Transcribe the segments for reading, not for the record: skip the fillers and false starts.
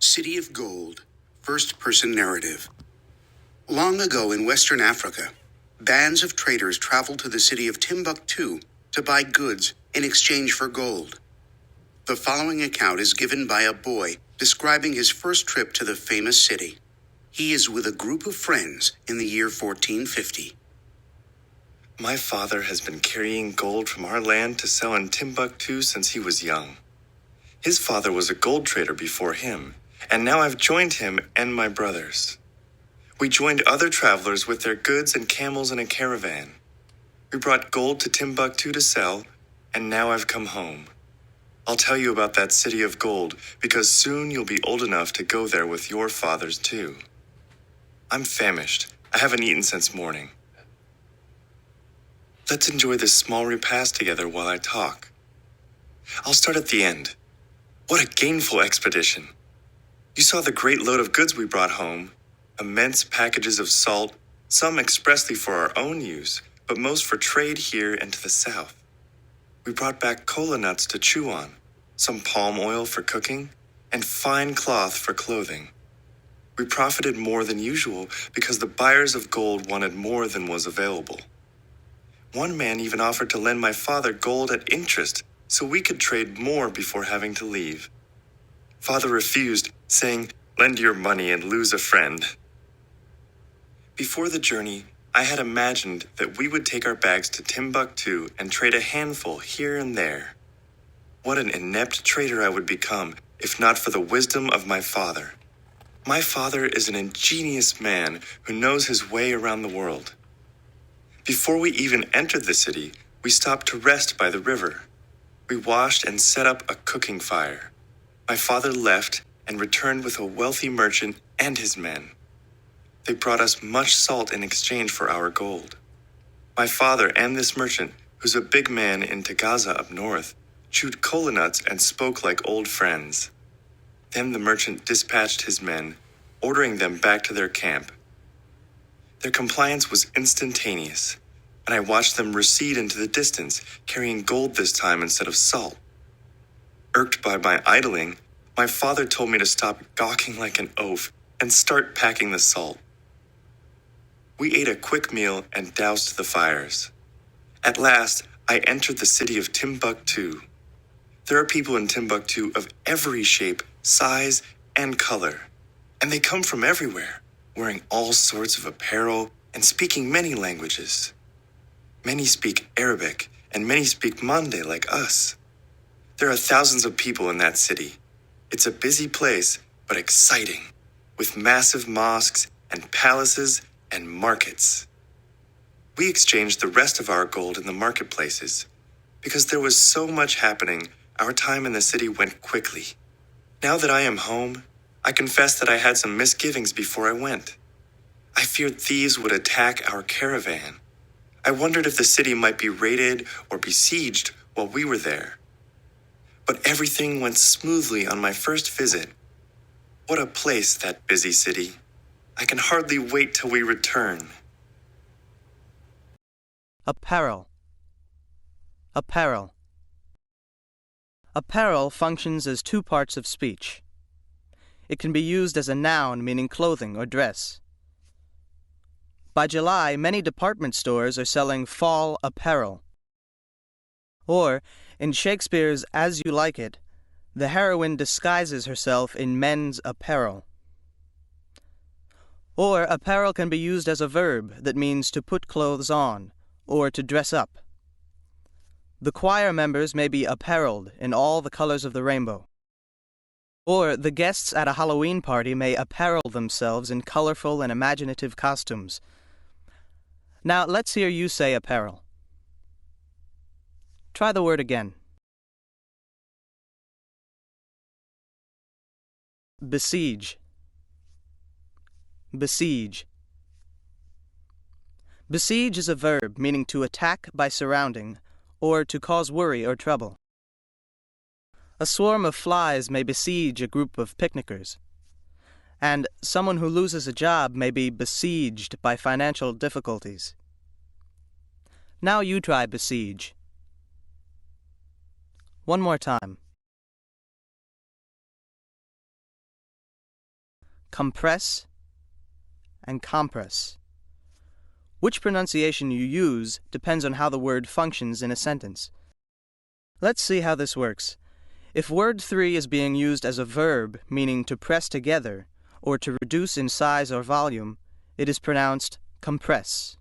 City of Gold, first-person narrative. Long ago in Western Africa, bands of traders traveled to the city of Timbuktu to buy goods in exchange for gold. The following account is given by a boy describing his first trip to the famous city. He is with a group of friends in the year 1450. My father has been carrying gold from our land to sell in Timbuktu since he was young. His father was a gold trader before him, and now I've joined him and my brothers. We joined other travelers with their goods and camels in a caravan. We brought gold to Timbuktu to sell, and now I've come home. I'll tell you about that city of gold, because soon you'll be old enough to go there with your fathers too. I'm famished. I haven't eaten since morning. Let's enjoy this small repast together while I talk. I'll start at the end. What a gainful expedition! You saw the great load of goods we brought home. Immense packages of salt, some expressly for our own use, but most for trade here and to the south. We brought back cola nuts to chew on, some palm oil for cooking, and fine cloth for clothing. We profited more than usual because the buyers of gold wanted more than was available. One man even offered to lend my father gold at interest so we could trade more before having to leave. Father refused, saying, "Lend your money and lose a friend." Before the journey, I had imagined that we would take our bags to Timbuktu and trade a handful here and there. What an inept trader I would become if not for the wisdom of my father. My father is an ingenious man who knows his way around the world. Before we even entered the city, we stopped to rest by the river. We washed and set up a cooking fire. My father left and returned with a wealthy merchant and his men. They brought us much salt in exchange for our gold. My father and this merchant, who's a big man in Tagaza up north, chewed cola nuts and spoke like old friends. Then the merchant dispatched his men, ordering them back to their camp. Their compliance was instantaneous, and I watched them recede into the distance, carrying gold this time instead of salt. Irked by my idling, my father told me to stop gawking like an oaf and start packing the salt. We ate a quick meal and doused the fires. At last, I entered the city of Timbuktu. There are people in Timbuktu of every shape, size, and color, and they come from everywhere, wearing all sorts of apparel and speaking many languages. Many speak Arabic, and many speak Mande like us. There are thousands of people in that city. It's a busy place, but exciting, with massive mosques and palaces and markets. We exchanged the rest of our gold in the marketplaces. Because there was so much happening, our time in the city went quickly. Now that I am home, I confess that I had some misgivings before I went. I feared thieves would attack our caravan. I wondered if the city might be raided or besieged while we were there. But everything went smoothly on my first visit. What a place, that busy city. I can hardly wait till we return. Apparel. Apparel. Apparel functions as two parts of speech. It can be used as a noun meaning clothing or dress. By July, many department stores are selling fall apparel. Or, in Shakespeare's As You Like It, the heroine disguises herself in men's apparel. Or apparel can be used as a verb that means to put clothes on, or to dress up. The choir members may be apparelled in all the colors of the rainbow. Or the guests at a Halloween party may apparel themselves in colorful and imaginative costumes. Now let's hear you say apparel. Try the word again. Besiege. Besiege. Besiege is a verb meaning to attack by surrounding, or to cause worry or trouble. A swarm of flies may besiege a group of picnickers, and someone who loses a job may be besieged by financial difficulties. Now you try besiege. One more time. compress, and compress. Which pronunciation you use depends on how the word functions in a sentence. Let's see how this works. If word 3 is being used as a verb, meaning to press together, or to reduce in size or volume, it is pronounced compress.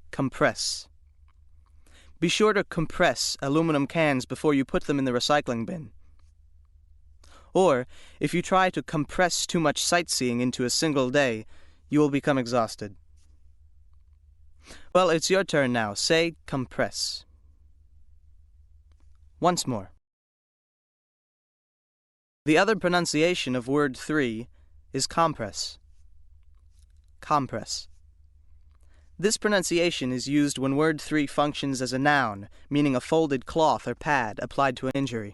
Compress. Be sure to compress aluminum cans before you put them in the recycling bin. Or, if you try to compress too much sightseeing into a single day, you will become exhausted. Well, it's your turn now. Say compress. Once more. The other pronunciation of word 3 is compress. Compress. This pronunciation is used when word 3 functions as a noun, meaning a folded cloth or pad applied to an injury.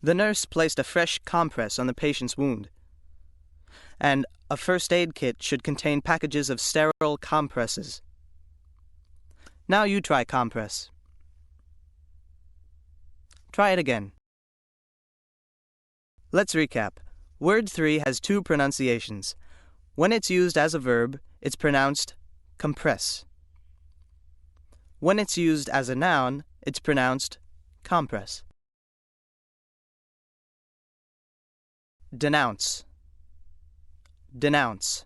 The nurse placed a fresh compress on the patient's wound, and a first aid kit should contain packages of sterile compresses. Now you try compress. Try it again. Let's recap. Word 3 has two pronunciations. When it's used as a verb, it's pronounced compress. When it's used as a noun, it's pronounced compress. Denounce. Denounce.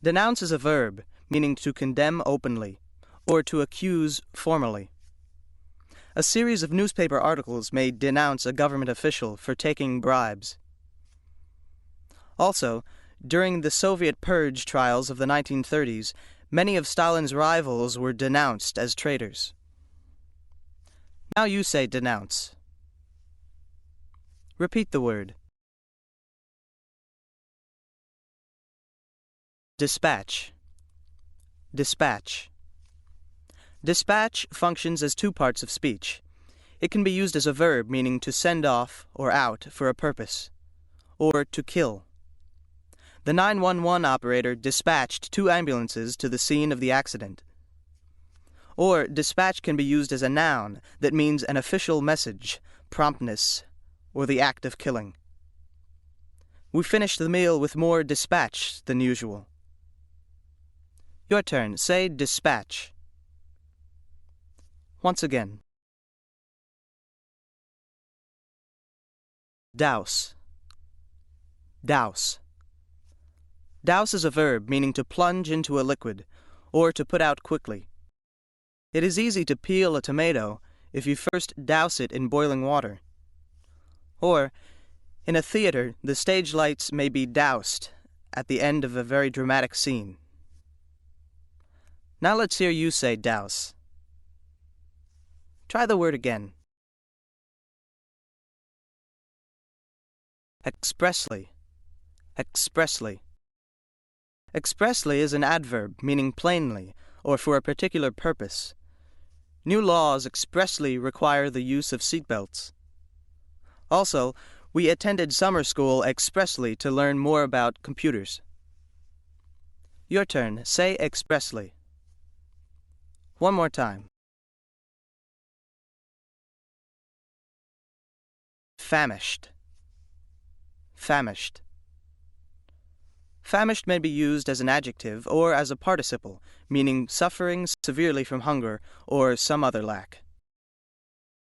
Denounce is a verb, meaning to condemn openly, or to accuse formally. A series of newspaper articles may denounce a government official for taking bribes. Also, during the Soviet purge trials of the 1930s, many of Stalin's rivals were denounced as traitors. Now you say denounce. Repeat the word. Dispatch. Dispatch. Dispatch functions as two parts of speech. It can be used as a verb meaning to send off or out for a purpose, or to kill. The 911 operator dispatched 2 ambulances to the scene of the accident. Or dispatch can be used as a noun that means an official message, promptness, or the act of killing. We finished the meal with more dispatch than usual. Your turn. Say dispatch. Once again. Douse. Douse. Douse is a verb meaning to plunge into a liquid, or to put out quickly. It is easy to peel a tomato if you first douse it in boiling water. Or, in a theater, the stage lights may be doused at the end of a very dramatic scene. Now let's hear you say douse. Try the word again. Expressly. Expressly. Expressly is an adverb meaning plainly or for a particular purpose. New laws expressly require the use of seatbelts. Also, we attended summer school expressly to learn more about computers. Your turn. Say expressly. One more time. Famished. Famished. Famished may be used as an adjective or as a participle, meaning suffering severely from hunger or some other lack.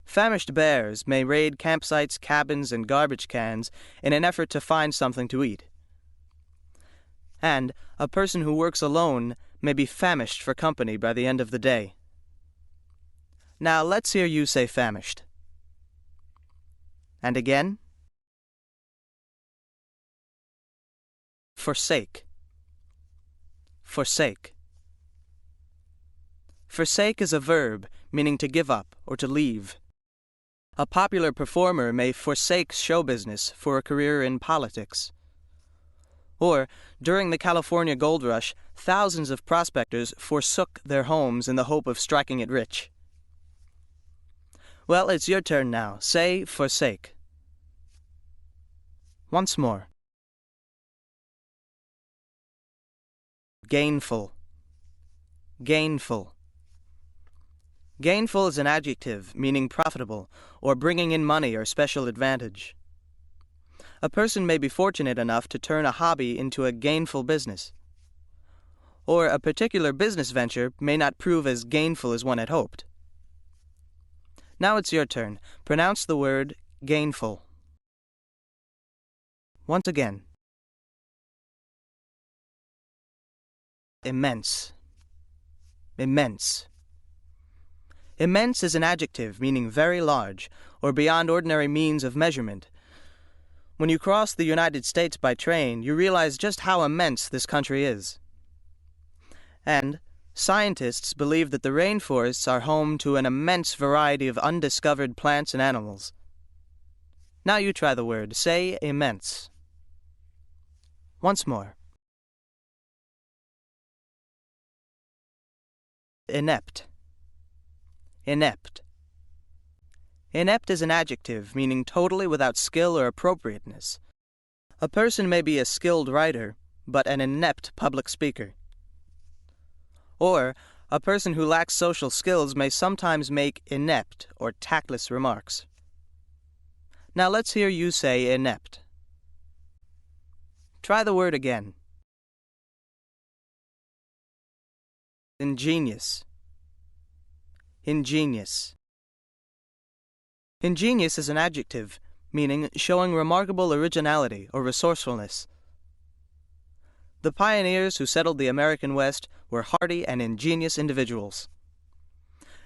Famished bears may raid campsites, cabins, and garbage cans in an effort to find something to eat. And a person who works alone may be famished for company by the end of the day. Now let's hear you say famished. And again. Forsake. Forsake. Forsake is a verb meaning to give up or to leave. A popular performer may forsake show business for a career in politics. Or, during the California gold rush, thousands of prospectors forsook their homes in the hope of striking it rich. Well, it's your turn now. Say forsake. Once more. Gainful. Gainful. Gainful is an adjective meaning profitable or bringing in money or special advantage. a person may be fortunate enough to turn a hobby into a gainful business. Or a particular business venture may not prove as gainful as one had hoped. Now it's your turn. Pronounce the word gainful. Once again. Immense. Immense. Immense is an adjective meaning very large, or beyond ordinary means of measurement. When you cross the United States by train, you realize just how immense this country is. And scientists believe that the rainforests are home to an immense variety of undiscovered plants and animals. Now you try the word. Say immense. Once more. Inept. Inept. Inept is an adjective meaning totally without skill or appropriateness. A person may be a skilled writer, but an inept public speaker. Or, a person who lacks social skills may sometimes make inept or tactless remarks. Now let's hear you say inept. Try the word again. Ingenious. Ingenious. Ingenious is an adjective, meaning showing remarkable originality or resourcefulness. The pioneers who settled the American West were hardy and ingenious individuals.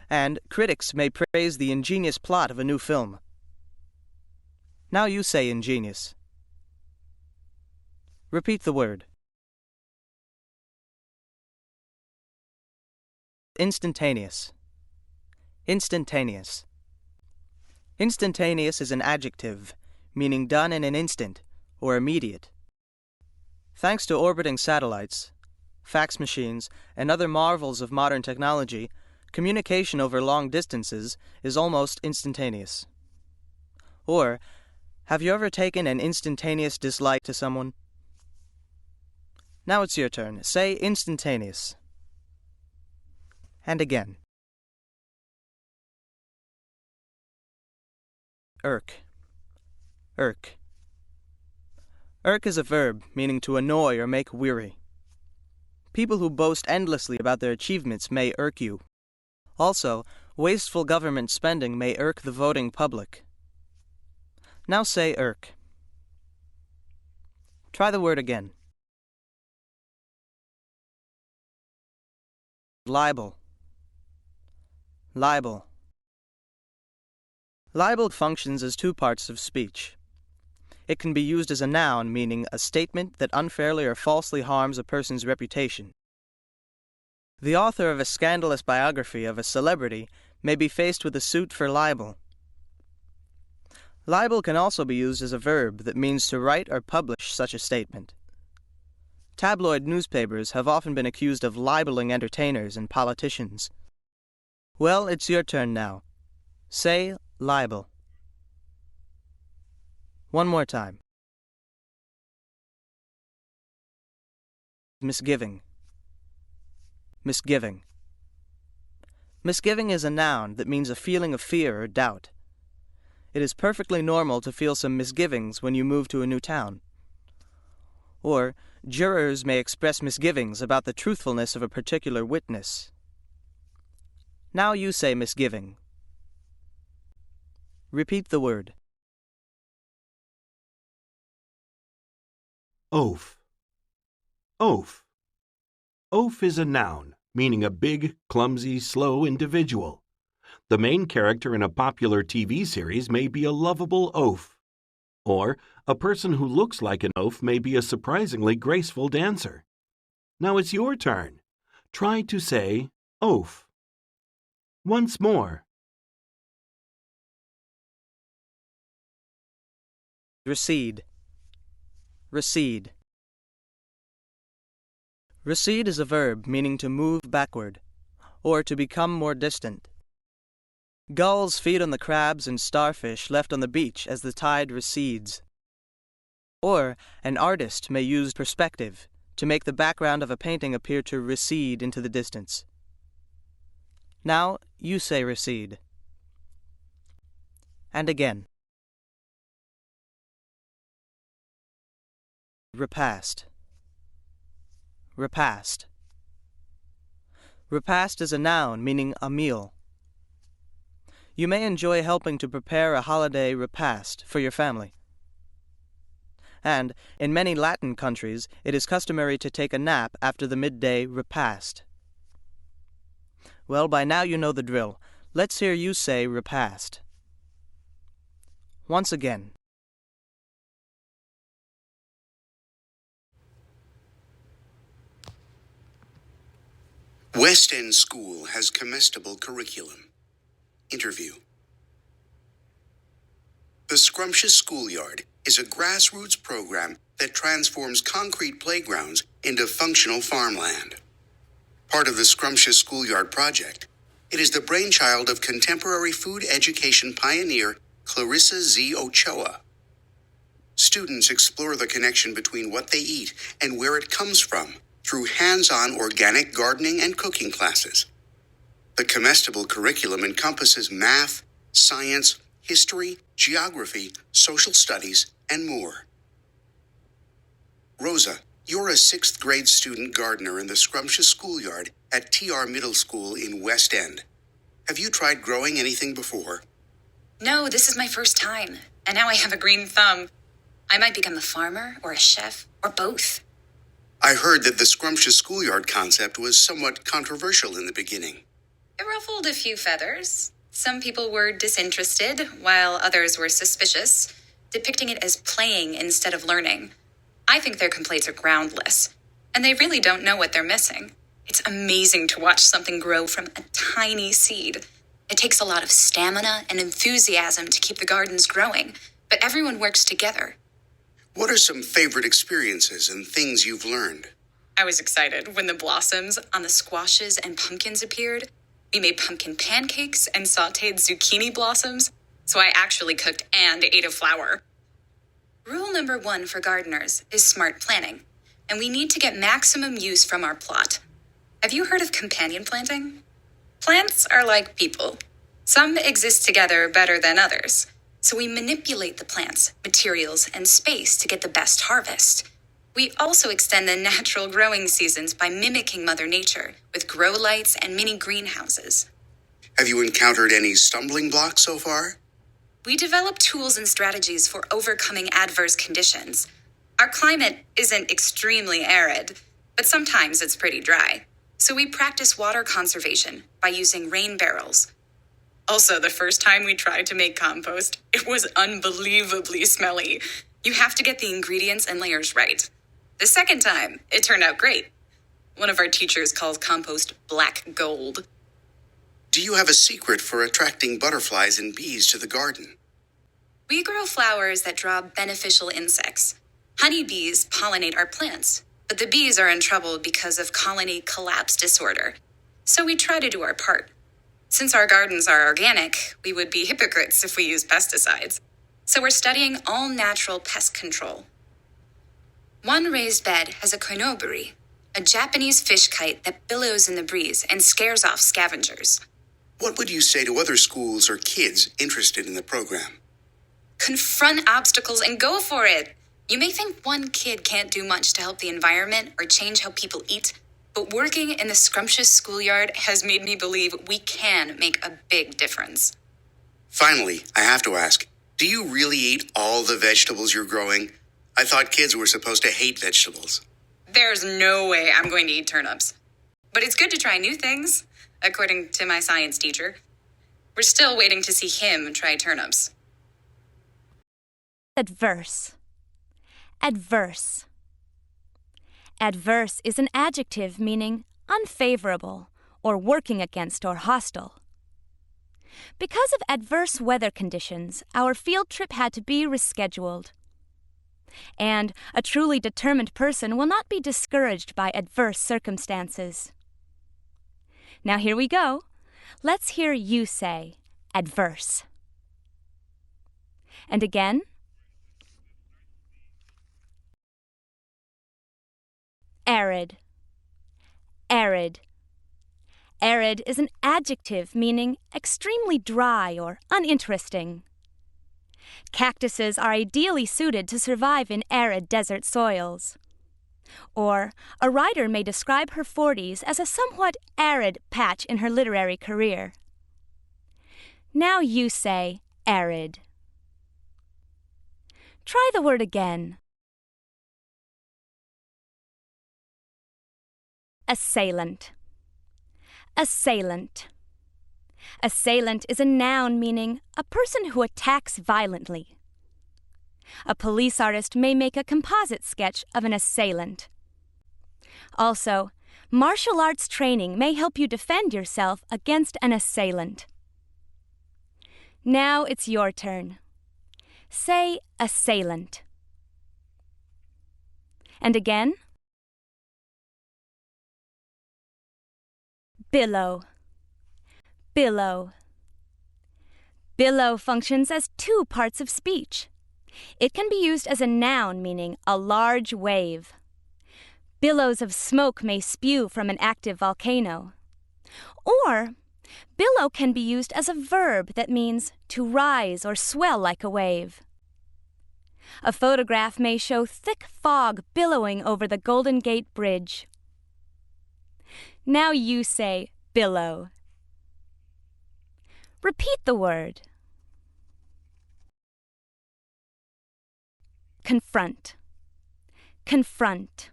And critics may praise the ingenious plot of a new film. Now you say ingenious. Repeat the word. Instantaneous. Instantaneous. Instantaneous is an adjective, meaning done in an instant, or immediate. Thanks to orbiting satellites, fax machines, and other marvels of modern technology, communication over long distances is almost instantaneous. Or, have you ever taken an instantaneous dislike to someone? Now it's your turn. Say instantaneous. And again. Irk. Irk. Irk is a verb meaning to annoy or make weary. People who boast endlessly about their achievements may irk you. Also, wasteful government spending may irk the voting public. Now say irk. Try the word again. Libel. Libel. Libel functions as two parts of speech. It can be used as a noun, meaning a statement that unfairly or falsely harms a person's reputation. The author of a scandalous biography of a celebrity may be faced with a suit for libel. Libel can also be used as a verb that means to write or publish such a statement. Tabloid newspapers have often been accused of libeling entertainers and politicians. Well, it's your turn now. Say libel. One more time. Misgiving. Misgiving. Misgiving is a noun that means a feeling of fear or doubt. It is perfectly normal to feel some misgivings when you move to a new town. Or, jurors may express misgivings about the truthfulness of a particular witness. Now you say misgiving. Repeat the word. Oaf. Oaf. Oaf is a noun, meaning a big, clumsy, slow individual. The main character in a popular TV series may be a lovable oaf. Or, a person who looks like an oaf may be a surprisingly graceful dancer. Now it's your turn. Try to say oaf. Once more. Recede. Recede. Recede is a verb meaning to move backward, or to become more distant. Gulls feed on the crabs and starfish left on the beach as the tide recedes. Or, an artist may use perspective to make the background of a painting appear to recede into the distance. Now, you say recede. And again. repast. Repast. Repast is a noun meaning a meal. You may enjoy helping to prepare a holiday repast for your family. And in many Latin countries, it is customary to take a nap after the midday repast. Well, by now you know the drill. Let's hear you say repast. Once again. West End School has comestible curriculum. Interview. The Scrumptious Schoolyard is a grassroots program that transforms concrete playgrounds into functional farmland. Part of the Scrumptious Schoolyard project, it is the brainchild of contemporary food education pioneer Clarissa Z. Ochoa. Students explore the connection between what they eat and where it comes from through hands-on organic gardening and cooking classes. The comestible curriculum encompasses math, science, history, geography, social studies, and more. Rosa, you're a 6th grade student gardener in the Scrumptious Schoolyard at TR Middle School in West End. Have you tried growing anything before? No, this is my first time, and now I have a green thumb. I might become a farmer or a chef or both. I heard that the Scrumptious Schoolyard concept was somewhat controversial in the beginning. It ruffled a few feathers. Some people were disinterested, while others were suspicious, depicting it as playing instead of learning. I think their complaints are groundless, and they really don't know what they're missing. It's amazing to watch something grow from a tiny seed. It takes a lot of stamina and enthusiasm to keep the gardens growing, but everyone works together. What are some favorite experiences and things you've learned? I was excited when the blossoms on the squashes and pumpkins appeared. We made pumpkin pancakes and sautéed zucchini blossoms, so I actually cooked and ate a flower. Rule number 1 for gardeners is smart planning, and we need to get maximum use from our plot. Have you heard of companion planting? Plants are like people. Some exist together better than others, so we manipulate the plants, materials, and space to get the best harvest. We also extend the natural growing seasons by mimicking Mother Nature with grow lights and mini greenhouses. Have you encountered any stumbling blocks so far? We develop tools and strategies for overcoming adverse conditions. Our climate isn't extremely arid, but sometimes it's pretty dry. So we practice water conservation by using rain barrels. Also, the first time we tried to make compost, it was unbelievably smelly. You have to get the ingredients and layers right. The second time, it turned out great. One of our teachers calls compost black gold. Do you have a secret for attracting butterflies and bees to the garden? We grow flowers that draw beneficial insects. Honeybees pollinate our plants, but the bees are in trouble because of colony collapse disorder. So we try to do our part. Since our gardens are organic, we would be hypocrites if we use pesticides. So we're studying all natural pest control. One raised bed has a koinobari, a Japanese fish kite that billows in the breeze and scares off scavengers. What would you say to other schools or kids interested in the program? Confront obstacles and go for it. You may think one kid can't do much to help the environment or change how people eat, but working in the Scrumptious Schoolyard has made me believe we can make a big difference. Finally, I have to ask, do you really eat all the vegetables you're growing? I thought kids were supposed to hate vegetables. There's no way I'm going to eat turnips. But it's good to try new things, according to my science teacher. We're still waiting to see him try turnips. Adverse. Adverse. Adverse is an adjective meaning unfavorable or working against or hostile. Because of adverse weather conditions, our field trip had to be rescheduled. And a truly determined person will not be discouraged by adverse circumstances. Now here we go. Let's hear you say adverse. And again. Arid. Arid. Arid is an adjective meaning extremely dry or uninteresting. Cactuses are ideally suited to survive in arid desert soils. Or, a writer may describe her 40s as a somewhat arid patch in her literary career. Now you say arid. Try the word again. Assailant. Assailant. Assailant is a noun meaning a person who attacks violently. A police artist may make a composite sketch of an assailant. Also, martial arts training may help you defend yourself against an assailant. Now it's your turn. Say assailant. And again. Billow. Billow. Billow functions as two parts of speech. It can be used as a noun meaning a large wave. Billows of smoke may spew from an active volcano. Or, billow can be used as a verb that means to rise or swell like a wave. A photograph may show thick fog billowing over the Golden Gate Bridge. Now you say billow. Repeat the word. Confront. Confront.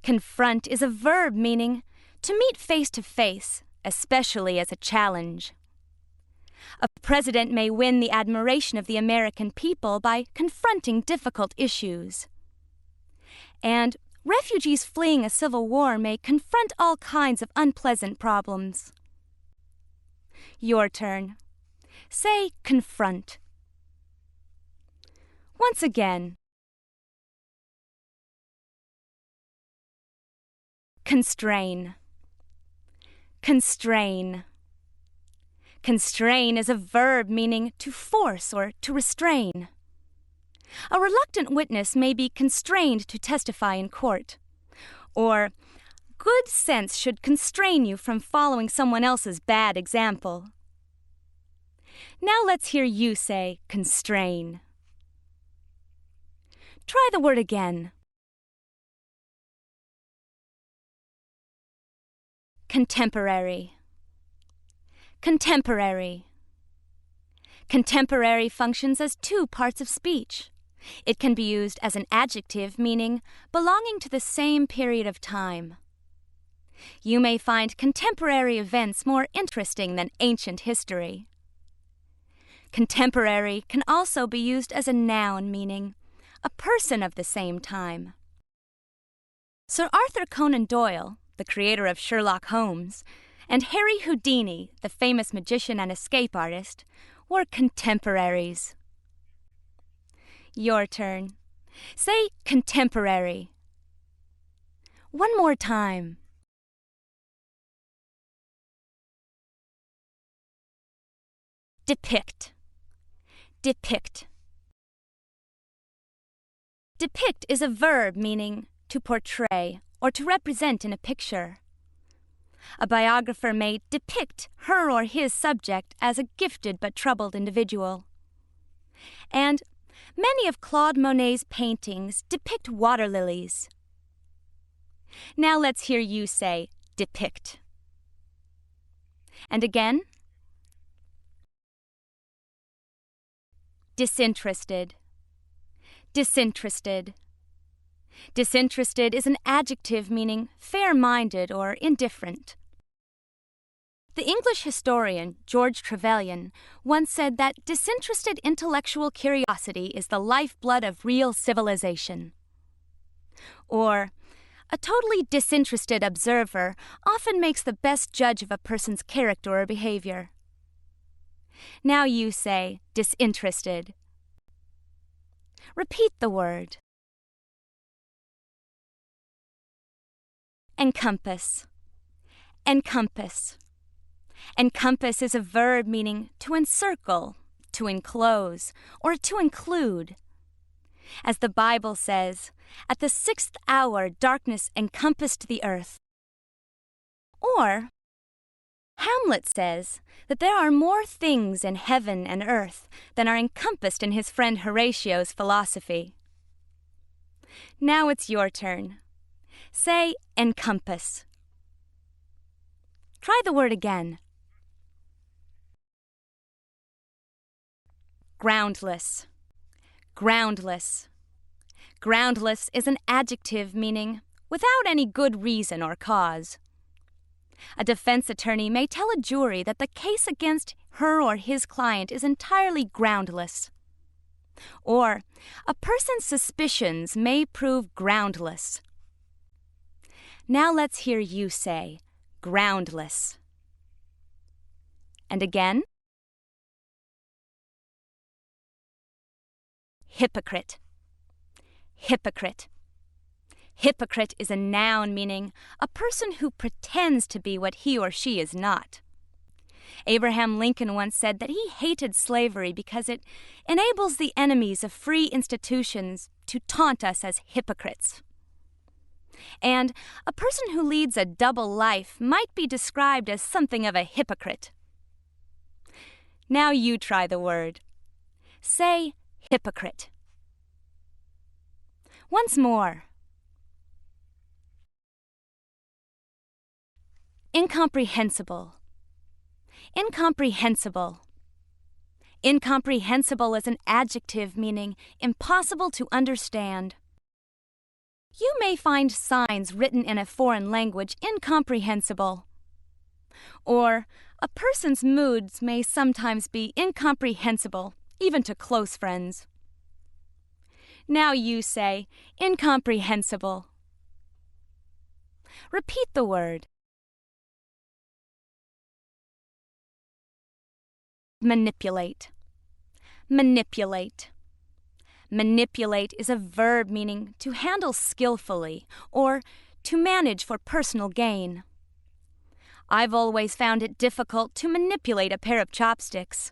Confront is a verb meaning to meet face to face, especially as a challenge. A president may win the admiration of the American people by confronting difficult issues. And refugees fleeing a civil war may confront all kinds of unpleasant problems. Your turn. Say confront. Once again. Constrain. Constrain. Constrain is a verb meaning to force or to restrain. A reluctant witness may be constrained to testify in court. Or, good sense should constrain you from following someone else's bad example. Now let's hear you say constrain. Try the word again. Contemporary. Contemporary. Contemporary functions as two parts of speech. It can be used as an adjective meaning belonging to the same period of time. You may find contemporary events more interesting than ancient history. Contemporary can also be used as a noun meaning a person of the same time. Sir Arthur Conan Doyle, the creator of Sherlock Holmes, and Harry Houdini, the famous magician and escape artist, were contemporaries. Your turn. Say contemporary. One more time. Depict. Depict. Depict is a verb meaning to portray or to represent in a picture. A biographer may depict her or his subject as a gifted but troubled individual. And many of Claude Monet's paintings depict water lilies. Now let's hear you say depict. And again. Disinterested. Disinterested. Disinterested is an adjective meaning fair-minded or indifferent. The English historian George Trevelyan once said that disinterested intellectual curiosity is the lifeblood of real civilization. Or, a totally disinterested observer often makes the best judge of a person's character or behavior. Now you say disinterested. Repeat the word. Encompass. Encompass. Encompass is a verb meaning to encircle, to enclose, or to include. As the Bible says, at the 6th hour darkness encompassed the earth. Or, Hamlet says that there are more things in heaven and earth than are encompassed in his friend Horatio's philosophy. Now it's your turn. Say encompass. Try the word again. Groundless. Groundless. Groundless is an adjective meaning without any good reason or cause. A defense attorney may tell a jury that the case against her or his client is entirely groundless. Or, a person's suspicions may prove groundless. Now let's hear you say, groundless. And again. Hypocrite. Hypocrite. Hypocrite is a noun meaning a person who pretends to be what he or she is not. Abraham Lincoln once said that he hated slavery because it enables the enemies of free institutions to taunt us as hypocrites. And a person who leads a double life might be described as something of a hypocrite. Now you try the word. Say hypocrite. Once more. Incomprehensible. Incomprehensible. Incomprehensible is an adjective meaning impossible to understand. You may find signs written in a foreign language incomprehensible. Or, a person's moods may sometimes be incomprehensible, even to close friends. Now you say, incomprehensible. Repeat the word. Manipulate. Manipulate. Manipulate is a verb meaning to handle skillfully or to manage for personal gain. I've always found it difficult to manipulate a pair of chopsticks.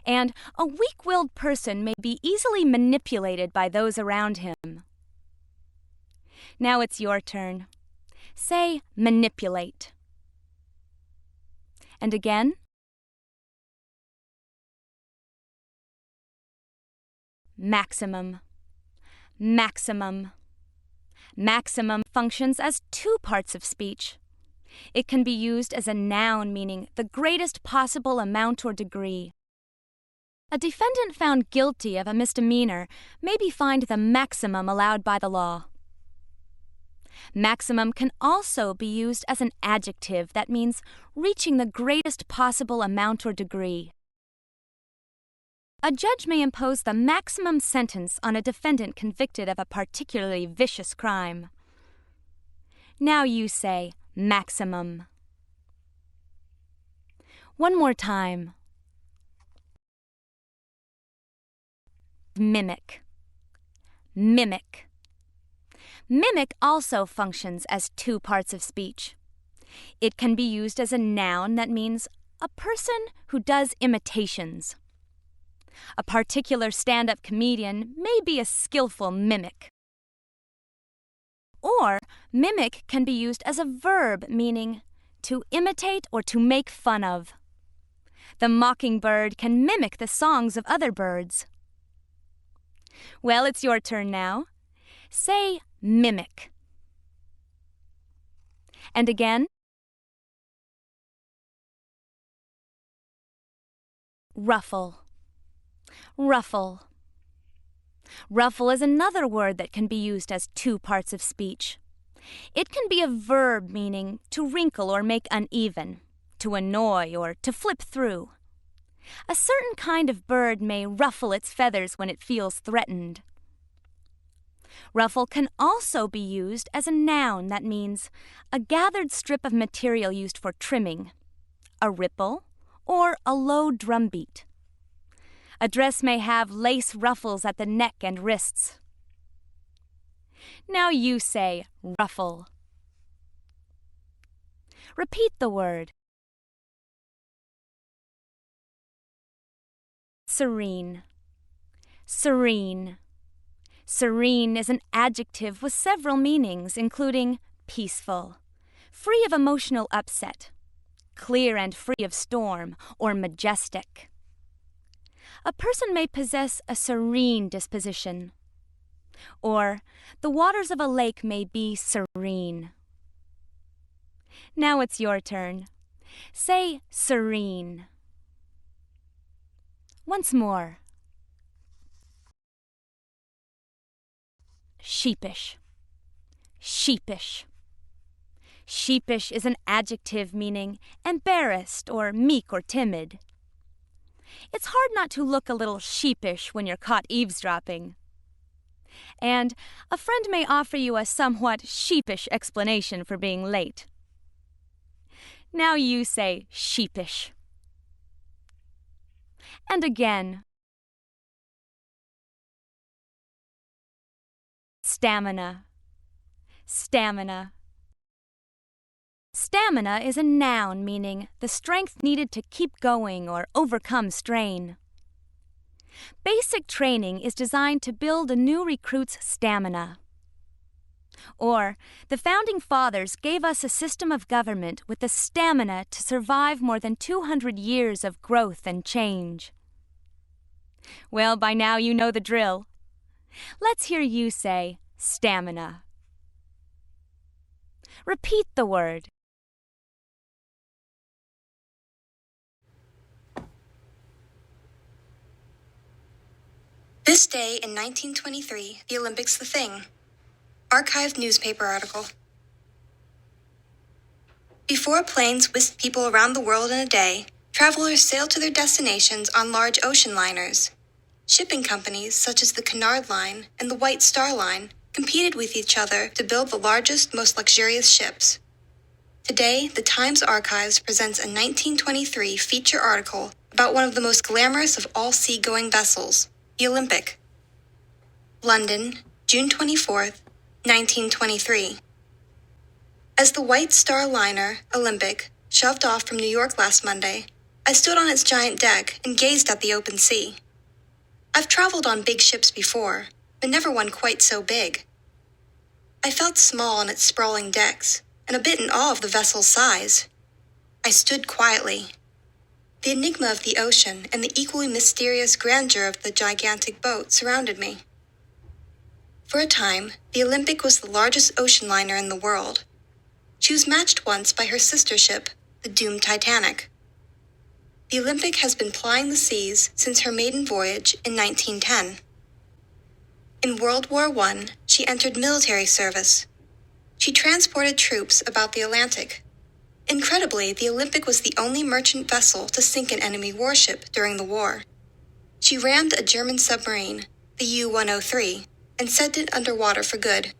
And a weak-willed person may be easily manipulated by those around him. Now it's your turn. Say manipulate. And again. Maximum. Maximum. Maximum functions as two parts of speech. It can be used as a noun meaning the greatest possible amount or degree. A defendant found guilty of a misdemeanor may be fined the maximum allowed by the law. Maximum can also be used as an adjective that means reaching the greatest possible amount or degree. A judge may impose the maximum sentence on a defendant convicted of a particularly vicious crime. Now you say maximum. One more time. Mimic. Mimic. Mimic also functions as two parts of speech. It can be used as a noun that means a person who does imitations. A particular stand-up comedian may be a skillful mimic. Or, mimic can be used as a verb meaning to imitate or to make fun of. The mockingbird can mimic the songs of other birds. Well, it's your turn now. Say mimic. And again. Ruffle. Ruffle. Ruffle is another word that can be used as two parts of speech. It can be a verb meaning to wrinkle or make uneven, to annoy or to flip through. A certain kind of bird may ruffle its feathers when it feels threatened. Ruffle can also be used as a noun that means a gathered strip of material used for trimming, a ripple, or a low drumbeat. A dress may have lace ruffles at the neck and wrists. Now you say ruffle. Repeat the word. Serene. Serene. Serene is an adjective with several meanings, including peaceful, free of emotional upset, clear and free of storm, or majestic. A person may possess a serene disposition, or the waters of a lake may be serene. Now it's your turn. Say serene. Once more. Sheepish. Sheepish. Sheepish is an adjective meaning embarrassed or meek or timid. It's hard not to look a little sheepish when you're caught eavesdropping. And a friend may offer you a somewhat sheepish explanation for being late. Now you say sheepish. And again. Stamina. Stamina. Stamina is a noun meaning the strength needed to keep going or overcome strain. Basic training is designed to build a new recruit's stamina. Or, the Founding Fathers gave us a system of government with the stamina to survive more than 200 years of growth and change. Well, by now you know the drill. Let's hear you say stamina. Repeat the word. This day in 1923, the Olympics the thing. Archived newspaper article. Before planes whisked people around the world in a day, travelers sailed to their destinations on large ocean liners. Shipping companies such as the Cunard Line and the White Star Line competed with each other to build the largest, most luxurious ships. Today, the Times Archives presents a 1923 feature article about one of the most glamorous of all seagoing vessels, the Olympic. London, June 24th, 1923. As the White Star Liner, Olympic, shoved off from New York last Monday, I stood on its giant deck and gazed at the open sea. I've traveled on big ships before, but never one quite so big. I felt small on its sprawling decks, and a bit in awe of the vessel's size. I stood quietly. The enigma of the ocean and the equally mysterious grandeur of the gigantic boat surrounded me. For a time, the Olympic was the largest ocean liner in the world. She was matched once by her sister ship, the doomed Titanic. The Olympic has been plying the seas since her maiden voyage in 1910. In World War I, she entered military service. She transported troops about the Atlantic. Incredibly, the Olympic was the only merchant vessel to sink an enemy warship during the war. She rammed a German submarine, the U-103, and sent it underwater for good.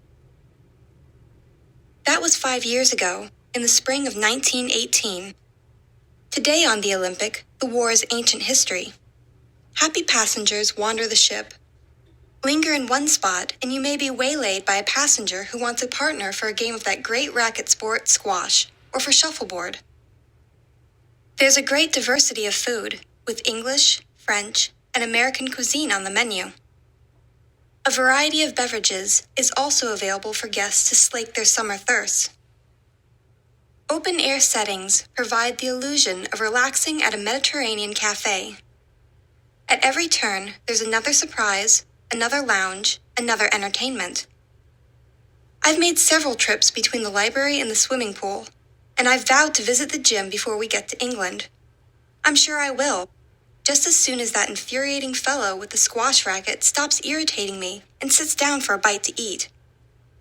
That was 5 years ago, in the spring of 1918. Today on the Olympic, the war is ancient history. Happy passengers wander the ship. Linger in one spot, and you may be waylaid by a passenger who wants a partner for a game of that great racket sport, squash, or for shuffleboard. There's a great diversity of food, with English, French, and American cuisine on the menu. A variety of beverages is also available for guests to slake their summer thirsts. Open-air settings provide the illusion of relaxing at a Mediterranean cafe. At every turn, there's another surprise, another lounge, another entertainment. I've made several trips between the library and the swimming pool, and I've vowed to visit the gym before we get to England. I'm sure I will, just as soon as that infuriating fellow with the squash racket stops irritating me and sits down for a bite to eat.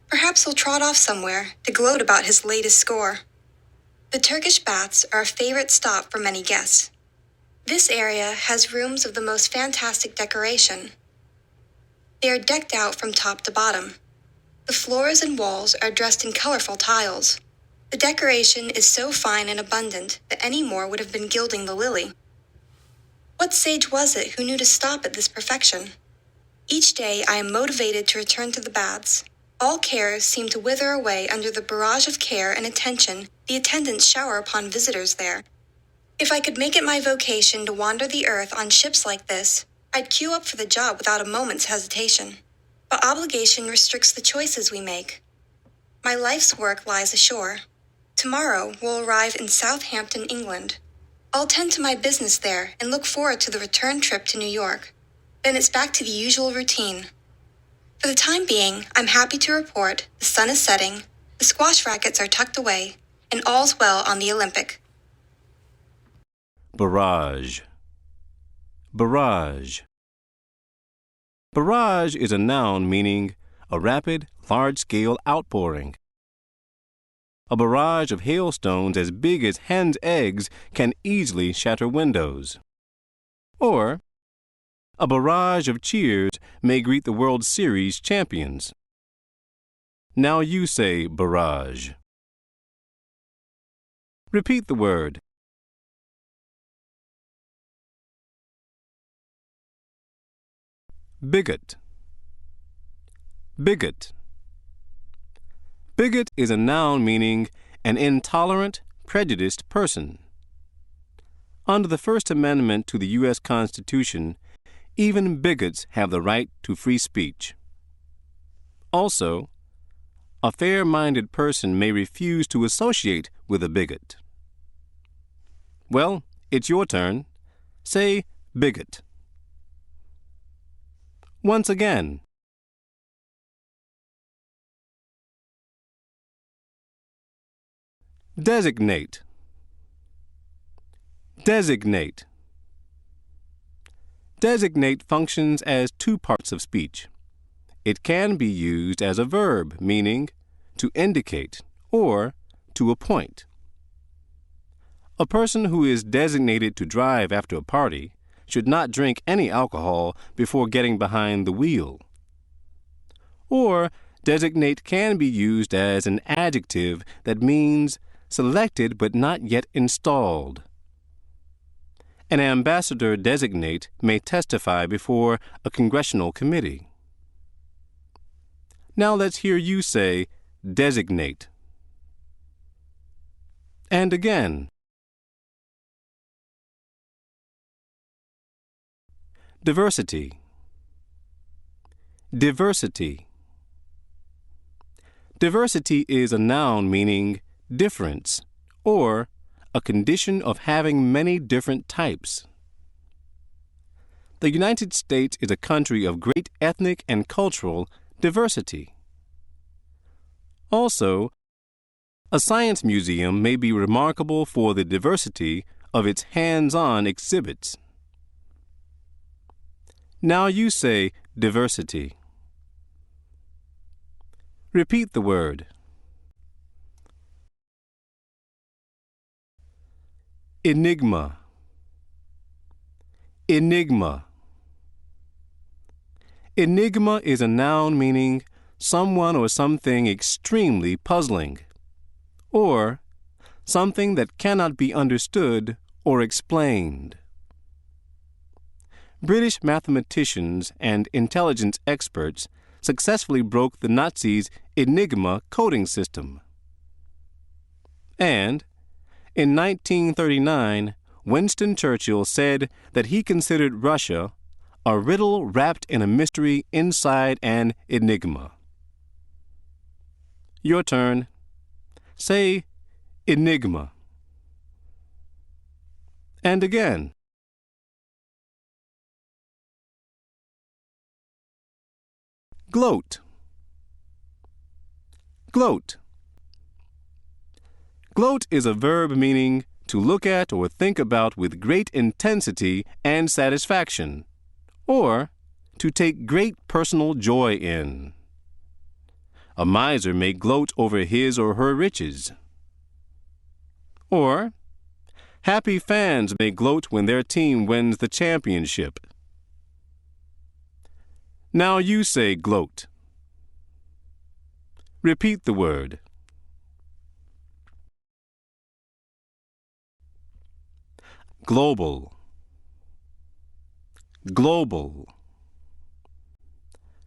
Perhaps he'll trot off somewhere to gloat about his latest score. The Turkish baths are a favorite stop for many guests. This area has rooms of the most fantastic decoration. They are decked out from top to bottom. The floors and walls are dressed in colorful tiles. The decoration is so fine and abundant that any more would have been gilding the lily. What sage was it who knew to stop at this perfection? Each day I am motivated to return to the baths. All cares seem to wither away under the barrage of care and attention the attendants shower upon visitors there. If I could make it my vocation to wander the earth on ships like this, I'd queue up for the job without a moment's hesitation. But obligation restricts the choices we make. My life's work lies ashore. Tomorrow we'll arrive in Southampton, England. I'll tend to my business there and look forward to the return trip to New York. Then it's back to the usual routine. For the time being, I'm happy to report the sun is setting, the squash rackets are tucked away, and all's well on the Olympic. Barrage. Barrage. Barrage is a noun meaning a rapid, large-scale outpouring. A barrage of hailstones as big as hen's eggs can easily shatter windows. Or, a barrage of cheers may greet the World Series champions. Now you say barrage. Repeat the word. Bigot. Bigot. Bigot is a noun meaning an intolerant, prejudiced person. Under the First Amendment to the U.S. Constitution, even bigots have the right to free speech. Also, a fair-minded person may refuse to associate with a bigot. Well, it's your turn. Say bigot. Once again. Designate. Designate. Designate functions as two parts of speech. It can be used as a verb, meaning to indicate or to appoint. A person who is designated to drive after a party should not drink any alcohol before getting behind the wheel. Or, designate can be used as an adjective that means selected but not yet installed. An ambassador designate may testify before a congressional committee. Now let's hear you say designate. And again. Diversity. Diversity. Diversity is a noun meaning difference or a condition of having many different types. The United States is a country of great ethnic and cultural diversity. Also, a science museum may be remarkable for the diversity of its hands-on exhibits. Now you say diversity. Repeat the word. Enigma. Enigma. Enigma is a noun meaning someone or something extremely puzzling, or something that cannot be understood or explained. British mathematicians and intelligence experts successfully broke the Nazis' Enigma coding system. And, in 1939, Winston Churchill said that he considered Russia a riddle wrapped in a mystery inside an enigma. Your turn. Say enigma. And again. Gloat. Gloat. Gloat is a verb meaning to look at or think about with great intensity and satisfaction, or to take great personal joy in. A miser may gloat over his or her riches. Or, happy fans may gloat when their team wins the championship. Now you say gloat. Repeat the word. Global. Global.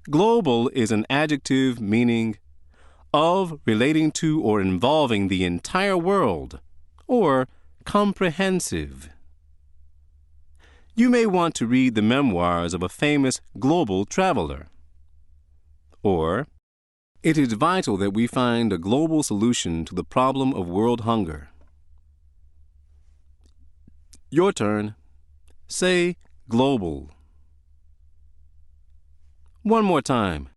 Global is an adjective meaning of, relating to, or involving the entire world, or comprehensive. You may want to read the memoirs of a famous global traveler. Or, It is vital that we find a global solution to the problem of world hunger. Your turn. Say global. One more time.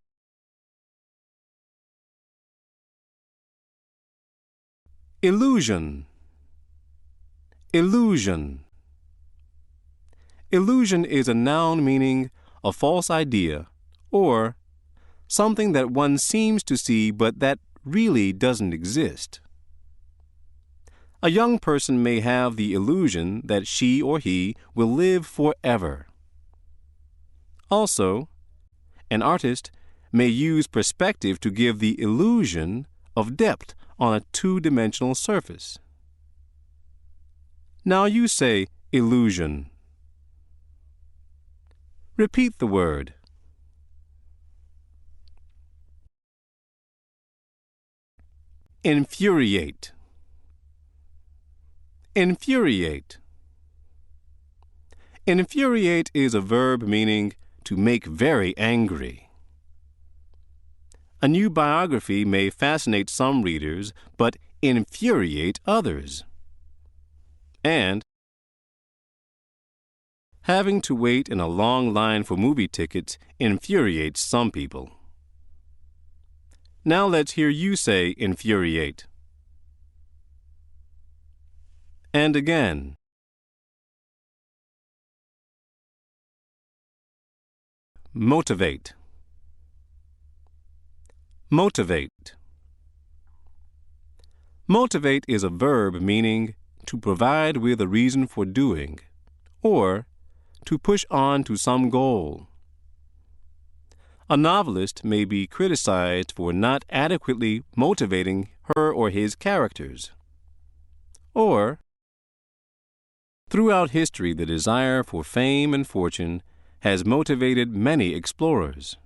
Illusion. Illusion. Illusion is a noun meaning a false idea or something that one seems to see but that really doesn't exist. A young person may have the illusion that she or he will live forever. Also, an artist may use perspective to give the illusion of depth on a two-dimensional surface. Now you say illusion. Repeat the word. Infuriate. Infuriate. Infuriate is a verb meaning to make very angry. A new biography may fascinate some readers, but infuriate others. And having to wait in a long line for movie tickets infuriates some people. Now let's hear you say infuriate. And again. Motivate. Motivate. Motivate is a verb meaning to provide with a reason for doing, or to push on to some goal. A novelist may be criticized for not adequately motivating her or his characters. Or, throughout history, the desire for fame and fortune has motivated many explorers.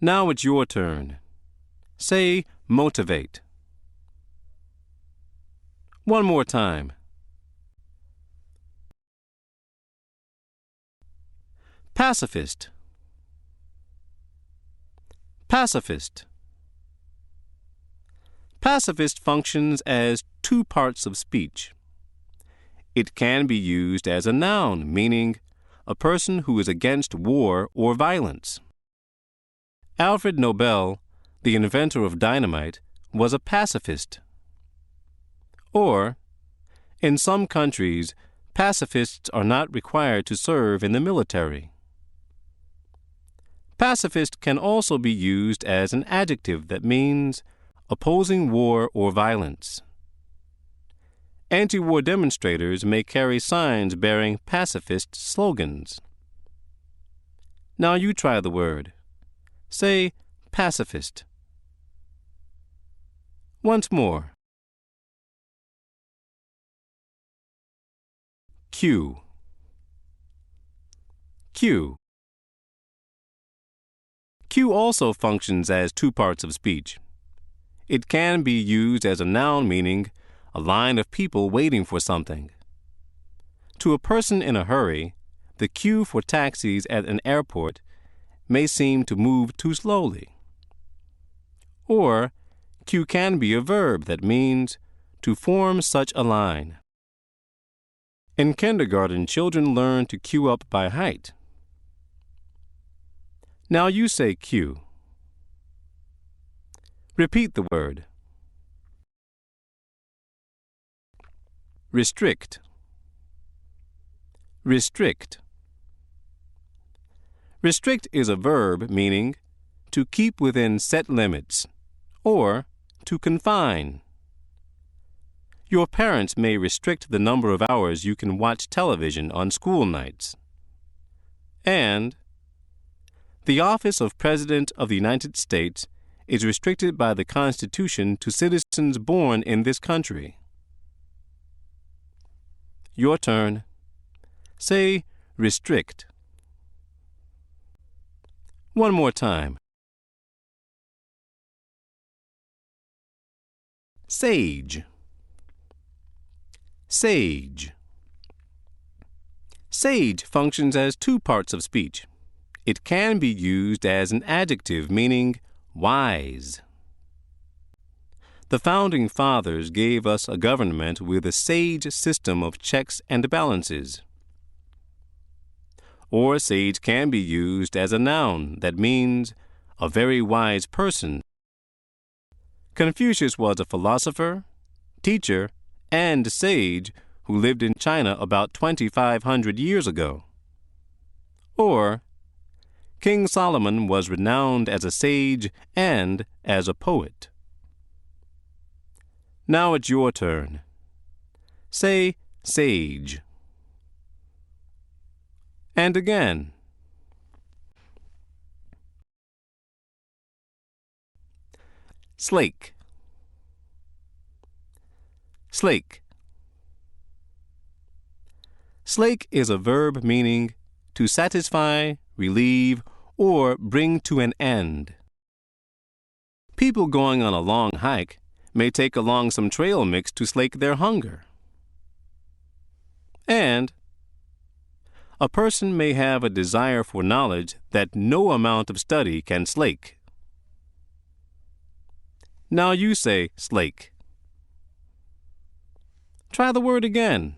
Now it's your turn. Say motivate. One more time. Pacifist. Pacifist. Pacifist functions as two parts of speech. It can be used as a noun, meaning a person who is against war or violence. Alfred Nobel, the inventor of dynamite, was a pacifist. Or, in some countries, pacifists are not required to serve in the military. Pacifist can also be used as an adjective that means opposing war or violence. Anti-war demonstrators may carry signs bearing pacifist slogans. Now you try the word. Say pacifist. Once more. Cue. Cue. Cue also functions as two parts of speech. It can be used as a noun meaning a line of people waiting for something. To a person in a hurry, the queue for taxis at an airport may seem to move too slowly. Or, queue can be a verb that means to form such a line. In kindergarten, children learn to queue up by height. Now you say queue. Repeat the word. Restrict. Restrict. Restrict is a verb meaning to keep within set limits or to confine. Your parents may restrict the number of hours you can watch television on school nights. And the office of President of the United States is restricted by the Constitution to citizens born in this country. Your turn. Say restrict. One more time. Sage. Sage. Sage functions as two parts of speech. It can be used as an adjective meaning wise. The Founding Fathers gave us a government with a sage system of checks and balances. Or sage can be used as a noun that means a very wise person. Confucius was a philosopher, teacher, and sage who lived in China about 2,500 years ago. Or, King Solomon was renowned as a sage and as a poet. Now it's your turn. Say sage. And again. Slake. Slake. Slake is a verb meaning to satisfy, relieve, or bring to an end. People going on a long hike may take along some trail mix to slake their hunger. And a person may have a desire for knowledge that no amount of study can slake. Now you say slake. Try the word again.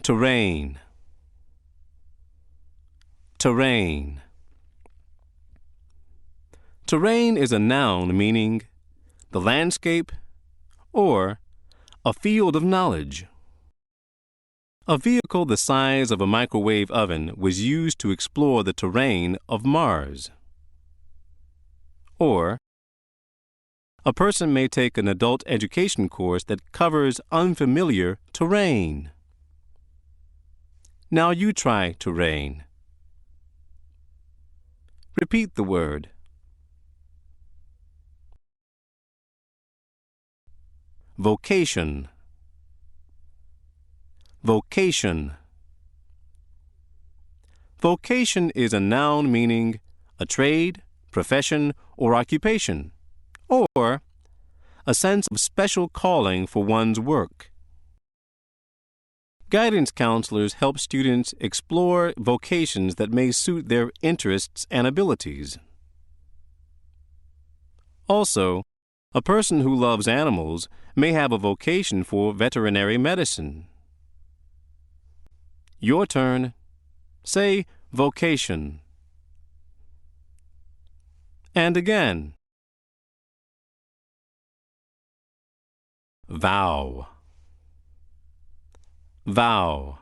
Terrain. Terrain. Terrain is a noun meaning the landscape or a field of knowledge. A vehicle the size of a microwave oven was used to explore the terrain of Mars. Or, a person may take an adult education course that covers unfamiliar terrain. Now you try terrain. Repeat the word. Vocation. Vocation. Vocation is a noun meaning a trade, profession, or occupation, or a sense of special calling for one's work. Guidance counselors help students explore vocations that may suit their interests and abilities. Also, a person who loves animals may have a vocation for veterinary medicine. Your turn. Say vocation. And again. Vow. Vow.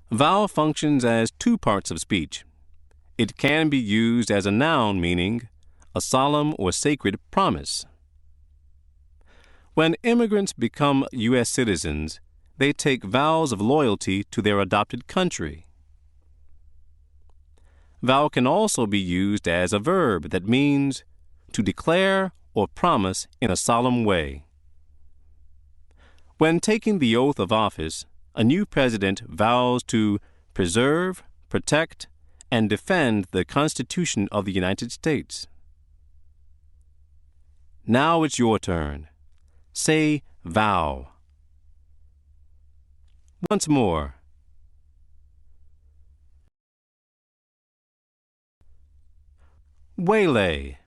Vow functions as two parts of speech. It can be used as a noun meaning a solemn or sacred promise. When immigrants become U.S. citizens, they take vows of loyalty to their adopted country. Vow can also be used as a verb that means to declare or promise in a solemn way. When taking the oath of office, a new president vows to preserve, protect, and defend the Constitution of the United States. Now it's your turn. Say vow. Once more. Waylay.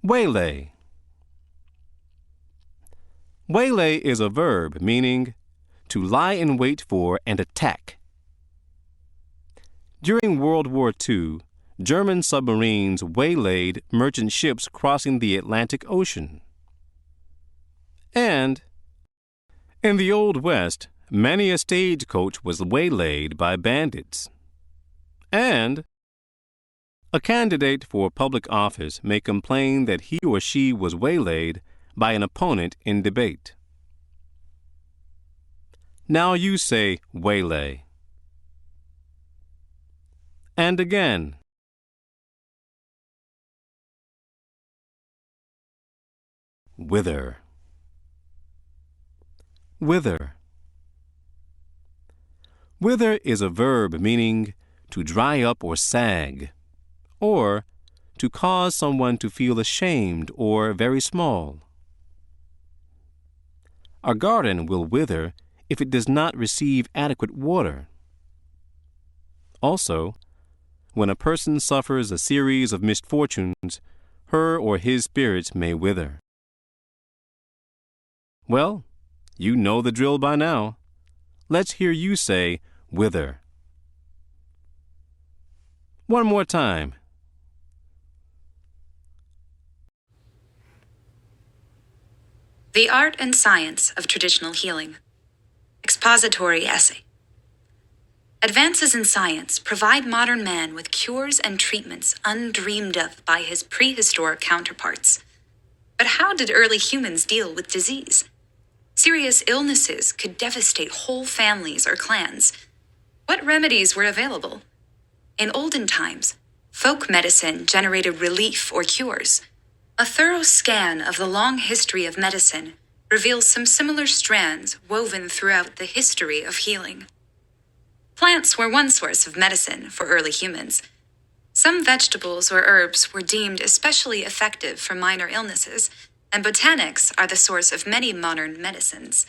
Waylay. Waylay is a verb meaning to lie in wait for and attack. During World War II, German submarines waylaid merchant ships crossing the Atlantic Ocean. And in the Old West, many a stagecoach was waylaid by bandits. And a candidate for public office may complain that he or she was waylaid by an opponent in debate. Now you say waylay. And again. Wither. Wither. Wither is a verb meaning to dry up or sag, or to cause someone to feel ashamed or very small. A garden will wither if it does not receive adequate water, Also, when a person suffers a series of misfortunes, her or his spirits may wither. Well, you know the drill by now. Let's hear you say wither. One more time. The Art and Science of Traditional Healing. Expository Essay. Advances in science provide modern man with cures and treatments undreamed of by his prehistoric counterparts. But how did early humans deal with disease? Serious illnesses could devastate whole families or clans. What remedies were available? In olden times, folk medicine generated relief or cures. A thorough scan of the long history of medicine reveals some similar strands woven throughout the history of healing. Plants were one source of medicine for early humans. Some vegetables or herbs were deemed especially effective for minor illnesses, and botanics are the source of many modern medicines.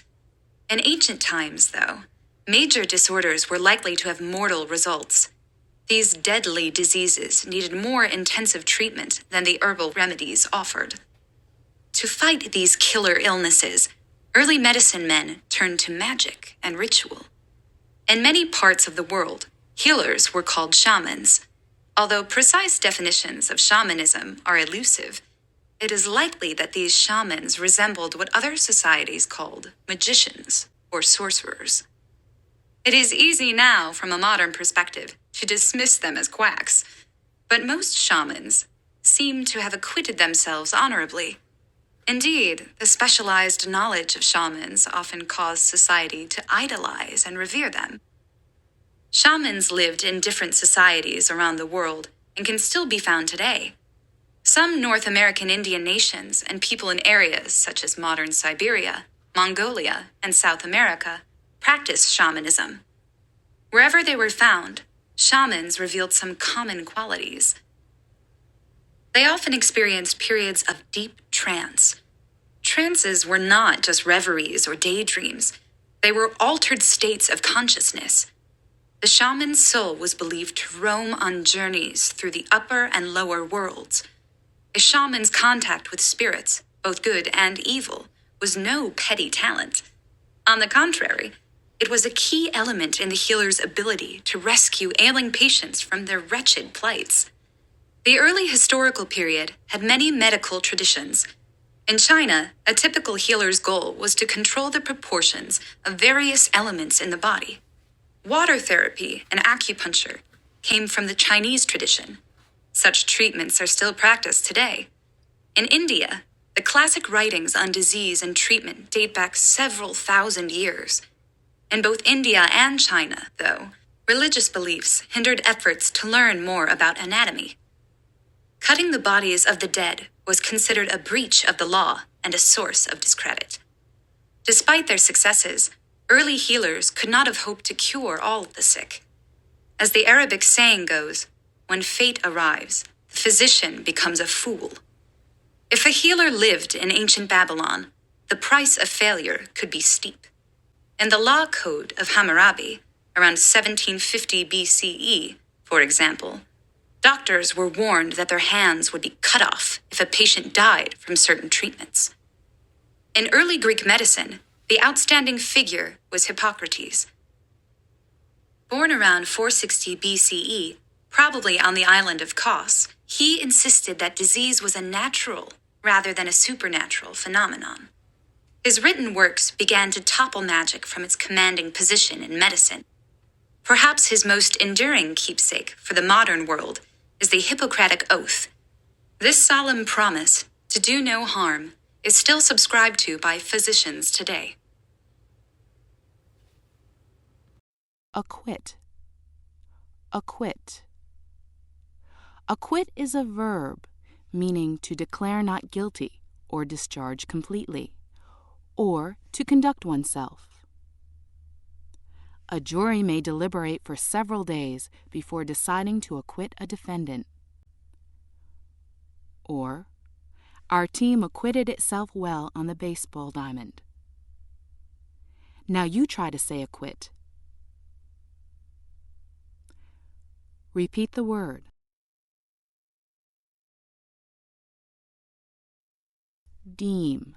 In ancient times, though, major disorders were likely to have mortal results. These deadly diseases needed more intensive treatment than the herbal remedies offered. To fight these killer illnesses, early medicine men turned to magic and ritual. In many parts of the world, healers were called shamans. Although precise definitions of shamanism are elusive, it is likely that these shamans resembled what other societies called magicians or sorcerers. It is easy now, from a modern perspective, to dismiss them as quacks, but most shamans seem to have acquitted themselves honorably. Indeed, the specialized knowledge of shamans often caused society to idolize and revere them. Shamans lived in different societies around the world and can still be found today. Some North American Indian nations and people in areas such as modern Siberia, Mongolia, and South America practiced shamanism. Wherever they were found, shamans revealed some common qualities. They often experienced periods of deep trance. Trances were not just reveries or daydreams. They were altered states of consciousness. The shaman's soul was believed to roam on journeys through the upper and lower worlds. A shaman's contact with spirits, both good and evil, was no petty talent. On the contrary, it was a key element in the healer's ability to rescue ailing patients from their wretched plights. The early historical period had many medical traditions. In China, a typical healer's goal was to control the proportions of various elements in the body. Water therapy and acupuncture came from the Chinese tradition. Such treatments are still practiced today. In India, the classic writings on disease and treatment date back several thousand years. In both India and China, though, religious beliefs hindered efforts to learn more about anatomy. Cutting the bodies of the dead was considered a breach of the law and a source of discredit. Despite their successes, early healers could not have hoped to cure all of the sick. As the Arabic saying goes, when fate arrives, the physician becomes a fool. If a healer lived in ancient Babylon, the price of failure could be steep. In the law code of Hammurabi, around 1750 BCE, for example, doctors were warned that their hands would be cut off if a patient died from certain treatments. In early Greek medicine, the outstanding figure was Hippocrates. Born around 460 BCE, probably on the island of Kos, he insisted that disease was a natural rather than a supernatural phenomenon. His written works began to topple magic from its commanding position in medicine. Perhaps his most enduring keepsake for the modern world is the Hippocratic Oath. This solemn promise to do no harm is still subscribed to by physicians today. Acquit. Acquit. Acquit is a verb meaning to declare not guilty or discharge completely, or to conduct oneself. A jury may deliberate for several days before deciding to acquit a defendant. Or, our team acquitted itself well on the baseball diamond. Now you try to say acquit. Repeat the word. Deem.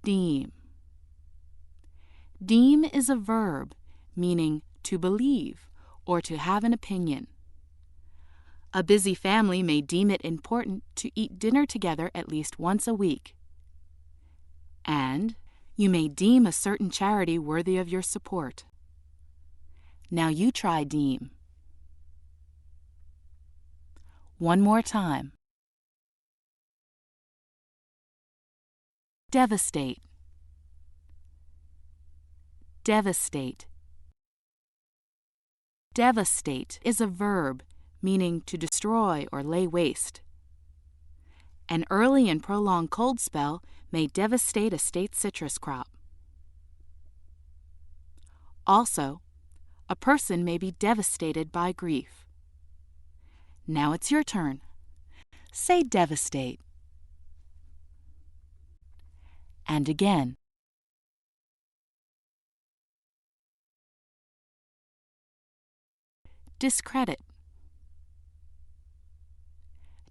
Deem. Deem is a verb meaning to believe or to have an opinion. A busy family may deem it important to eat dinner together at least once a week. And you may deem a certain charity worthy of your support. Now you try deem. One more time. Devastate. Devastate. Devastate is a verb meaning to destroy or lay waste. An early and prolonged cold spell may devastate a state's citrus crop. Also, a person may be devastated by grief. Now it's your turn. Say devastate. And again. Discredit.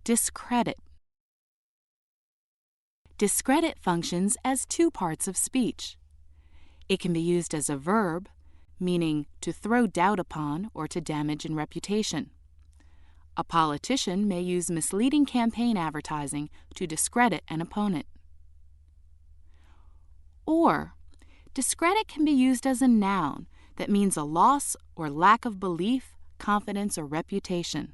Discredit. Discredit functions as two parts of speech. It can be used as a verb, meaning to throw doubt upon or to damage in reputation. A politician may use misleading campaign advertising to discredit an opponent. Or, discredit can be used as a noun that means a loss or lack of belief, confidence, or reputation.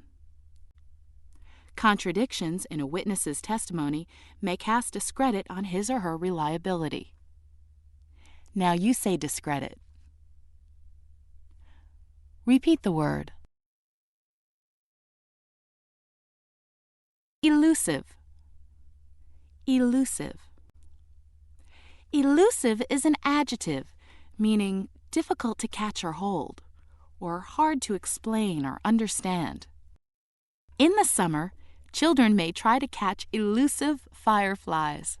Contradictions in a witness's testimony may cast discredit on his or her reliability. Now you say discredit. Repeat the word. Elusive. Elusive. Elusive is an adjective meaning difficult to catch or hold, or hard to explain or understand. In the summer, children may try to catch elusive fireflies.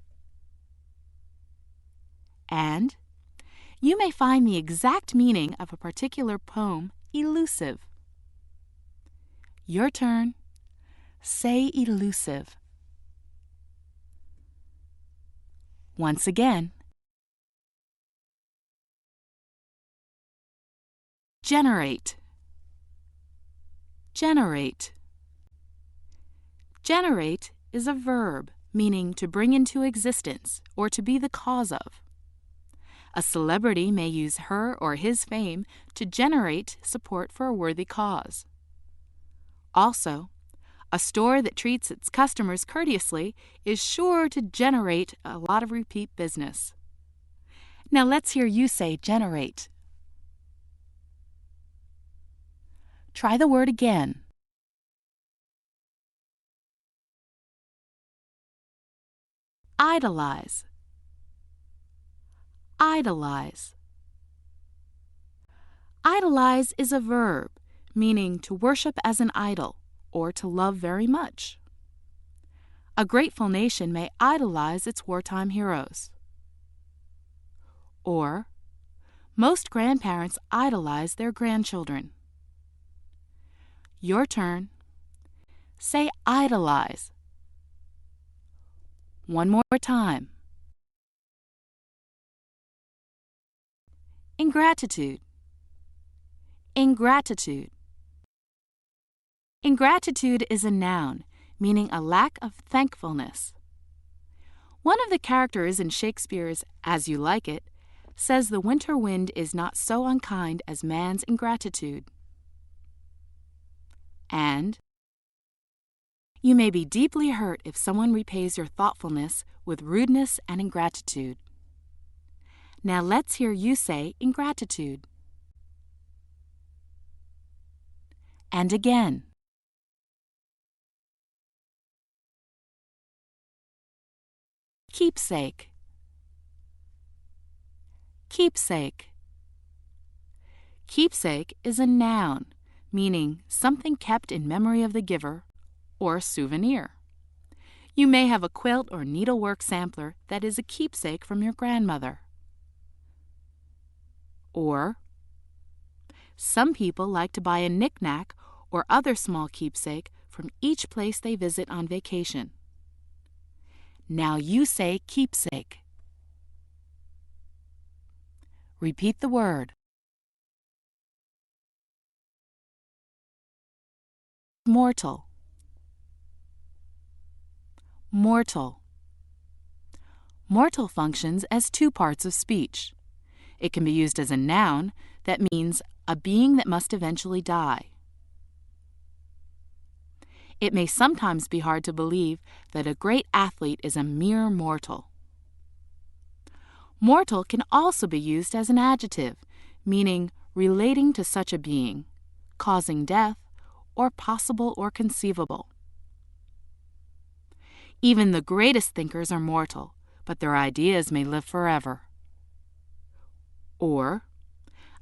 And you may find the exact meaning of a particular poem elusive. Your turn. Say elusive. Once again. Generate. Generate. Generate is a verb meaning to bring into existence or to be the cause of. A celebrity may use her or his fame to generate support for a worthy cause. Also, a store that treats its customers courteously is sure to generate a lot of repeat business. Now let's hear you say generate. Try the word again. Idolize. Idolize. Idolize is a verb meaning to worship as an idol or to love very much. A grateful nation may idolize its wartime heroes. Or, most grandparents idolize their grandchildren. Your turn. Say idolize. One more time. Ingratitude. Ingratitude. Ingratitude is a noun, meaning a lack of thankfulness. One of the characters in Shakespeare's As You Like It says the winter wind is not so unkind as man's ingratitude. And you may be deeply hurt if someone repays your thoughtfulness with rudeness and ingratitude. Now let's hear you say ingratitude. And again. Keepsake. Keepsake. Keepsake is a noun, meaning something kept in memory of the giver, or souvenir. You may have a quilt or needlework sampler that is a keepsake from your grandmother. Or, some people like to buy a knick-knack or other small keepsake from each place they visit on vacation. Now you say keepsake. Repeat the word. Mortal. Mortal. Mortal functions as two parts of speech. It can be used as a noun that means a being that must eventually die. It may sometimes be hard to believe that a great athlete is a mere mortal. Mortal can also be used as an adjective, meaning relating to such a being, causing death, or possible or conceivable. Even the greatest thinkers are mortal, but their ideas may live forever. Or,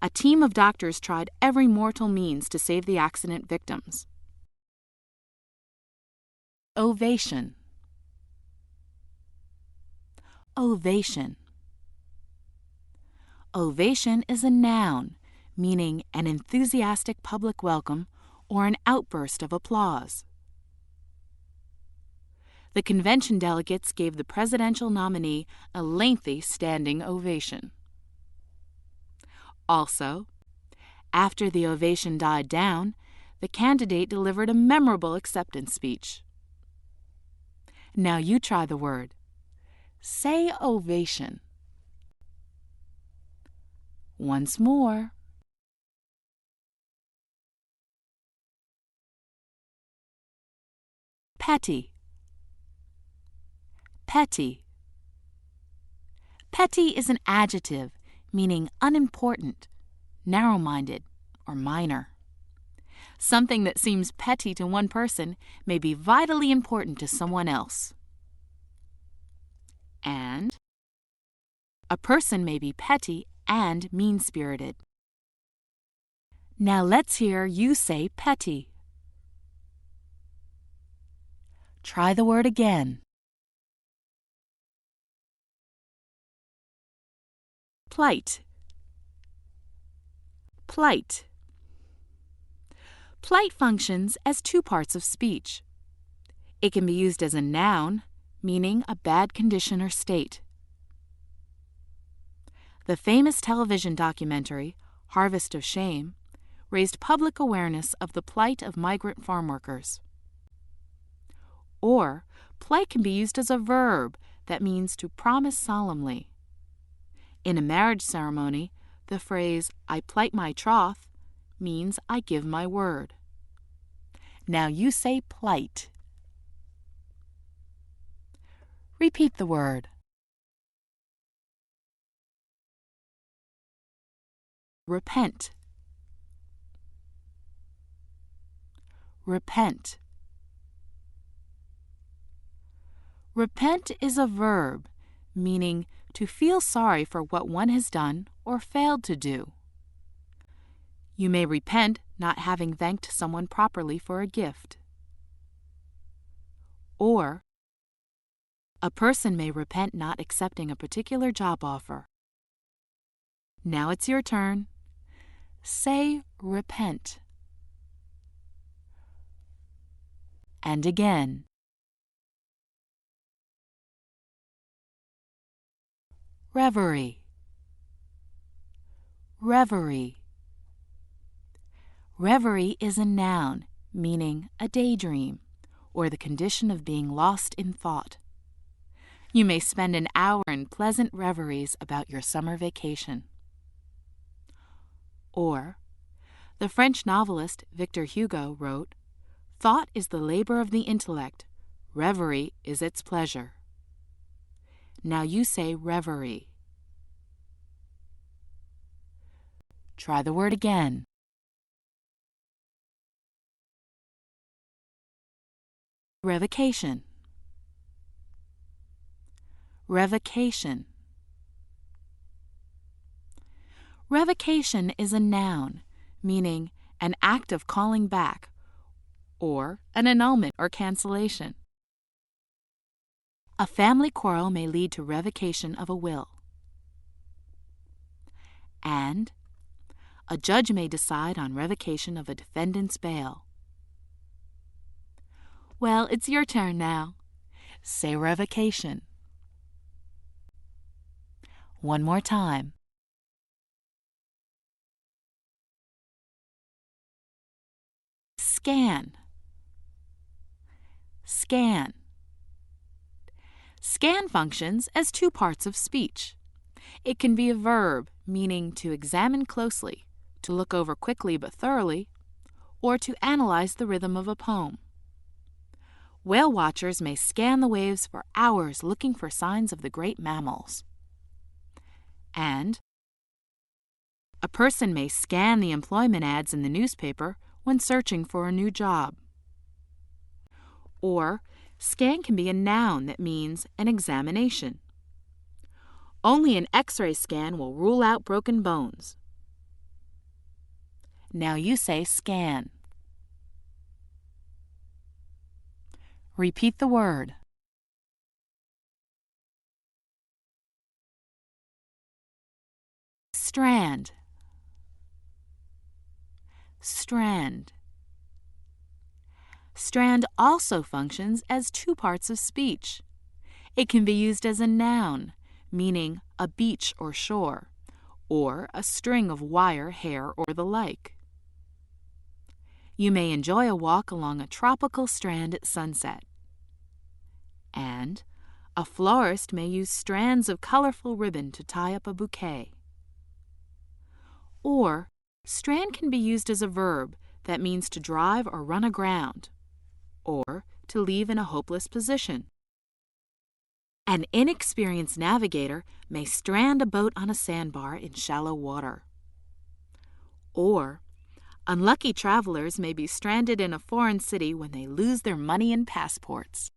a team of doctors tried every mortal means to save the accident victims. Ovation. Ovation. Ovation is a noun, meaning an enthusiastic public welcome or an outburst of applause. The convention delegates gave the presidential nominee a lengthy standing ovation. Also, after the ovation died down, the candidate delivered a memorable acceptance speech. Now you try the word. Say ovation. Once more. Petty. Petty. Petty is an adjective meaning unimportant, narrow-minded, or minor. Something that seems petty to one person may be vitally important to someone else. And a person may be petty and mean-spirited. Now let's hear you say petty. Try the word again. Plight. Plight. Plight functions as two parts of speech. It can be used as a noun, meaning a bad condition or state. The famous television documentary, Harvest of Shame, raised public awareness of the plight of migrant farm workers. Or, plight can be used as a verb that means to promise solemnly. In a marriage ceremony, the phrase, "I plight my troth," means I give my word. Now you say plight. Repeat the word. Repent. Repent. Repent is a verb, meaning to feel sorry for what one has done or failed to do. You may repent not having thanked someone properly for a gift. Or, a person may repent not accepting a particular job offer. Now it's your turn. Say repent. And again. Reverie. Reverie. Reverie is a noun, meaning a daydream, or the condition of being lost in thought. You may spend an hour in pleasant reveries about your summer vacation. Or, the French novelist Victor Hugo wrote, "Thought is the labor of the intellect, reverie is its pleasure." Now you say reverie. Try the word again. Revocation. Revocation. Revocation is a noun, meaning an act of calling back, or an annulment or cancellation. A family quarrel may lead to revocation of a will. And a judge may decide on revocation of a defendant's bail, Well, it's your turn now. Say revocation. One more time. Scan. Scan. Scan functions as two parts of speech. It can be a verb, meaning to examine closely, to look over quickly but thoroughly, or to analyze the rhythm of a poem. Whale watchers may scan the waves for hours looking for signs of the great mammals. And a person may scan the employment ads in the newspaper when searching for a new job. Or, scan can be a noun that means an examination. Only an X-ray scan will rule out broken bones. Now you say scan. Repeat the word. Strand. Strand. Strand also functions as two parts of speech. It can be used as a noun, meaning a beach or shore, or a string of wire, hair, or the like. You may enjoy a walk along a tropical strand at sunset. And a florist may use strands of colorful ribbon to tie up a bouquet. Or, strand can be used as a verb that means to drive or run aground, or to leave in a hopeless position. An inexperienced navigator may strand a boat on a sandbar in shallow water. Or, unlucky travelers may be stranded in a foreign city when they lose their money and passports.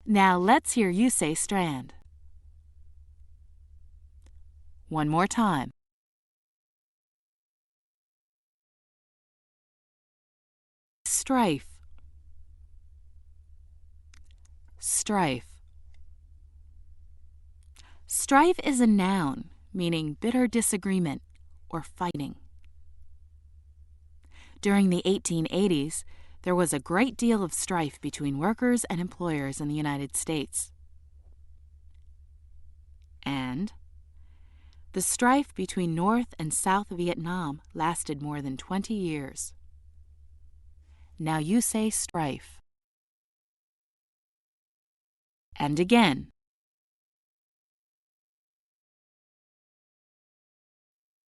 Now let's hear you say strand. One more time. Strife. Strife. Strife is a noun, meaning bitter disagreement or fighting. During the 1880s, there was a great deal of strife between workers and employers in the United States. And the strife between North and South Vietnam lasted more than 20 years. Now you say strife. And again.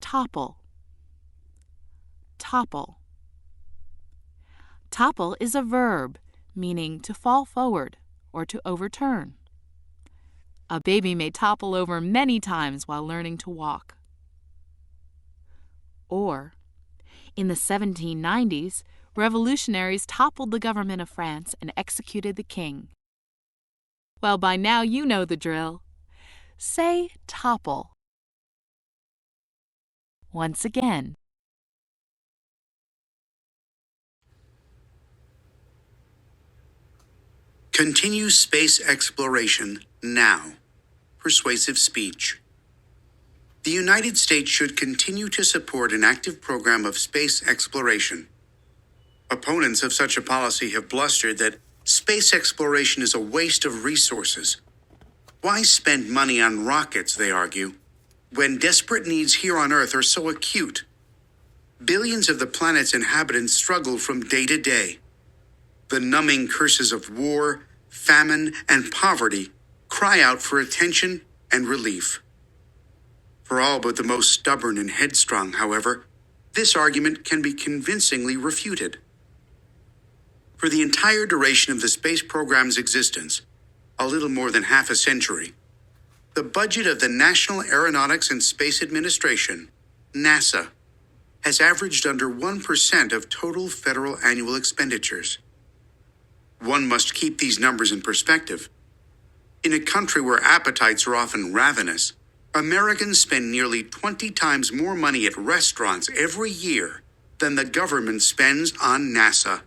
Topple. Topple. Topple is a verb, meaning to fall forward or to overturn. A baby may topple over many times while learning to walk. Or, in the 1790s, revolutionaries toppled the government of France and executed the king. Well, by now you know the drill. Say topple. Once again. Continue space exploration now. Persuasive speech. The United States should continue to support an active program of space exploration. Opponents of such a policy have blustered that space exploration is a waste of resources. Why spend money on rockets, they argue, when desperate needs here on Earth are so acute? Billions of the planet's inhabitants struggle from day to day. The numbing curses of war, famine, and poverty cry out for attention and relief. For all but the most stubborn and headstrong, however, this argument can be convincingly refuted. For the entire duration of the space program's existence, a little more than half a century, the budget of the National Aeronautics and Space Administration, NASA, has averaged under 1% of total federal annual expenditures. One must keep these numbers in perspective. In a country where appetites are often ravenous, Americans spend nearly 20 times more money at restaurants every year than the government spends on NASA.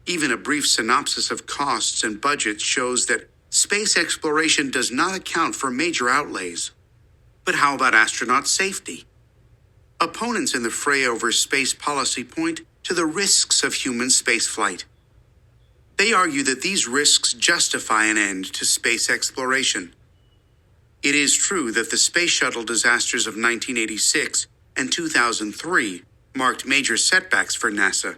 Even a brief synopsis of costs and budgets shows that space exploration does not account for major outlays. But how about astronaut safety? Opponents in the fray over space policy point to the risks of human spaceflight. They argue that these risks justify an end to space exploration. It is true that the space shuttle disasters of 1986 and 2003 marked major setbacks for NASA.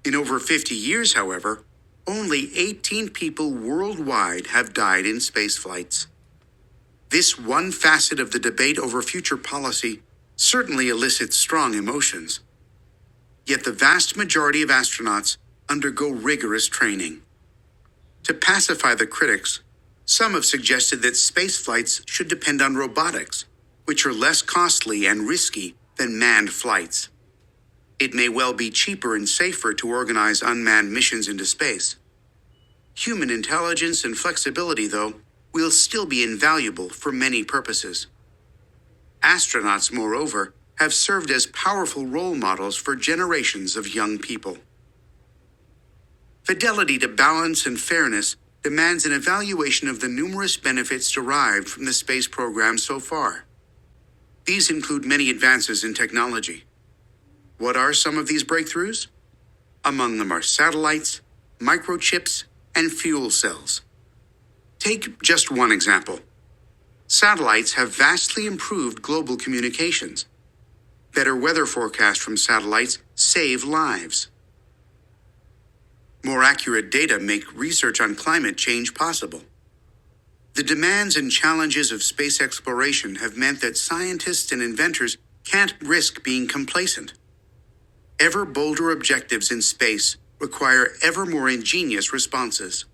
In over 50 years, however, only 18 people worldwide have died in space flights. This one facet of the debate over future policy certainly elicits strong emotions. Yet the vast majority of astronauts undergo rigorous training. To pacify the critics, some have suggested that space flights should depend on robotics, which are less costly and risky than manned flights. It may well be cheaper and safer to organize unmanned missions into space. Human intelligence and flexibility, though, will still be invaluable for many purposes. Astronauts, moreover, have served as powerful role models for generations of young people. Fidelity to balance and fairness demands an evaluation of the numerous benefits derived from the space program so far. These include many advances in technology. What are some of these breakthroughs? Among them are satellites, microchips, and fuel cells. Take just one example. Satellites have vastly improved global communications. Better weather forecasts from satellites save lives. More accurate data make research on climate change possible. The demands and challenges of space exploration have meant that scientists and inventors can't risk being complacent. Ever bolder objectives in space require ever more ingenious responses.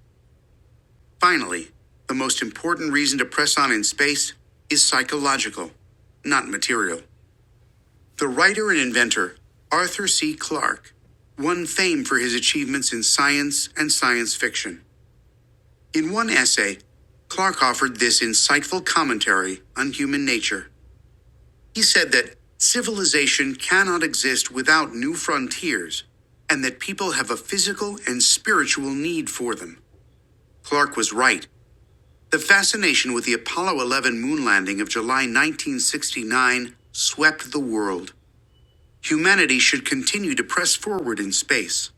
Finally, the most important reason to press on in space is psychological, not material. The writer and inventor Arthur C. Clarke won fame for his achievements in science and science fiction. In one essay, Clarke offered this insightful commentary on human nature. He said that civilization cannot exist without new frontiers, and that people have a physical and spiritual need for them. Clarke was right. The fascination with the Apollo 11 moon landing of July 1969 swept the world. Humanity should continue to press forward in space.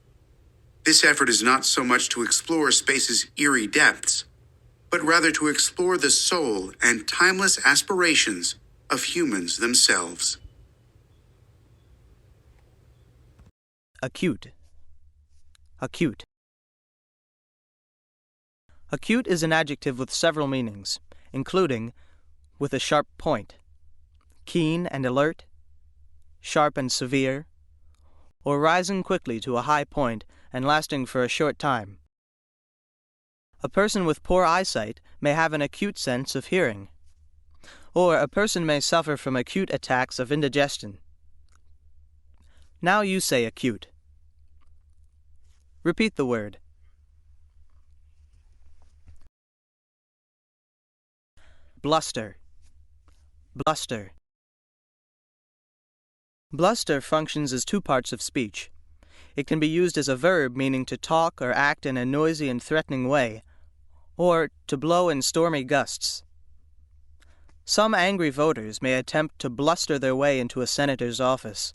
This effort is not so much to explore space's eerie depths, but rather to explore the soul and timeless aspirations of humans themselves. Acute. Acute. Acute is an adjective with several meanings, including with a sharp point, keen and alert, sharp and severe, or rising quickly to a high point and lasting for a short time. A person with poor eyesight may have an acute sense of hearing, or a person may suffer from acute attacks of indigestion. Now you say acute. Repeat the word. Bluster. Bluster. Bluster functions as two parts of speech. It can be used as a verb meaning to talk or act in a noisy and threatening way, or to blow in stormy gusts. Some angry voters may attempt to bluster their way into a senator's office.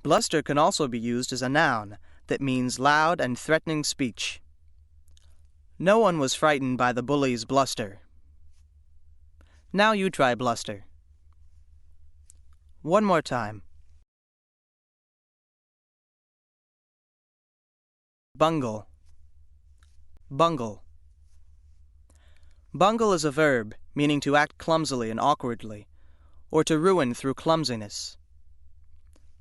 Bluster can also be used as a noun that means loud and threatening speech. No one was frightened by the bully's bluster. Now you try bluster. One more time. Bungle. Bungle. Bungle is a verb meaning to act clumsily and awkwardly, or to ruin through clumsiness.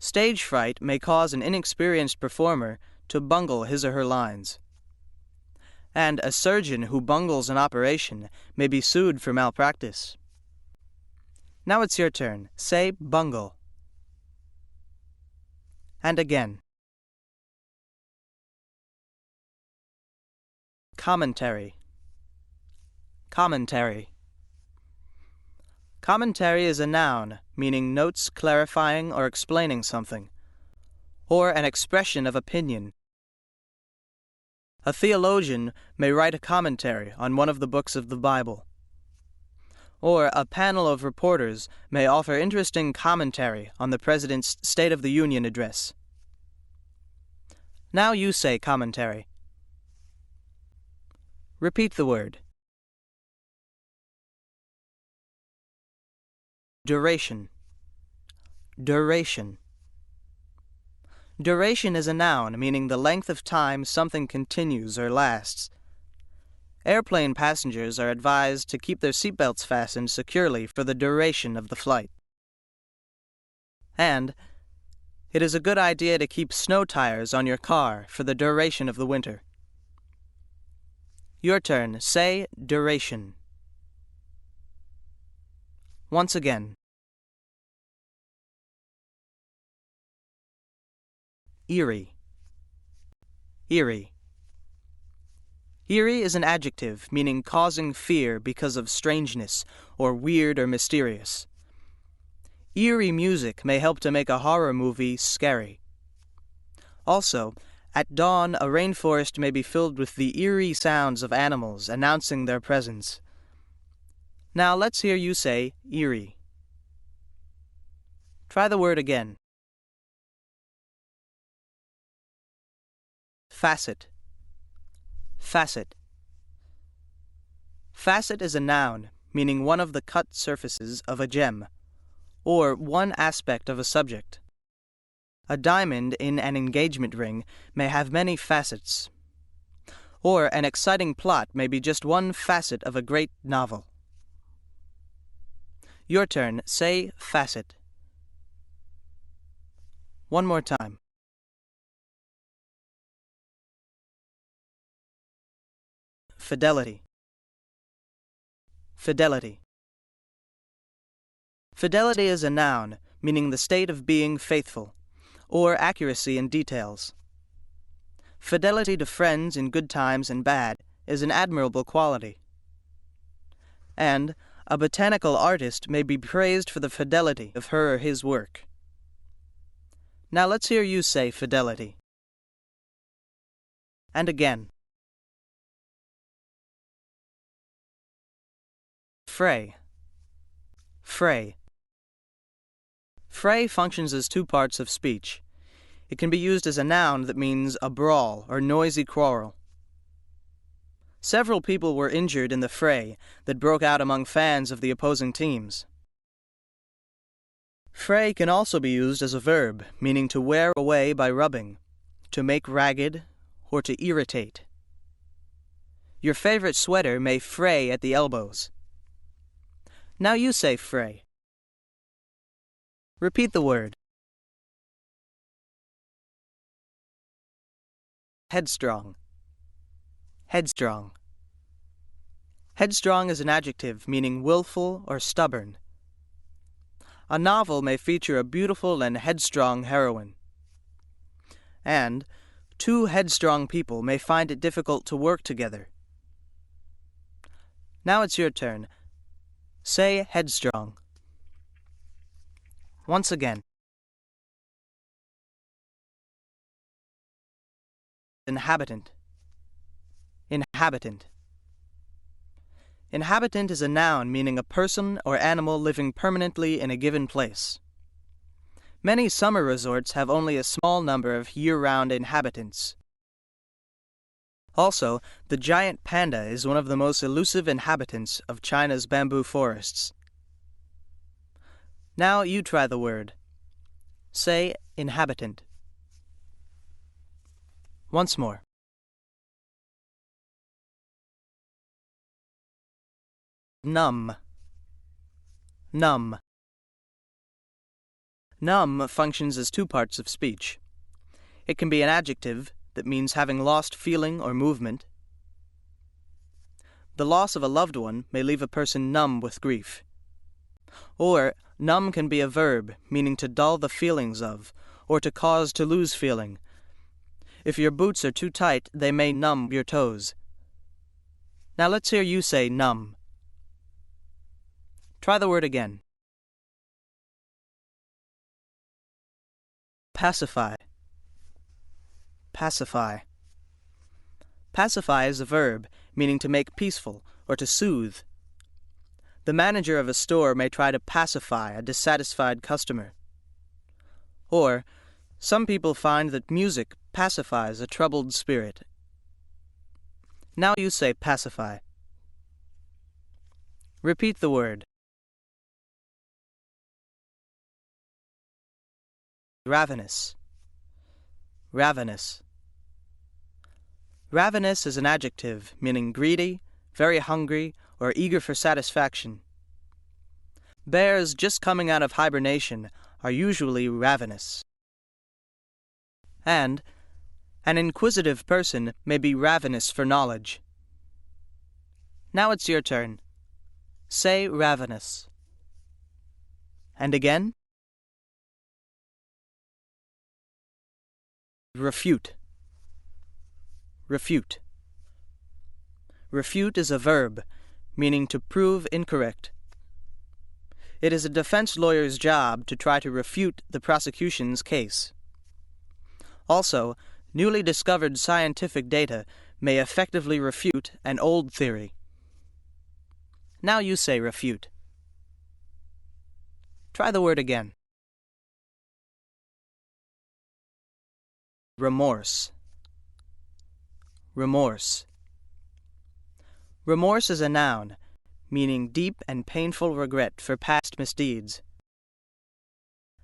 Stage fright may cause an inexperienced performer to bungle his or her lines. And a surgeon who bungles an operation may be sued for malpractice. Now it's your turn. Say bungle. And again. Commentary. Commentary. Commentary is a noun, meaning notes clarifying or explaining something, or an expression of opinion. A theologian may write a commentary on one of the books of the Bible, or a panel of reporters may offer interesting commentary on the President's State of the Union address. Now you say commentary. Repeat the word. Duration. Duration. Duration is a noun meaning the length of time something continues or lasts. Airplane passengers are advised to keep their seatbelts fastened securely for the duration of the flight. And it is a good idea to keep snow tires on your car for the duration of the winter. Your turn. Say duration. Once again. Eerie. Eerie. Eerie is an adjective meaning causing fear because of strangeness or weird or mysterious. Eerie music may help to make a horror movie scary. Also, at dawn, a rainforest may be filled with the eerie sounds of animals announcing their presence. Now let's hear you say eerie. Try the word again. Facet. Facet. Facet is a noun, meaning one of the cut surfaces of a gem, or one aspect of a subject. A diamond in an engagement ring may have many facets, or an exciting plot may be just one facet of a great novel. Your turn. Say facet. One more time. Fidelity. Fidelity. Fidelity is a noun, meaning the state of being faithful, or accuracy in details. Fidelity to friends in good times and bad is an admirable quality. And a botanical artist may be praised for the fidelity of her or his work. Now let's hear you say fidelity. And again. Fray. Fray. Fray functions as two parts of speech. It can be used as a noun that means a brawl or noisy quarrel. Several people were injured in the fray that broke out among fans of the opposing teams. Fray can also be used as a verb, meaning to wear away by rubbing, to make ragged, or to irritate. Your favorite sweater may fray at the elbows. Now you say fray. Repeat the word. Headstrong. Headstrong. Headstrong is an adjective meaning willful or stubborn. A novel may feature a beautiful and headstrong heroine. And two headstrong people may find it difficult to work together. Now it's your turn. Say headstrong. Once again. Inhabitant. Inhabitant. Inhabitant is a noun meaning a person or animal living permanently in a given place. Many summer resorts have only a small number of year-round inhabitants. Also, the giant panda is one of the most elusive inhabitants of China's bamboo forests. Now you try the word. Say inhabitant. Once more. Numb. Numb. Numb functions as two parts of speech. It can be an adjective that means having lost feeling or movement. The loss of a loved one may leave a person numb with grief. Or, numb can be a verb, meaning to dull the feelings of, or to cause to lose feeling. If your boots are too tight, they may numb your toes. Now let's hear you say numb. Try the word again. Pacify. Pacify. Pacify is a verb, meaning to make peaceful or to soothe. The manager of a store may try to pacify a dissatisfied customer. Or, Some people find that music pacifies a troubled spirit. Now you say pacify. Repeat the word. Ravenous. Ravenous. Ravenous is an adjective meaning greedy, very hungry, or eager for satisfaction. Bears just coming out of hibernation are usually ravenous. And an inquisitive person may be ravenous for knowledge. Now it's your turn. Say ravenous. And again. Refute. Refute. Refute is a verb, meaning to prove incorrect. It is a defense lawyer's job to try to refute the prosecution's case. Also, newly discovered scientific data may effectively refute an old theory. Now you say refute. Try the word again. Remorse. Remorse. Remorse is a noun, meaning deep and painful regret for past misdeeds.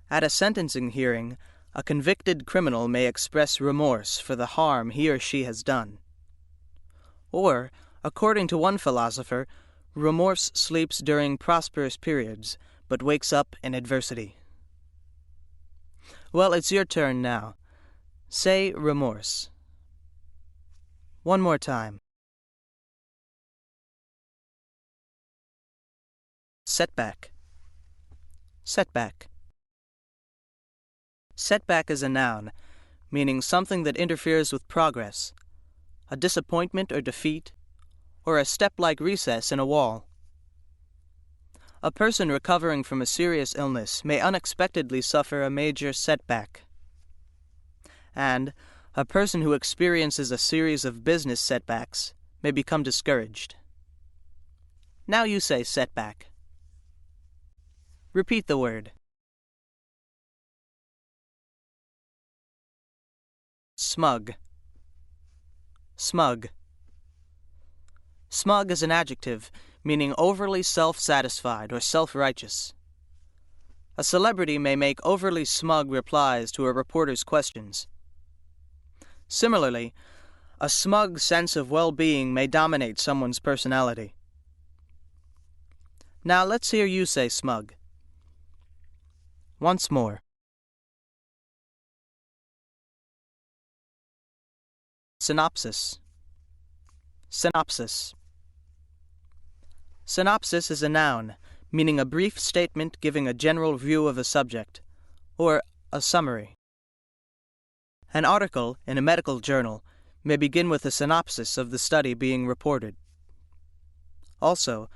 At a sentencing hearing, a convicted criminal may express remorse for the harm he or she has done. Or, according to one philosopher, remorse sleeps during prosperous periods, but wakes up in adversity. Well, it's your turn now. Say remorse. One more time. Setback. Setback. Setback is a noun, meaning something that interferes with progress, a disappointment or defeat, or a step-like recess in a wall. A person recovering from a serious illness may unexpectedly suffer a major setback. And a person who experiences a series of business setbacks may become discouraged. Now you say setback. Repeat the word. Smug. Smug. Smug is an adjective meaning overly self-satisfied or self-righteous. A celebrity may make overly smug replies to a reporter's questions. Similarly, a smug sense of well-being may dominate someone's personality. Now let's hear you say smug. Once more. Synopsis. Synopsis. Synopsis is a noun, meaning a brief statement giving a general view of a subject, or a summary. An article in a medical journal may begin with a synopsis of the study being reported. Also,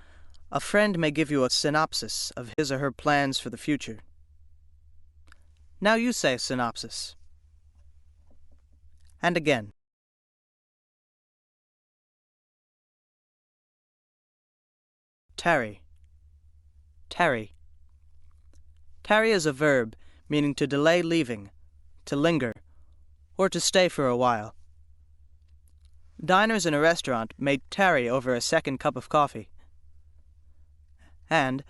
a friend may give you a synopsis of his or her plans for the future. Now you say synopsis. And again. Tarry. Tarry. Tarry is a verb meaning to delay leaving, to linger, or to stay for a while. Diners in a restaurant may tarry over a second cup of coffee. And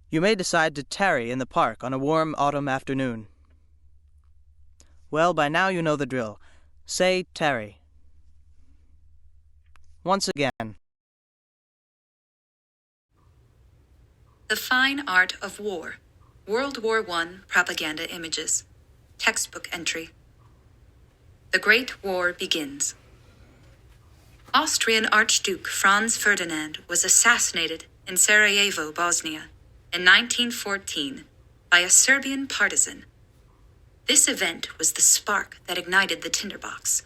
you may decide to tarry in the park on a warm autumn afternoon. Well, by now you know the drill. Say tarry. Once again. The Fine Art of War. World War I Propaganda Images. Textbook entry. The Great War begins. Austrian Archduke Franz Ferdinand was assassinated in Sarajevo, Bosnia, in 1914 by a Serbian partisan. This event was the spark that ignited the tinderbox.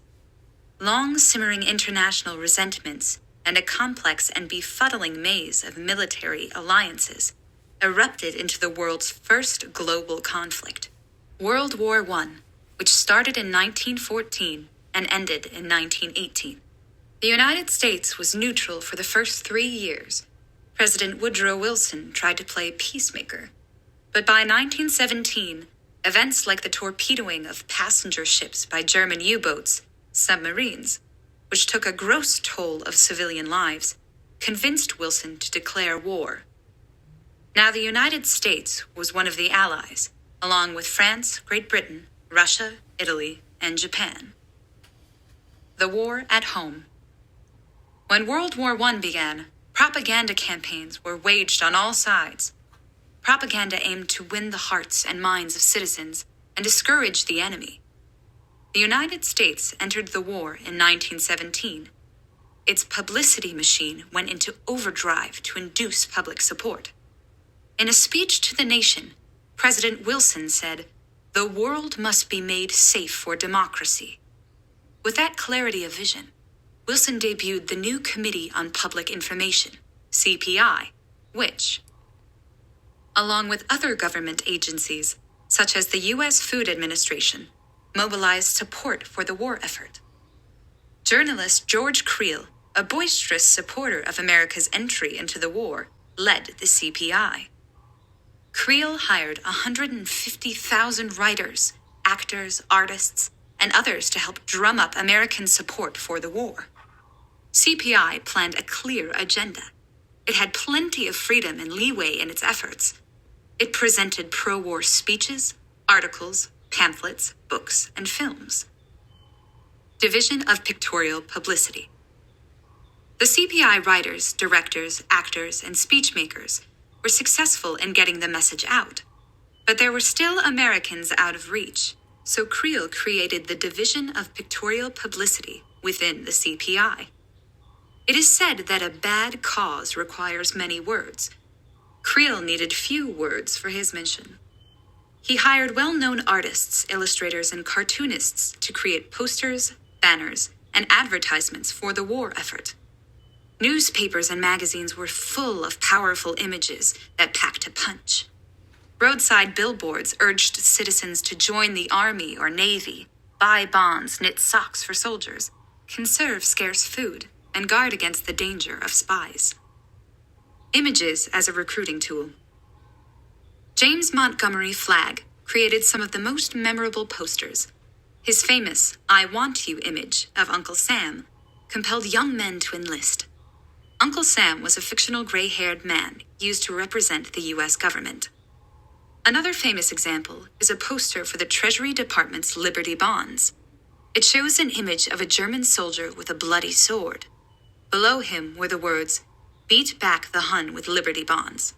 Long simmering international resentments and a complex and befuddling maze of military alliances erupted into the world's first global conflict, World War I, which started in 1914 and ended in 1918. The United States was neutral for the first 3 years. President Woodrow Wilson tried to play peacemaker. But by 1917, Events like the torpedoing of passenger ships by German U-boats, submarines, which took a gross toll of civilian lives, convinced Wilson to declare war. Now, the United States was one of the Allies, along with France, Great Britain, Russia, Italy, and Japan. The war at home. When World War I began, propaganda campaigns were waged on all sides. Propaganda aimed to win the hearts and minds of citizens and discourage the enemy. The United States entered the war in 1917. Its publicity machine went into overdrive to induce public support. In a speech to the nation, President Wilson said, "The world must be made safe for democracy." With that clarity of vision, Wilson debuted the new Committee on Public Information, CPI, which, along with other government agencies, such as the U.S. Food Administration, mobilized support for the war effort. Journalist George Creel, a boisterous supporter of America's entry into the war, led the CPI. Creel hired 150,000 writers, actors, artists, and others to help drum up American support for the war. CPI planned a clear agenda. It had plenty of freedom and leeway in its efforts. It presented pro-war speeches, articles, pamphlets, books, and films. Division of Pictorial Publicity. The CPI writers, directors, actors, and speechmakers were successful in getting the message out, but there were still Americans out of reach, so Creel created the Division of Pictorial Publicity within the CPI. It is said that a bad cause requires many words. Creel needed few words for his mission. He hired well-known artists, illustrators, and cartoonists to create posters, banners, and advertisements for the war effort. Newspapers and magazines were full of powerful images that packed a punch. Roadside billboards urged citizens to join the army or navy, buy bonds, knit socks for soldiers, conserve scarce food, and guard against the danger of spies. Images as a recruiting tool. James Montgomery Flagg created some of the most memorable posters. His famous "I Want You" image of Uncle Sam compelled young men to enlist. Uncle Sam was a fictional gray-haired man used to represent the U.S. government. Another famous example is a poster for the Treasury Department's Liberty Bonds. It shows an image of a German soldier with a bloody sword. Below him were the words, "Beat back the Hun with Liberty Bonds."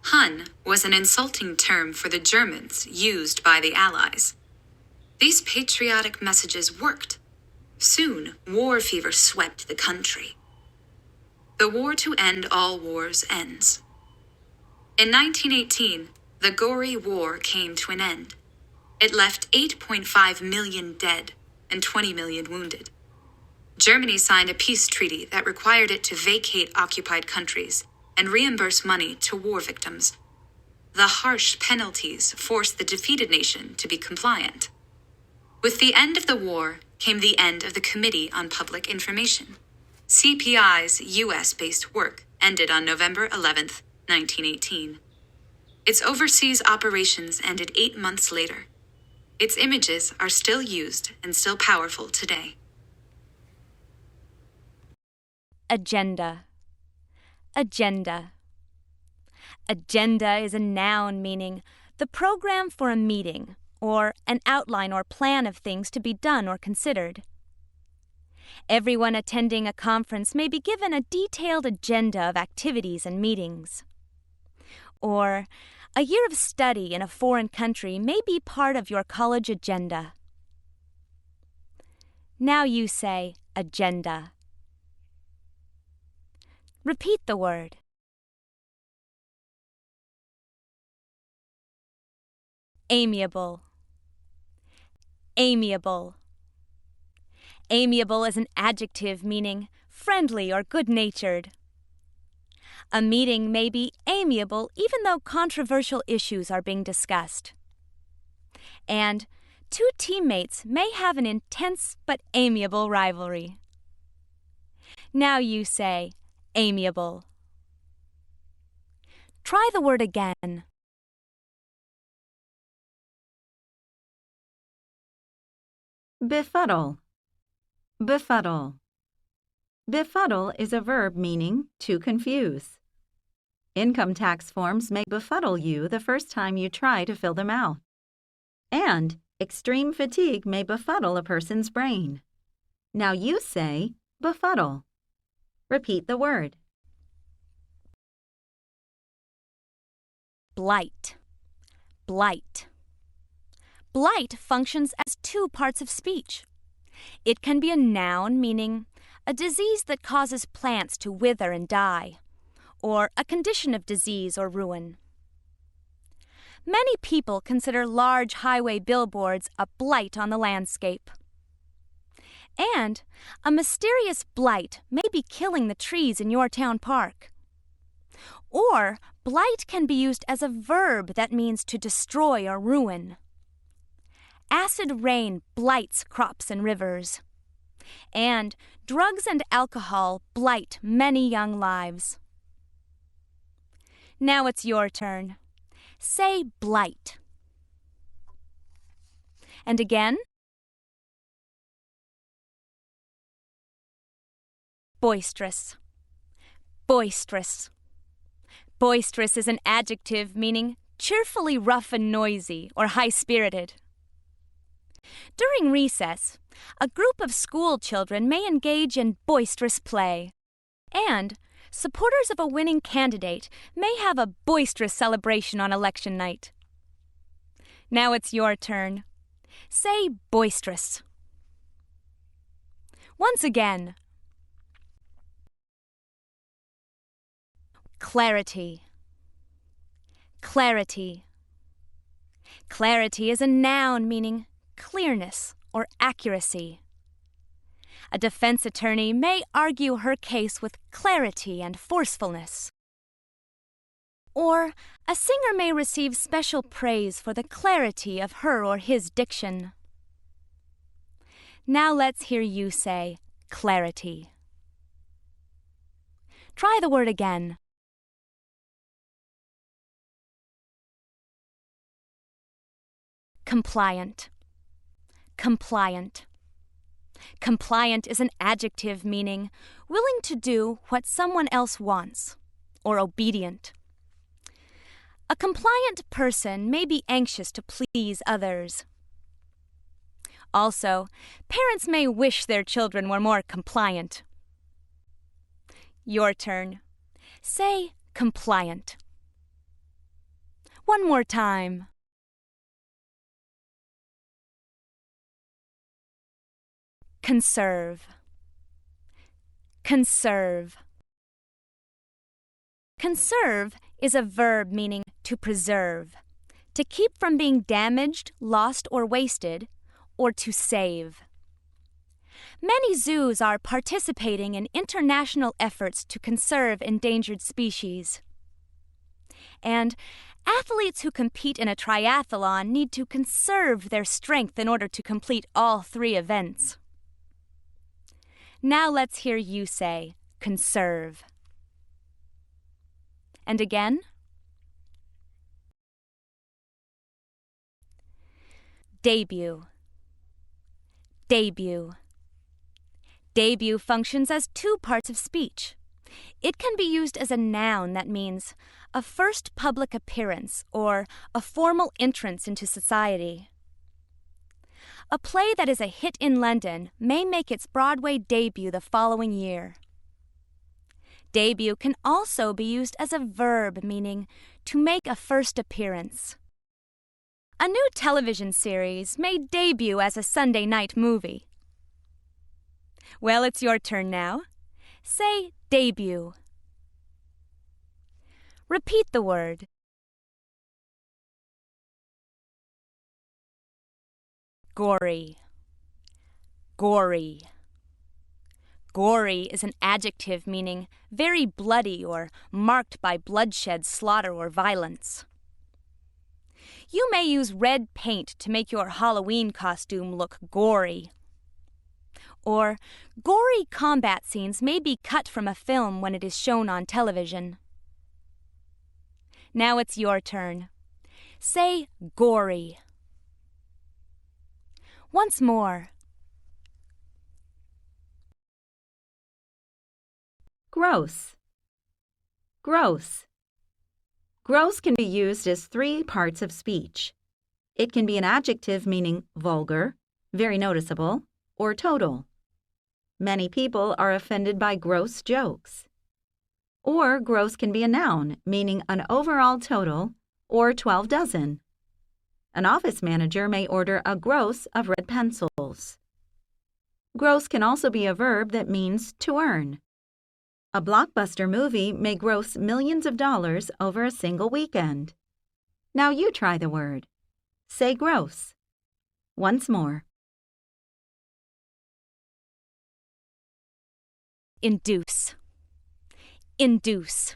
Hun was an insulting term for the Germans used by the Allies. These patriotic messages worked. Soon, war fever swept the country. The war to end all wars ends. In 1918, the gory war came to an end. It left 8.5 million dead and 20 million wounded. Germany signed a peace treaty that required it to vacate occupied countries and reimburse money to war victims. The harsh penalties forced the defeated nation to be compliant. With the end of the war came the end of the Committee on Public Information. CPI's U.S.-based work ended on November 11, 1918. Its overseas operations ended 8 months later. Its images are still used and still powerful today. Agenda. Agenda. Agenda is a noun meaning the program for a meeting, or an outline or plan of things to be done or considered. Everyone attending a conference may be given a detailed agenda of activities and meetings. Or, a year of study in a foreign country may be part of your college agenda. Now you say agenda. Repeat the word. Amiable. Amiable. Amiable is an adjective meaning friendly or good-natured. A meeting may be amiable even though controversial issues are being discussed. And two teammates may have an intense but amiable rivalry. Now you say amiable. Try the word again. Befuddle. Befuddle. Befuddle is a verb meaning to confuse. Income tax forms may befuddle you the first time you try to fill them out. And extreme fatigue may befuddle a person's brain. Now you say befuddle. Repeat the word. Blight. Blight. Blight functions as two parts of speech. It can be a noun meaning a disease that causes plants to wither and die, or a condition of disease or ruin. Many people consider large highway billboards a blight on the landscape. And a mysterious blight may be killing the trees in your town park. Or blight can be used as a verb that means to destroy or ruin. Acid rain blights crops and rivers. And drugs and alcohol blight many young lives. Now it's your turn. Say blight. And again. Boisterous. Boisterous. Boisterous is an adjective meaning cheerfully rough and noisy or high-spirited. During recess, a group of school children may engage in boisterous play, and supporters of a winning candidate may have a boisterous celebration on election night. Now it's your turn. Say boisterous. Once again. Clarity. Clarity. Clarity is a noun meaning clearness or accuracy. A defense attorney may argue her case with clarity and forcefulness. Or a singer may receive special praise for the clarity of her or his diction. Now let's hear you say clarity. Try the word again. Compliant. Compliant. Compliant is an adjective meaning willing to do what someone else wants, or obedient. A compliant person may be anxious to please others. Also, parents may wish their children were more compliant. Your turn. Say compliant. One more time. Conserve. Conserve. Conserve is a verb meaning to preserve, to keep from being damaged, lost, or wasted, or to save. Many zoos are participating in international efforts to conserve endangered species. And athletes who compete in a triathlon need to conserve their strength in order to complete all 3 events. Now let's hear you say, conserve. And again. Debut. Debut. Debut functions as 2 parts of speech. It can be used as a noun that means a first public appearance or a formal entrance into society. A play that is a hit in London may make its Broadway debut the following year. Debut can also be used as a verb meaning to make a first appearance. A new television series may debut as a Sunday night movie. Well, it's your turn now. Say debut. Repeat the word. Gory. Gory. Gory is an adjective meaning very bloody or marked by bloodshed, slaughter, or violence. You may use red paint to make your Halloween costume look gory. Or gory combat scenes may be cut from a film when it is shown on television. Now it's your turn. Say gory. Once more. Gross. Gross. Gross can be used as 3 parts of speech. It can be an adjective meaning vulgar, very noticeable, or total. Many people are offended by gross jokes. Or gross can be a noun meaning an overall total, or 12 dozen. An office manager may order a gross of red pencils. Gross can also be a verb that means to earn. A blockbuster movie may gross millions of dollars over a single weekend. Now you try the word. Say gross. Once more. Induce. Induce.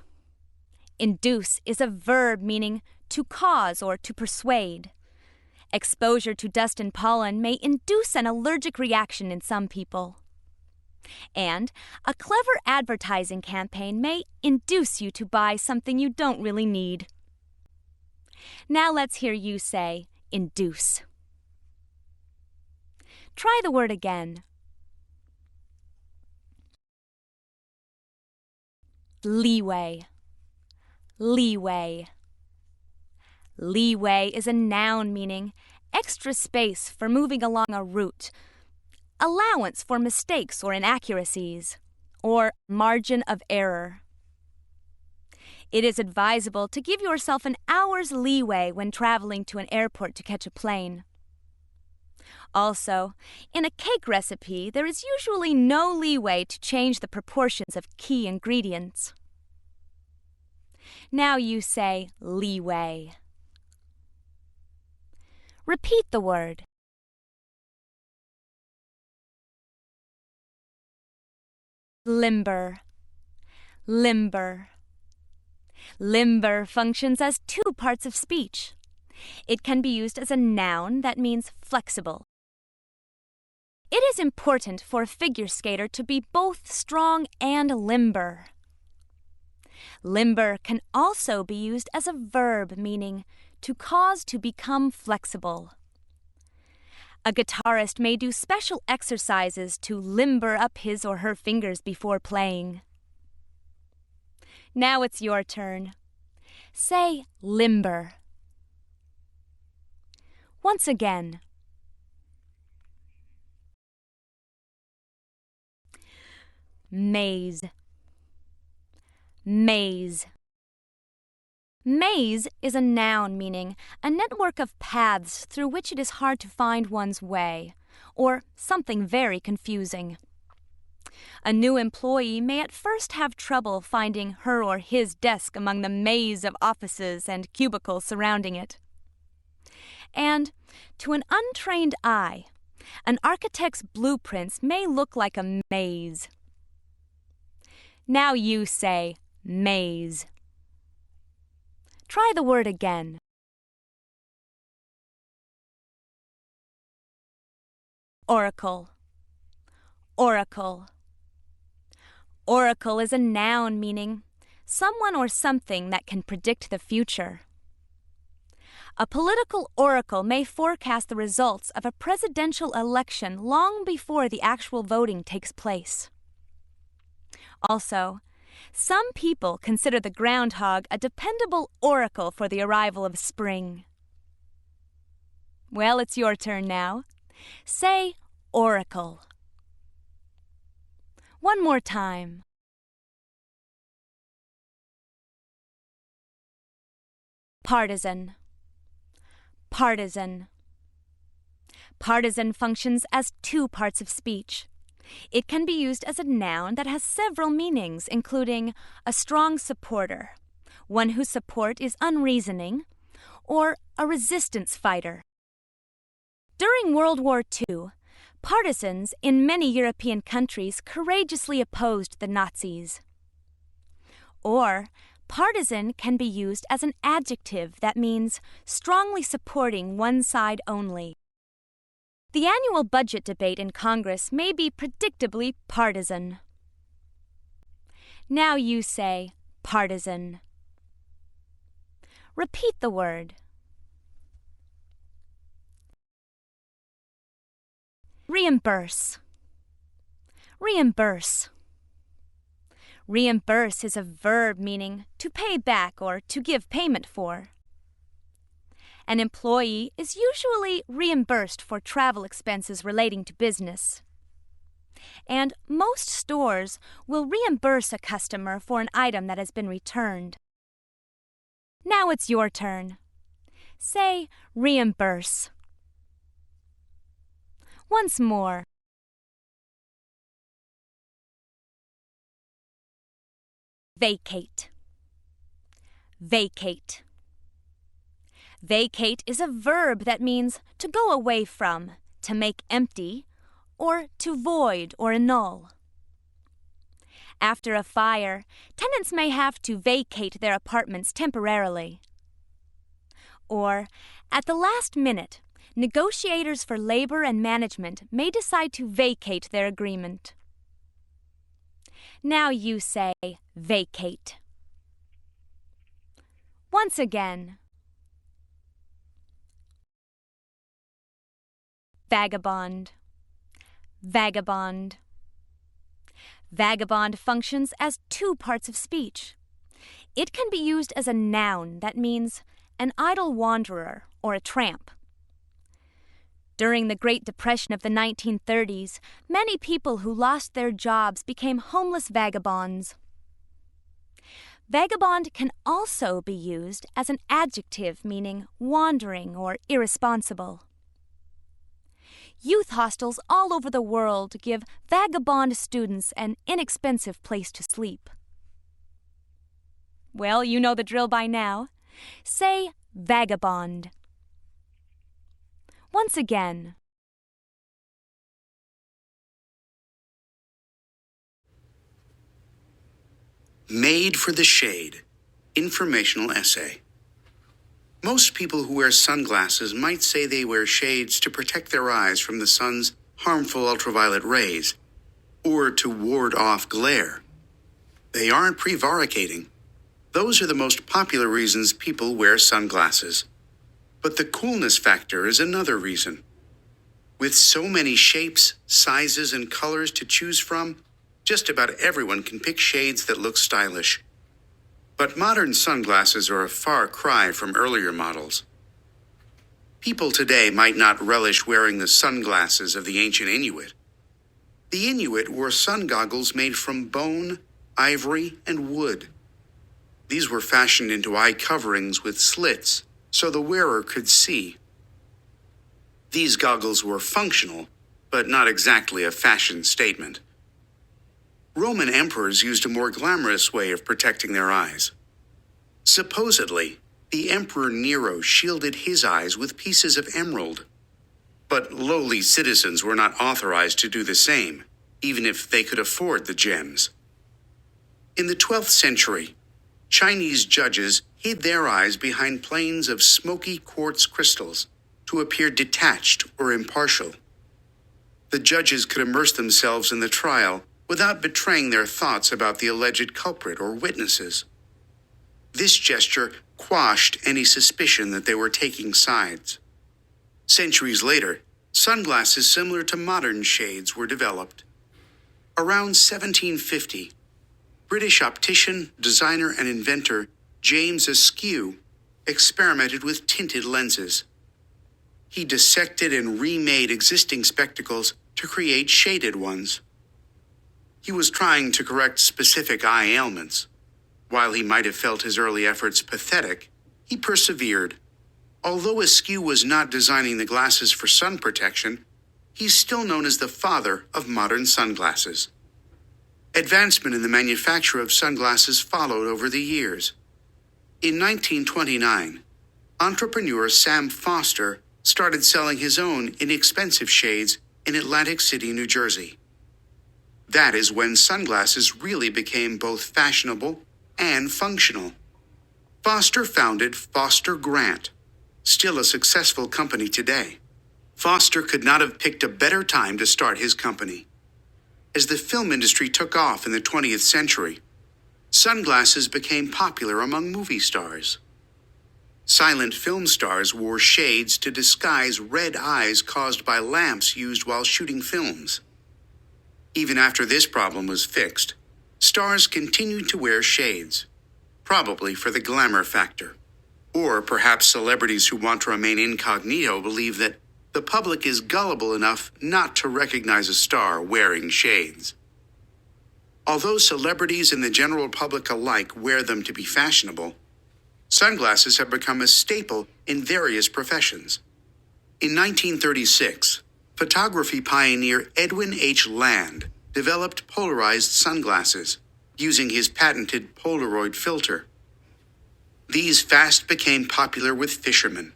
Induce is a verb meaning to cause or to persuade. Exposure to dust and pollen may induce an allergic reaction in some people. And a clever advertising campaign may induce you to buy something you don't really need. Now let's hear you say induce. Try the word again. Leeway. Leeway. Leeway is a noun meaning extra space for moving along a route, allowance for mistakes or inaccuracies, or margin of error. It is advisable to give yourself an hour's leeway when traveling to an airport to catch a plane. Also, in a cake recipe, there is usually no leeway to change the proportions of key ingredients. Now you say leeway. Repeat the word. Limber. Limber. Limber functions as 2 parts of speech. It can be used as a noun that means flexible. It is important for a figure skater to be both strong and limber. Limber can also be used as a verb meaning to cause to become flexible. A guitarist may do special exercises to limber up his or her fingers before playing. Now it's your turn. Say limber. Once again. Maze. Maze. Maze is a noun meaning a network of paths through which it is hard to find one's way, or something very confusing. A new employee may at first have trouble finding her or his desk among the maze of offices and cubicles surrounding it. And, to an untrained eye, an architect's blueprints may look like a maze. Now you say maze. Try the word again. Oracle. Oracle. Oracle is a noun meaning someone or something that can predict the future. A political oracle may forecast the results of a presidential election long before the actual voting takes place. Also, some people consider the groundhog a dependable oracle for the arrival of spring. Well, it's your turn now. Say oracle. One more time. Partisan. Partisan. Partisan functions as 2 parts of speech. It can be used as a noun that has several meanings, including a strong supporter, one whose support is unreasoning, or a resistance fighter. During World War II, partisans in many European countries courageously opposed the Nazis. Or, partisan can be used as an adjective that means strongly supporting one side only. The annual budget debate in Congress may be predictably partisan. Now you say partisan. Repeat the word. Reimburse. Reimburse. Reimburse is a verb meaning to pay back or to give payment for. An employee is usually reimbursed for travel expenses relating to business. And most stores will reimburse a customer for an item that has been returned. Now it's your turn. Say reimburse. Once more. Vacate. Vacate. Vacate is a verb that means to go away from, to make empty, or to void or annul. After a fire, tenants may have to vacate their apartments temporarily. Or, at the last minute, negotiators for labor and management may decide to vacate their agreement. Now you say vacate. Once again. Vagabond. Vagabond. Vagabond functions as two parts of speech. It can be used as a noun that means an idle wanderer or a tramp. During the Great Depression of the 1930s, many people who lost their jobs became homeless vagabonds. Vagabond can also be used as an adjective meaning wandering or irresponsible. Youth hostels all over the world give vagabond students an inexpensive place to sleep. Well, you know the drill by now. Say vagabond. Once again. Made for the Shade. Informational essay. Most people who wear sunglasses might say they wear shades to protect their eyes from the sun's harmful ultraviolet rays, or to ward off glare. They aren't prevaricating. Those are the most popular reasons people wear sunglasses. But the coolness factor is another reason. With so many shapes, sizes, and colors to choose from, just about everyone can pick shades that look stylish. But modern sunglasses are a far cry from earlier models. People today might not relish wearing the sunglasses of the ancient Inuit. The Inuit wore sun goggles made from bone, ivory, and wood. These were fashioned into eye coverings with slits so the wearer could see. These goggles were functional, but not exactly a fashion statement. Roman emperors used a more glamorous way of protecting their eyes. Supposedly, the Emperor Nero shielded his eyes with pieces of emerald. But lowly citizens were not authorized to do the same, even if they could afford the gems. In the 12th century, Chinese judges hid their eyes behind planes of smoky quartz crystals to appear detached or impartial. The judges could immerse themselves in the trial without betraying their thoughts about the alleged culprit or witnesses. This gesture quashed any suspicion that they were taking sides. Centuries later, sunglasses similar to modern shades were developed. Around 1750, British optician, designer, and inventor James Askew experimented with tinted lenses. He dissected and remade existing spectacles to create shaded ones. He was trying to correct specific eye ailments. While he might have felt his early efforts pathetic, he persevered. Although Askew was not designing the glasses for sun protection, he's still known as the father of modern sunglasses. Advancement in the manufacture of sunglasses followed over the years. In 1929, entrepreneur Sam Foster started selling his own inexpensive shades in Atlantic City, New Jersey. That is when sunglasses really became both fashionable and functional. Foster founded Foster Grant, still a successful company today. Foster could not have picked a better time to start his company. As the film industry took off in the 20th century, sunglasses became popular among movie stars. Silent film stars wore shades to disguise red eyes caused by lamps used while shooting films. Even after this problem was fixed, stars continued to wear shades, probably for the glamour factor. Or perhaps celebrities who want to remain incognito believe that the public is gullible enough not to recognize a star wearing shades. Although celebrities and the general public alike wear them to be fashionable, sunglasses have become a staple in various professions. In 1936, photography pioneer Edwin H. Land developed polarized sunglasses using his patented Polaroid filter. These fast became popular with fishermen.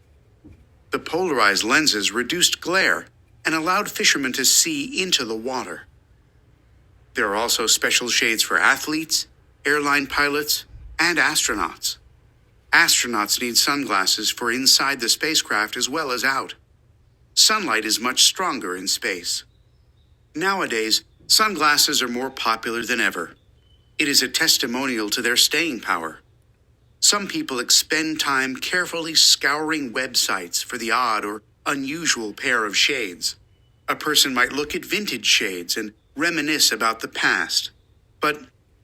The polarized lenses reduced glare and allowed fishermen to see into the water. There are also special shades for athletes, airline pilots, and astronauts. Astronauts need sunglasses for inside the spacecraft as well as out. Sunlight is much stronger in space. Nowadays, sunglasses are more popular than ever. It is a testimonial to their staying power. Some people expend time carefully scouring websites for the odd or unusual pair of shades. A person might look at vintage shades and reminisce about the past. But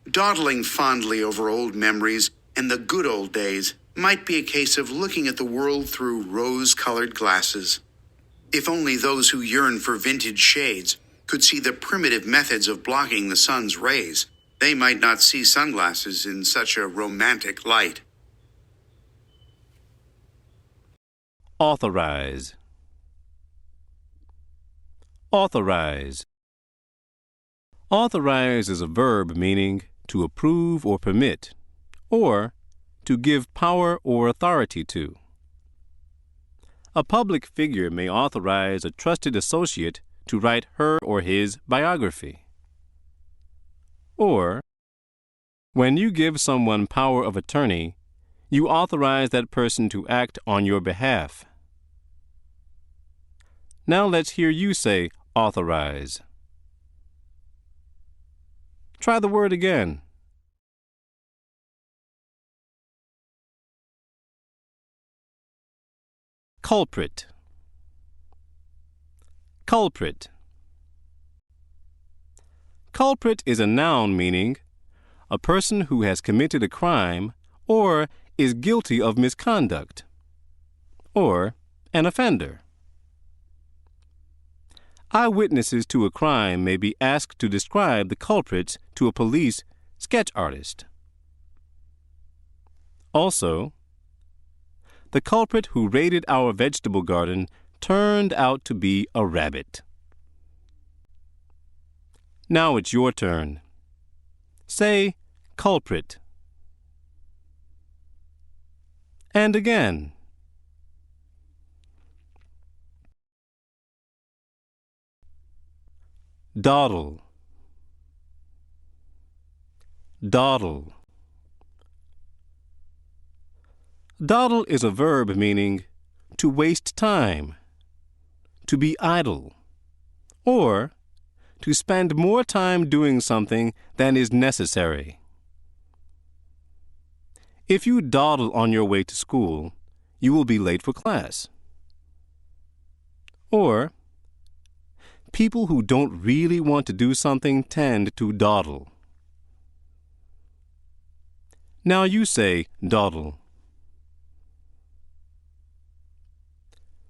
dawdling fondly over old memories and the good old days might be a case of looking at the world through rose-colored glasses. If only those who yearn for vintage shades could see the primitive methods of blocking the sun's rays, they might not see sunglasses in such a romantic light. Authorize. Authorize. Authorize is a verb meaning to approve or permit, or to give power or authority to. A public figure may authorize a trusted associate to write her or his biography. Or, when you give someone power of attorney, you authorize that person to act on your behalf. Now let's hear you say authorize. Try the word again. Culprit. Culprit. Culprit is a noun meaning a person who has committed a crime or is guilty of misconduct, or an offender. Eyewitnesses to a crime may be asked to describe the culprits to a police sketch artist. Also, the culprit who raided our vegetable garden turned out to be a rabbit. Now it's your turn. Say culprit. And again. Dawdle. Dawdle. Dawdle is a verb meaning to waste time, to be idle, or to spend more time doing something than is necessary. If you dawdle on your way to school, you will be late for class. Or, people who don't really want to do something tend to dawdle. Now you say dawdle.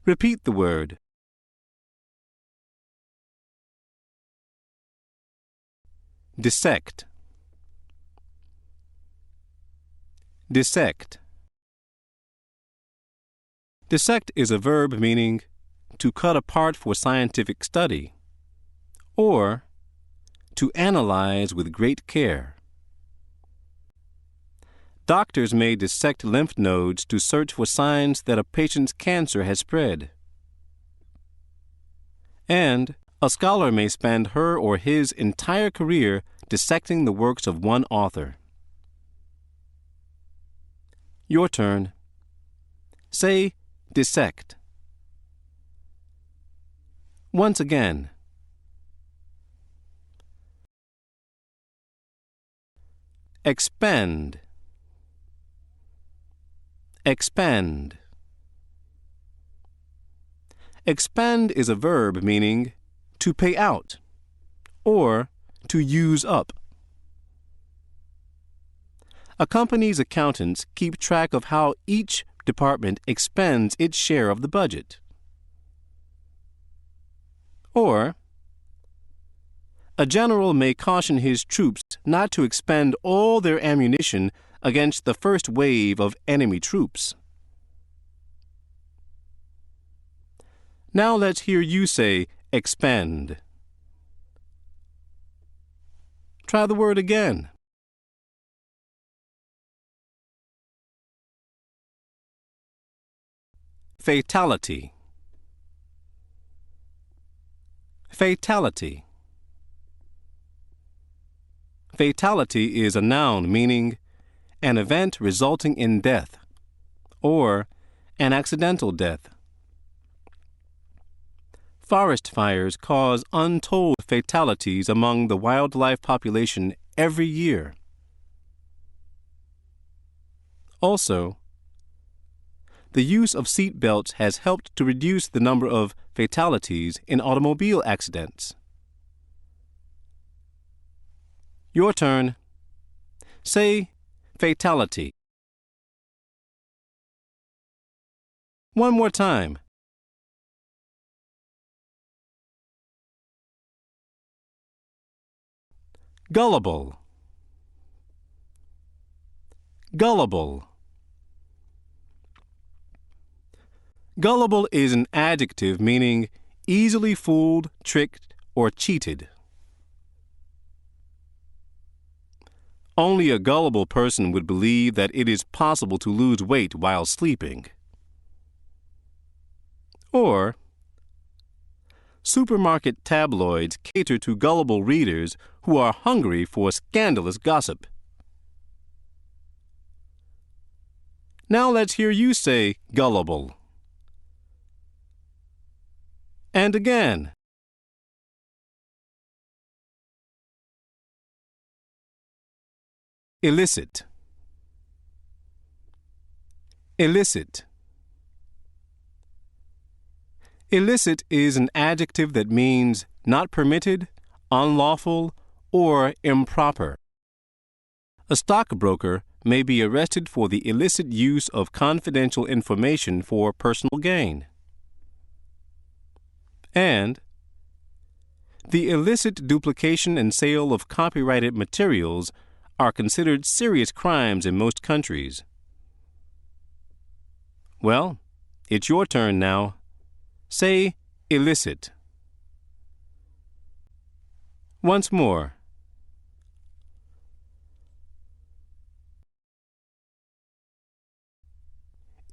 Repeat the word. Dissect. Dissect. Dissect is a verb meaning to cut apart for scientific study, or to analyze with great care. Doctors may dissect lymph nodes to search for signs that a patient's cancer has spread. And a scholar may spend her or his entire career dissecting the works of one author. Your turn. Say dissect. Once again. Expend. Expend. Expend is a verb meaning to pay out or to use up. A company's accountants keep track of how each department expends its share of the budget. Or, a general may caution his troops not to expend all their ammunition against the first wave of enemy troops. Now let's hear you say expend. Try the word again. Fatality. Fatality. Fatality is a noun meaning an event resulting in death or an accidental death. Forest fires cause untold fatalities among the wildlife population every year. Also, the use of seat belts has helped to reduce the number of fatalities in automobile accidents. Your turn. Say fatality. One more time. Gullible. Gullible. Gullible is an adjective meaning easily fooled, tricked, or cheated. Only a gullible person would believe that it is possible to lose weight while sleeping. Or, supermarket tabloids cater to gullible readers who are hungry for scandalous gossip. Now let's hear you say gullible. And again. Illicit. Illicit. Illicit is an adjective that means not permitted, unlawful, or improper. A stockbroker may be arrested for the illicit use of confidential information for personal gain. And the illicit duplication and sale of copyrighted materials are considered serious crimes in most countries. Well, it's your turn now. Say illicit. Once more.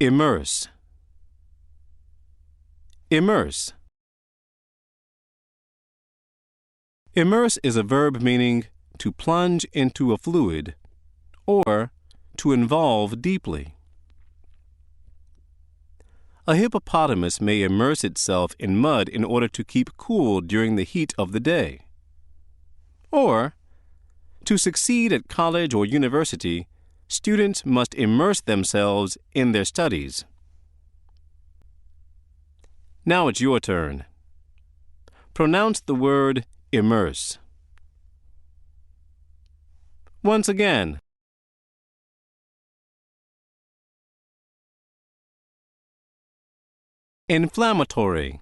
Immerse. Immerse. Immerse is a verb meaning to plunge into a fluid or to involve deeply. A hippopotamus may immerse itself in mud in order to keep cool during the heat of the day. Or, to succeed at college or university, students must immerse themselves in their studies. Now it's your turn. Pronounce the word immerse. Once again. Inflammatory.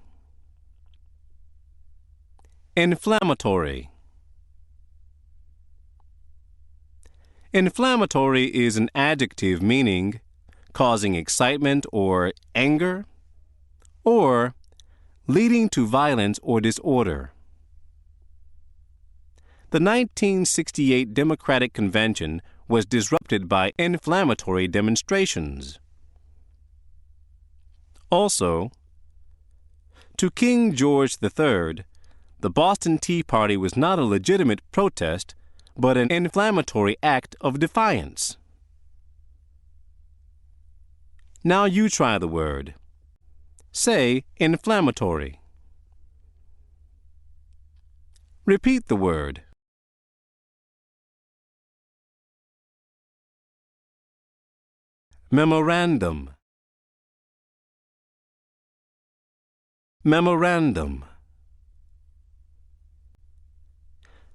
Inflammatory. Inflammatory is an adjective meaning causing excitement or anger, or leading to violence or disorder. The 1968 Democratic Convention was disrupted by inflammatory demonstrations. Also, to King George III, the Boston Tea Party was not a legitimate protest, but an inflammatory act of defiance. Now you try the word. Say inflammatory. Repeat the word. Memorandum. Memorandum.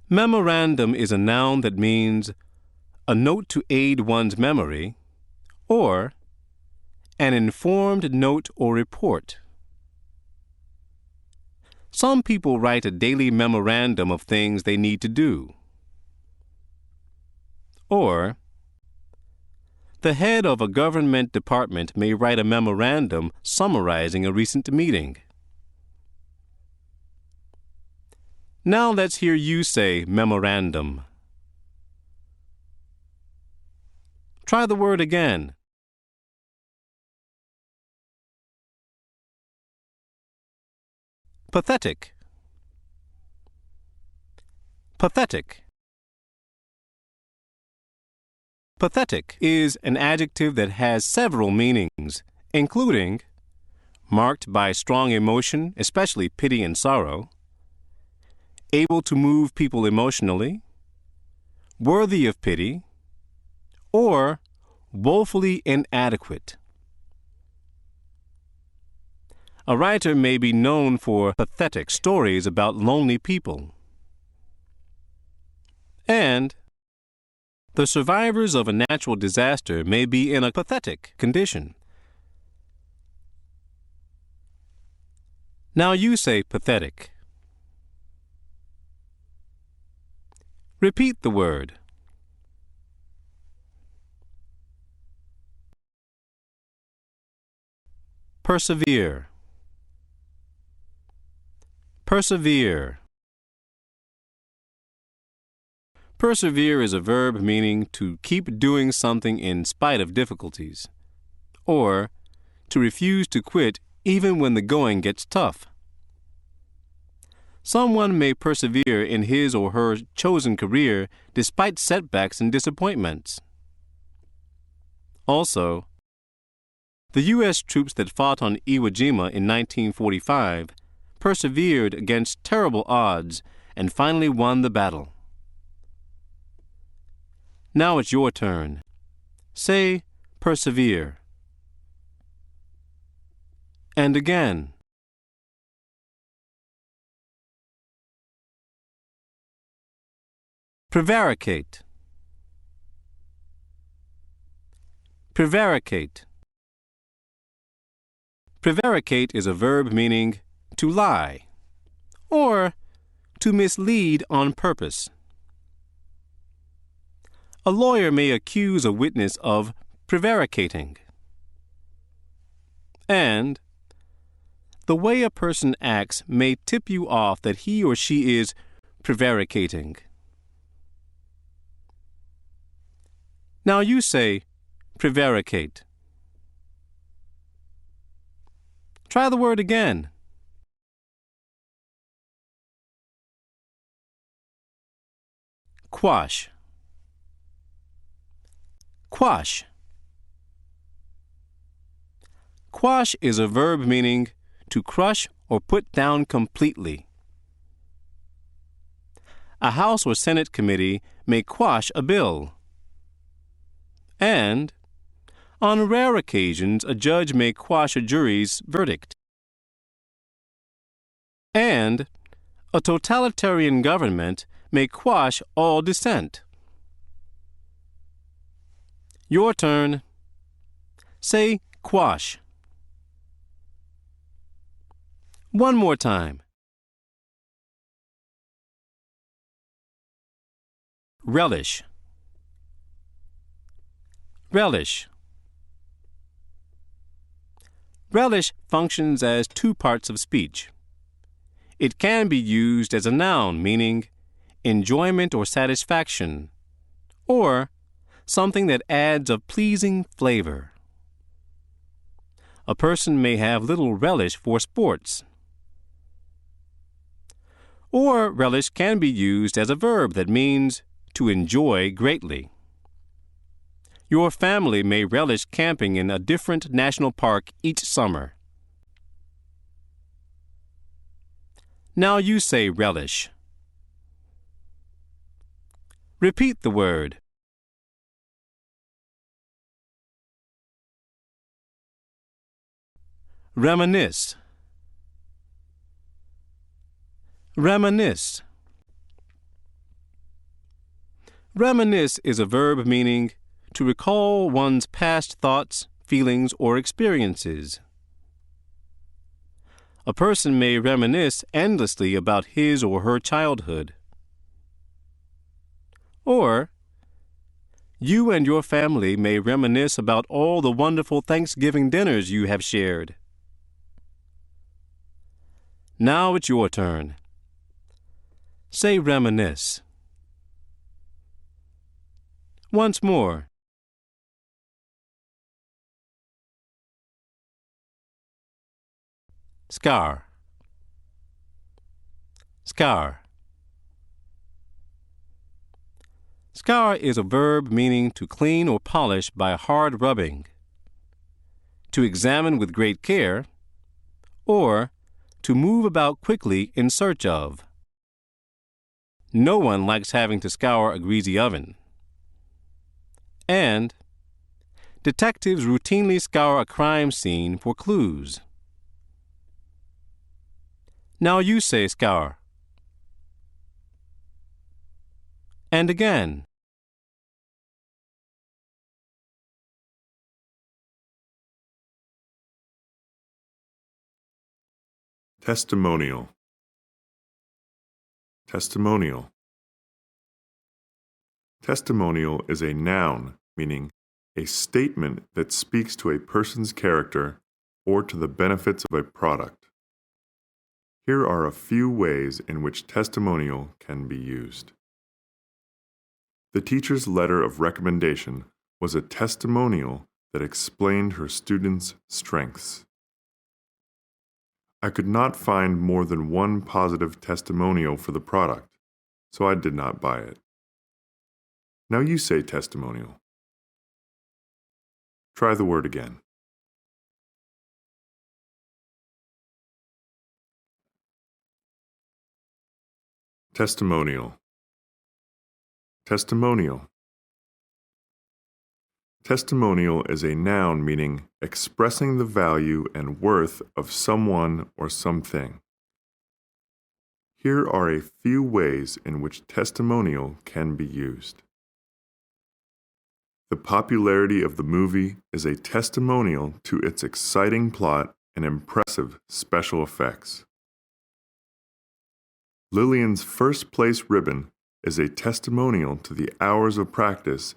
Memorandum is a noun that means a note to aid one's memory, or an informed note or report. Some people write a daily memorandum of things they need to do. Or, the head of a government department may write a memorandum summarizing a recent meeting. Now let's hear you say memorandum. Try the word again. Pathetic. Pathetic. Pathetic is an adjective that has several meanings, including marked by strong emotion, especially pity and sorrow, able to move people emotionally, worthy of pity, or woefully inadequate. A writer may be known for pathetic stories about lonely people. And the survivors of a natural disaster may be in a pathetic condition. Now you say pathetic. Repeat the word. Persevere. Persevere. Persevere is a verb meaning to keep doing something in spite of difficulties, or to refuse to quit even when the going gets tough. Someone may persevere in his or her chosen career despite setbacks and disappointments. Also, the U.S. troops that fought on Iwo Jima in 1945 persevered against terrible odds and finally won the battle. Now it's your turn. Say persevere. And again. Prevaricate. Prevaricate. Prevaricate is a verb meaning to lie or to mislead on purpose. A lawyer may accuse a witness of prevaricating. And the way a person acts may tip you off that he or she is prevaricating. Now you say prevaricate. Try the word again. Quash. Quash. Quash is a verb meaning to crush or put down completely. A House or Senate committee may quash a bill. And, on rare occasions, a judge may quash a jury's verdict. And, a totalitarian government may quash all dissent. Your turn. Say quash. One more time. Relish. Relish. Relish functions as two parts of speech. It can be used as a noun meaning enjoyment or satisfaction, or something that adds a pleasing flavor. A person may have little relish for sports. Or relish can be used as a verb that means to enjoy greatly. Your family may relish camping in a different national park each summer. Now you say relish. Repeat the word. Reminisce. Reminisce. Reminisce is a verb meaning to recall one's past thoughts, feelings, or experiences. A person may reminisce endlessly about his or her childhood. Or, you and your family may reminisce about all the wonderful Thanksgiving dinners you have shared. Now it's your turn. Say reminisce. Once more. Scar. Scar. Scar is a verb meaning to clean or polish by hard rubbing, to examine with great care, or to move about quickly in search of. No one likes having to scour a greasy oven. And detectives routinely scour a crime scene for clues. Now you say scour. And again. Testimonial. Testimonial. Testimonial is a noun meaning a statement that speaks to a person's character or to the benefits of a product. Here are a few ways in which testimonial can be used. The teacher's letter of recommendation was a testimonial that explained her students' strengths. I could not find more than one positive testimonial for the product, so I did not buy it. Now you say testimonial. Try the word again. Testimonial. Testimonial. Testimonial is a noun meaning expressing the value and worth of someone or something. Here are a few ways in which testimonial can be used. The popularity of the movie is a testimonial to its exciting plot and impressive special effects. Lillian's first place ribbon is a testimonial to the hours of practice.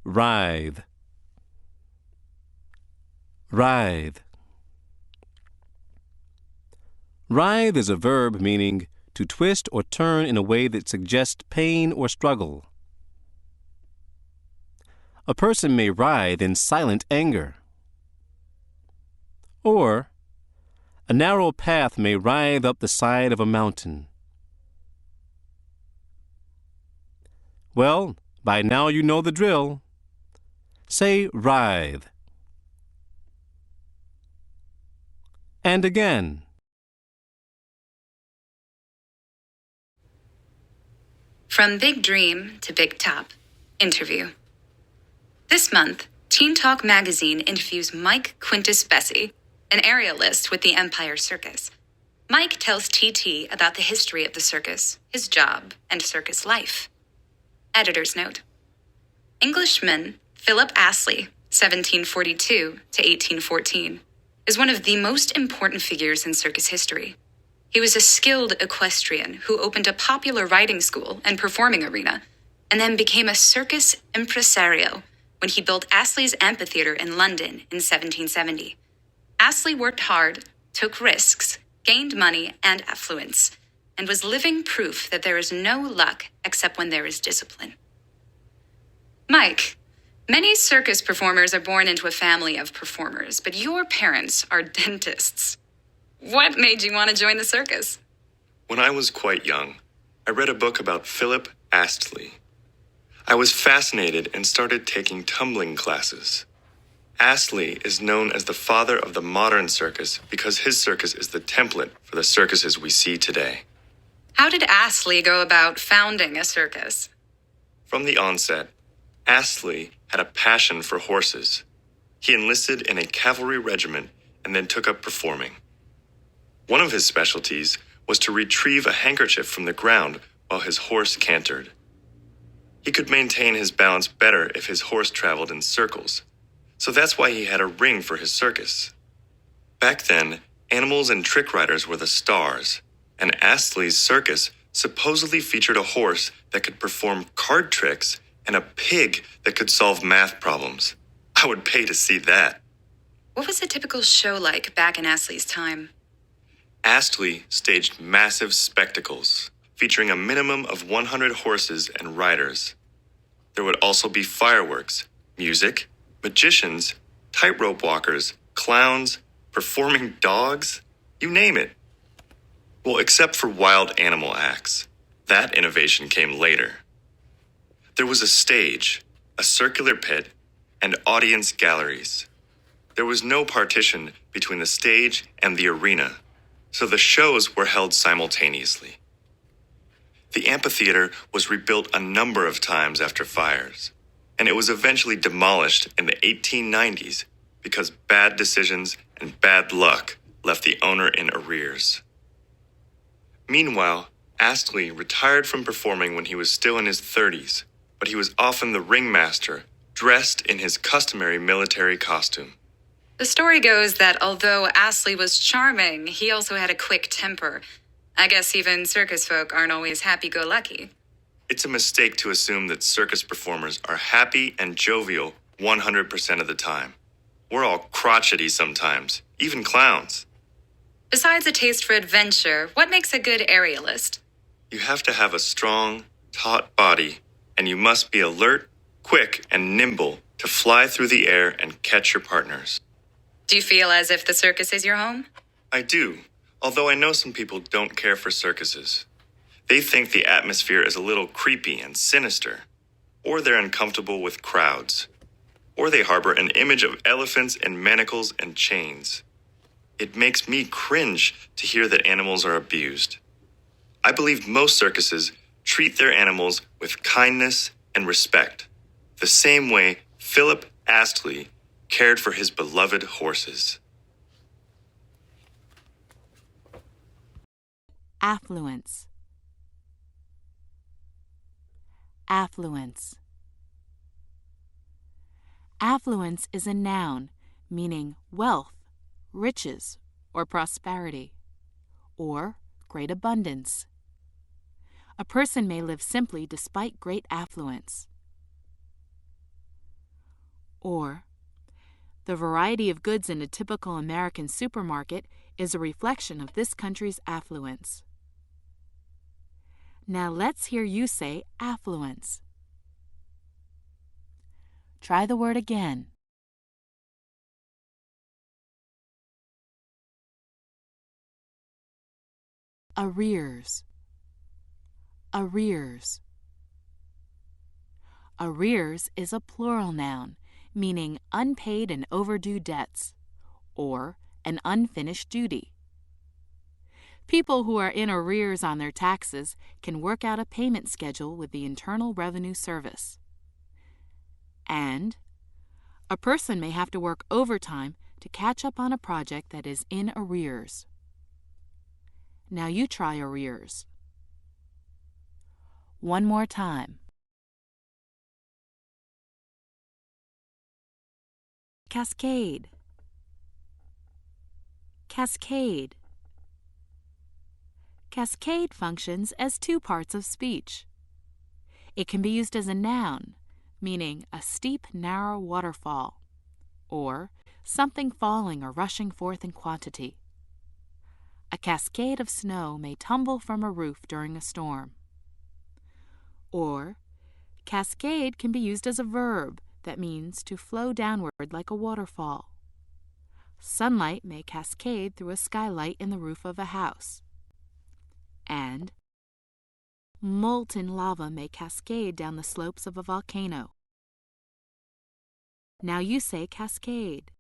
Writhe. Writhe. Writhe is a verb meaning to twist or turn in a way that suggests pain or struggle. A person may writhe in silent anger. Or, a narrow path may writhe up the side of a mountain. Well, by now you know the drill. Say writhe. And again. From Big Dream to Big Top. Interview. This month, Teen Talk magazine interviews Mike Quintus Bessie, an aerialist with the Empire Circus. Mike tells TT about the history of the circus, his job, and circus life. Editor's note. Englishman Philip Astley, 1742 to 1814, is one of the most important figures in circus history. He was a skilled equestrian who opened a popular riding school and performing arena, and then became a circus impresario when he built Astley's Amphitheatre in London in 1770. Astley worked hard, took risks, gained money and affluence, and was living proof that there is no luck except when there is discipline. Mike, many circus performers are born into a family of performers, but your parents are dentists. What made you want to join the circus? When I was quite young, I read a book about Philip Astley. I was fascinated and started taking tumbling classes. Astley is known as the father of the modern circus because his circus is the template for the circuses we see today. How did Astley go about founding a circus? From the onset, Astley had a passion for horses. He enlisted in a cavalry regiment and then took up performing. One of his specialties was to retrieve a handkerchief from the ground while his horse cantered. He could maintain his balance better if his horse traveled in circles, so that's why he had a ring for his circus. Back then, animals and trick riders were the stars, and Astley's circus supposedly featured a horse that could perform card tricks and a pig that could solve math problems. I would pay to see that. What was a typical show like back in Astley's time? Astley staged massive spectacles, featuring a minimum of 100 horses and riders. There would also be fireworks, music, magicians, tightrope walkers, clowns, performing dogs, you name it. Well, except for wild animal acts. That innovation came later. There was a stage, a circular pit, and audience galleries. There was no partition between the stage and the arena, so the shows were held simultaneously. The amphitheater was rebuilt a number of times after fires, and it was eventually demolished in the 1890s because bad decisions and bad luck left the owner in arrears. Meanwhile, Astley retired from performing when he was still in his 30s, but he was often the ringmaster, dressed in his customary military costume. The story goes that although Astley was charming, he also had a quick temper. I guess even circus folk aren't always happy-go-lucky. It's a mistake to assume that circus performers are happy and jovial 100% of the time. We're all crotchety sometimes, even clowns. Besides a taste for adventure, what makes a good aerialist? You have to have a strong, taut body, and you must be alert, quick, and nimble to fly through the air and catch your partners. Do you feel as if the circus is your home? I do, although I know some people don't care for circuses. They think the atmosphere is a little creepy and sinister, or they're uncomfortable with crowds, or they harbor an image of elephants in manacles and chains. It makes me cringe to hear that animals are abused. I believe most circuses treat their animals with kindness and respect, the same way Philip Astley cared for his beloved horses. Affluence. Affluence. Affluence is a noun meaning wealth, riches, or prosperity, or great abundance. A person may live simply despite great affluence. Or, the variety of goods in a typical American supermarket is a reflection of this country's affluence. Now let's hear you say affluence. Try the word again. Arrears. Arrears. Arrears is a plural noun, meaning unpaid and overdue debts, or an unfinished duty. People who are in arrears on their taxes can work out a payment schedule with the Internal Revenue Service. And a person may have to work overtime to catch up on a project that is in arrears. Now you try arrears. One more time. Cascade. Cascade. Cascade functions as two parts of speech. It can be used as a noun, meaning a steep, narrow waterfall, or something falling or rushing forth in quantity. A cascade of snow may tumble from a roof during a storm. Or, cascade can be used as a verb that means to flow downward like a waterfall. Sunlight may cascade through a skylight in the roof of a house. And molten lava may cascade down the slopes of a volcano. Now you say cascade.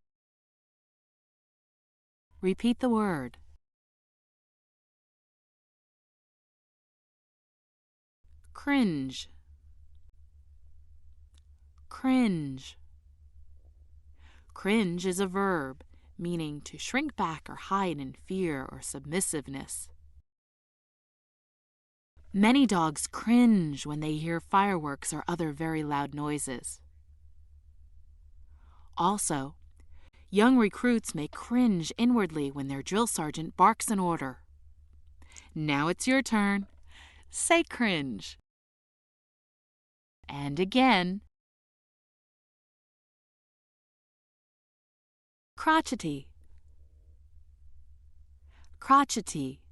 Repeat the word. Cringe. Cringe. Cringe is a verb, meaning to shrink back or hide in fear or submissiveness. Many dogs cringe when they hear fireworks or other very loud noises. Also, young recruits may cringe inwardly when their drill sergeant barks an order. Now it's your turn. Say cringe. And again. Crotchety. Crotchety.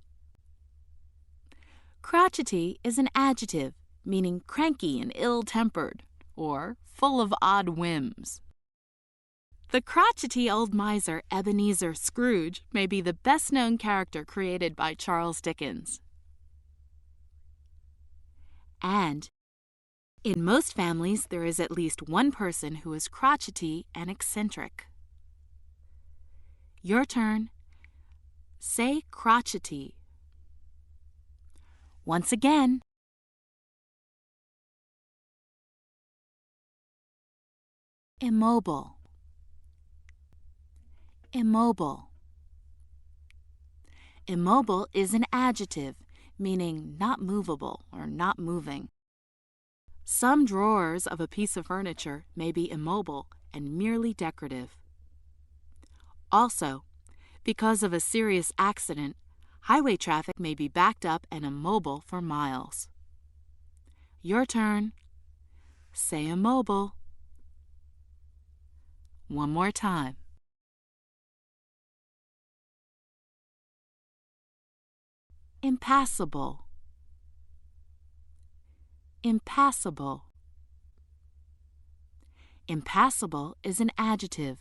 Crotchety is an adjective meaning cranky and ill-tempered, or full of odd whims. The crotchety old miser Ebenezer Scrooge may be the best-known character created by Charles Dickens. And in most families, there is at least one person who is crotchety and eccentric. Your turn. Say crotchety. Once again. Immobile. Immobile. Immobile is an adjective meaning not movable or not moving. Some drawers of a piece of furniture may be immobile and merely decorative. Also, because of a serious accident, highway traffic may be backed up and immobile for miles. Your turn. Say immobile. One more time. Impassable. Impassable. Impassable is an adjective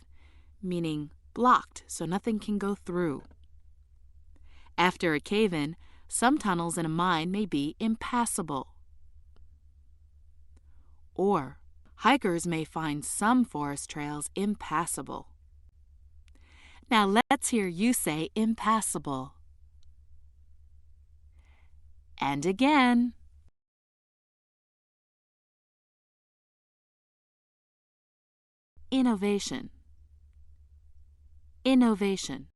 meaning blocked so nothing can go through. After a cave-in, some tunnels in a mine may be impassable. Or, hikers may find some forest trails impassable. Now let's hear you say impassable. And again. Innovation. Innovation.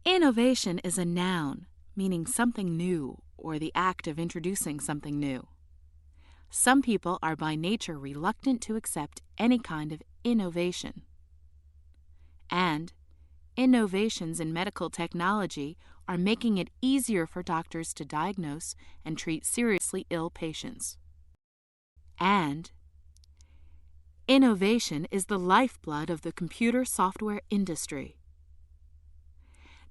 Innovation is a noun, meaning something new or the act of introducing something new. Some people are by nature reluctant to accept any kind of innovation. And innovations in medical technology are making it easier for doctors to diagnose and treat seriously ill patients. And innovation is the lifeblood of the computer software industry.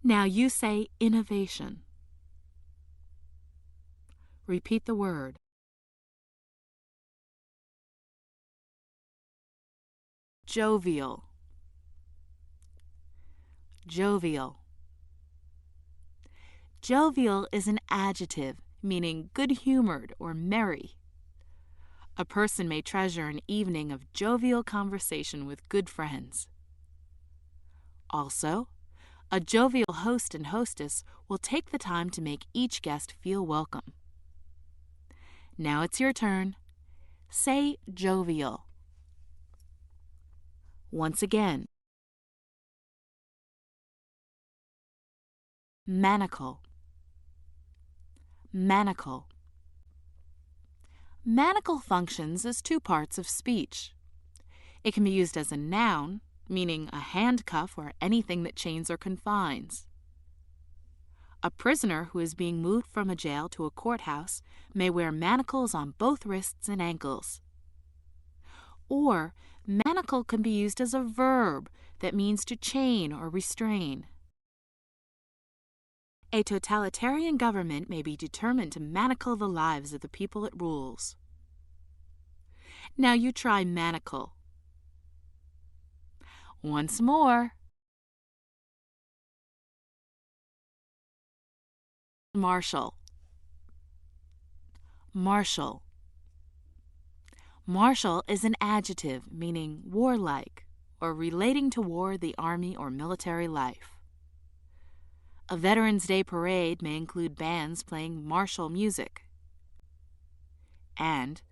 Now you say innovation. Repeat the word. Jovial. Jovial. Jovial is an adjective meaning good-humored or merry. A person may treasure an evening of jovial conversation with good friends. Also, a jovial host and hostess will take the time to make each guest feel welcome. Now it's your turn. Say jovial. Once again. Manacle. Manacle. Manacle functions as two parts of speech. It can be used as a noun, meaning a handcuff or anything that chains or confines. A prisoner who is being moved from a jail to a courthouse may wear manacles on both wrists and ankles. Or, manacle can be used as a verb that means to chain or restrain. A totalitarian government may be determined to manacle the lives of the people it rules. Now you try manacle. Once more. Martial. Martial. Martial is an adjective meaning warlike or relating to war, the army, or military life. A Veterans Day parade may include bands playing martial music. And,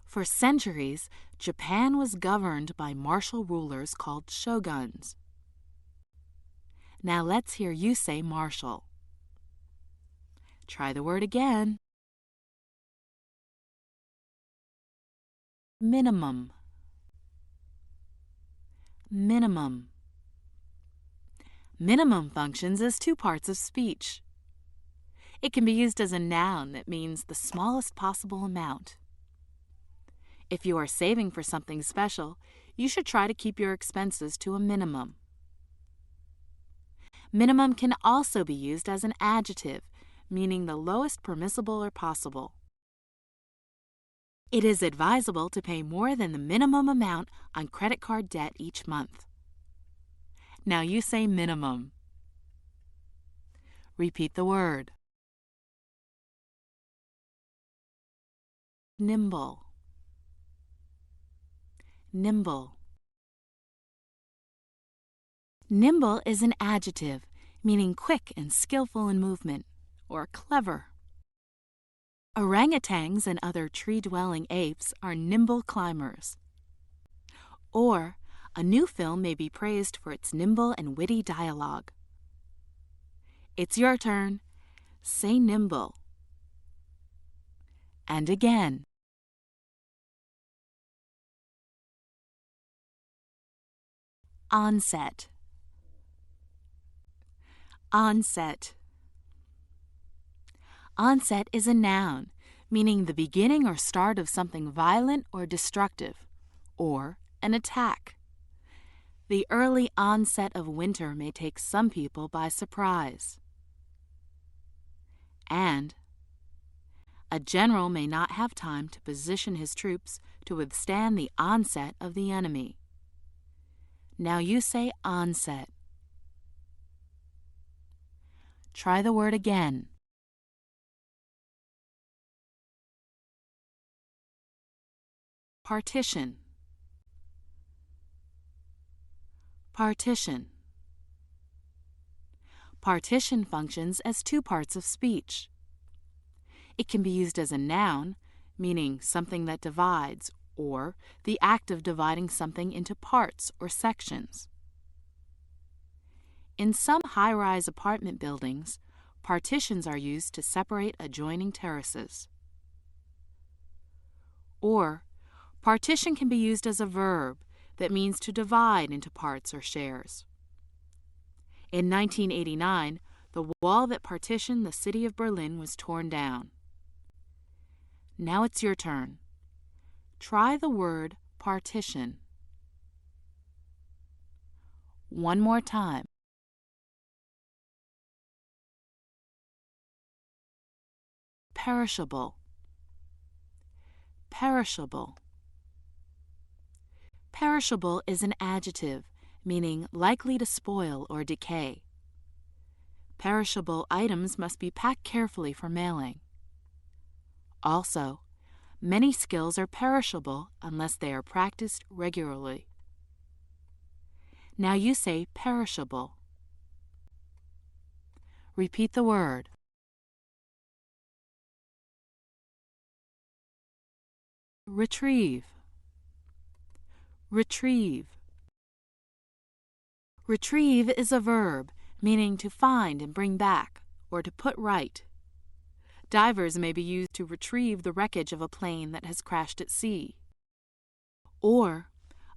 for centuries, Japan was governed by martial rulers called shoguns. Now let's hear you say martial. Try the word again. Minimum. Minimum. Minimum functions as two parts of speech. It can be used as a noun that means the smallest possible amount. If you are saving for something special, you should try to keep your expenses to a minimum. Minimum can also be used as an adjective, meaning the lowest permissible or possible. It is advisable to pay more than the minimum amount on credit card debt each month. Now you say minimum. Repeat the word. Nimble. Nimble. Nimble is an adjective, meaning quick and skillful in movement, or clever. Orangutans and other tree-dwelling apes are nimble climbers. Or, a new film may be praised for its nimble and witty dialogue. It's your turn. Say nimble. And again. Onset. Onset. Onset is a noun, meaning the beginning or start of something violent or destructive, or an attack. The early onset of winter may take some people by surprise. And a general may not have time to position his troops to withstand the onset of the enemy. Now you say onset. Try the word again. Partition. Partition. Partition functions as two parts of speech. It can be used as a noun, meaning something that divides, or the act of dividing something into parts or sections. In some high-rise apartment buildings, partitions are used to separate adjoining terraces. Or, partition can be used as a verb that means to divide into parts or shares. In 1989, the wall that partitioned the city of Berlin was torn down. Now it's your turn. Try the word partition. One more time. Perishable. Perishable. Perishable is an adjective, meaning likely to spoil or decay. Perishable items must be packed carefully for mailing. Also, many skills are perishable unless they are practiced regularly. Now you say perishable. Repeat the word. Retrieve. Retrieve. Retrieve is a verb, meaning to find and bring back, or to put right. Divers may be used to retrieve the wreckage of a plane that has crashed at sea. Or,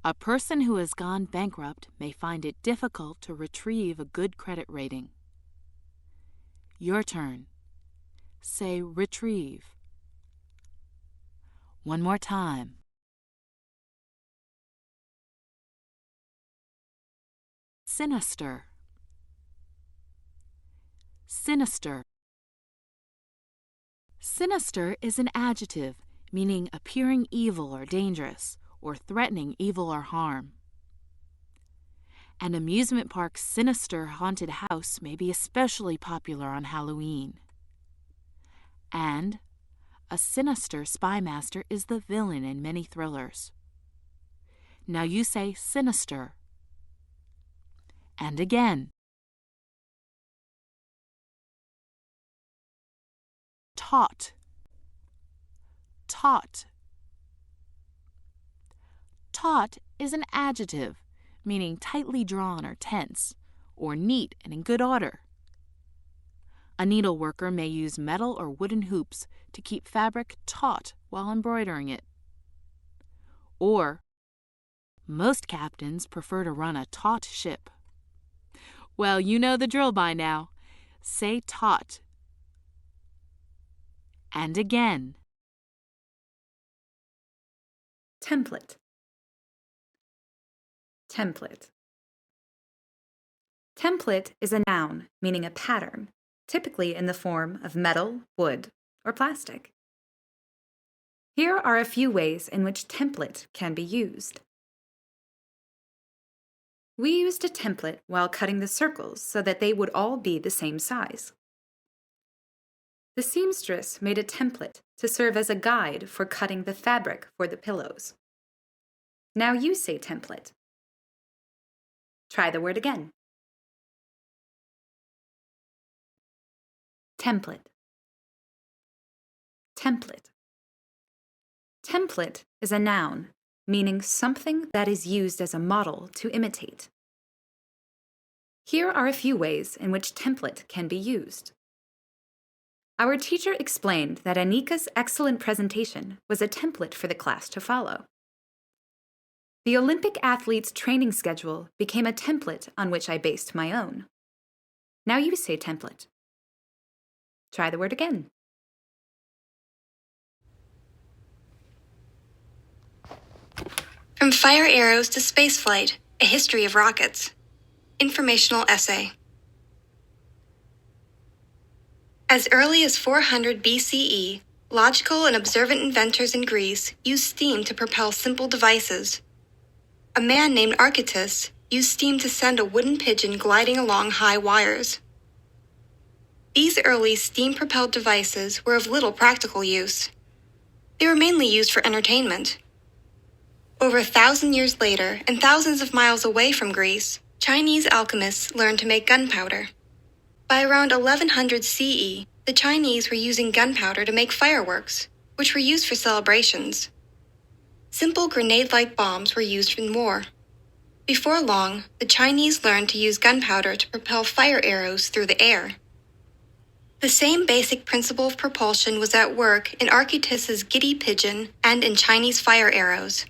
a person who has gone bankrupt may find it difficult to retrieve a good credit rating. Your turn. Say retrieve. One more time. Sinister. Sinister. Sinister is an adjective, meaning appearing evil or dangerous, or threatening evil or harm. An amusement park's sinister haunted house may be especially popular on Halloween. And a sinister spy master is the villain in many thrillers. Now you say sinister. And again. Taut. Taut. Taut is an adjective, meaning tightly drawn or tense, or neat and in good order. A needleworker may use metal or wooden hoops to keep fabric taut while embroidering it. Or, most captains prefer to run a taut ship. Well, you know the drill by now. Say taut. And again. Template. Template. Template is a noun meaning a pattern, typically in the form of metal, wood, or plastic. Here are a few ways in which template can be used. We used a template while cutting the circles so that they would all be the same size. The seamstress made a template to serve as a guide for cutting the fabric for the pillows. Now you say template. Try the word again. Template. Template. Template is a noun, meaning something that is used as a model to imitate. Here are a few ways in which template can be used. Our teacher explained that Anika's excellent presentation was a template for the class to follow. The Olympic athlete's training schedule became a template on which I based my own. Now you say template. Try the word again. From Fire Arrows to Spaceflight, A History of Rockets. Informational essay. As early as 400 BCE, logical and observant inventors in Greece used steam to propel simple devices. A man named Archytas used steam to send a wooden pigeon gliding along high wires. These early steam-propelled devices were of little practical use. They were mainly used for entertainment. Over 1,000 years later, and thousands of miles away from Greece, Chinese alchemists learned to make gunpowder. By around 1100 CE, the Chinese were using gunpowder to make fireworks, which were used for celebrations. Simple grenade-like bombs were used in war. Before long, the Chinese learned to use gunpowder to propel fire arrows through the air. The same basic principle of propulsion was at work in Archytas's giddy pigeon and in Chinese fire arrows.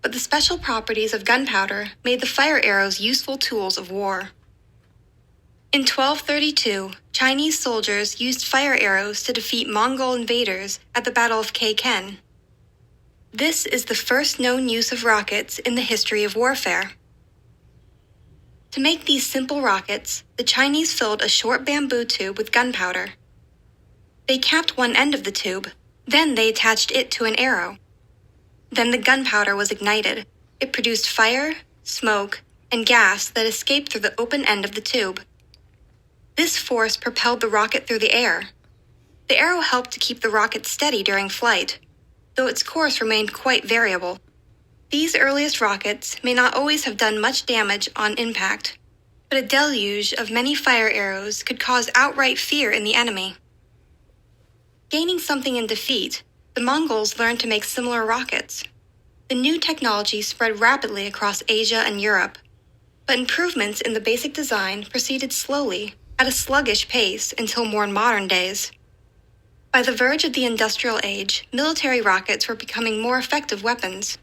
But the special properties of gunpowder made the fire arrows useful tools of war. In 1232, Chinese soldiers used fire arrows to defeat Mongol invaders at the Battle of Keiken. This is the first known use of rockets in the history of warfare. To make these simple rockets, the Chinese filled a short bamboo tube with gunpowder. They capped one end of the tube, then they attached it to an arrow. Then the gunpowder was ignited. It produced fire, smoke, and gas that escaped through the open end of the tube. This force propelled the rocket through the air. The arrow helped to keep the rocket steady during flight, though its course remained quite variable. These earliest rockets may not always have done much damage on impact, but a deluge of many fire arrows could cause outright fear in the enemy. Gaining something in defeat, the Mongols learned to make similar rockets. The new technology spread rapidly across Asia and Europe, but improvements in the basic design proceeded slowly, at a sluggish pace until more modern days. By the verge of the industrial age, military rockets were becoming more effective weapons.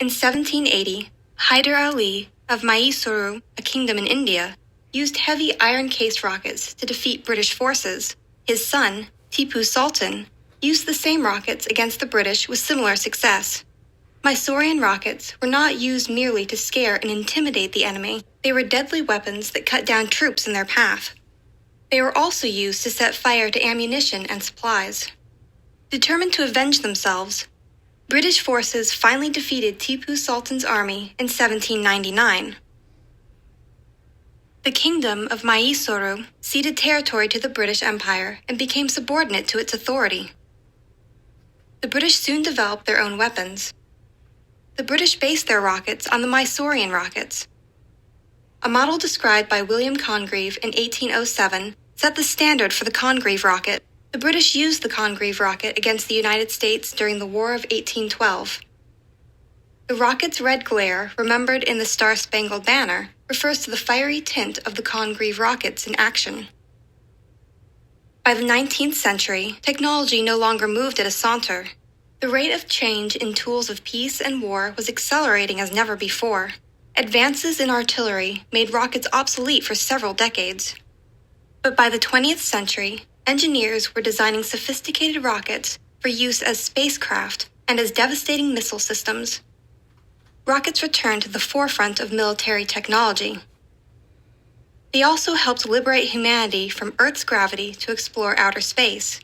In 1780, Hyder Ali of Mysuru, a kingdom in India, used heavy iron-cased rockets to defeat British forces. His son, Tipu Sultan, used the same rockets against the British with similar success. Mysorean rockets were not used merely to scare and intimidate the enemy. They were deadly weapons that cut down troops in their path. They were also used to set fire to ammunition and supplies. Determined to avenge themselves, British forces finally defeated Tipu Sultan's army in 1799. The kingdom of Mysuru ceded territory to the British Empire and became subordinate to its authority. The British soon developed their own weapons. The British based their rockets on the Mysorean rockets. A model described by William Congreve in 1807 set the standard for the Congreve rocket. The British used the Congreve rocket against the United States during the War of 1812. The rocket's red glare, remembered in the Star-Spangled Banner, refers to the fiery tint of the Congreve rockets in action. By the 19th century, technology no longer moved at a saunter. The rate of change in tools of peace and war was accelerating as never before. Advances in artillery made rockets obsolete for several decades. But by the 20th century, engineers were designing sophisticated rockets for use as spacecraft and as devastating missile systems. Rockets returned to the forefront of military technology. They also helped liberate humanity from Earth's gravity to explore outer space.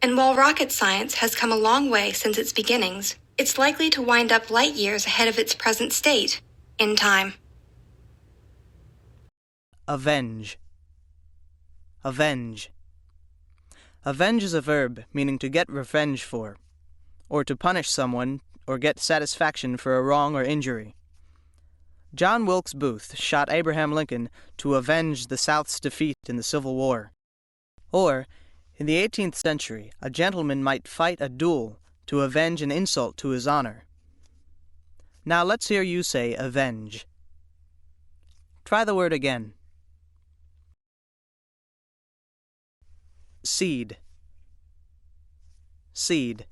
And while rocket science has come a long way since its beginnings, it's likely to wind up light years ahead of its present state in time. Avenge. Avenge. Avenge is a verb meaning to get revenge for, or to punish someone or get satisfaction for a wrong or injury. John Wilkes Booth shot Abraham Lincoln to avenge the South's defeat in the Civil War. Or, in the 18th century, a gentleman might fight a duel to avenge an insult to his honor. Now let's hear you say avenge. Try the word again. Cede. Cede.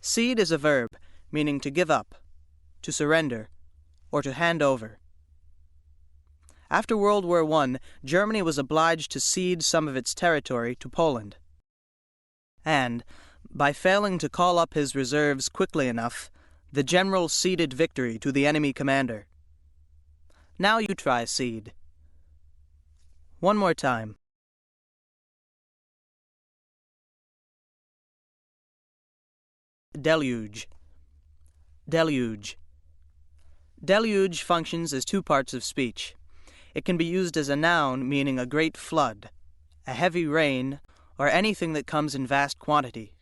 Cede is a verb meaning to give up, to surrender, or to hand over. After World War I, Germany was obliged to cede some of its territory to Poland. And, by failing to call up his reserves quickly enough, the general ceded victory to the enemy commander. Now you try cede. One more time. Deluge. Deluge. Deluge functions as two parts of speech. It can be used as a noun meaning a great flood, a heavy rain, or anything that comes in vast quantity.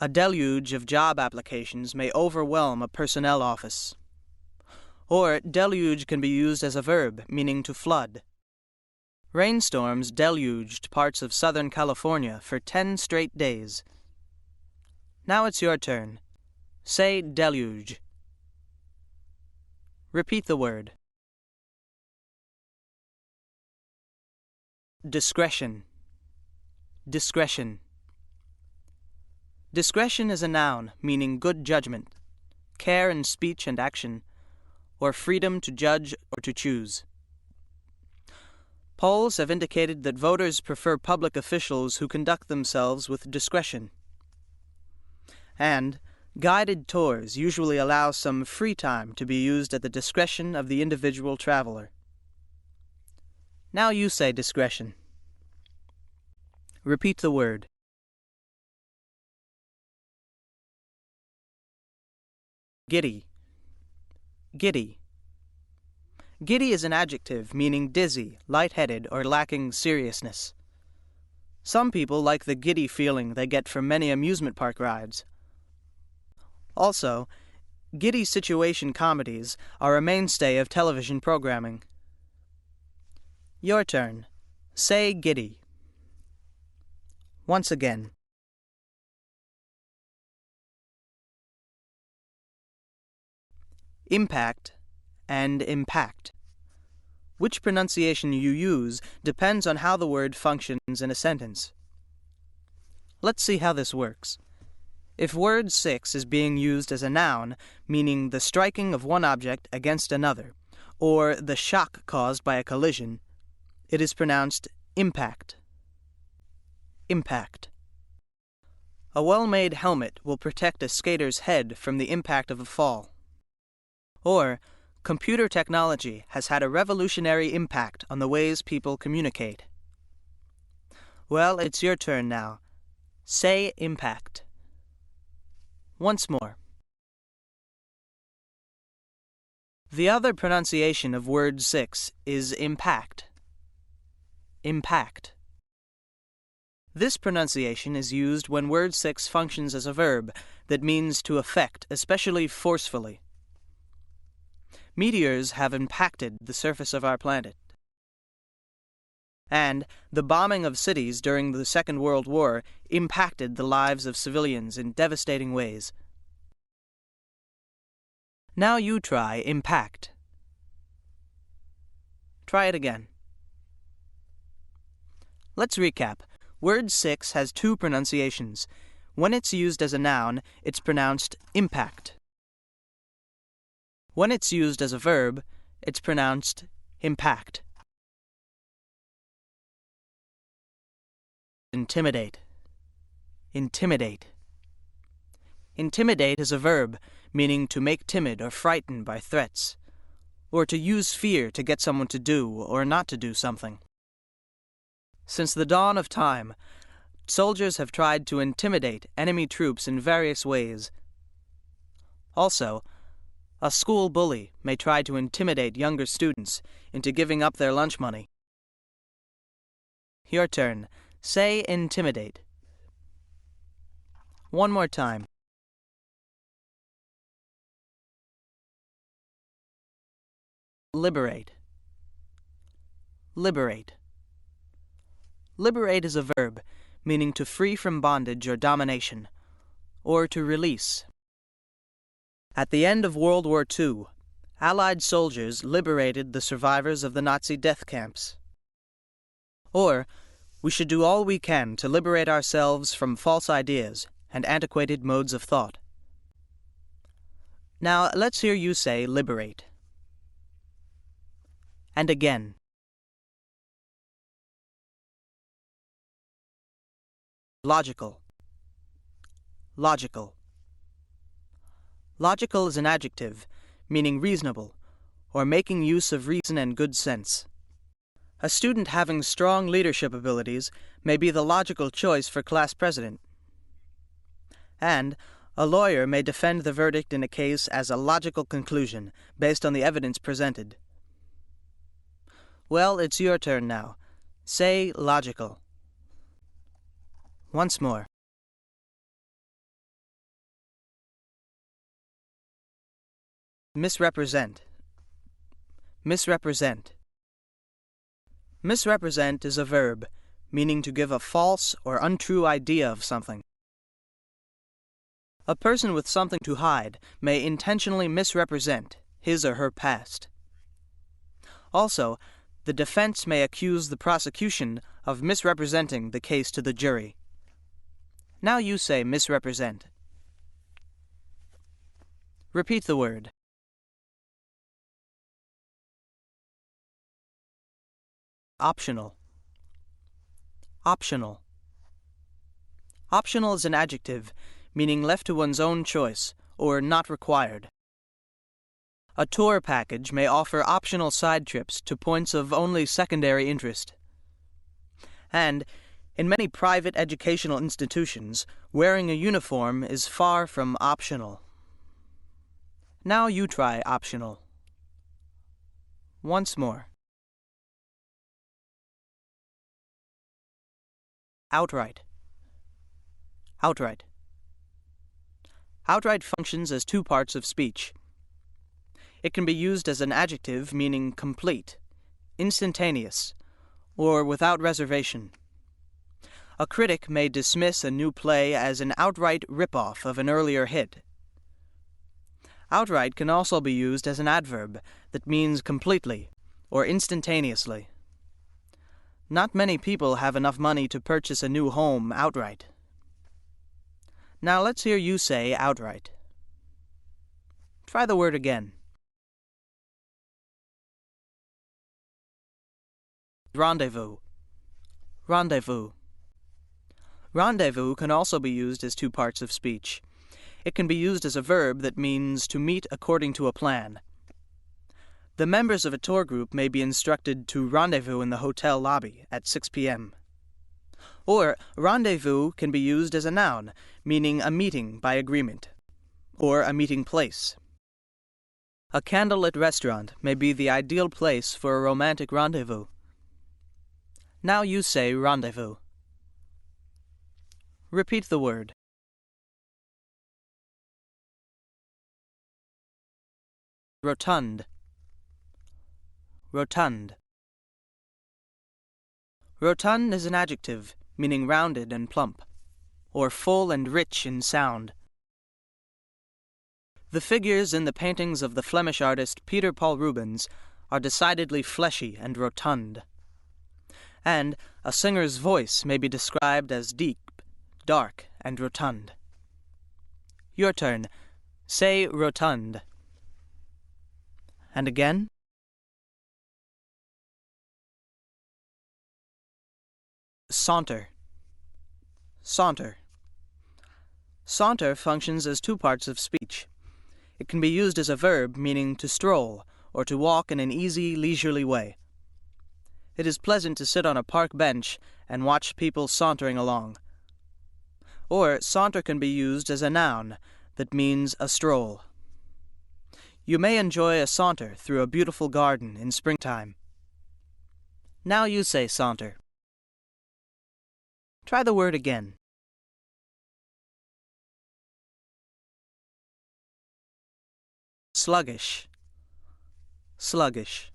A deluge of job applications may overwhelm a personnel office. Or deluge can be used as a verb meaning to flood. Rainstorms deluged parts of Southern California for 10 straight days. Now it's your turn. Say deluge. Repeat the word. Discretion. Discretion. Discretion is a noun meaning good judgment, care in speech and action, or freedom to judge or to choose. Polls have indicated that voters prefer public officials who conduct themselves with discretion. And guided tours usually allow some free time to be used at the discretion of the individual traveler. Now you say discretion. Repeat the word. Giddy. Giddy. Giddy is an adjective meaning dizzy, lightheaded, or lacking seriousness. Some people like the giddy feeling they get from many amusement park rides. Also, giddy situation comedies are a mainstay of television programming. Your turn. Say giddy. Once again. Impact and impact. Which pronunciation you use depends on how the word functions in a sentence. Let's see how this works. If word 6 is being used as a noun, meaning the striking of one object against another, or the shock caused by a collision, it is pronounced impact. Impact. A well-made helmet will protect a skater's head from the impact of a fall. Or, computer technology has had a revolutionary impact on the ways people communicate. Well, it's your turn now. Say impact. Once more. The other pronunciation of word 6 is impact. Impact. This pronunciation is used when word 6 functions as a verb that means to affect, especially forcefully. Meteors have impacted the surface of our planet. And the bombing of cities during the Second World War impacted the lives of civilians in devastating ways. Now you try impact. Try it again. Let's recap. Word 6 has two pronunciations. When it's used as a noun, it's pronounced impact. When it's used as a verb, it's pronounced impact. Intimidate. Intimidate. Intimidate is a verb, meaning to make timid or frightened by threats, or to use fear to get someone to do or not to do something. Since the dawn of time, soldiers have tried to intimidate enemy troops in various ways. Also, a school bully may try to intimidate younger students into giving up their lunch money. Your turn. Say intimidate. One more time. Liberate. Liberate. Liberate is a verb, meaning to free from bondage or domination, or to release. At the end of World War II, Allied soldiers liberated the survivors of the Nazi death camps. Or, we should do all we can to liberate ourselves from false ideas and antiquated modes of thought. Now, let's hear you say liberate. And again. Logical. Logical. Logical is an adjective, meaning reasonable, or making use of reason and good sense. A student having strong leadership abilities may be the logical choice for class president. And a lawyer may defend the verdict in a case as a logical conclusion based on the evidence presented. Well, it's your turn now. Say logical. Once more. Misrepresent. Misrepresent. Misrepresent is a verb, meaning to give a false or untrue idea of something. A person with something to hide may intentionally misrepresent his or her past. Also, the defense may accuse the prosecution of misrepresenting the case to the jury. Now you say misrepresent. Repeat the word. Optional. Optional. Optional is an adjective, meaning left to one's own choice, or not required. A tour package may offer optional side trips to points of only secondary interest. And, in many private educational institutions, wearing a uniform is far from optional. Now you try optional. Once more. Outright. Outright. Outright functions as two parts of speech. It can be used as an adjective meaning complete, instantaneous, or without reservation. A critic may dismiss a new play as an outright rip-off of an earlier hit. Outright can also be used as an adverb that means completely or instantaneously. Not many people have enough money to purchase a new home outright. Now let's hear you say outright. Try the word again. Rendezvous. Rendezvous. Rendezvous can also be used as two parts of speech. It can be used as a verb that means to meet according to a plan. The members of a tour group may be instructed to rendezvous in the hotel lobby at 6 p.m. Or, rendezvous can be used as a noun, meaning a meeting by agreement, or a meeting place. A candlelit restaurant may be the ideal place for a romantic rendezvous. Now you say rendezvous. Repeat the word. Rotund. Rotund. Rotund is an adjective, meaning rounded and plump, or full and rich in sound. The figures in the paintings of the Flemish artist Peter Paul Rubens are decidedly fleshy and rotund. and a singer's voice may be described as deep, dark, and rotund. Your turn. Say rotund. And again. Saunter. Saunter. Saunter functions as two parts of speech. It can be used as a verb meaning to stroll or to walk in an easy, leisurely way. It is pleasant to sit on a park bench and watch people sauntering along. Or saunter can be used as a noun that means a stroll. You may enjoy a saunter through a beautiful garden in springtime. Now you say saunter. Try the word again. Sluggish. Sluggish.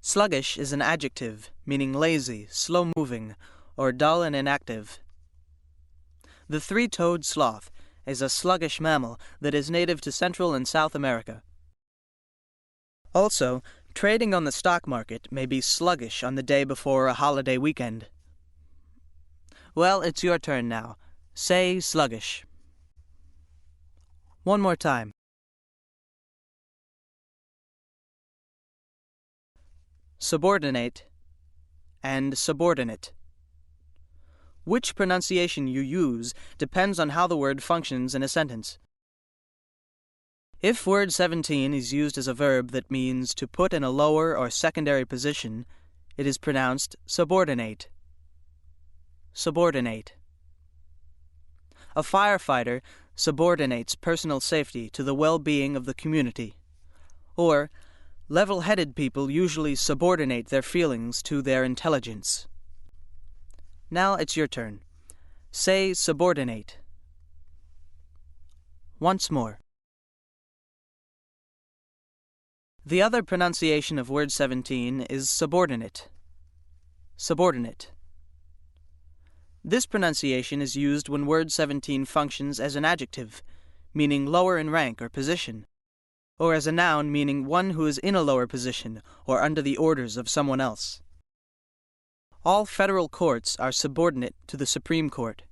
Sluggish is an adjective meaning lazy, slow-moving, or dull and inactive. The three-toed sloth is a sluggish mammal that is native to Central and South America. Also, trading on the stock market may be sluggish on the day before a holiday weekend. Well, it's your turn now. Say sluggish. One more time. Subordinate and subordinate. Which pronunciation you use depends on how the word functions in a sentence. If word 17 is used as a verb that means to put in a lower or secondary position, it is pronounced subordinate. Subordinate. A firefighter subordinates personal safety to the well-being of the community. Or, level-headed people usually subordinate their feelings to their intelligence. Now it's your turn. Say subordinate. Once more. The other pronunciation of word 17 is subordinate. Subordinate. This pronunciation is used when word 17 functions as an adjective, meaning lower in rank or position, or as a noun meaning one who is in a lower position or under the orders of someone else. All federal courts are subordinate to the Supreme Court.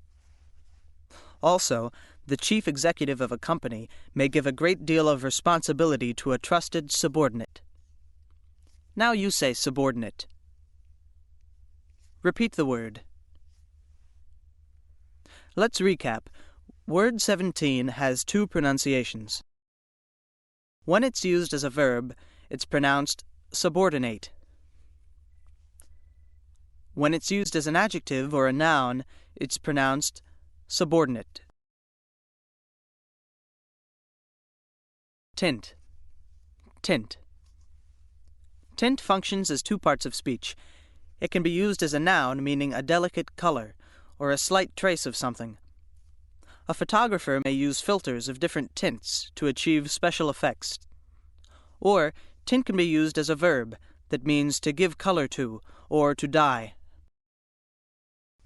Also, the chief executive of a company may give a great deal of responsibility to a trusted subordinate. Now you say subordinate. Repeat the word. Let's recap. Word 17 has two pronunciations. When it's used as a verb, it's pronounced subordinate. When it's used as an adjective or a noun, it's pronounced subordinate. Tint. Tint. Tint functions as two parts of speech. It can be used as a noun meaning a delicate color or a slight trace of something. A photographer may use filters of different tints to achieve special effects. Or, tint can be used as a verb that means to give color to or to dye.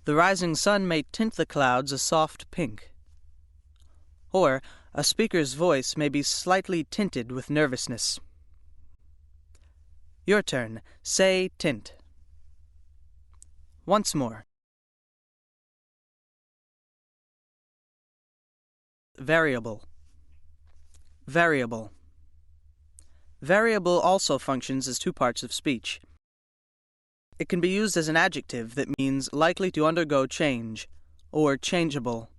The rising sun may tint the clouds a soft pink. Or, a speaker's voice may be slightly tinted with nervousness. Your turn. Say tint. Once more. Variable. Variable. Variable also functions as two parts of speech. It can be used as an adjective that means likely to undergo change, or changeable.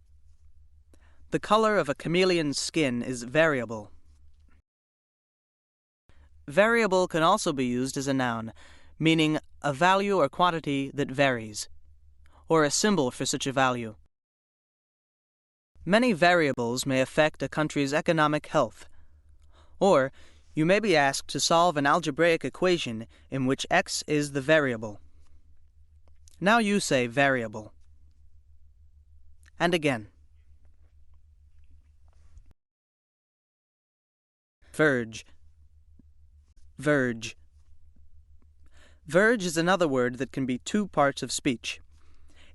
The color of a chameleon's skin is variable. Variable can also be used as a noun, meaning a value or quantity that varies, or a symbol for such a value. Many variables may affect a country's economic health, or you may be asked to solve an algebraic equation in which x is the variable. Now you say variable. And again. Verge. Verge. Verge is another word that can be two parts of speech.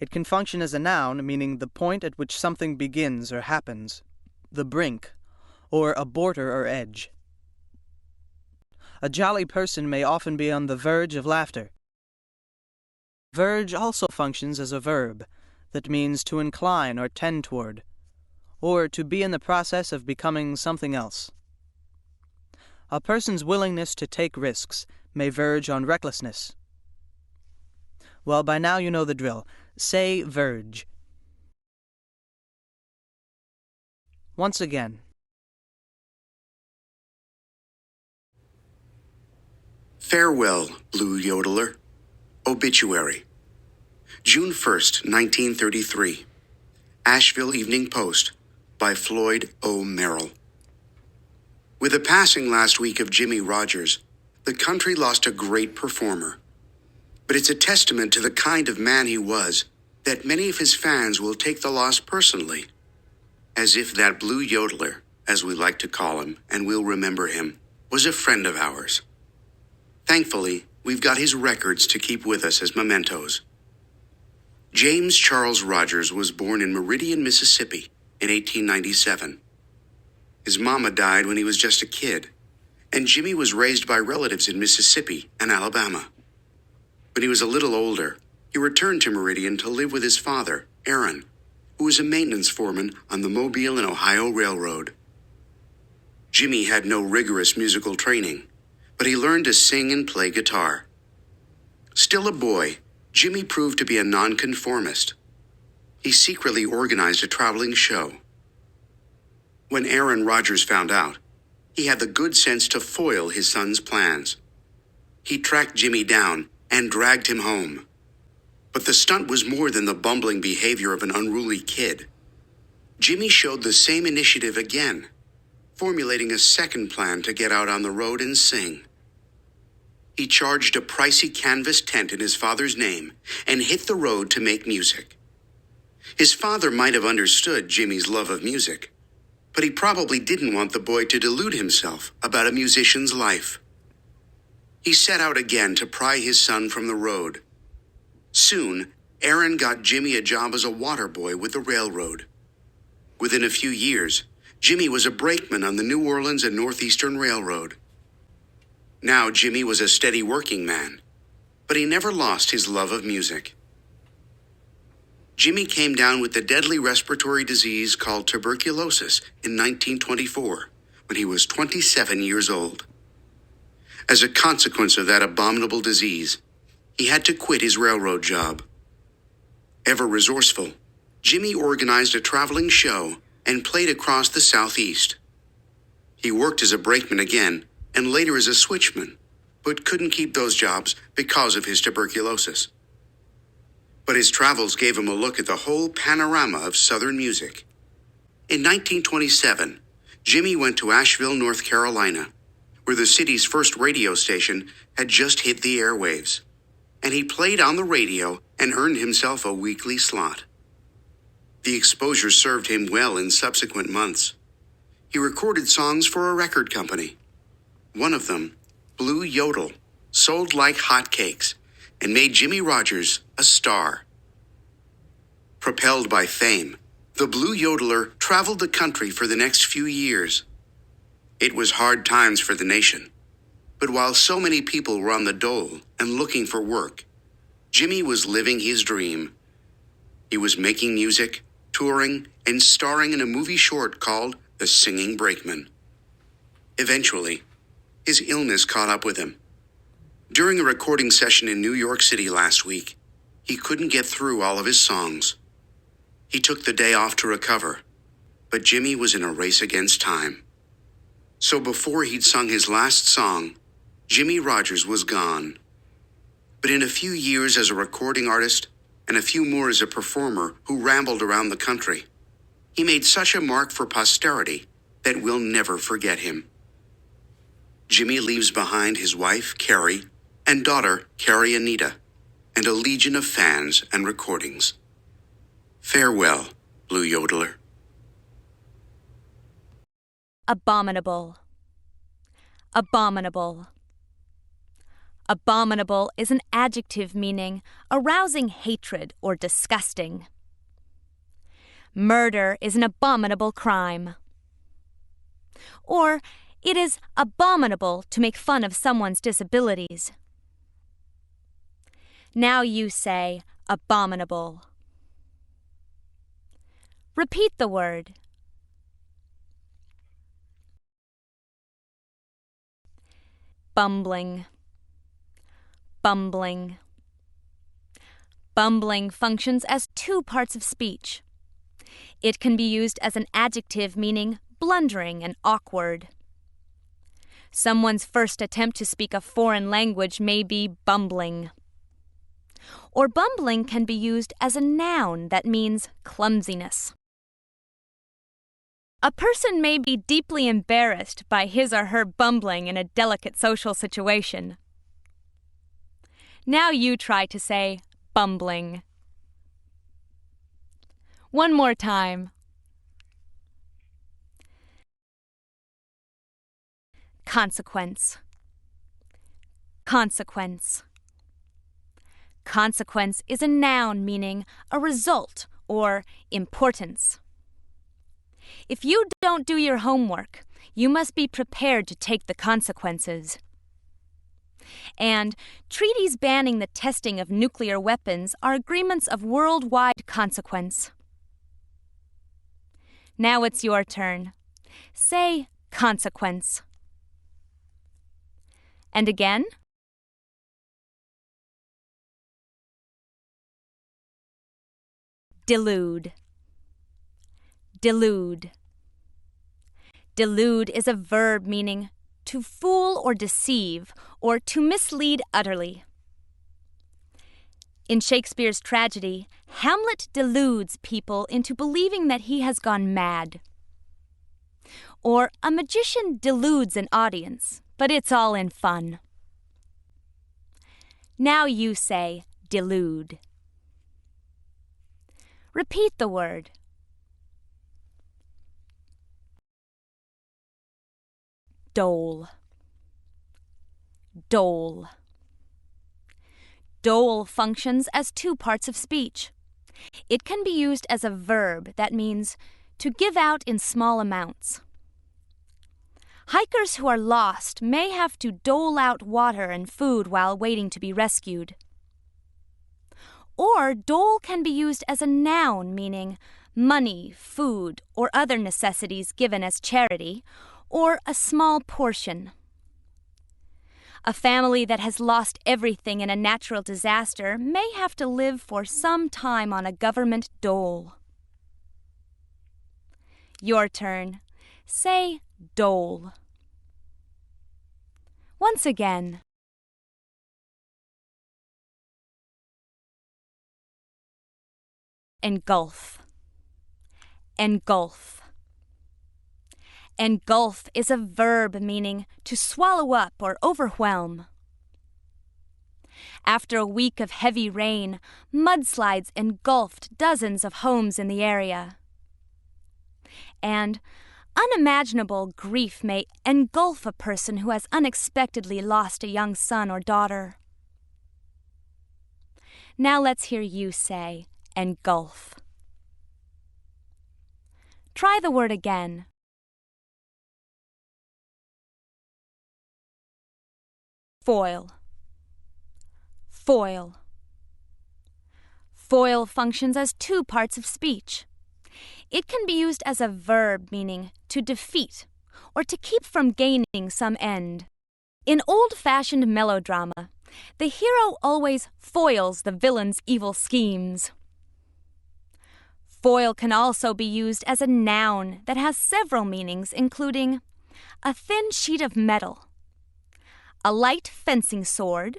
It can function as a noun, meaning the point at which something begins or happens, the brink, or a border or edge. A jolly person may often be on the verge of laughter. Verge also functions as a verb that means to incline or tend toward, or to be in the process of becoming something else. A person's willingness to take risks may verge on recklessness. Well, by now you know the drill. Say verge. Once again. Farewell, Blue Yodeler. Obituary. June 1st, 1933. Asheville Evening Post by Floyd O. Merrill. With the passing last week of Jimmie Rodgers, the country lost a great performer. But it's a testament to the kind of man he was that many of his fans will take the loss personally, as if that Blue Yodeler, as we like to call him, and we'll remember him, was a friend of ours. Thankfully, we've got his records to keep with us as mementos. James Charles Rodgers was born in Meridian, Mississippi in 1897. His mama died when he was just a kid, and Jimmy was raised by relatives in Mississippi and Alabama. When he was a little older, he returned to Meridian to live with his father, Aaron, who was a maintenance foreman on the Mobile and Ohio Railroad. Jimmy had no rigorous musical training, but he learned to sing and play guitar. Still a boy, Jimmy proved to be a nonconformist. He secretly organized a traveling show. When Aaron Rodgers found out, he had the good sense to foil his son's plans. He tracked Jimmy down and dragged him home. But the stunt was more than the bumbling behavior of an unruly kid. Jimmy showed the same initiative again, formulating a second plan to get out on the road and sing. He charged a pricey canvas tent in his father's name and hit the road to make music. His father might have understood Jimmy's love of music, but he probably didn't want the boy to delude himself about a musician's life. He set out again to pry his son from the road. Soon, Aaron got Jimmy a job as a water boy with the railroad. Within a few years, Jimmy was a brakeman on the New Orleans and Northeastern Railroad. Now Jimmy was a steady working man, but he never lost his love of music. Jimmy came down with the deadly respiratory disease called tuberculosis in 1924, when he was 27 years old. As a consequence of that abominable disease, he had to quit his railroad job. Ever resourceful, Jimmy organized a traveling show and played across the Southeast. He worked as a brakeman again and later as a switchman, but couldn't keep those jobs because of his tuberculosis. But his travels gave him a look at the whole panorama of Southern music. In 1927, Jimmy went to Asheville, North Carolina, where the city's first radio station had just hit the airwaves, and he played on the radio and earned himself a weekly slot. The exposure served him well in subsequent months. He recorded songs for a record company. One of them, Blue Yodel, sold like hotcakes and made Jimmie Rodgers a star. Propelled by fame, the Blue Yodeler traveled the country for the next few years. It was hard times for the nation, but while so many people were on the dole and looking for work, Jimmy was living his dream. He was making music, touring, and starring in a movie short called The Singing Brakeman. Eventually, his illness caught up with him. During a recording session in New York City last week, he couldn't get through all of his songs. He took the day off to recover, but Jimmy was in a race against time. So before he'd sung his last song, Jimmie Rodgers was gone. But in a few years as a recording artist, and a few more as a performer who rambled around the country, he made such a mark for posterity that we'll never forget him. Jimmy leaves behind his wife, Carrie, and daughter, Carrie Anita, and a legion of fans and recordings. Farewell, Blue Yodeler. Abominable. Abominable. Abominable is an adjective meaning arousing hatred or disgusting. Murder is an abominable crime. Or, it is abominable to make fun of someone's disabilities. Now you say abominable. Repeat the word. Bumbling. Bumbling. Bumbling functions as two parts of speech. It can be used as an adjective meaning blundering and awkward. Someone's first attempt to speak a foreign language may be bumbling. Or bumbling can be used as a noun that means clumsiness. A person may be deeply embarrassed by his or her bumbling in a delicate social situation. Now you try to say bumbling. One more time. Consequence. Consequence. Consequence is a noun meaning a result or importance. If you don't do your homework, you must be prepared to take the consequences. And treaties banning the testing of nuclear weapons are agreements of worldwide consequence. Now it's your turn. Say consequence. And again. Delude. Delude. Delude is a verb meaning to fool or deceive, or to mislead utterly. In Shakespeare's tragedy, Hamlet deludes people into believing that he has gone mad. Or a magician deludes an audience, but it's all in fun. Now you say delude. Repeat the word. Dole. Dole. Dole functions as two parts of speech. It can be used as a verb that means to give out in small amounts. Hikers who are lost may have to dole out water and food while waiting to be rescued. Or dole can be used as a noun meaning money, food, or other necessities given as charity, or a small portion. A family that has lost everything in a natural disaster may have to live for some time on a government dole. Your turn. Say dole. Once again. Engulf. Engulf. Engulf is a verb meaning to swallow up or overwhelm. After a week of heavy rain, mudslides engulfed dozens of homes in the area. And unimaginable grief may engulf a person who has unexpectedly lost a young son or daughter. Now let's hear you say engulf. Try the word again. Foil. Foil. Foil functions as two parts of speech. It can be used as a verb meaning to defeat or to keep from gaining some end. In old-fashioned melodrama, the hero always foils the villain's evil schemes. Foil can also be used as a noun that has several meanings, including a thin sheet of metal, a light fencing sword,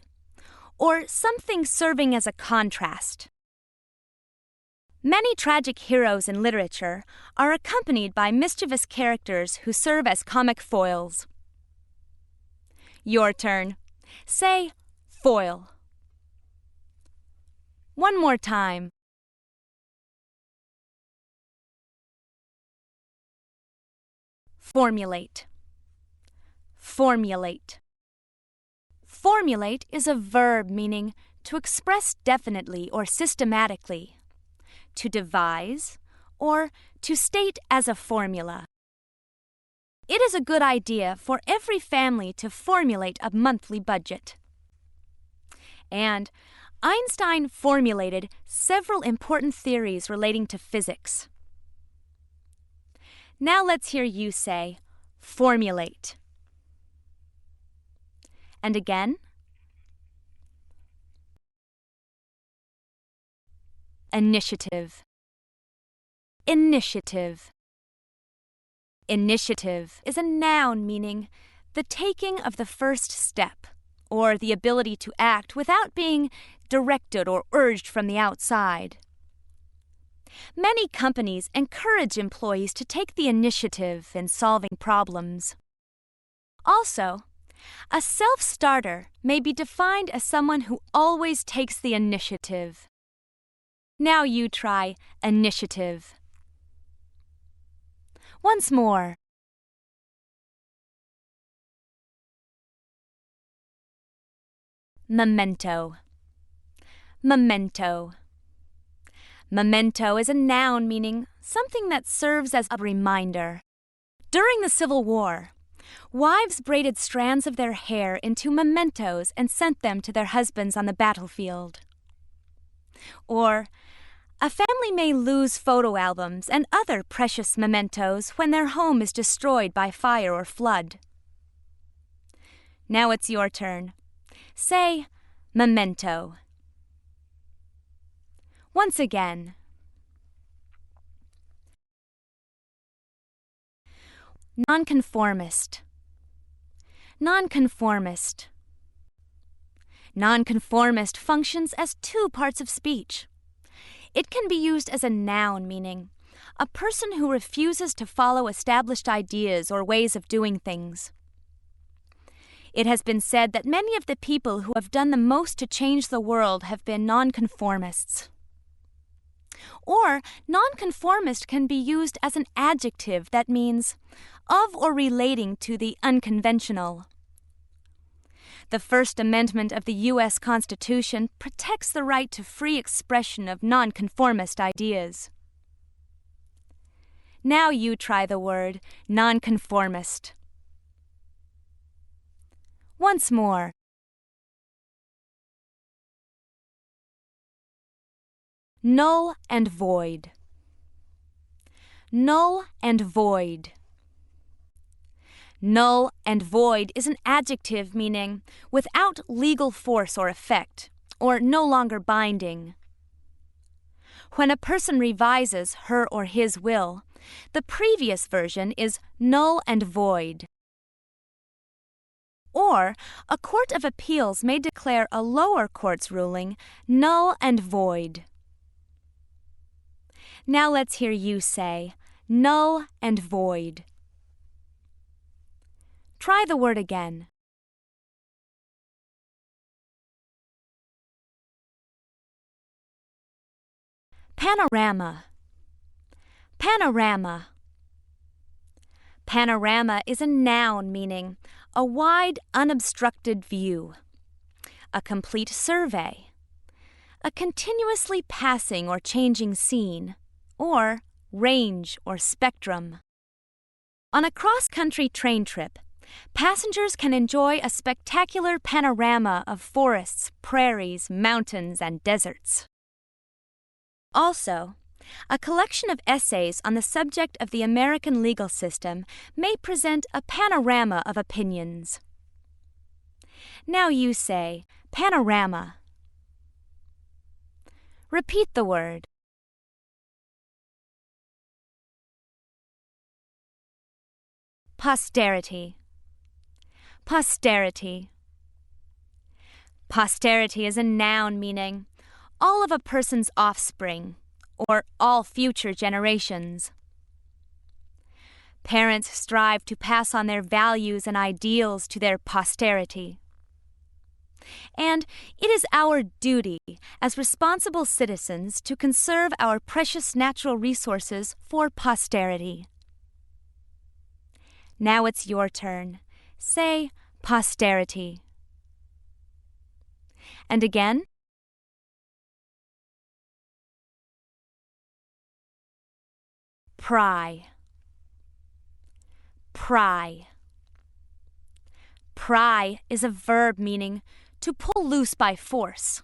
or something serving as a contrast. Many tragic heroes in literature are accompanied by mischievous characters who serve as comic foils. Your turn. Say foil. One more time. Formulate. Formulate. Formulate is a verb meaning to express definitely or systematically, to devise, or to state as a formula. It is a good idea for every family to formulate a monthly budget. And Einstein formulated several important theories relating to physics. Now let's hear you say, formulate. And again. Initiative. Initiative. Initiative is a noun meaning the taking of the first step, or the ability to act without being directed or urged from the outside. Many companies encourage employees to take the initiative in solving problems. Also, a self-starter may be defined as someone who always takes the initiative. Now you try initiative. Once more. Memento. Memento. Memento is a noun meaning something that serves as a reminder. During the Civil War, wives braided strands of their hair into mementos and sent them to their husbands on the battlefield. Or, a family may lose photo albums and other precious mementos when their home is destroyed by fire or flood. Now it's your turn. Say, memento. Once again. Nonconformist. Nonconformist. Nonconformist functions as two parts of speech. It can be used as a noun meaning a person who refuses to follow established ideas or ways of doing things. It has been said that many of the people who have done the most to change the world have been nonconformists. Or, nonconformist can be used as an adjective that means of or relating to the unconventional. The First Amendment of the U.S. Constitution protects the right to free expression of nonconformist ideas. Now you try the word nonconformist. Once more. Null and void. Null and void. Null and void is an adjective meaning without legal force or effect, or no longer binding. When a person revises her or his will, the previous version is null and void. Or, a court of appeals may declare a lower court's ruling null and void. Now let's hear you say, null and void. Try the word again. Panorama. Panorama. Panorama is a noun meaning a wide, unobstructed view, a complete survey, a continuously passing or changing scene, or range or spectrum. On a cross-country train trip, passengers can enjoy a spectacular panorama of forests, prairies, mountains, and deserts. Also, a collection of essays on the subject of the American legal system may present a panorama of opinions. Now you say, panorama. Repeat the word. Posterity. Posterity. Posterity is a noun meaning all of a person's offspring, or all future generations. Parents strive to pass on their values and ideals to their posterity. And it is our duty as responsible citizens to conserve our precious natural resources for posterity. Now it's your turn. Say posterity. And again. Pry. Pry. Pry is a verb meaning to pull loose by force,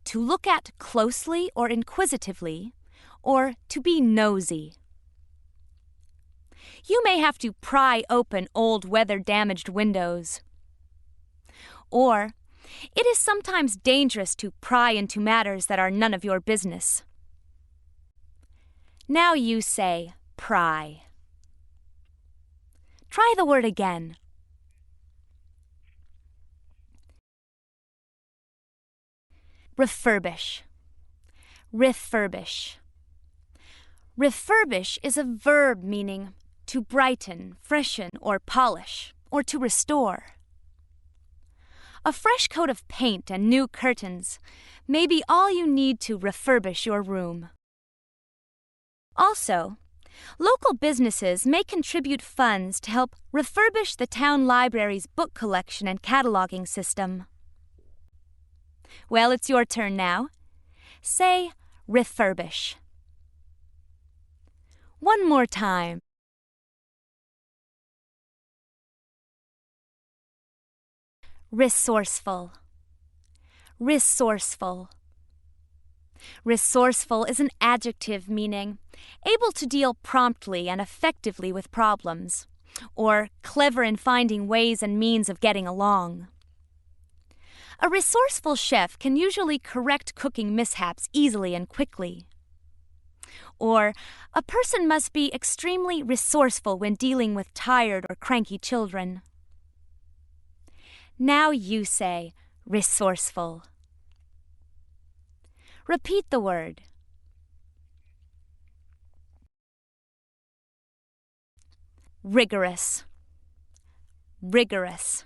to look at closely or inquisitively, or to be nosy. You may have to pry open old weather-damaged windows. Or, it is sometimes dangerous to pry into matters that are none of your business. Now you say pry. Try the word again. Refurbish. Refurbish. Refurbish is a verb meaning to brighten, freshen, or polish, or to restore. A fresh coat of paint and new curtains may be all you need to refurbish your room. Also, local businesses may contribute funds to help refurbish the town library's book collection and cataloging system. Well, it's your turn now. Say refurbish. One more time. Resourceful. Resourceful. Resourceful is an adjective meaning able to deal promptly and effectively with problems, or clever in finding ways and means of getting along. A resourceful chef can usually correct cooking mishaps easily and quickly. Or, a person must be extremely resourceful when dealing with tired or cranky children. Now you say resourceful. Repeat the word. Rigorous. Rigorous.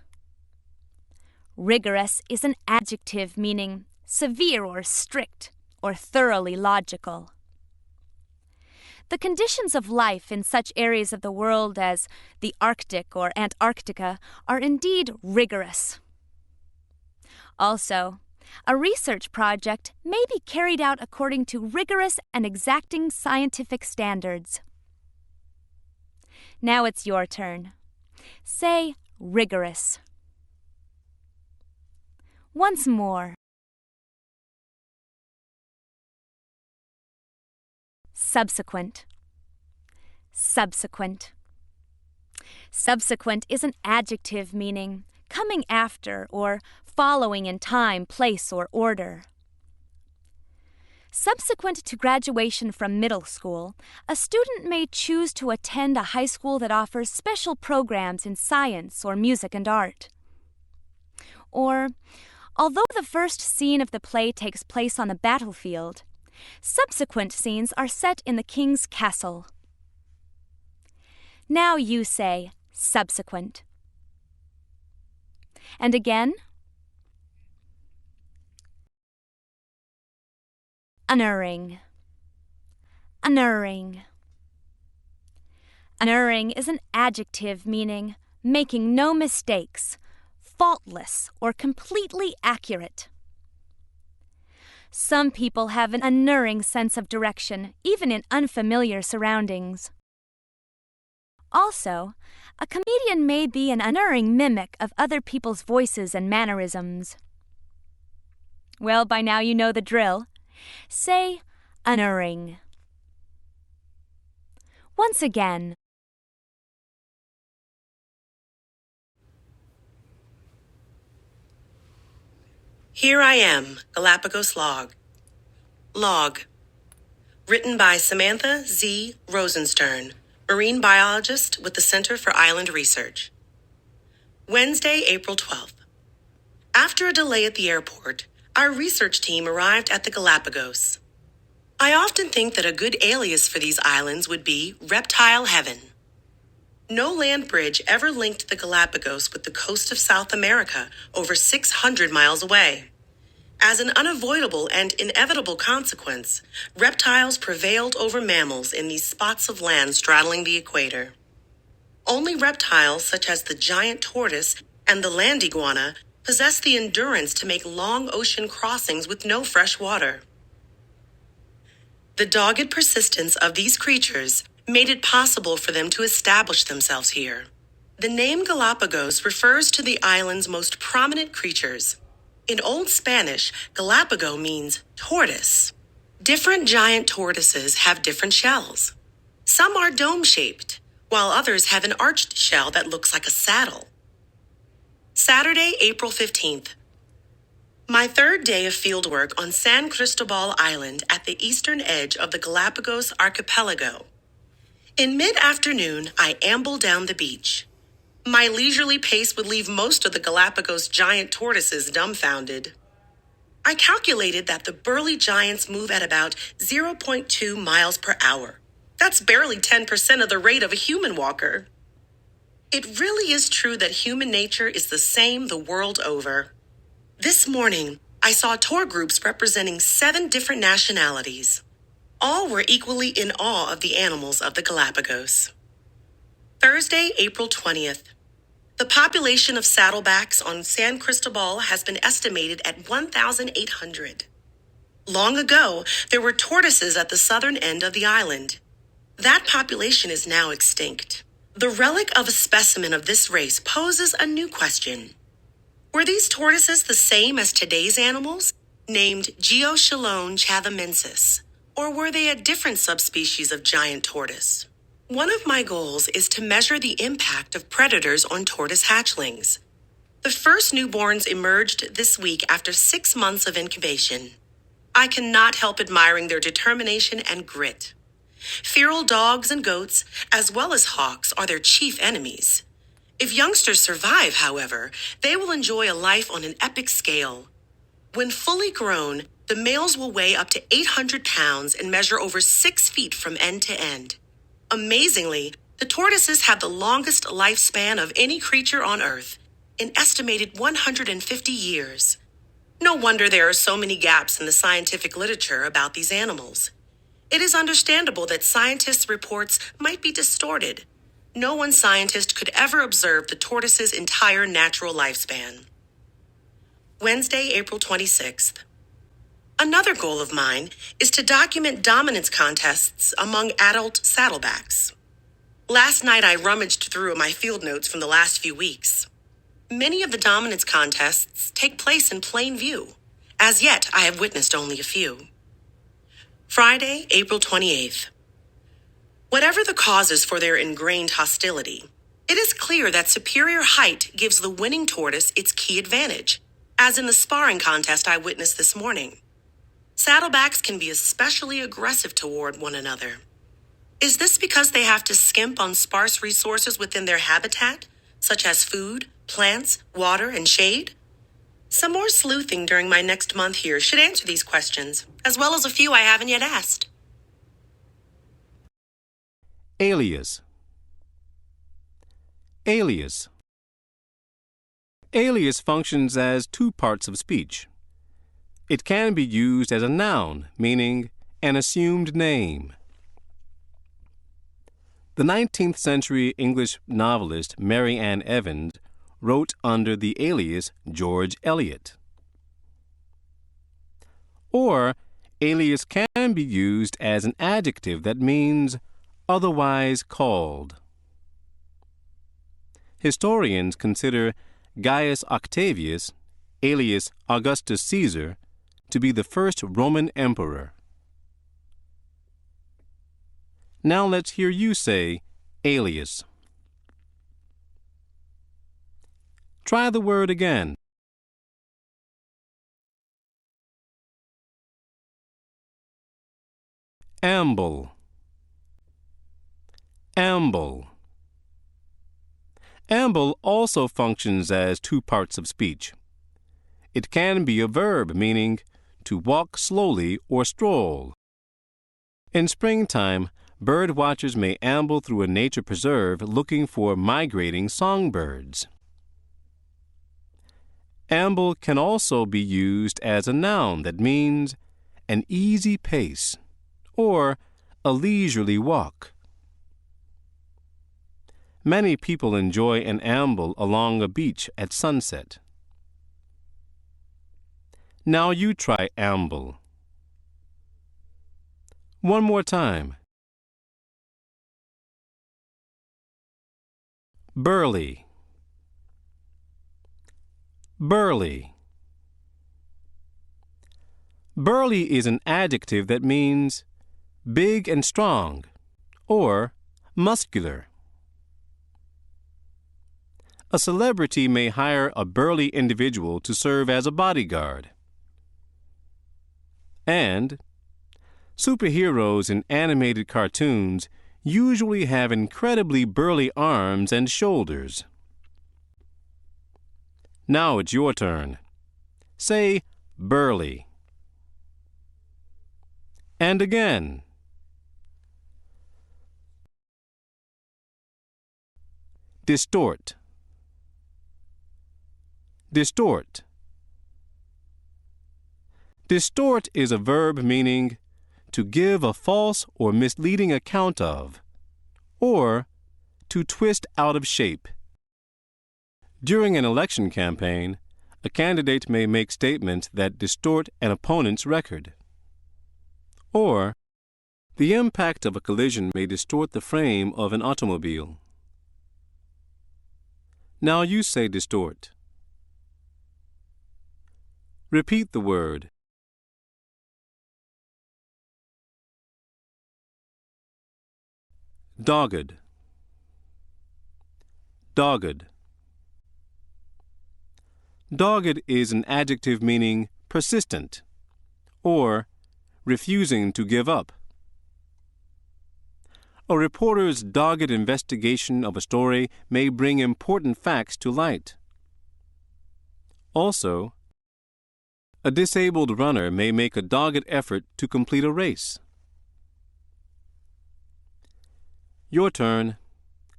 Rigorous is an adjective meaning severe or strict or thoroughly logical. The conditions of life in such areas of the world as the Arctic or Antarctica are indeed rigorous. Also, a research project may be carried out according to rigorous and exacting scientific standards. Now it's your turn. Say rigorous. Once more. Subsequent. Subsequent. Subsequent is an adjective meaning coming after or following in time, place, or order. Subsequent to graduation from middle school, a student may choose to attend a high school that offers special programs in science or music and art. Or, although the first scene of the play takes place on the battlefield, subsequent scenes are set in the king's castle. Now you say subsequent. And again. Unerring. Unerring. Unerring is an adjective meaning making no mistakes, faultless, or completely accurate. Some people have an unerring sense of direction, even in unfamiliar surroundings. Also, a comedian may be an unerring mimic of other people's voices and mannerisms. Well, by now you know the drill. Say unerring. Once again. Here I Am, Galapagos Log. Log. Written by Samantha Z. Rosenstern, marine biologist with the Center for Island Research. Wednesday, April 12th. After a delay at the airport, our research team arrived at the Galapagos. I often think that a good alias for these islands would be Reptile Heaven. No land bridge ever linked the Galapagos with the coast of South America over 600 miles away. As an unavoidable and inevitable consequence, reptiles prevailed over mammals in these spots of land straddling the equator. Only reptiles such as the giant tortoise and the land iguana possess the endurance to make long ocean crossings with no fresh water. The dogged persistence of these creatures made it possible for them to establish themselves here. The name Galapagos refers to the island's most prominent creatures. In Old Spanish, Galapago means tortoise. Different giant tortoises have different shells. Some are dome-shaped, while others have an arched shell that looks like a saddle. Saturday, April 15th. My third day of fieldwork on San Cristobal Island at the eastern edge of the Galapagos archipelago. In mid-afternoon, I ambled down the beach. My leisurely pace would leave most of the Galapagos giant tortoises dumbfounded. I calculated that the burly giants move at about 0.2 miles per hour. That's barely 10% of the rate of a human walker. It really is true that human nature is the same the world over. This morning, I saw tour groups representing 7 different nationalities. All were equally in awe of the animals of the Galapagos. Thursday, April 20th. The population of saddlebacks on San Cristobal has been estimated at 1,800. Long ago, there were tortoises at the southern end of the island. That population is now extinct. The relic of a specimen of this race poses a new question. Were these tortoises the same as today's animals, named Geochelone chathamensis, or were they a different subspecies of giant tortoise? One of my goals is to measure the impact of predators on tortoise hatchlings. The first newborns emerged this week after 6 months of incubation. I cannot help admiring their determination and grit. Feral dogs and goats, as well as hawks, are their chief enemies. If youngsters survive, however, they will enjoy a life on an epic scale. When fully grown, the males will weigh up to 800 pounds and measure over 6 feet from end to end. Amazingly, the tortoises have the longest lifespan of any creature on Earth, an estimated 150 years. No wonder there are so many gaps in the scientific literature about these animals. It is understandable that scientists' reports might be distorted. No one scientist could ever observe the tortoise's entire natural lifespan. Wednesday, April 26th. Another goal of mine is to document dominance contests among adult saddlebacks. Last night I rummaged through my field notes from the last few weeks. Many of the dominance contests take place in plain view. As yet, I have witnessed only a few. Friday, April 28th. Whatever the causes for their ingrained hostility, it is clear that superior height gives the winning tortoise its key advantage, as in the sparring contest I witnessed this morning. Saddlebacks can be especially aggressive toward one another. Is this because they have to skimp on sparse resources within their habitat, such as food, plants, water, and shade? Some more sleuthing during my next month here should answer these questions, as well as a few I haven't yet asked. Alias. Alias. Alias functions as 2 parts of speech. It can be used as a noun, meaning an assumed name. The 19th century English novelist Mary Ann Evans wrote under the alias George Eliot. Or, alias can be used as an adjective that means otherwise called. Historians consider Gaius Octavius, alias Augustus Caesar, to be the first Roman emperor. Now let's hear you say alias. Try the word again. Amble. Amble. Amble also functions as 2 parts of speech. It can be a verb meaning to walk slowly or stroll. In springtime, bird watchers may amble through a nature preserve looking for migrating songbirds. Amble can also be used as a noun that means an easy pace or a leisurely walk. Many people enjoy an amble along a beach at sunset. Now you try amble. One more time. Burly. Burly. Burly is an adjective that means big and strong, or muscular. A celebrity may hire a burly individual to serve as a bodyguard. And superheroes in animated cartoons usually have incredibly burly arms and shoulders. Now it's your turn. Say burly. And again. Distort. Distort. Distort is a verb meaning to give a false or misleading account of, or to twist out of shape. During an election campaign, a candidate may make statements that distort an opponent's record. Or, the impact of a collision may distort the frame of an automobile. Now you say distort. Repeat the word. Dogged. Dogged. Dogged is an adjective meaning persistent, or refusing to give up. A reporter's dogged investigation of a story may bring important facts to light. Also, a disabled runner may make a dogged effort to complete a race. Your turn.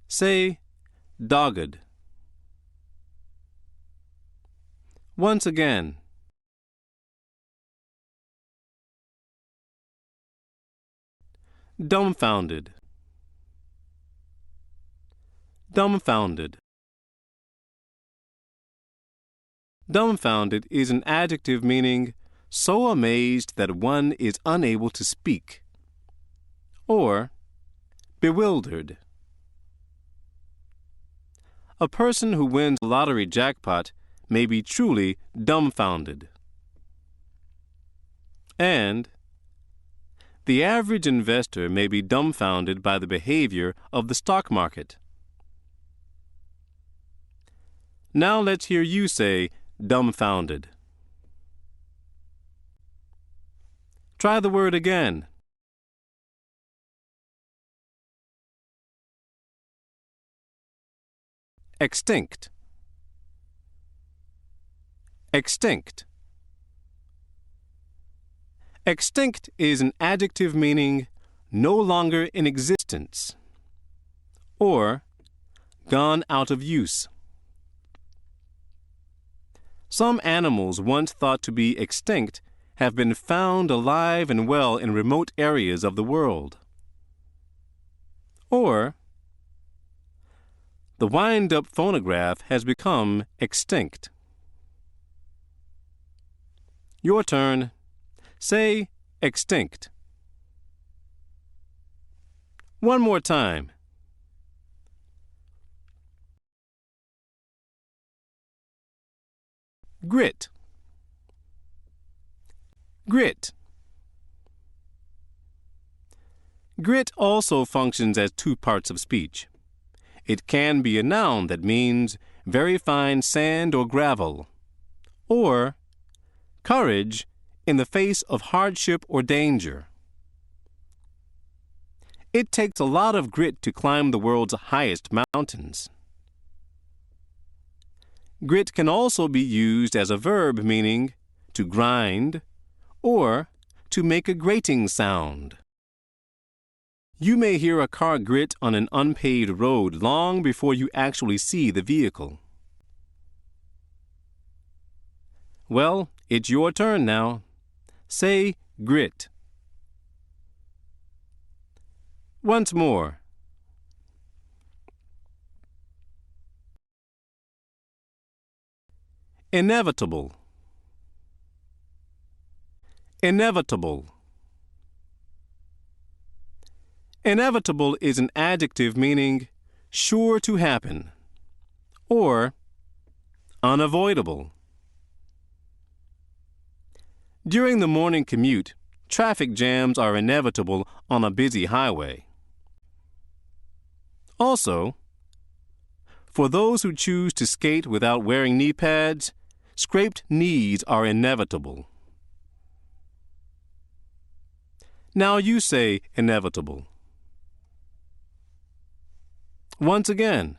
Say dogged. Once again. Dumbfounded. Dumbfounded. Dumbfounded is an adjective meaning so amazed that one is unable to speak, or bewildered. A person who wins a lottery jackpot may be truly dumbfounded. And the average investor may be dumbfounded by the behavior of the stock market. Now let's hear you say dumbfounded. Try the word again. Extinct. Extinct. Extinct is an adjective meaning no longer in existence, or gone out of use. Some animals once thought to be extinct have been found alive and well in remote areas of the world. Or, the wind-up phonograph has become extinct. Your turn. Say extinct. One more time. Grit. Grit. Grit also functions as two parts of speech. It can be a noun that means very fine sand or gravel, or courage in the face of hardship or danger. It takes a lot of grit to climb the world's highest mountains. Grit can also be used as a verb meaning to grind or to make a grating sound. You may hear a car grit on an unpaved road long before you actually see the vehicle. Well, it's your turn now. Say grit. Once more. Inevitable. Inevitable. Inevitable is an adjective meaning sure to happen, or unavoidable. During the morning commute, traffic jams are inevitable on a busy highway. Also, for those who choose to skate without wearing knee pads, scraped knees are inevitable. Now you say inevitable. Once again.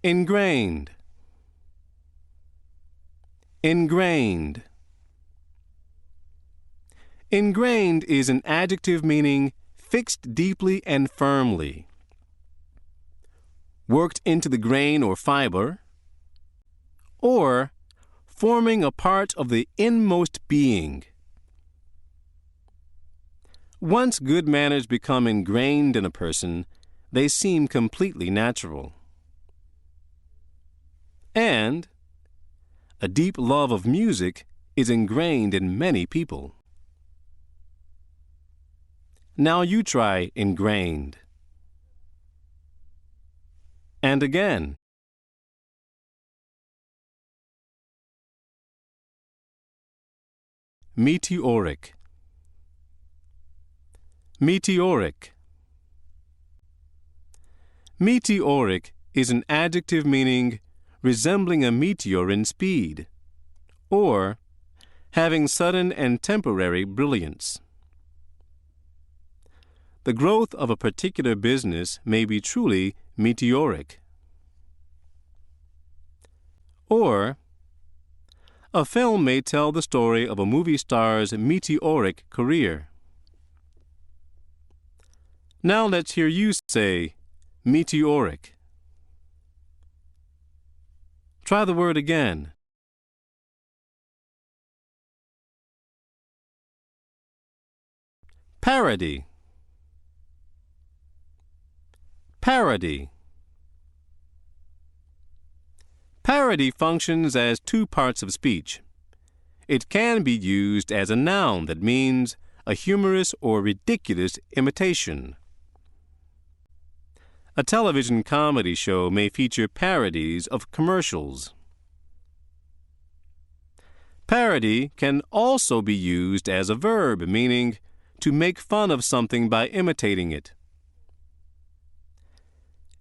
Ingrained. Ingrained. Ingrained is an adjective meaning fixed deeply and firmly, worked into the grain or fiber, or forming a part of the inmost being. Once good manners become ingrained in a person, they seem completely natural. And a deep love of music is ingrained in many people. Now you try ingrained. And again. Meteoric. Meteoric. Meteoric is an adjective meaning resembling a meteor in speed, or having sudden and temporary brilliance. The growth of a particular business may be truly meteoric. Or, a film may tell the story of a movie star's meteoric career. Now let's hear you say meteoric. Try the word again. Parody. Parody. Parody functions as two parts of speech. It can be used as a noun that means a humorous or ridiculous imitation. A television comedy show may feature parodies of commercials. Parody can also be used as a verb, meaning to make fun of something by imitating it.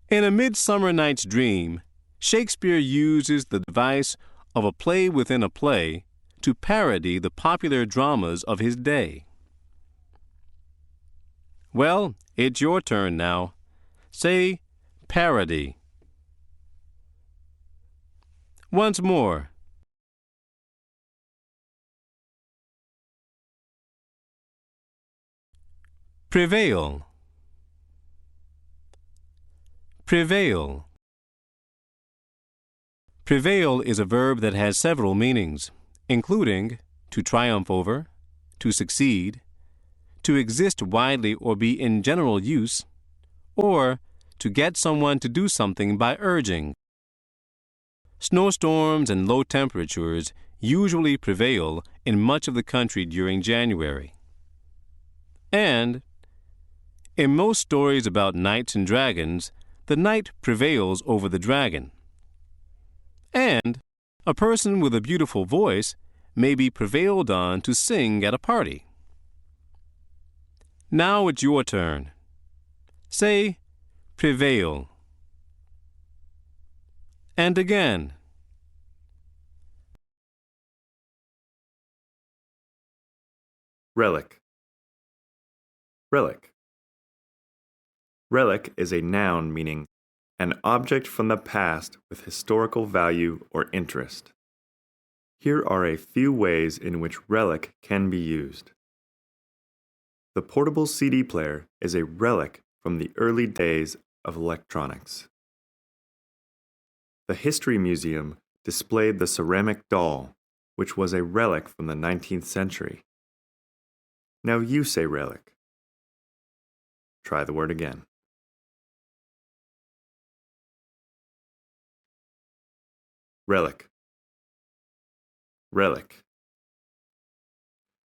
In A Midsummer Night's Dream, Shakespeare uses the device of a play within a play to parody the popular dramas of his day. Well, it's your turn now. Say parody. Once more. Prevail. Prevail. Prevail is a verb that has several meanings, including to triumph over, to succeed, to exist widely or be in general use, or to get someone to do something by urging. Snowstorms and low temperatures usually prevail in much of the country during January. And in most stories about knights and dragons, the knight prevails over the dragon. And a person with a beautiful voice may be prevailed on to sing at a party. Now it's your turn. Say prevail. And again. Relic. Relic. Relic is a noun meaning an object from the past with historical value or interest. Here are a few ways in which relic can be used. The portable CD player is a relic from the early days of electronics. The History Museum displayed the ceramic doll, which was a relic from the 19th century. Now you say relic. Try the word again. Relic. Relic.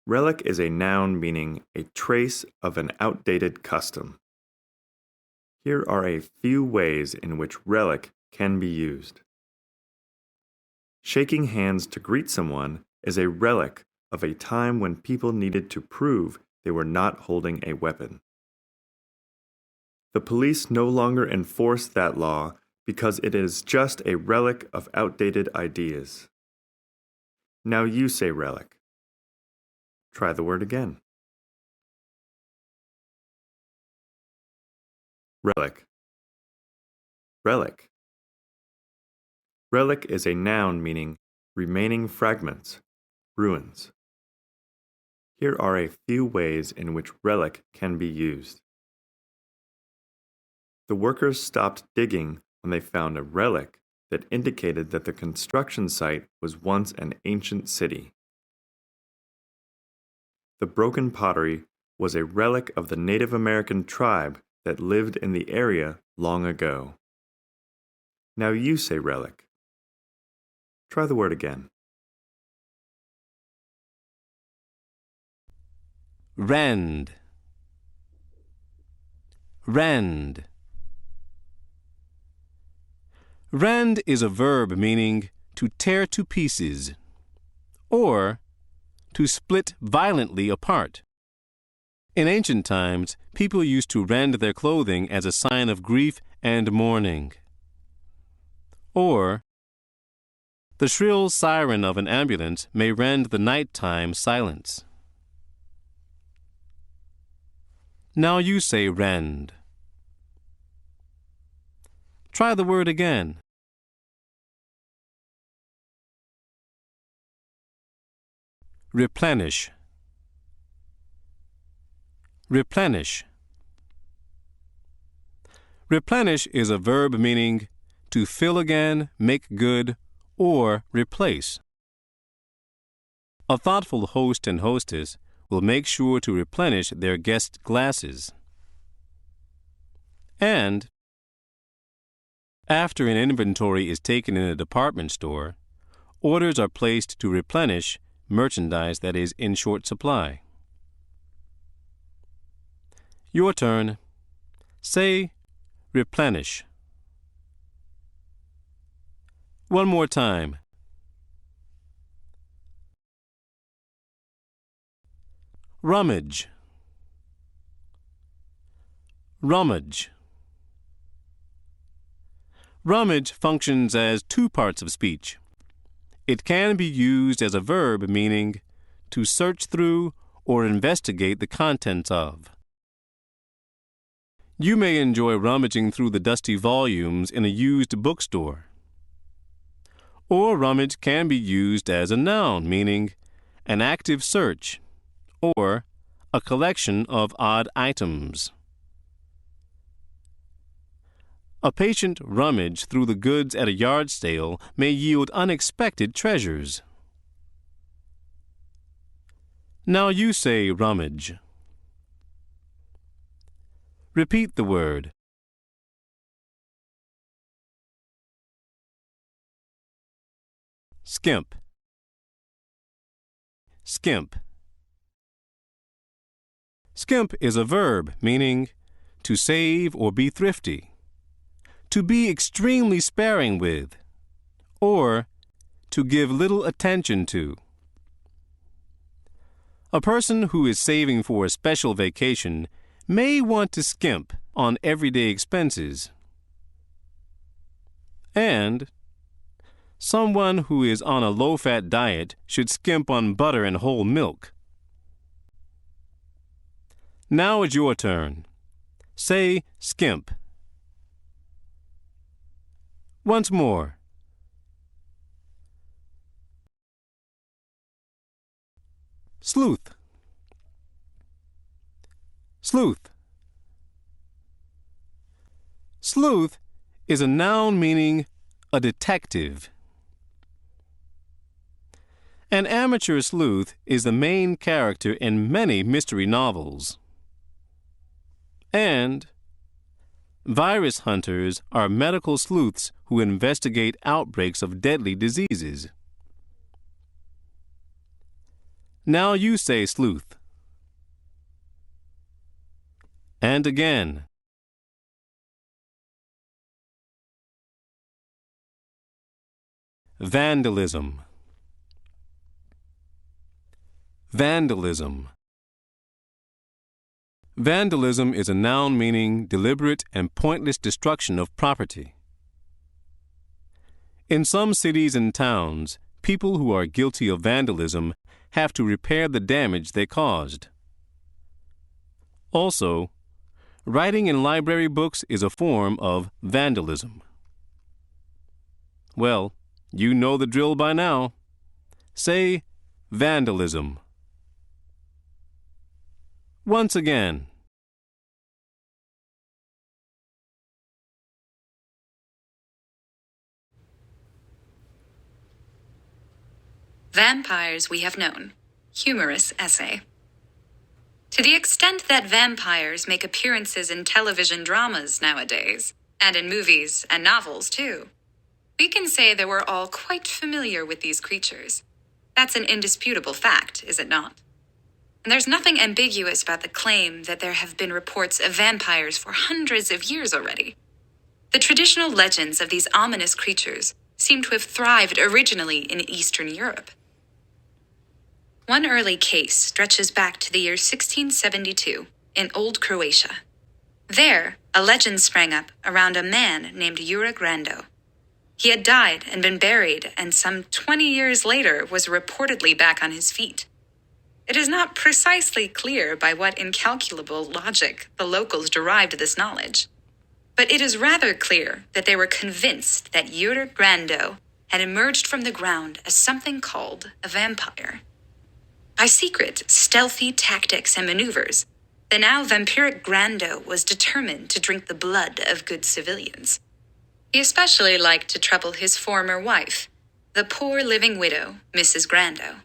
Relic is a noun meaning a trace of an outdated custom. Here are a few ways in which relic can be used. Shaking hands to greet someone is a relic of a time when people needed to prove they were not holding a weapon. The police no longer enforce that law because it is just a relic of outdated ideas. Now you say relic. Try the word again. Relic. Relic. Relic is a noun meaning remaining fragments, ruins. Here are a few ways in which relic can be used. The workers stopped digging when they found a relic that indicated that the construction site was once an ancient city. The broken pottery was a relic of the Native American tribe that lived in the area long ago. Now you say relic. Try the word again. Rend. Rend. Rend is a verb meaning to tear to pieces, or to split violently apart. In ancient times, people used to rend their clothing as a sign of grief and mourning. Or, the shrill siren of an ambulance may rend the nighttime silence. Now you say rend. Try the word again. Replenish. Replenish. Replenish is a verb meaning to fill again, make good, or replace. A thoughtful host and hostess will make sure to replenish their guests' glasses. And after an inventory is taken in a department store, orders are placed to replenish merchandise that is in short supply. Your turn. Say replenish. One more time. Rummage. Rummage. Rummage functions as two parts of speech. It can be used as a verb meaning to search through or investigate the contents of. You may enjoy rummaging through the dusty volumes in a used bookstore. Or rummage can be used as a noun meaning an active search or a collection of odd items. A patient rummage through the goods at a yard sale may yield unexpected treasures. Now you say rummage. Repeat the word. Skimp. Skimp. Skimp is a verb meaning to save or be thrifty, to be extremely sparing with, or to give little attention to. A person who is saving for a special vacation may want to skimp on everyday expenses. And someone who is on a low-fat diet should skimp on butter and whole milk. Now it's your turn. Say skimp. Once more. Sleuth. Sleuth. Sleuth is a noun meaning a detective. An amateur sleuth is the main character in many mystery novels. And virus hunters are medical sleuths who investigate outbreaks of deadly diseases. Now you say sleuth. And again. Vandalism. Vandalism. Vandalism is a noun meaning deliberate and pointless destruction of property. In some cities and towns, people who are guilty of vandalism have to repair the damage they caused. Also, writing in library books is a form of vandalism. Well, you know the drill by now. Say vandalism. Once again. Vampires We Have Known. Humorous essay. To the extent that vampires make appearances in television dramas nowadays, and in movies and novels too, we can say that we're all quite familiar with these creatures. That's an indisputable fact, is it not? And there's nothing ambiguous about the claim that there have been reports of vampires for hundreds of years already. The traditional legends of these ominous creatures seem to have thrived originally in Eastern Europe. One early case stretches back to the year 1672 in Old Croatia. There, a legend sprang up around a man named Jure Grando. He had died and been buried, and some 20 years later was reportedly back on his feet. It is not precisely clear by what incalculable logic the locals derived this knowledge, but it is rather clear that they were convinced that Jure Grando had emerged from the ground as something called a vampire. By secret, stealthy tactics and maneuvers, the now vampiric Grando was determined to drink the blood of good civilians. He especially liked to trouble his former wife, the poor living widow, Mrs. Grando.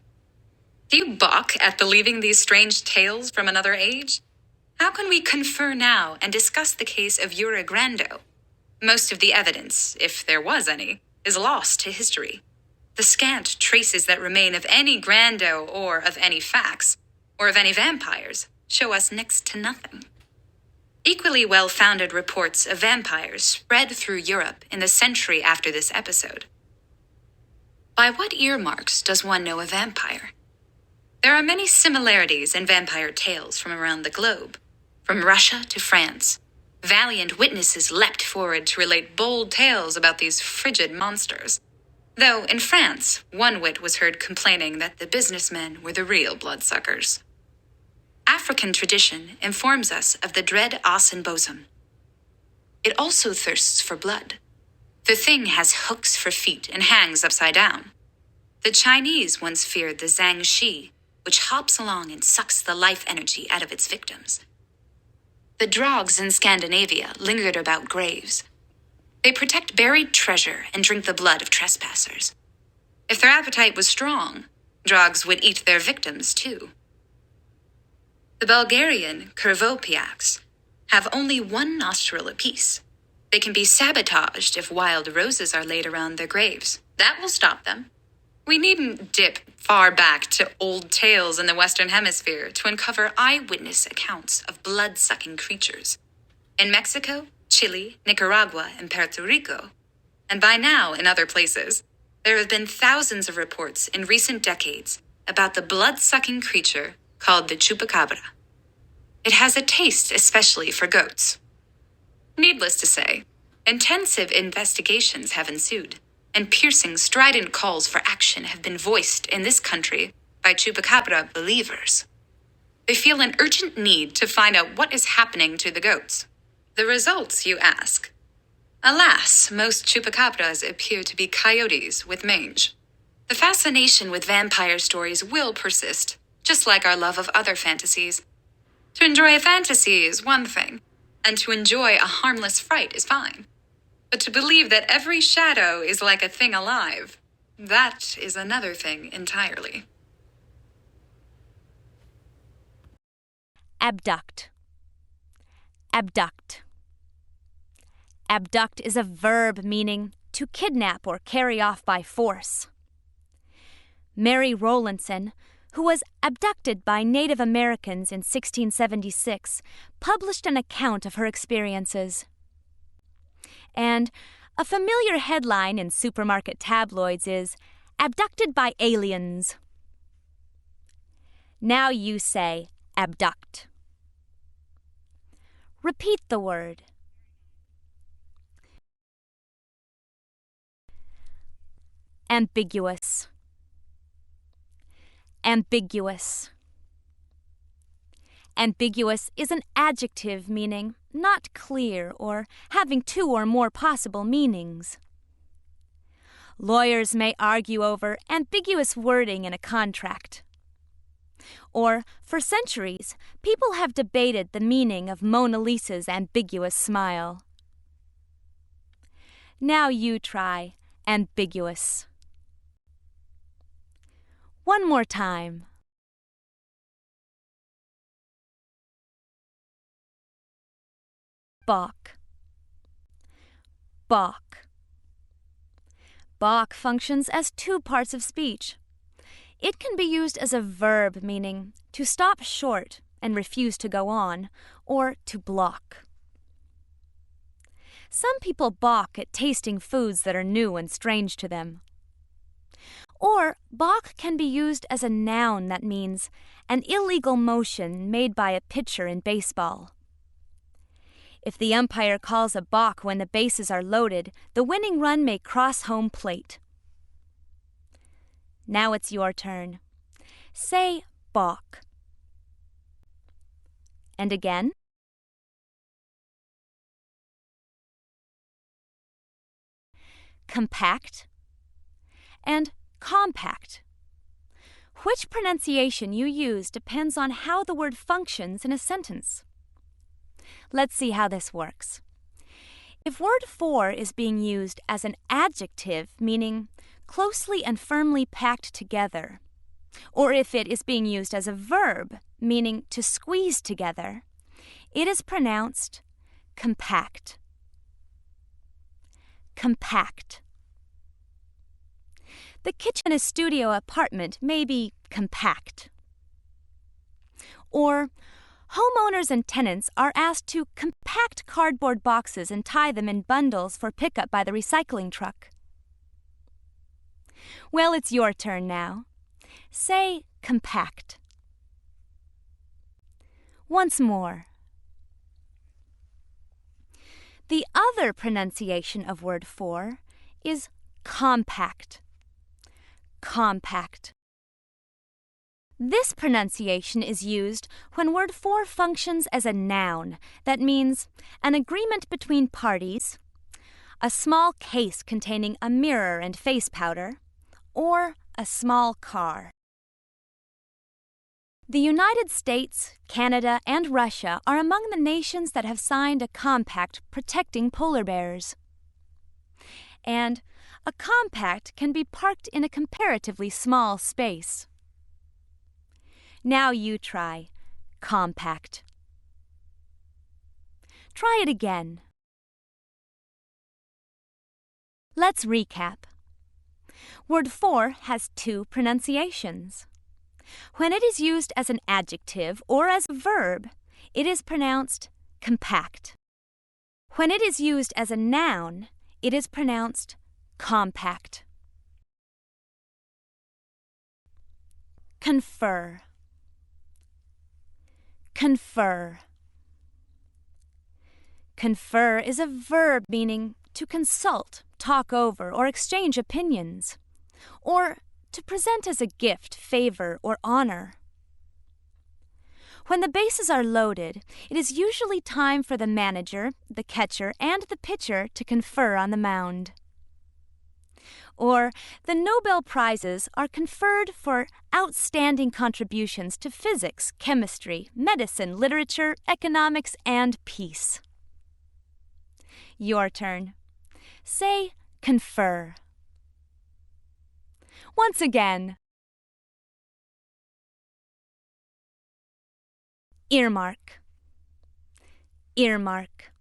Do you balk at believing these strange tales from another age? How can we confer now and discuss the case of Jure Grando? Most of the evidence, if there was any, is lost to history. The scant traces that remain of any Grando or of any facts, or of any vampires, show us next to nothing. Equally well-founded reports of vampires spread through Europe in the century after this episode. By what earmarks does one know a vampire? There are many similarities in vampire tales from around the globe. From Russia to France, valiant witnesses leapt forward to relate bold tales about these frigid monsters. Though in France, one wit was heard complaining that the businessmen were the real bloodsuckers. African tradition informs us of the dread Asen bosom. It also thirsts for blood. The thing has hooks for feet and hangs upside down. The Chinese once feared the Zhang Shi, which hops along and sucks the life energy out of its victims. The Drogs in Scandinavia lingered about graves. They protect buried treasure and drink the blood of trespassers. If their appetite was strong, Drogs would eat their victims too. The Bulgarian Krvopiaks have only one nostril apiece. They can be sabotaged if wild roses are laid around their graves. That will stop them. We needn't dip far back to old tales in the Western Hemisphere to uncover eyewitness accounts of blood-sucking creatures. In Mexico, Chile, Nicaragua, and Puerto Rico, and by now in other places, there have been thousands of reports in recent decades about the blood-sucking creature called the chupacabra. It has a taste especially for goats. Needless to say, intensive investigations have ensued, and piercing, strident calls for action have been voiced in this country by chupacabra believers. They feel an urgent need to find out what is happening to the goats. The results, you ask? Alas, most chupacabras appear to be coyotes with mange. The fascination with vampire stories will persist, just like our love of other fantasies. To enjoy a fantasy is one thing, and to enjoy a harmless fright is fine. But to believe that every shadow is like a thing alive, that is another thing entirely. Abduct. Abduct. Abduct is a verb meaning to kidnap or carry off by force. Mary Rowlandson, who was abducted by Native Americans in 1676, published an account of her experiences. And A familiar headline in supermarket tabloids is, "Abducted by aliens." Now you say, abduct. Repeat the word. Ambiguous. Ambiguous. Ambiguous is an adjective meaning not clear or having two or more possible meanings. Lawyers may argue over ambiguous wording in a contract. Or, for centuries, people have debated the meaning of Mona Lisa's ambiguous smile. Now you try ambiguous. One more time. Balk. Balk. Balk functions as two parts of speech. It can be used as a verb meaning to stop short and refuse to go on, or to block. Some people balk at tasting foods that are new and strange to them. Or balk can be used as a noun that means an illegal motion made by a pitcher in baseball. If the umpire calls a balk when the bases are loaded, the winning run may cross home plate. Now it's your turn. Say balk. And again. Compact. And compact. Which pronunciation you use depends on how the word functions in a sentence. Let's see how this works. If word for is being used as an adjective, meaning closely and firmly packed together, or if it is being used as a verb, meaning to squeeze together, it is pronounced compact. Compact. The kitchen in a studio apartment may be compact. Or, homeowners and tenants are asked to compact cardboard boxes and tie them in bundles for pickup by the recycling truck. Well, it's your turn now. Say compact. Once more. The other pronunciation of word for is compact. Compact. This pronunciation is used when word for functions as a noun. That means an agreement between parties, a small case containing a mirror and face powder, or a small car. The United States, Canada, and Russia are among the nations that have signed a compact protecting polar bears. And a compact can be parked in a comparatively small space. Now you try compact. Try it again. Let's recap. Word for has two pronunciations. When it is used as an adjective or as a verb, it is pronounced compact. When it is used as a noun, it is pronounced compact. Confer. Confer. Confer is a verb meaning to consult, talk over, or exchange opinions, or to present as a gift, favor, or honor. When the bases are loaded, it is usually time for the manager, the catcher, and the pitcher to confer on the mound. Or the Nobel Prizes are conferred for outstanding contributions to physics, chemistry, medicine, literature, economics, and peace. Your turn. Say confer. Once again. Earmark. Earmark.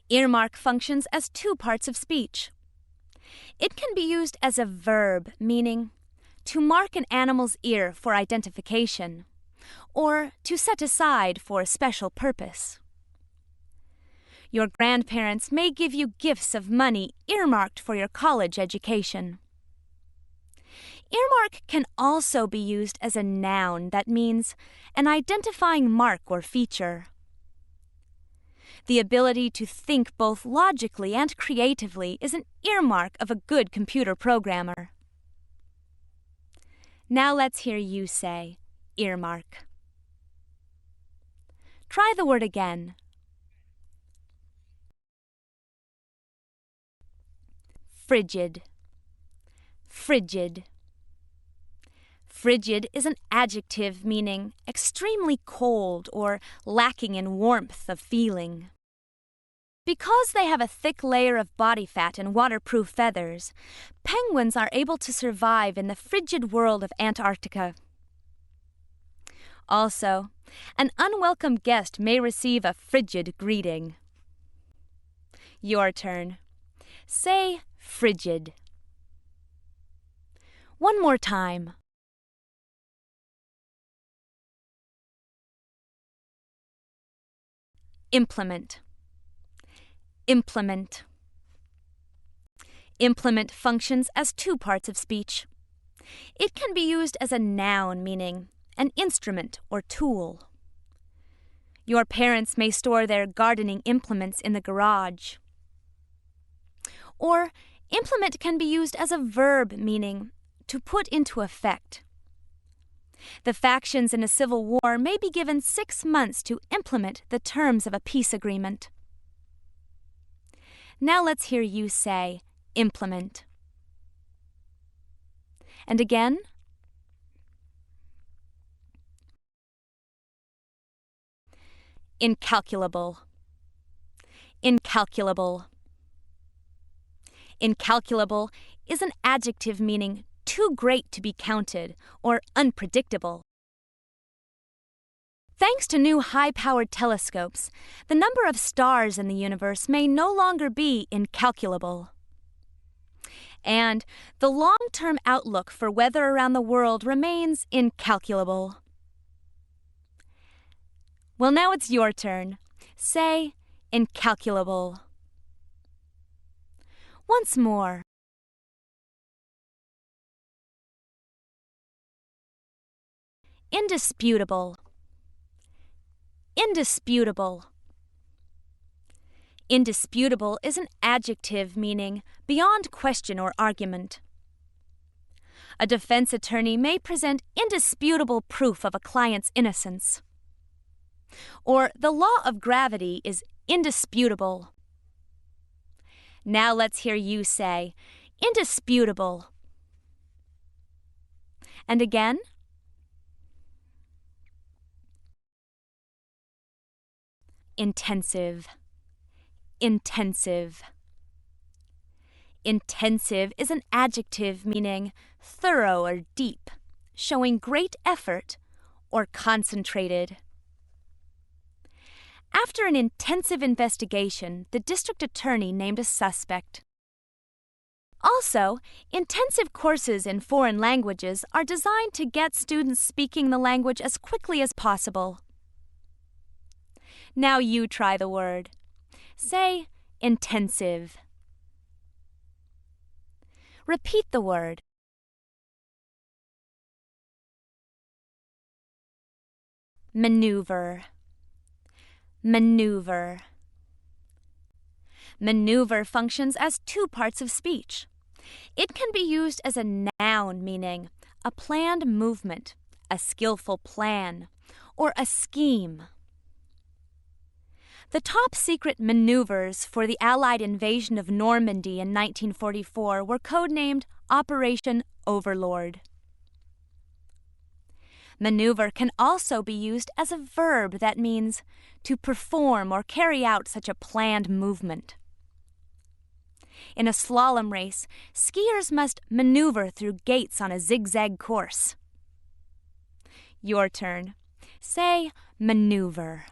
Earmark functions as two parts of speech. It can be used as a verb, meaning to mark an animal's ear for identification, or to set aside for a special purpose. Your grandparents may give you gifts of money earmarked for your college education. Earmark can also be used as a noun that means an identifying mark or feature. The ability to think both logically and creatively is an earmark of a good computer programmer. Now let's hear you say earmark. Try the word again. Frigid. Frigid. Frigid is an adjective meaning extremely cold or lacking in warmth of feeling. Because they have a thick layer of body fat and waterproof feathers, penguins are able to survive in the frigid world of Antarctica. Also, an unwelcome guest may receive a frigid greeting. Your turn. Say frigid. One more time. Implement. Implement. Implement functions as two parts of speech. It can be used as a noun meaning an instrument or tool. Your parents may store their gardening implements in the garage. Or implement can be used as a verb meaning to put into effect. The factions in a civil war may be given 6 months to implement the terms of a peace agreement. Now let's hear you say implement. And again. Incalculable. Incalculable. Incalculable is an adjective meaning too great to be counted or unpredictable. Thanks to new high-powered telescopes, the number of stars in the universe may no longer be incalculable. And the long-term outlook for weather around the world remains incalculable. Well, now it's your turn. Say incalculable. Once more. Indisputable. Indisputable. Indisputable is an adjective meaning beyond question or argument. A defense attorney may present indisputable proof of a client's innocence. Or the law of gravity is indisputable. Now let's hear you say indisputable. And again. Intensive. Intensive. Intensive is an adjective meaning thorough or deep, showing great effort or concentrated. After an intensive investigation, the district attorney named a suspect. Also, intensive courses in foreign languages are designed to get students speaking the language as quickly as possible. Now you try the word. Say intensive. Repeat the word. Maneuver. Maneuver. Maneuver functions as two parts of speech. It can be used as a noun meaning a planned movement, a skillful plan, or a scheme. The top-secret maneuvers for the Allied invasion of Normandy in 1944 were codenamed Operation Overlord. Maneuver can also be used as a verb that means to perform or carry out such a planned movement. In a slalom race, skiers must maneuver through gates on a zigzag course. Your turn. Say maneuver.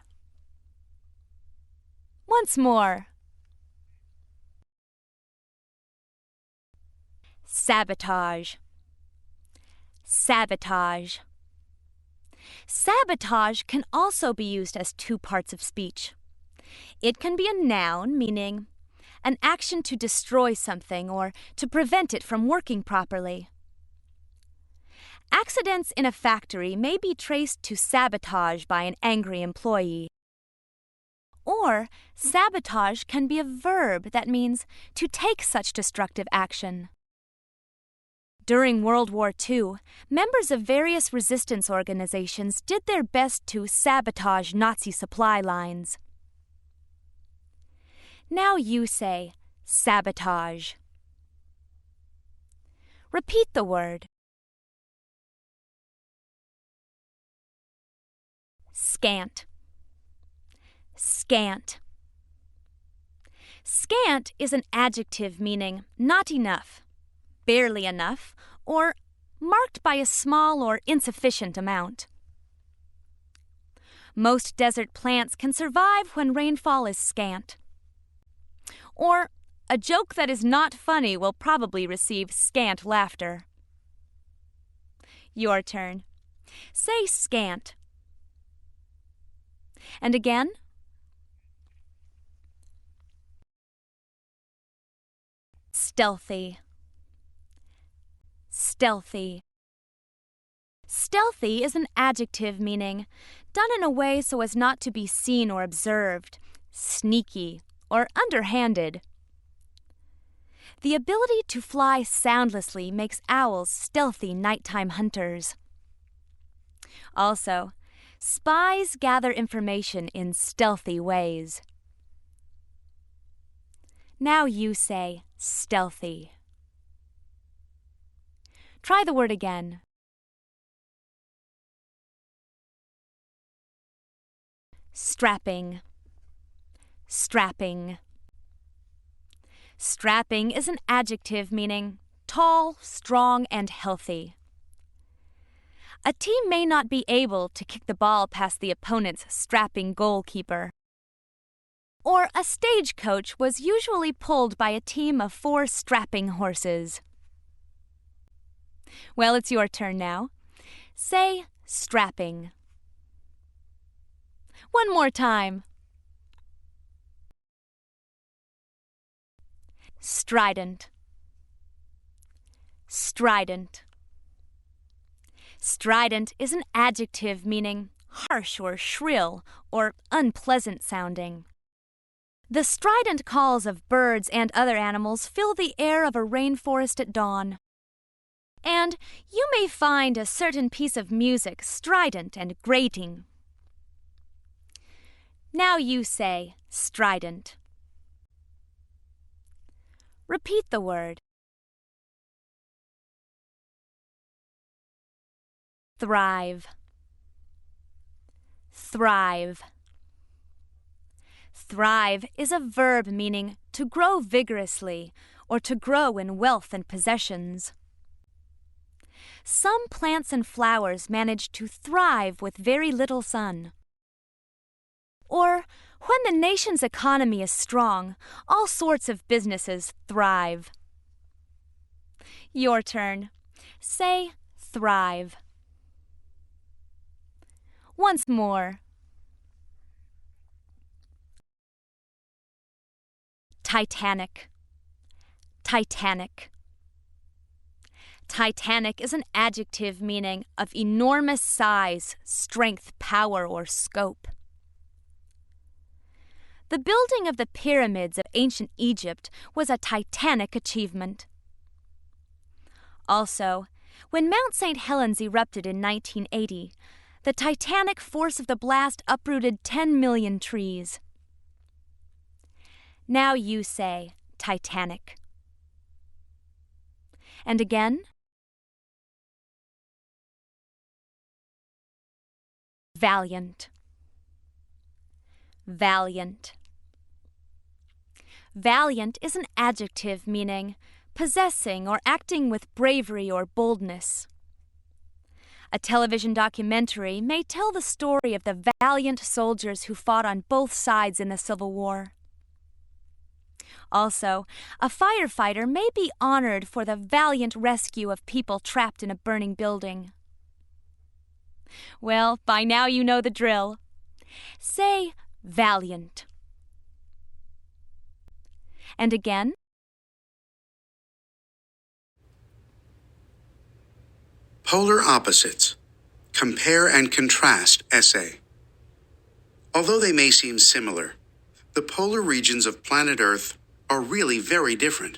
Once more. Sabotage. Sabotage. Sabotage can also be used as two parts of speech. It can be a noun, meaning an action to destroy something or to prevent it from working properly. Accidents in a factory may be traced to sabotage by an angry employee. Or sabotage can be a verb that means to take such destructive action. During World War II, members of various resistance organizations did their best to sabotage Nazi supply lines. Now you say sabotage. Repeat the word. Scant. Scant. Scant is an adjective meaning not enough, barely enough, or marked by a small or insufficient amount. Most desert plants can survive when rainfall is scant. Or a joke that is not funny will probably receive scant laughter. Your turn. Say scant. And again. Stealthy. Stealthy. Stealthy is an adjective meaning done in a way so as not to be seen or observed, sneaky, or underhanded. The ability to fly soundlessly makes owls stealthy nighttime hunters. Also, spies gather information in stealthy ways. Now you say stealthy. Try the word again. Strapping. Strapping. Strapping is an adjective meaning tall, strong, and healthy. A team may not be able to kick the ball past the opponent's strapping goalkeeper. Or a stagecoach was usually pulled by a team of 4 strapping horses. Well, it's your turn now. Say strapping. One more time. Strident. Strident. Strident is an adjective meaning harsh or shrill or unpleasant sounding. The strident calls of birds and other animals fill the air of a rainforest at dawn. And you may find a certain piece of music strident and grating. Now you say strident. Repeat the word. Thrive. Thrive. Thrive is a verb meaning to grow vigorously or to grow in wealth and possessions. Some plants and flowers manage to thrive with very little sun. Or, when the nation's economy is strong, all sorts of businesses thrive. Your turn. Say thrive. Once more. Titanic. Titanic. Titanic is an adjective meaning of enormous size, strength, power, or scope. The building of the pyramids of ancient Egypt was a titanic achievement. Also, when Mount St. Helens erupted in 1980, the titanic force of the blast uprooted 10 million trees. Now you say Titanic. And again. Valiant. Valiant. Valiant is an adjective meaning possessing or acting with bravery or boldness. A television documentary may tell the story of the valiant soldiers who fought on both sides in the Civil War. Also, a firefighter may be honored for the valiant rescue of people trapped in a burning building. Well, by now you know the drill. Say valiant. And again? Polar opposites. Compare and contrast essay. Although they may seem similar, the polar regions of planet Earth are really very different.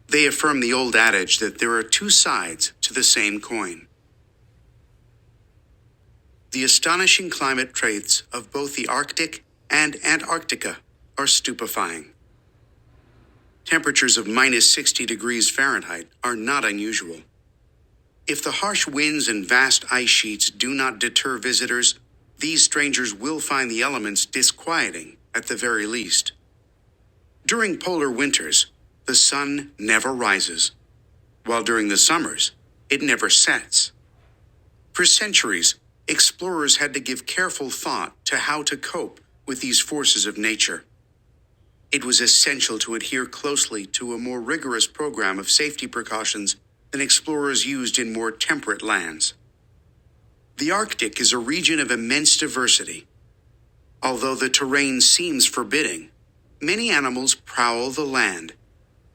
They affirm the old adage that there are two sides to the same coin. The astonishing climate traits of both the Arctic and Antarctica are stupefying. Temperatures of minus 60 degrees Fahrenheit are not unusual. If the harsh winds and vast ice sheets do not deter visitors, these strangers will find the elements disquieting at the very least. During polar winters, the sun never rises, while during the summers, it never sets. For centuries, explorers had to give careful thought to how to cope with these forces of nature. It was essential to adhere closely to a more rigorous program of safety precautions than explorers used in more temperate lands. The Arctic is a region of immense diversity. Although the terrain seems forbidding, many animals prowl the land,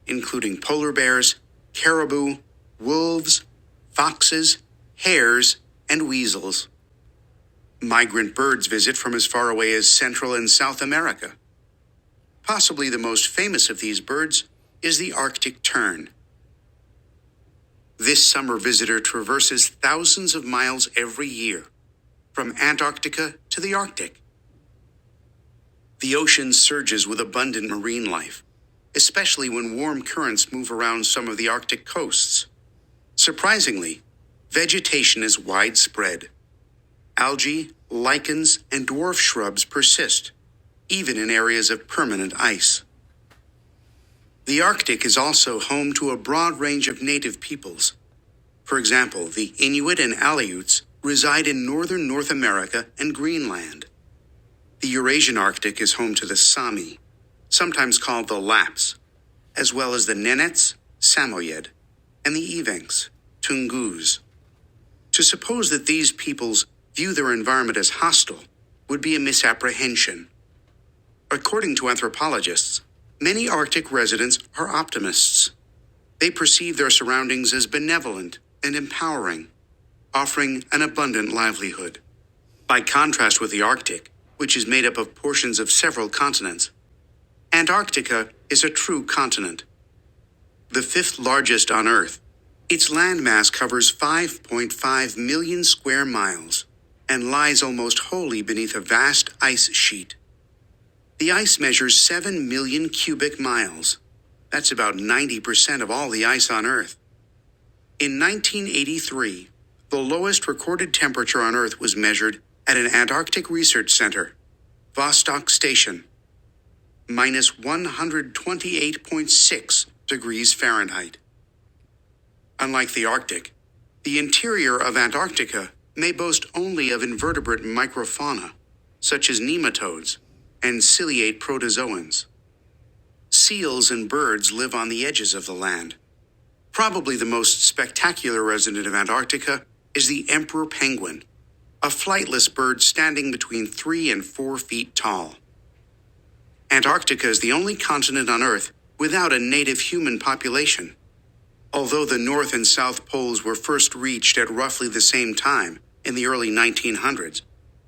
including polar bears, caribou, wolves, foxes, hares, and weasels. Migrant birds visit from as far away as Central and South America. Possibly the most famous of these birds is the Arctic tern. This summer visitor traverses thousands of miles every year, from Antarctica to the Arctic. The ocean surges with abundant marine life, especially when warm currents move around some of the Arctic coasts. Surprisingly, vegetation is widespread. Algae, lichens, and dwarf shrubs persist, even in areas of permanent ice. The Arctic is also home to a broad range of native peoples. For example, the Inuit and Aleuts reside in northern North America and Greenland. The Eurasian Arctic is home to the Sami, sometimes called the Lapps, as well as the Nenets, Samoyed, and the Evenks, Tungus. To suppose that these peoples view their environment as hostile would be a misapprehension. According to anthropologists, many Arctic residents are optimists. They perceive their surroundings as benevolent and empowering, offering an abundant livelihood. By contrast with the Arctic, which is made up of portions of several continents, Antarctica is a true continent. The fifth largest on Earth, its landmass covers 5.5 million square miles and lies almost wholly beneath a vast ice sheet. The ice measures 7 million cubic miles. That's about 90% of all the ice on Earth. In 1983, the lowest recorded temperature on Earth was measured at an Antarctic research center, Vostok Station, minus 128.6 degrees Fahrenheit. Unlike the Arctic, the interior of Antarctica may boast only of invertebrate microfauna, such as nematodes and ciliate protozoans. Seals and birds live on the edges of the land. Probably the most spectacular resident of Antarctica is the emperor penguin, a flightless bird standing between 3 and 4 feet tall. Antarctica is the only continent on Earth without a native human population. Although the North and South Poles were first reached at roughly the same time in the early 1900s,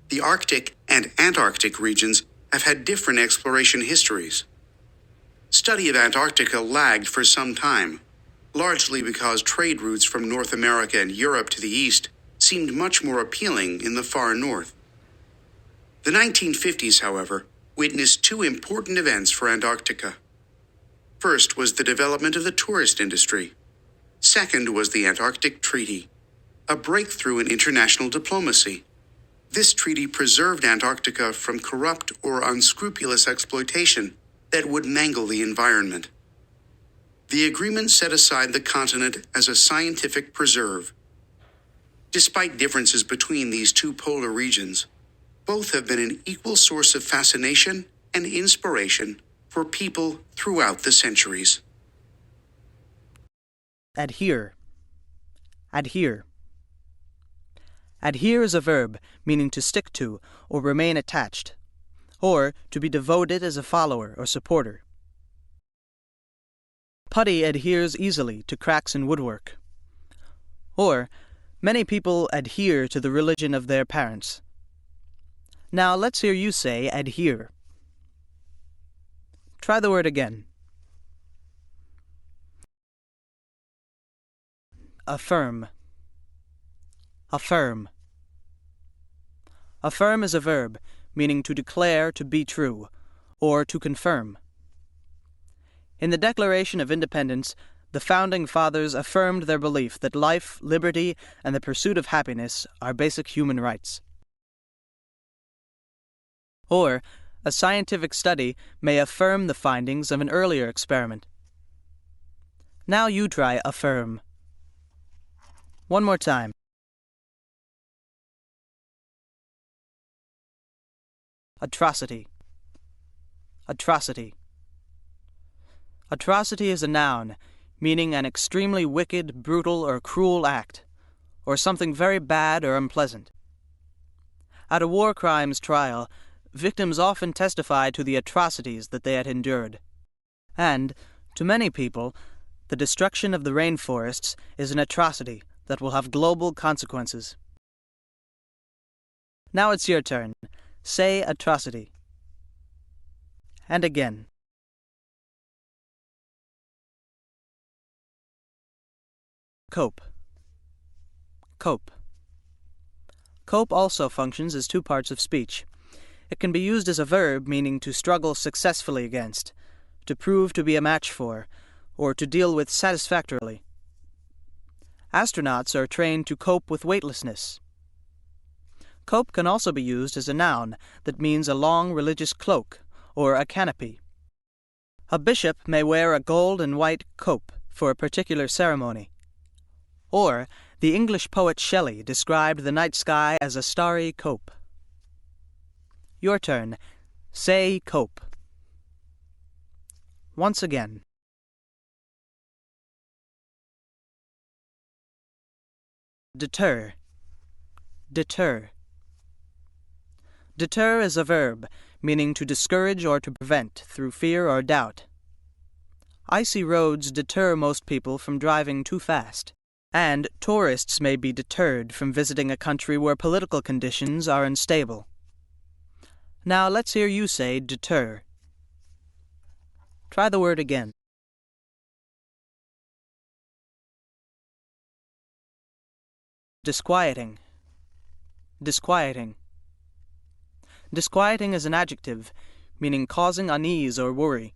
the Arctic and Antarctic regions have had different exploration histories. Study of Antarctica lagged for some time, largely because trade routes from North America and Europe to the east seemed much more appealing in the far north. The 1950s, however, witnessed two important events for Antarctica. First was the development of the tourist industry. Second was the Antarctic Treaty, a breakthrough in international diplomacy. This treaty preserved Antarctica from corrupt or unscrupulous exploitation that would mangle the environment. The agreement set aside the continent as a scientific preserve. Despite differences between these two polar regions, both have been an equal source of fascination and inspiration for people throughout the centuries. Adhere. Adhere. Adhere is a verb meaning to stick to or remain attached, or to be devoted as a follower or supporter. Putty adheres easily to cracks in woodwork. Or, many people adhere to the religion of their parents. Now let's hear you say adhere. Try the word again. Affirm. Affirm. Affirm is a verb, meaning to declare to be true, or to confirm. In the Declaration of Independence, the Founding Fathers affirmed their belief that life, liberty, and the pursuit of happiness are basic human rights. Or, a scientific study may affirm the findings of an earlier experiment. Now you try affirm. One more time. Atrocity. Atrocity. Atrocity is a noun, meaning an extremely wicked, brutal, or cruel act, or something very bad or unpleasant. At a war crimes trial, victims often testify to the atrocities that they had endured. And, to many people, the destruction of the rainforests is an atrocity that will have global consequences. Now it's your turn. Say atrocity. And again. Cope. Cope. Cope also functions as two parts of speech. It can be used as a verb meaning to struggle successfully against, to prove to be a match for, or to deal with satisfactorily. Astronauts are trained to cope with weightlessness. Cope can also be used as a noun that means a long religious cloak or a canopy. A bishop may wear a gold and white cope for a particular ceremony. Or, the English poet Shelley described the night sky as a starry cope. Your turn. Say cope. Once again. Deter. Deter. Deter is a verb, meaning to discourage or to prevent through fear or doubt. Icy roads deter most people from driving too fast, and tourists may be deterred from visiting a country where political conditions are unstable. Now let's hear you say deter. Try the word again. Disquieting. Disquieting. Disquieting is an adjective, meaning causing unease or worry.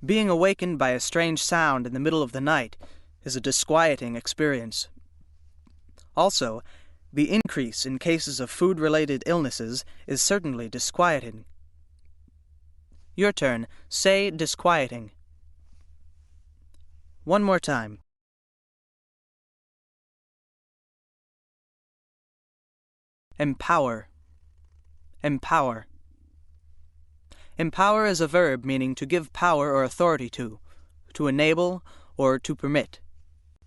Being awakened by a strange sound in the middle of the night is a disquieting experience. Also, the increase in cases of food-related illnesses is certainly disquieting. Your turn. Say disquieting. One more time. Empower. Empower. Empower is a verb meaning to give power or authority to enable, or to permit.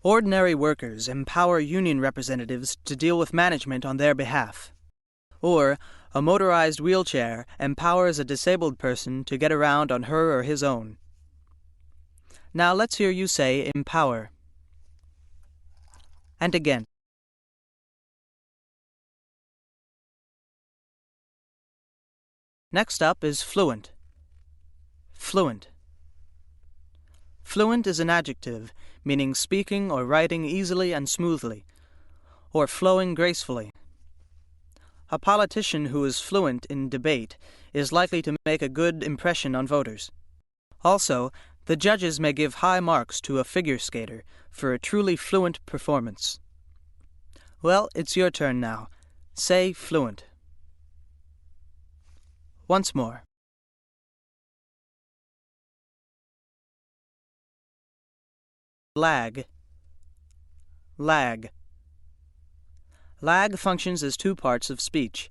Ordinary workers empower union representatives to deal with management on their behalf. Or, a motorized wheelchair empowers a disabled person to get around on her or his own. Now let's hear you say empower. And again. Next up is fluent. Fluent. Fluent is an adjective, meaning speaking or writing easily and smoothly, or flowing gracefully. A politician who is fluent in debate is likely to make a good impression on voters. Also, the judges may give high marks to a figure skater for a truly fluent performance. Well, it's your turn now. Say fluent. Once more. Lag. Lag. Lag functions as two parts of speech.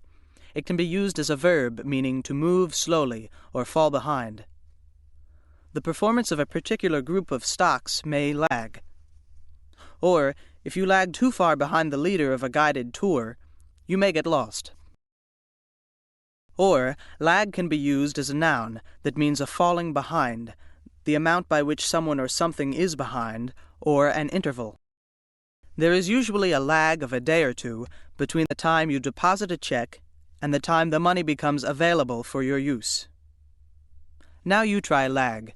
It can be used as a verb meaning to move slowly or fall behind. The performance of a particular group of stocks may lag. Or, if you lag too far behind the leader of a guided tour, you may get lost. Or, lag can be used as a noun that means a falling behind, the amount by which someone or something is behind, or an interval. There is usually a lag of a day or two between the time you deposit a check and the time the money becomes available for your use. Now you try lag.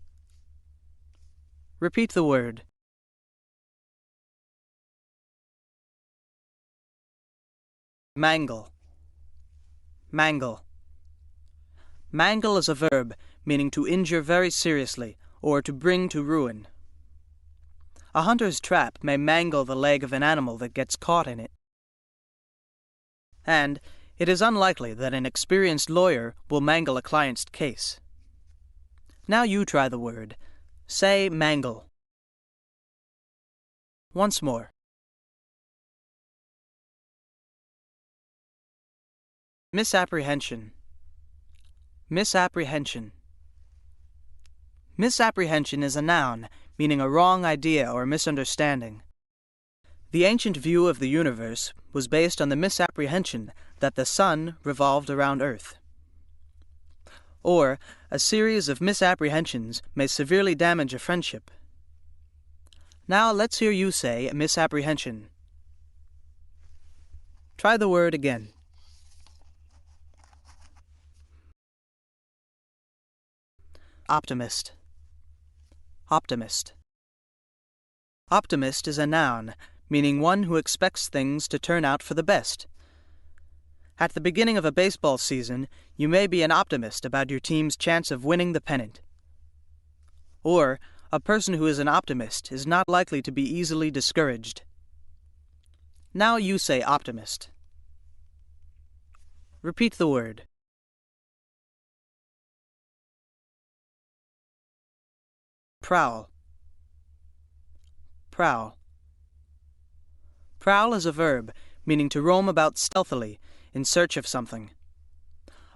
Repeat the word. Mangle. Mangle. Mangle is a verb meaning to injure very seriously or to bring to ruin. A hunter's trap may mangle the leg of an animal that gets caught in it. And it is unlikely that an experienced lawyer will mangle a client's case. Now you try the word. Say mangle. Once more. Misapprehension. Misapprehension. Misapprehension is a noun, meaning a wrong idea or misunderstanding. The ancient view of the universe was based on the misapprehension that the sun revolved around Earth. Or, a series of misapprehensions may severely damage a friendship. Now let's hear you say misapprehension. Try the word again. Optimist. Optimist. Optimist is a noun, meaning one who expects things to turn out for the best. At the beginning of a baseball season, you may be an optimist about your team's chance of winning the pennant. Or, a person who is an optimist is not likely to be easily discouraged. Now you say optimist. Repeat the word. Prowl. Prowl. Prowl is a verb, meaning to roam about stealthily, in search of something.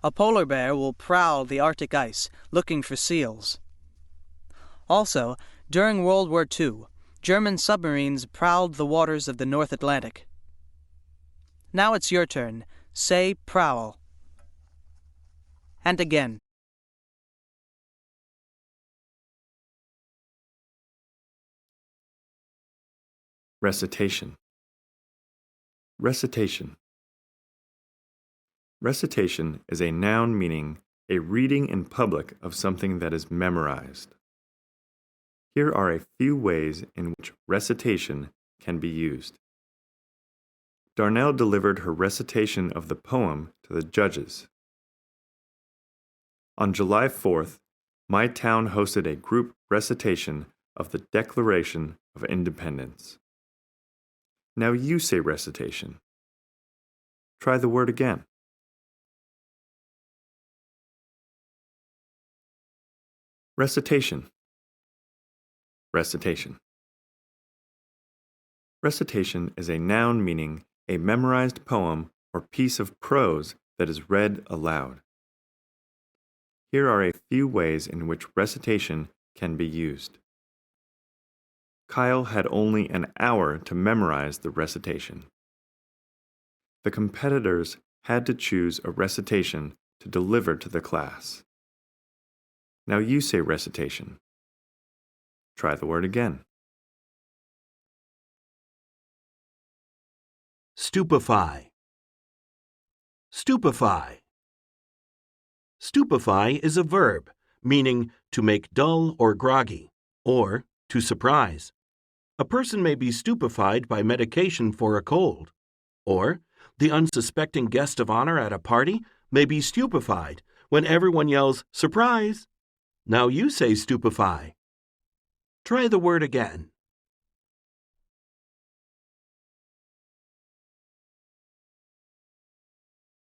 A polar bear will prowl the Arctic ice, looking for seals. Also, during World War II, German submarines prowled the waters of the North Atlantic. Now it's your turn. Say prowl. And again. Recitation. Recitation. Recitation is a noun meaning a reading in public of something that is memorized. Here are a few ways in which recitation can be used. Darnell delivered her recitation of the poem to the judges. On July 4th, my town hosted a group recitation of the Declaration of Independence. Now you say recitation. Try the word again. Recitation. Recitation. Recitation is a noun meaning a memorized poem or piece of prose that is read aloud. Here are a few ways in which recitation can be used. Kyle had only an hour to memorize the recitation. The competitors had to choose a recitation to deliver to the class. Now you say recitation. Try the word again. Stupefy. Stupefy. Stupefy is a verb, meaning to make dull or groggy, or to surprise. A person may be stupefied by medication for a cold, or the unsuspecting guest of honor at a party may be stupefied when everyone yells, "Surprise!" Now you say stupefy. Try the word again.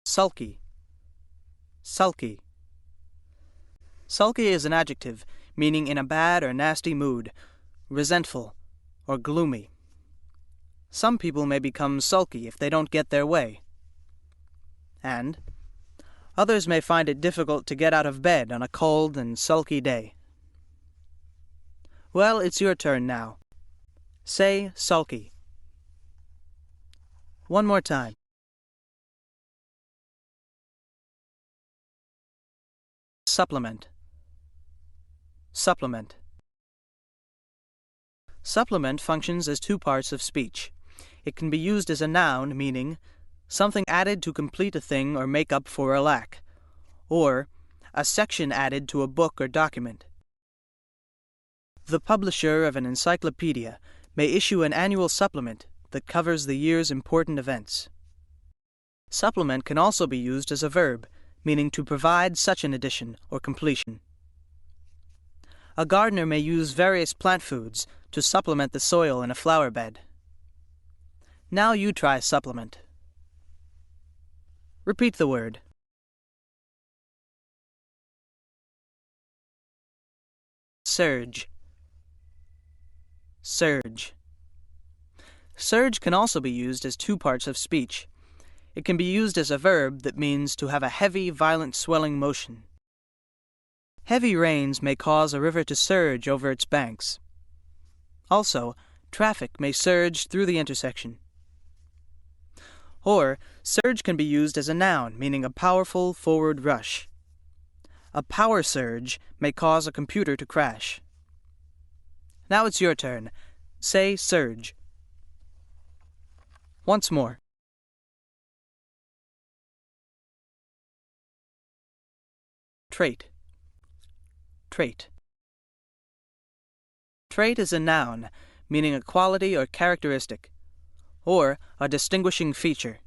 Sulky. Sulky. Sulky is an adjective, meaning in a bad or nasty mood, resentful, or gloomy. Some people may become sulky if they don't get their way. And others may find it difficult to get out of bed on a cold and sulky day. Well, it's your turn now. Say sulky. One more time. Supplement. Supplement. Supplement functions as two parts of speech. It can be used as a noun, meaning something added to complete a thing or make up for a lack, or a section added to a book or document. The publisher of an encyclopedia may issue an annual supplement that covers the year's important events. Supplement can also be used as a verb, meaning to provide such an addition or completion. A gardener may use various plant foods to supplement the soil in a flower bed. Now you try supplement. Repeat the word. Surge. Surge. Surge can also be used as two parts of speech. It can be used as a verb that means to have a heavy, violent swelling motion. Heavy rains may cause a river to surge over its banks. Also, traffic may surge through the intersection. Or, surge can be used as a noun, meaning a powerful forward rush. A power surge may cause a computer to crash. Now it's your turn. Say surge. Once more. Trait. Trait. Trait is a noun, meaning a quality or characteristic, or a distinguishing feature.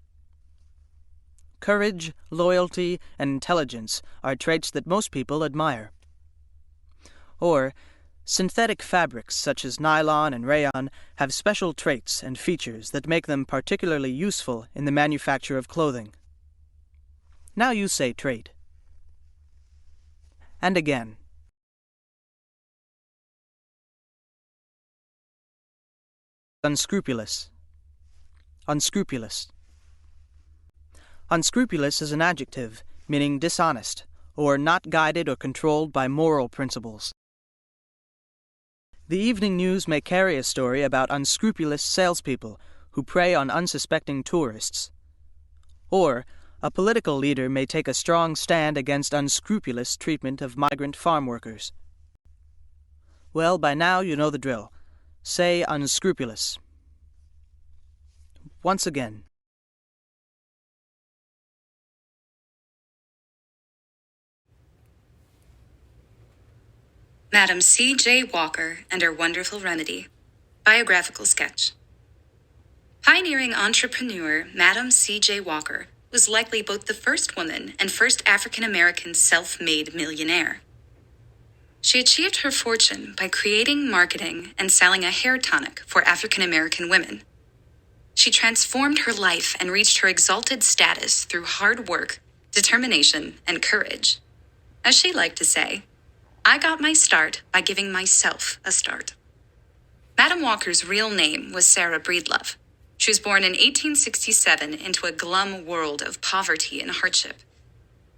Courage, loyalty, and intelligence are traits that most people admire. Or, synthetic fabrics such as nylon and rayon have special traits and features that make them particularly useful in the manufacture of clothing. Now you say trait. And again. Unscrupulous. Unscrupulous. Unscrupulous is an adjective, meaning dishonest, or not guided or controlled by moral principles. The evening news may carry a story about unscrupulous salespeople who prey on unsuspecting tourists. Or, a political leader may take a strong stand against unscrupulous treatment of migrant farm workers. Well, by now you know the drill. Say unscrupulous. Once again. Madam C.J. Walker and Her Wonderful Remedy. Biographical sketch. Pioneering entrepreneur Madam C.J. Walker was likely both the first woman and first African-American self-made millionaire. She achieved her fortune by creating, marketing, and selling a hair tonic for African-American women. She transformed her life and reached her exalted status through hard work, determination, and courage. As she liked to say, I got my start by giving myself a start. Madam Walker's real name was Sarah Breedlove. She was born in 1867 into a glum world of poverty and hardship.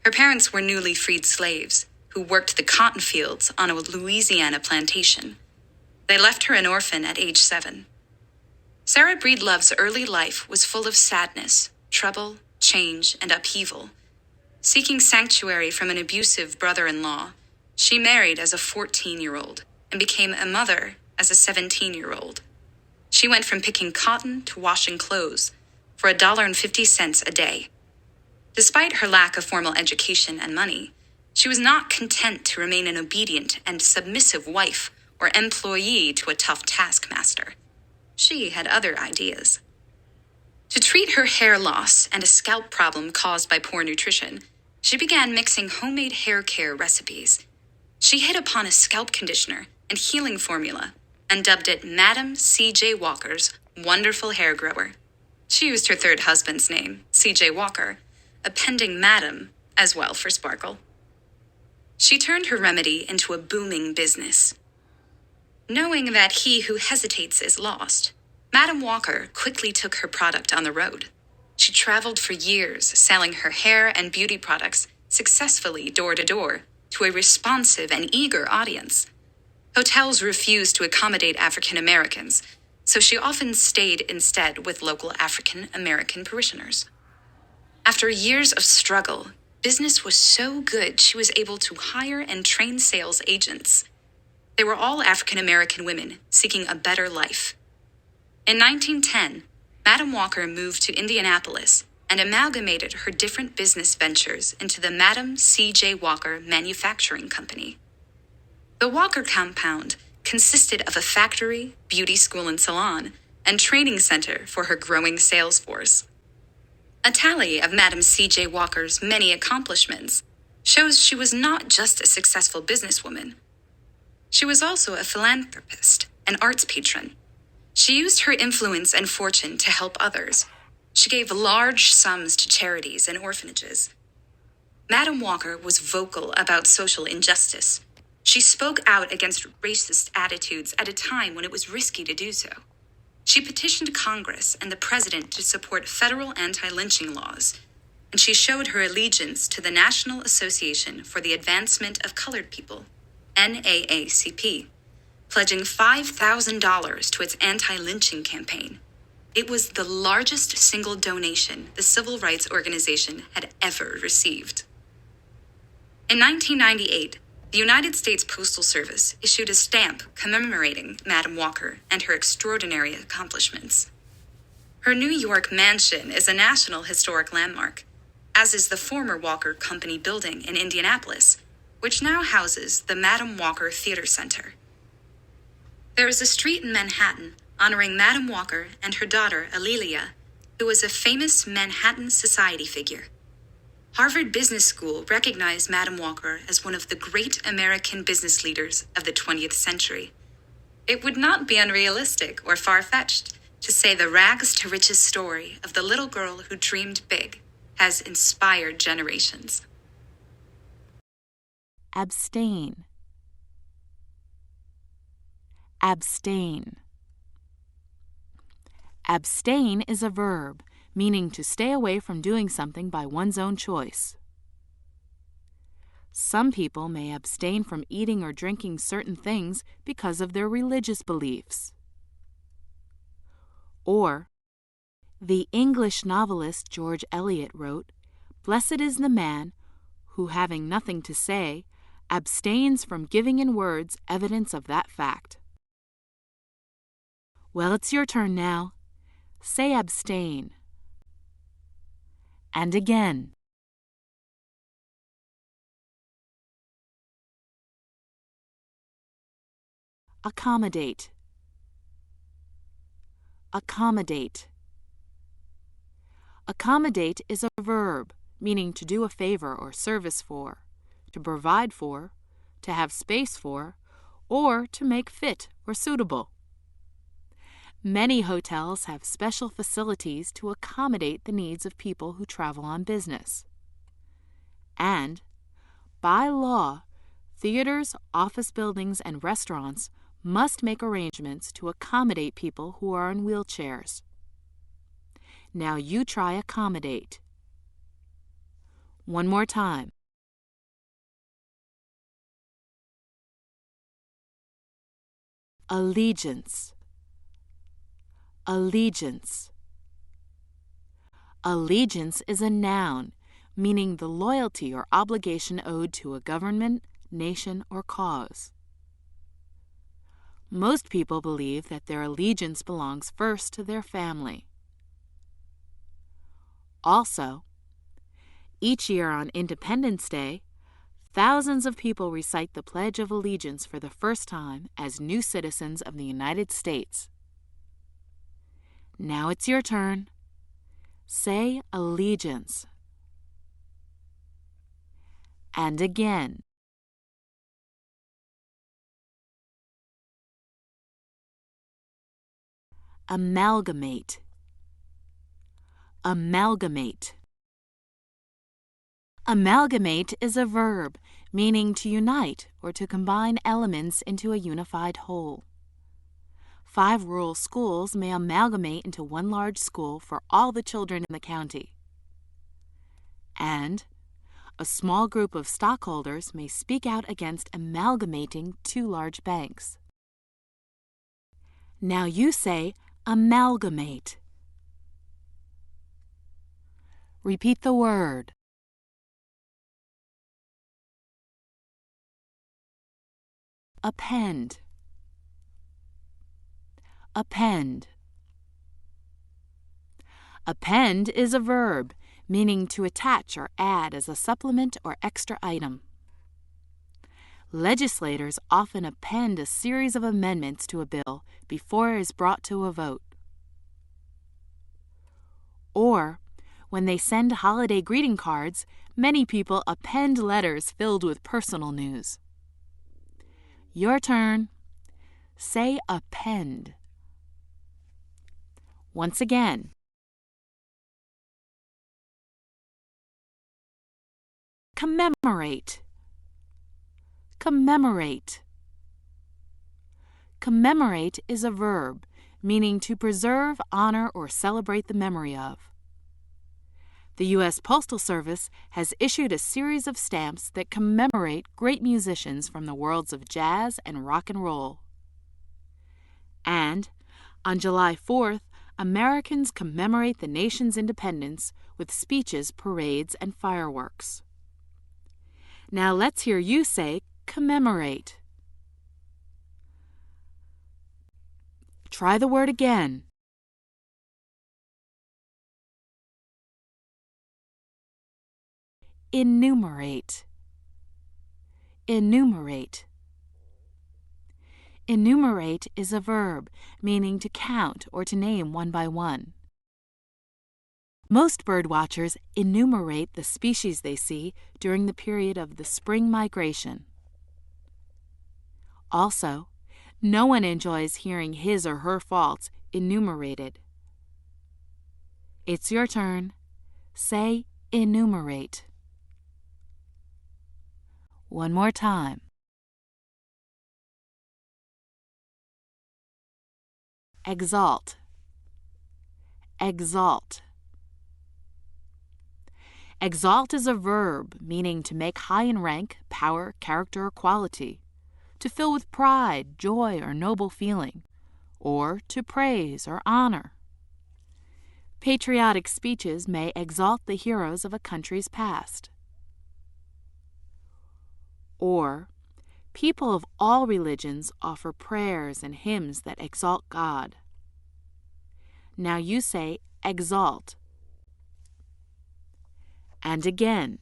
Her parents were newly freed slaves who worked the cotton fields on a Louisiana plantation. They left her an orphan at age 7. Sarah Breedlove's early life was full of sadness, trouble, change, and upheaval. Seeking sanctuary from an abusive brother-in-law, she married as a 14-year-old and became a mother as a 17-year-old. She went from picking cotton to washing clothes for $1.50 a day. Despite her lack of formal education and money, she was not content to remain an obedient and submissive wife or employee to a tough taskmaster. She had other ideas. To treat her hair loss and a scalp problem caused by poor nutrition, she began mixing homemade hair care recipes. She hit upon a scalp conditioner and healing formula and dubbed it Madam C.J. Walker's Wonderful Hair Grower. She used her third husband's name, C.J. Walker, appending Madam as well for sparkle. She turned her remedy into a booming business. Knowing that he who hesitates is lost, Madam Walker quickly took her product on the road. She traveled for years, selling her hair and beauty products successfully door to door to a responsive and eager audience. Hotels refused to accommodate African Americans, so she often stayed instead with local African American parishioners. After years of struggle, business was so good she was able to hire and train sales agents. They were all African American women seeking a better life. In 1910, Madam Walker moved to Indianapolis and amalgamated her different business ventures into the Madam C.J. Walker Manufacturing Company. The Walker compound consisted of a factory, beauty school and salon, and training center for her growing sales force. A tally of Madam C.J. Walker's many accomplishments shows she was not just a successful businesswoman. She was also a philanthropist, an arts patron. She used her influence and fortune to help others. She gave large sums to charities and orphanages. Madam Walker was vocal about social injustice. She spoke out against racist attitudes at a time when it was risky to do so. She petitioned Congress and the president to support federal anti-lynching laws, and she showed her allegiance to the National Association for the Advancement of Colored People, NAACP, pledging $5,000 to its anti-lynching campaign. It was the largest single donation the civil rights organization had ever received. In 1998, the United States Postal Service issued a stamp commemorating Madam Walker and her extraordinary accomplishments. Her New York mansion is a National Historic Landmark, as is the former Walker Company building in Indianapolis, which now houses the Madam Walker Theater Center. There is a street in Manhattan honoring Madam Walker and her daughter, Alelia, who was a famous Manhattan society figure. Harvard Business School recognized Madam Walker as one of the great American business leaders of the 20th century. It would not be unrealistic or far-fetched to say the rags to riches story of the little girl who dreamed big has inspired generations. Abstain. Abstain. Abstain is a verb, meaning to stay away from doing something by one's own choice. Some people may abstain from eating or drinking certain things because of their religious beliefs. Or, the English novelist George Eliot wrote, "Blessed is the man who, having nothing to say, abstains from giving in words evidence of that fact." Well, it's your turn now. Say abstain. And again. Accommodate. Accommodate. Accommodate is a verb, meaning to do a favor or service for, to provide for, to have space for, or to make fit or suitable. Many hotels have special facilities to accommodate the needs of people who travel on business. And, by law, theaters, office buildings, and restaurants must make arrangements to accommodate people who are in wheelchairs. Now you try accommodate. One more time. Allegiance. Allegiance. Allegiance is a noun, meaning the loyalty or obligation owed to a government, nation, or cause. Most people believe that their allegiance belongs first to their family. Also, each year on Independence Day, thousands of people recite the Pledge of Allegiance for the first time as new citizens of the United States. Now it's your turn. Say allegiance. And again. Amalgamate. Amalgamate. Amalgamate is a verb, meaning to unite or to combine elements into a unified whole. 5 rural schools may amalgamate into one large school for all the children in the county. And a small group of stockholders may speak out against amalgamating 2 large banks. Now you say amalgamate. Repeat the word. append. Append. Append is a verb, meaning to attach or add as a supplement or extra item. Legislators often append a series of amendments to a bill before it is brought to a vote. Or, when they send holiday greeting cards, many people append letters filled with personal news. Your turn. Say append. Once again. Commemorate. Commemorate. Commemorate is a verb, meaning to preserve, honor, or celebrate the memory of. The U.S. Postal Service has issued a series of stamps that commemorate great musicians from the worlds of jazz and rock and roll. And, on July 4th, Americans commemorate the nation's independence with speeches, parades, and fireworks. Now let's hear you say commemorate. Try the word again. Enumerate. Enumerate. Enumerate is a verb, meaning to count or to name one by one. Most birdwatchers enumerate the species they see during the period of the spring migration. Also, no one enjoys hearing his or her faults enumerated. It's your turn. Say enumerate. One more time. Exalt. Exalt. Exalt is a verb meaning to make high in rank, power, character, or quality, to fill with pride, joy, or noble feeling, or to praise or honor. Patriotic speeches may exalt the heroes of a country's past. Or, people of all religions offer prayers and hymns that exalt God. Now you say exalt. And again.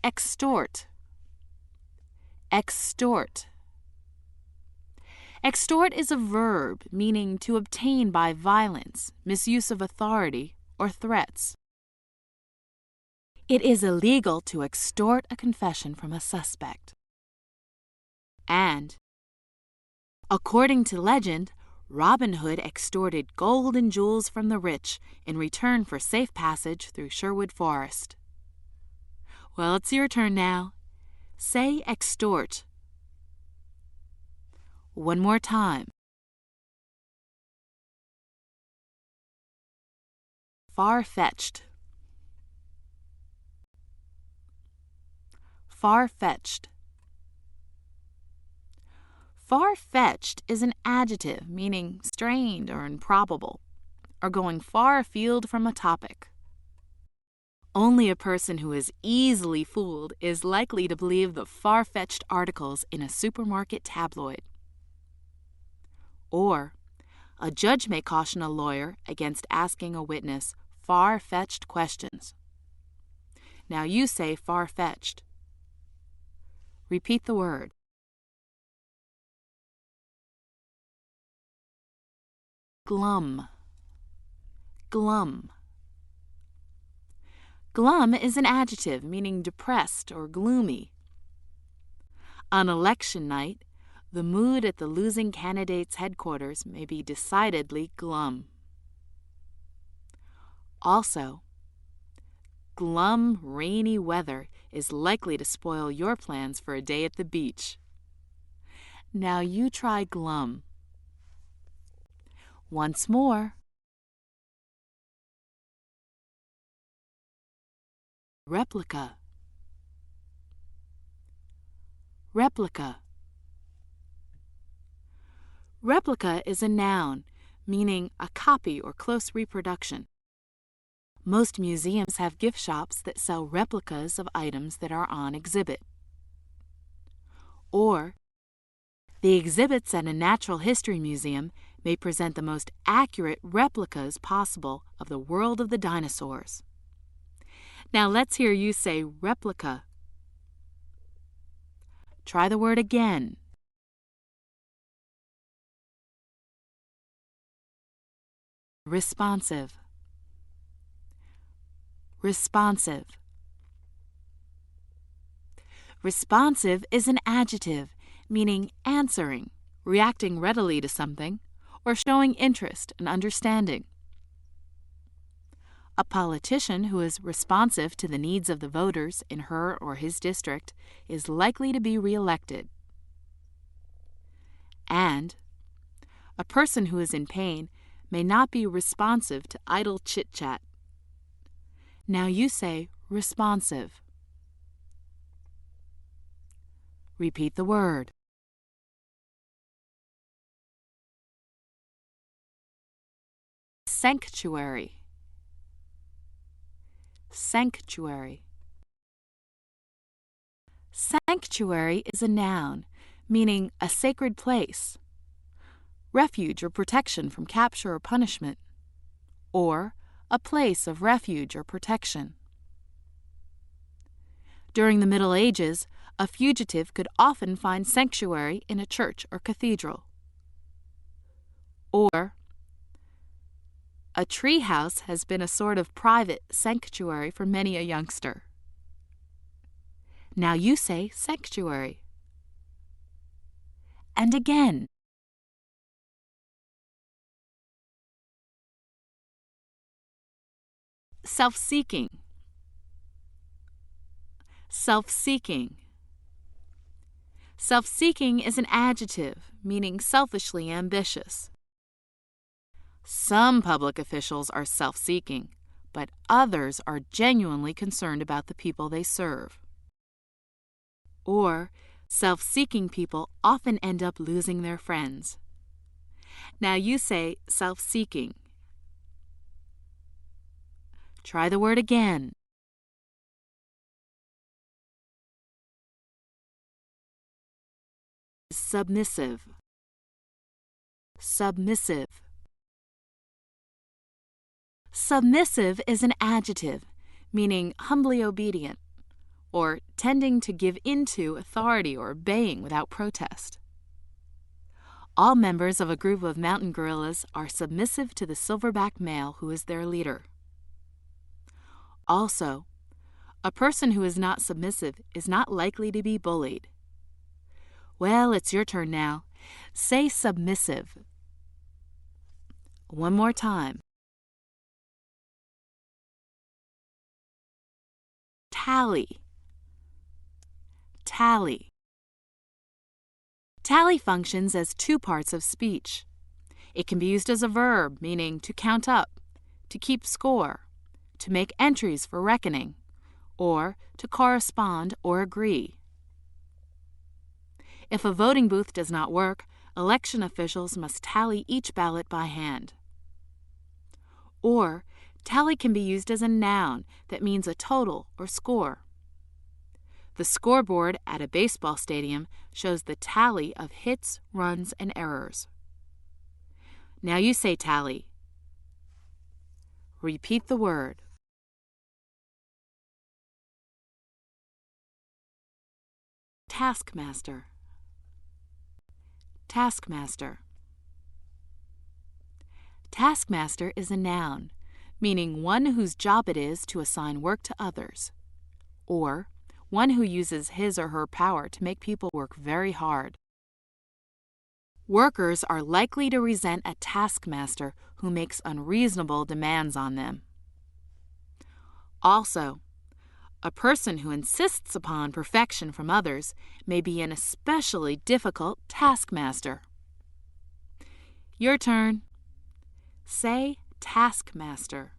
Extort. Extort. Extort is a verb meaning to obtain by violence, misuse of authority, or threats. It is illegal to extort a confession from a suspect. And, according to legend, Robin Hood extorted gold and jewels from the rich in return for safe passage through Sherwood Forest. Well, it's your turn now. Say extort. One more time. Far-fetched. Far-fetched. Far-fetched is an adjective meaning strained or improbable, or going far afield from a topic. Only a person who is easily fooled is likely to believe the far-fetched articles in a supermarket tabloid. Or, a judge may caution a lawyer against asking a witness far-fetched questions. Now you say far-fetched. Repeat the word. Glum. Glum. Glum is an adjective meaning depressed or gloomy. On election night, the mood at the losing candidate's headquarters may be decidedly glum. Also, glum, rainy weather is likely to spoil your plans for a day at the beach. Now you try glum. Once more. Replica. Replica. Replica is a noun, meaning a copy or close reproduction. Most museums have gift shops that sell replicas of items that are on exhibit. Or, the exhibits at a natural history museum may present the most accurate replicas possible of the world of the dinosaurs. Now let's hear you say replica. Try the word again. Responsive. Responsive. Responsive is an adjective meaning answering, reacting readily to something, or showing interest and understanding. A politician who is responsive to the needs of the voters in her or his district is likely to be re-elected. And a person who is in pain may not be responsive to idle chit-chat. Now you say responsive. Repeat the word. Sanctuary. Sanctuary. Sanctuary is a noun, meaning a sacred place, refuge or protection from capture or punishment, or a place of refuge or protection. During the Middle Ages, a fugitive could often find sanctuary in a church or cathedral. Or, a tree house has been a sort of private sanctuary for many a youngster. Now you say sanctuary. And again. Self-seeking. Self-seeking. Self-seeking is an adjective meaning selfishly ambitious. Some public officials are self-seeking, but others are genuinely concerned about the people they serve. Or, self-seeking people often end up losing their friends. Now you say self-seeking. Try the word again. Submissive. Submissive. Submissive is an adjective meaning humbly obedient, or tending to give in to authority or obeying without protest. All members of a group of mountain gorillas are submissive to the silverback male who is their leader. Also, a person who is not submissive is not likely to be bullied. Well, it's your turn now. Say submissive. One more time. Tally. Tally. Tally functions as two parts of speech. It can be used as a verb, meaning to count up, to keep score, to make entries for reckoning, or to correspond or agree. If a voting booth does not work, election officials must tally each ballot by hand. Or, tally can be used as a noun that means a total or score. The scoreboard at a baseball stadium shows the tally of hits, runs, and errors. Now you say tally. Repeat the word. Taskmaster. Taskmaster. Taskmaster is a noun, meaning one whose job it is to assign work to others, or one who uses his or her power to make people work very hard. Workers are likely to resent a taskmaster who makes unreasonable demands on them. Also, a person who insists upon perfection from others may be an especially difficult taskmaster. Your turn. Say taskmaster.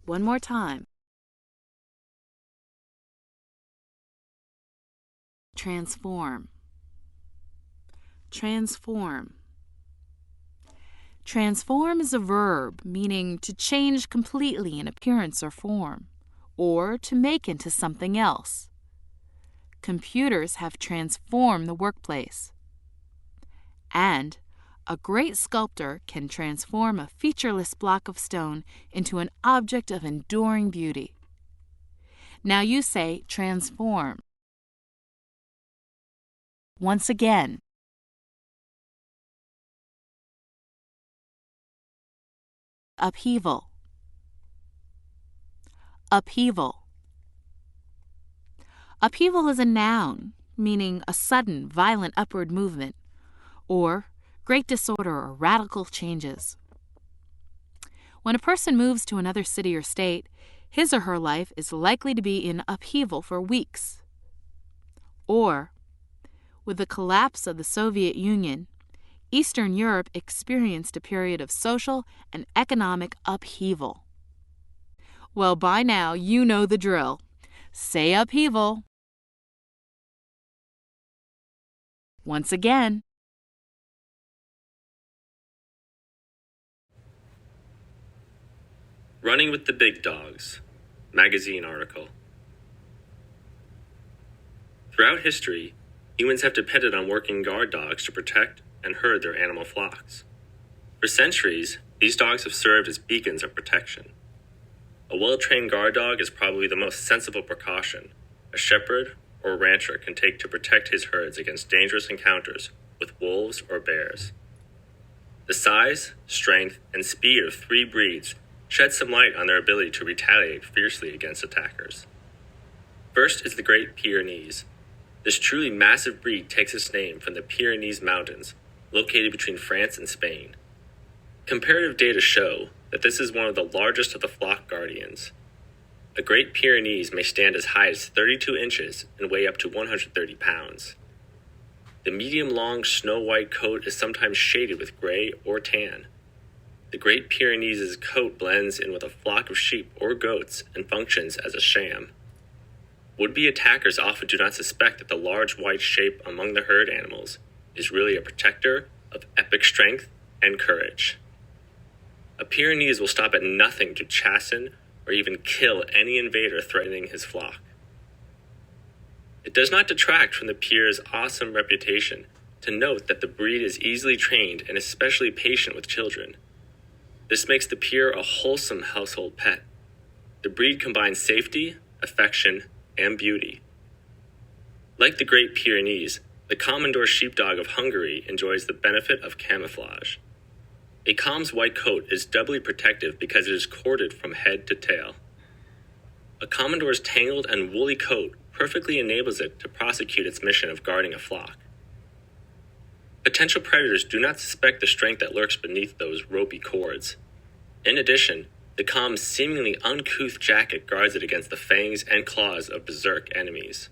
One more time. Transform. Transform. Transform is a verb meaning to change completely in appearance or form, or to make into something else. Computers have transformed the workplace. And a great sculptor can transform a featureless block of stone into an object of enduring beauty. Now you say transform. Once again. Upheaval. Upheaval. Upheaval is a noun, meaning a sudden, violent upward movement, or great disorder or radical changes. When a person moves to another city or state, his or her life is likely to be in upheaval for weeks. Or, with the collapse of the Soviet Union, Eastern Europe experienced a period of social and economic upheaval. Well, by now you know the drill. Say upheaval. Once again. Running with the Big Dogs, magazine article. Throughout history, humans have depended on working guard dogs to protect and herd their animal flocks. For centuries, these dogs have served as beacons of protection. A well-trained guard dog is probably the most sensible precaution a shepherd or rancher can take to protect his herds against dangerous encounters with wolves or bears. The size, strength, and speed of three breeds shed some light on their ability to retaliate fiercely against attackers. First is the Great Pyrenees. This truly massive breed takes its name from the Pyrenees Mountains, located between France and Spain. Comparative data show that this is one of the largest of the flock guardians. A Great Pyrenees may stand as high as 32 inches and weigh up to 130 pounds. The medium-long snow-white coat is sometimes shaded with gray or tan. The Great Pyrenees' coat blends in with a flock of sheep or goats and functions as a sham. Would-be attackers often do not suspect that the large white shape among the herd animals is really a protector of epic strength and courage. A Pyrenees will stop at nothing to chasten or even kill any invader threatening his flock. It does not detract from the Pyre's awesome reputation to note that the breed is easily trained and especially patient with children. This makes the Pyre a wholesome household pet. The breed combines safety, affection, and beauty. Like the Great Pyrenees, the Komondor Sheepdog of Hungary enjoys the benefit of camouflage. A Com's white coat is doubly protective because it is corded from head to tail. A Commodor's tangled and woolly coat perfectly enables it to prosecute its mission of guarding a flock. Potential predators do not suspect the strength that lurks beneath those ropey cords. In addition, the Com's seemingly uncouth jacket guards it against the fangs and claws of berserk enemies.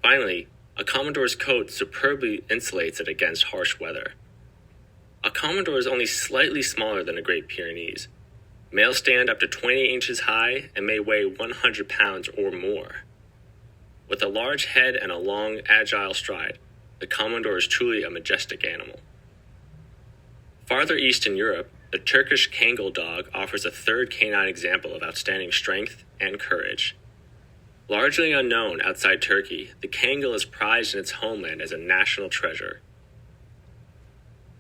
Finally, a Commodor's coat superbly insulates it against harsh weather. A Commodore is only slightly smaller than a Great Pyrenees. Males stand up to 20 inches high and may weigh 100 pounds or more. With a large head and a long, agile stride, the Commodore is truly a majestic animal. Farther east in Europe, the Turkish Kangal dog offers a third canine example of outstanding strength and courage. Largely unknown outside Turkey, the Kangal is prized in its homeland as a national treasure.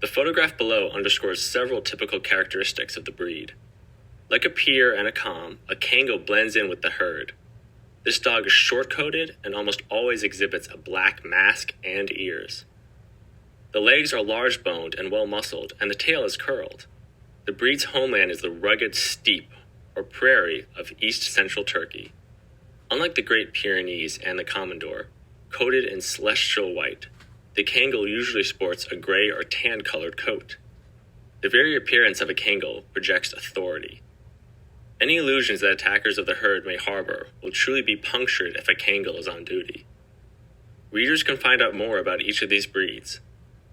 The photograph below underscores several typical characteristics of the breed. Like a Pyre and a Com, a Kangal blends in with the herd. This dog is short-coated and almost always exhibits a black mask and ears. The legs are large-boned and well-muscled, and the tail is curled. The breed's homeland is the rugged steppe, or prairie, of east-central Turkey. Unlike the Great Pyrenees and the Commodore, coated in celestial white, the Kangal usually sports a gray or tan-colored coat. The very appearance of a Kangal projects authority. Any illusions that attackers of the herd may harbor will truly be punctured if a Kangal is on duty. Readers can find out more about each of these breeds.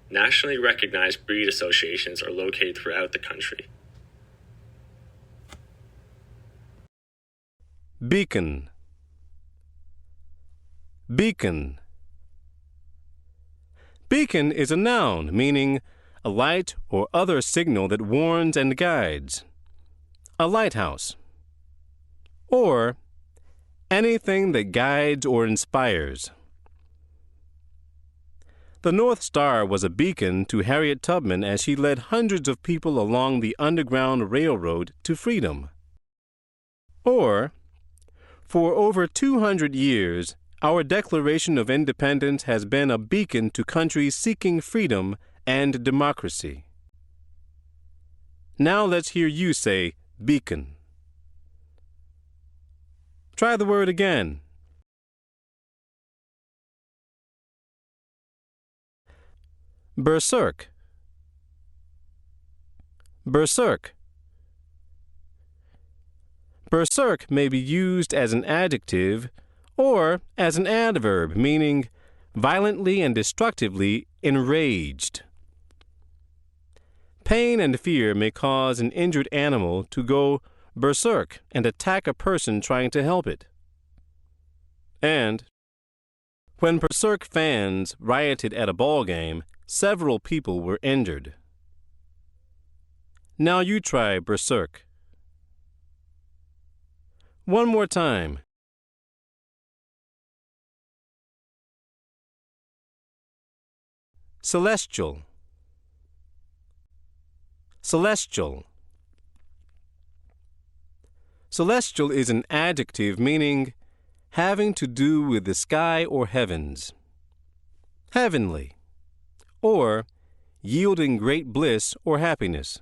Nationally recognized breed associations are located throughout the country. Beacon. Beacon. Beacon is a noun meaning a light or other signal that warns and guides, a lighthouse, or anything that guides or inspires. The North Star was a beacon to Harriet Tubman as she led hundreds of people along the Underground Railroad to freedom. Or, for over 200 years, our Declaration of Independence has been a beacon to countries seeking freedom and democracy. Now let's hear you say beacon. Try the word again. Berserk. Berserk. Berserk may be used as an adjective or as an adverb, meaning violently and destructively enraged. Pain and fear may cause an injured animal to go berserk and attack a person trying to help it. And when berserk fans rioted at a ball game, several people were injured. Now you try berserk. One more time. Celestial. Celestial. Celestial is an adjective meaning having to do with the sky or heavens. Heavenly, or yielding great bliss or happiness.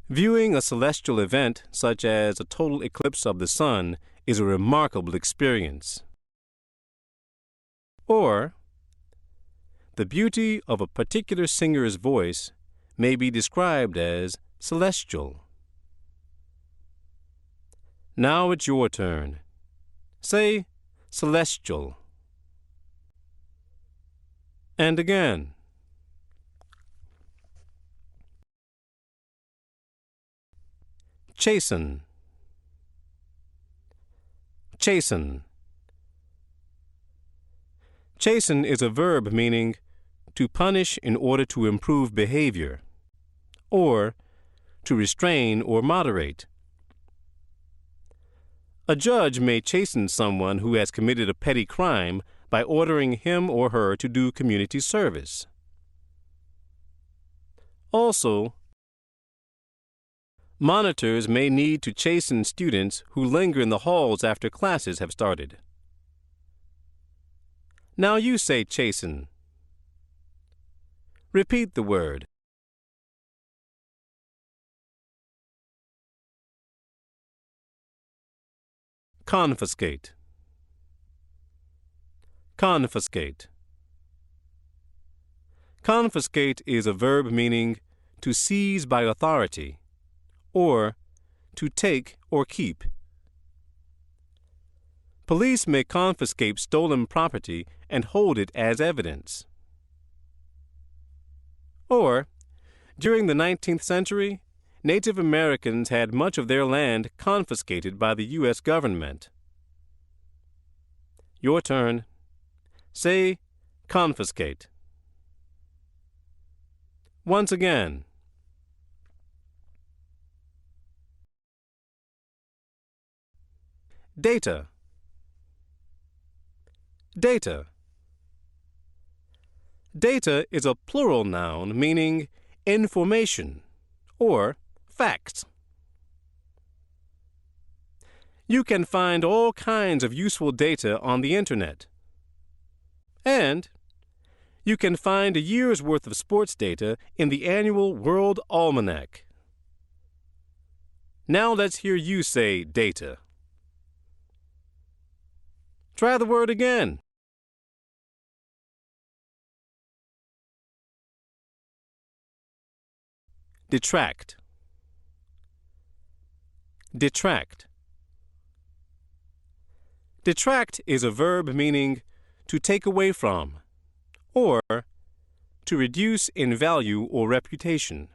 Viewing a celestial event, such as a total eclipse of the sun, is a remarkable experience. Or, the beauty of a particular singer's voice may be described as celestial. Now it's your turn. Say celestial. And again. Chasten. Chasten. Chasten is a verb meaning to punish in order to improve behavior, or to restrain or moderate. A judge may chasten someone who has committed a petty crime by ordering him or her to do community service. Also, monitors may need to chasten students who linger in the halls after classes have started. Now you say chasten. Repeat the word. Confiscate. Confiscate. Confiscate is a verb meaning to seize by authority, or to take or keep. Police may confiscate stolen property and hold it as evidence. Or, during the 19th century, Native Americans had much of their land confiscated by the U.S. government. Your turn. Say confiscate. Once again. Data. Data. Data is a plural noun meaning information or facts. You can find all kinds of useful data on the Internet. And you can find a year's worth of sports data in the annual World Almanac. Now let's hear you say data. Try the word again. Detract. Detract. Detract is a verb meaning to take away from, or to reduce in value or reputation.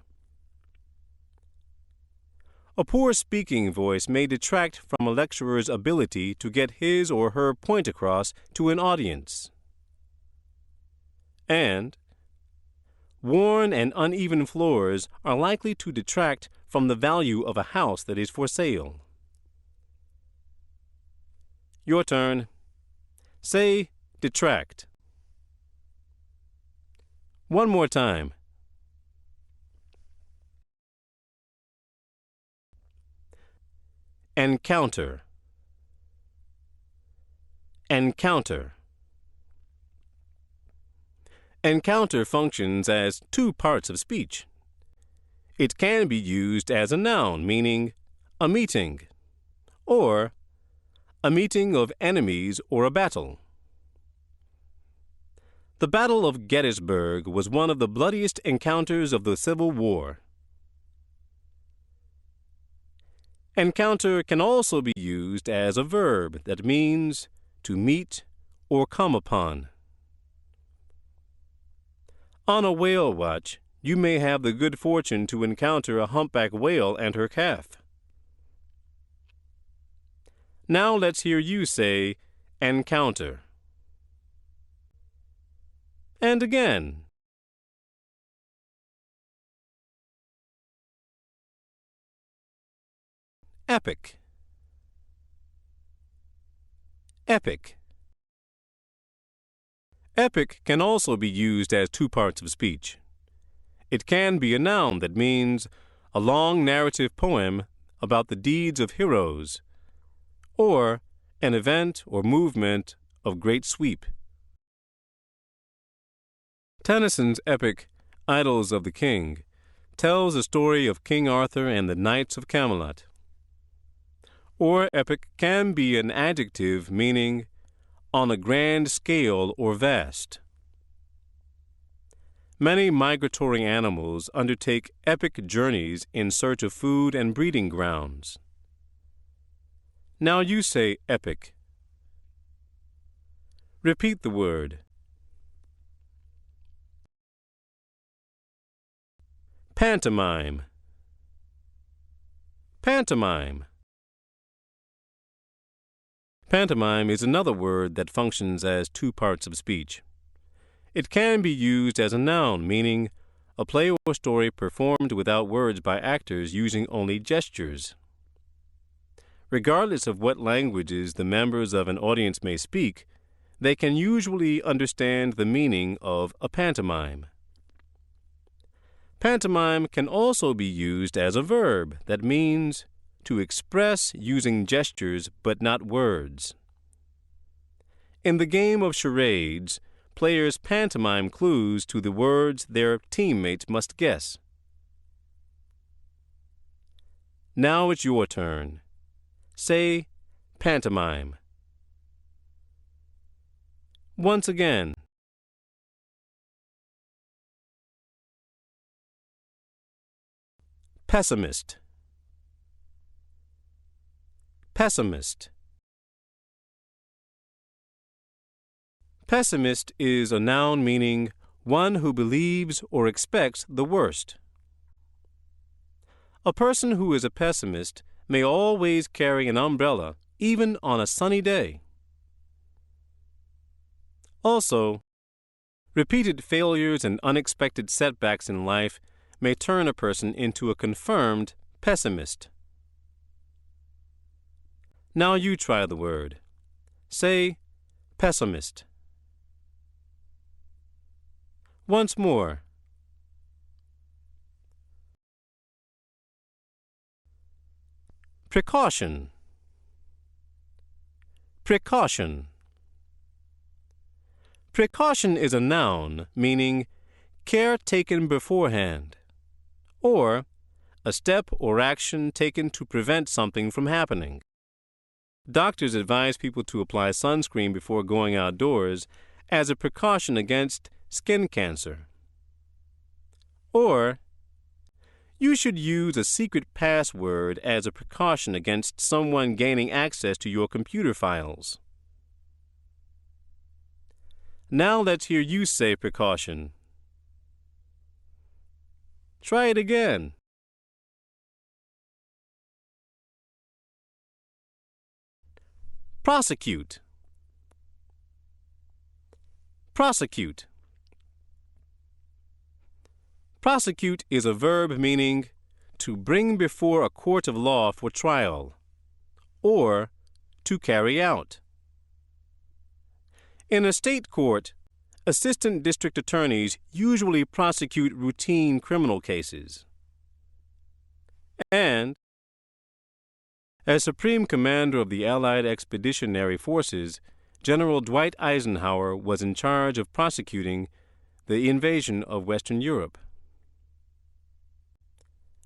A poor speaking voice may detract from a lecturer's ability to get his or her point across to an audience. And worn and uneven floors are likely to detract from the value of a house that is for sale. Your turn. Say detract. One more time. Encounter. Encounter. Encounter functions as two parts of speech. It can be used as a noun, meaning a meeting, or a meeting of enemies or a battle. The Battle of Gettysburg was one of the bloodiest encounters of the Civil War. Encounter can also be used as a verb that means to meet or come upon. On a whale watch, you may have the good fortune to encounter a humpback whale and her calf. Now let's hear you say encounter. And again. Epic. Epic. Epic can also be used as two parts of speech. It can be a noun that means a long narrative poem about the deeds of heroes, or an event or movement of great sweep. Tennyson's epic, Idylls of the King, tells the story of King Arthur and the Knights of Camelot. Or epic can be an adjective meaning on a grand scale or vast. Many migratory animals undertake epic journeys in search of food and breeding grounds. Now you say epic. Repeat the word. Pantomime. Pantomime. Pantomime is another word that functions as two parts of speech. It can be used as a noun, meaning a play or story performed without words by actors using only gestures. Regardless of what languages the members of an audience may speak, they can usually understand the meaning of a pantomime. Pantomime can also be used as a verb that means to express using gestures but not words. In the game of charades, players pantomime clues to the words their teammates must guess. Now it's your turn. Say pantomime. Once again. Pessimist. Pessimist. Pessimist is a noun meaning one who believes or expects the worst. A person who is a pessimist may always carry an umbrella, even on a sunny day. Also, repeated failures and unexpected setbacks in life may turn a person into a confirmed pessimist. Now you try the word. Say pessimist. Once more. Precaution. Precaution. Precaution is a noun meaning care taken beforehand, or a step or action taken to prevent something from happening. Doctors advise people to apply sunscreen before going outdoors as a precaution against skin cancer. Or, you should use a secret password as a precaution against someone gaining access to your computer files. Now let's hear you say precaution. Try it again. Prosecute. Prosecute. Prosecute is a verb meaning to bring before a court of law for trial, or to carry out. In a state court, assistant district attorneys usually prosecute routine criminal cases. And, as Supreme Commander of the Allied Expeditionary Forces, General Dwight Eisenhower was in charge of prosecuting the invasion of Western Europe.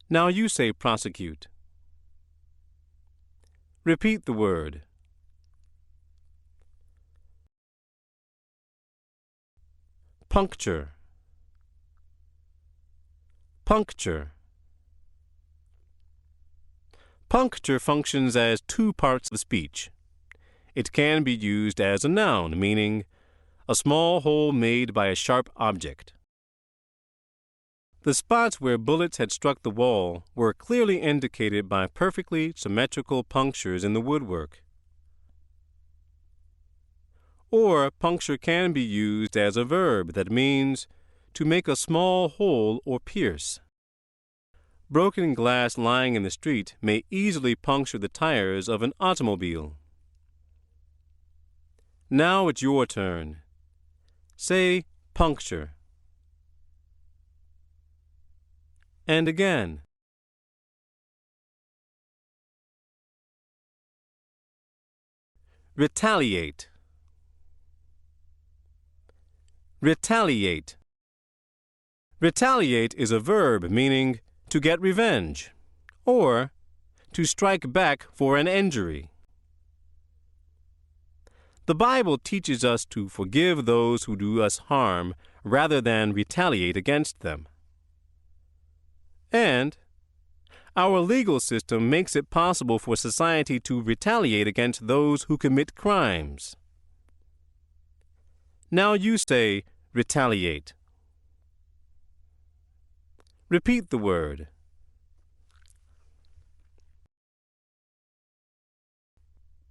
Now you say prosecute. Repeat the word. Puncture. Puncture. Puncture functions as two parts of speech. It can be used as a noun, meaning a small hole made by a sharp object. The spots where bullets had struck the wall were clearly indicated by perfectly symmetrical punctures in the woodwork. Or puncture can be used as a verb that means to make a small hole or pierce. Broken glass lying in the street may easily puncture the tires of an automobile. Now it's your turn. Say puncture. And again. Retaliate. Retaliate. Retaliate is a verb meaning to get revenge, or to strike back for an injury. The Bible teaches us to forgive those who do us harm rather than retaliate against them. And our legal system makes it possible for society to retaliate against those who commit crimes. Now you say retaliate. Repeat the word.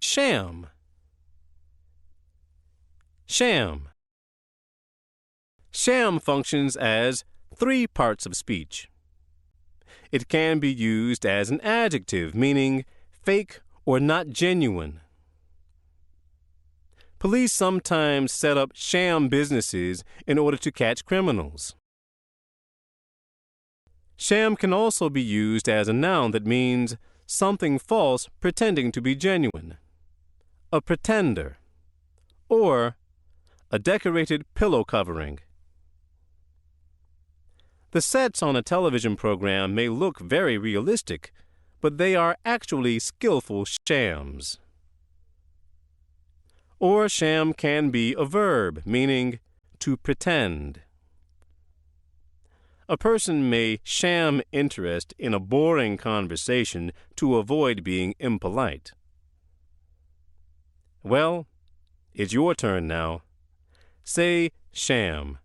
Sham. Sham. Sham functions as three parts of speech. It can be used as an adjective meaning fake or not genuine. Police sometimes set up sham businesses in order to catch criminals. Sham can also be used as a noun that means something false pretending to be genuine, a pretender, or a decorated pillow covering. The sets on a television program may look very realistic, but they are actually skillful shams. Or sham can be a verb, meaning to pretend. A person may sham interest in a boring conversation to avoid being impolite. Well, it's your turn now. Say sham.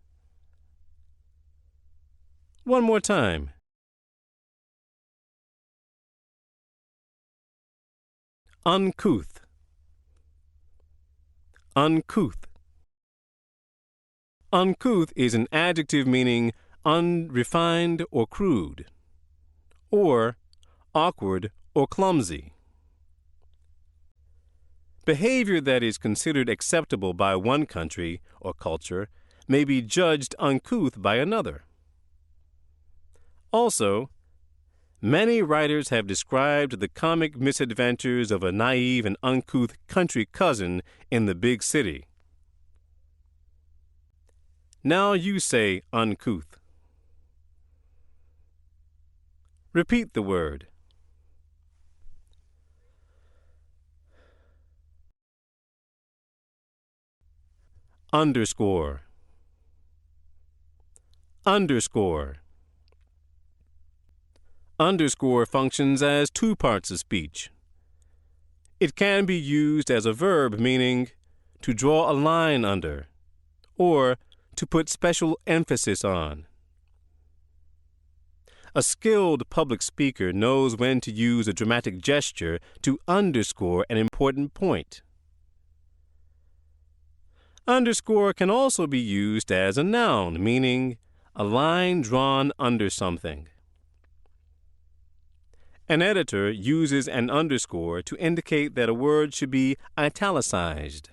One more time. Uncouth. Uncouth. Uncouth is an adjective meaning unrefined or crude, or awkward or clumsy. Behavior that is considered acceptable by one country or culture may be judged uncouth by another. Also, many writers have described the comic misadventures of a naive and uncouth country cousin in the big city. Now you say uncouth. Repeat the word. Underscore. Underscore. Underscore functions as two parts of speech. It can be used as a verb meaning to draw a line under, or to put special emphasis on. A skilled public speaker knows when to use a dramatic gesture to underscore an important point. Underscore can also be used as a noun, meaning a line drawn under something. An editor uses an underscore to indicate that a word should be italicized.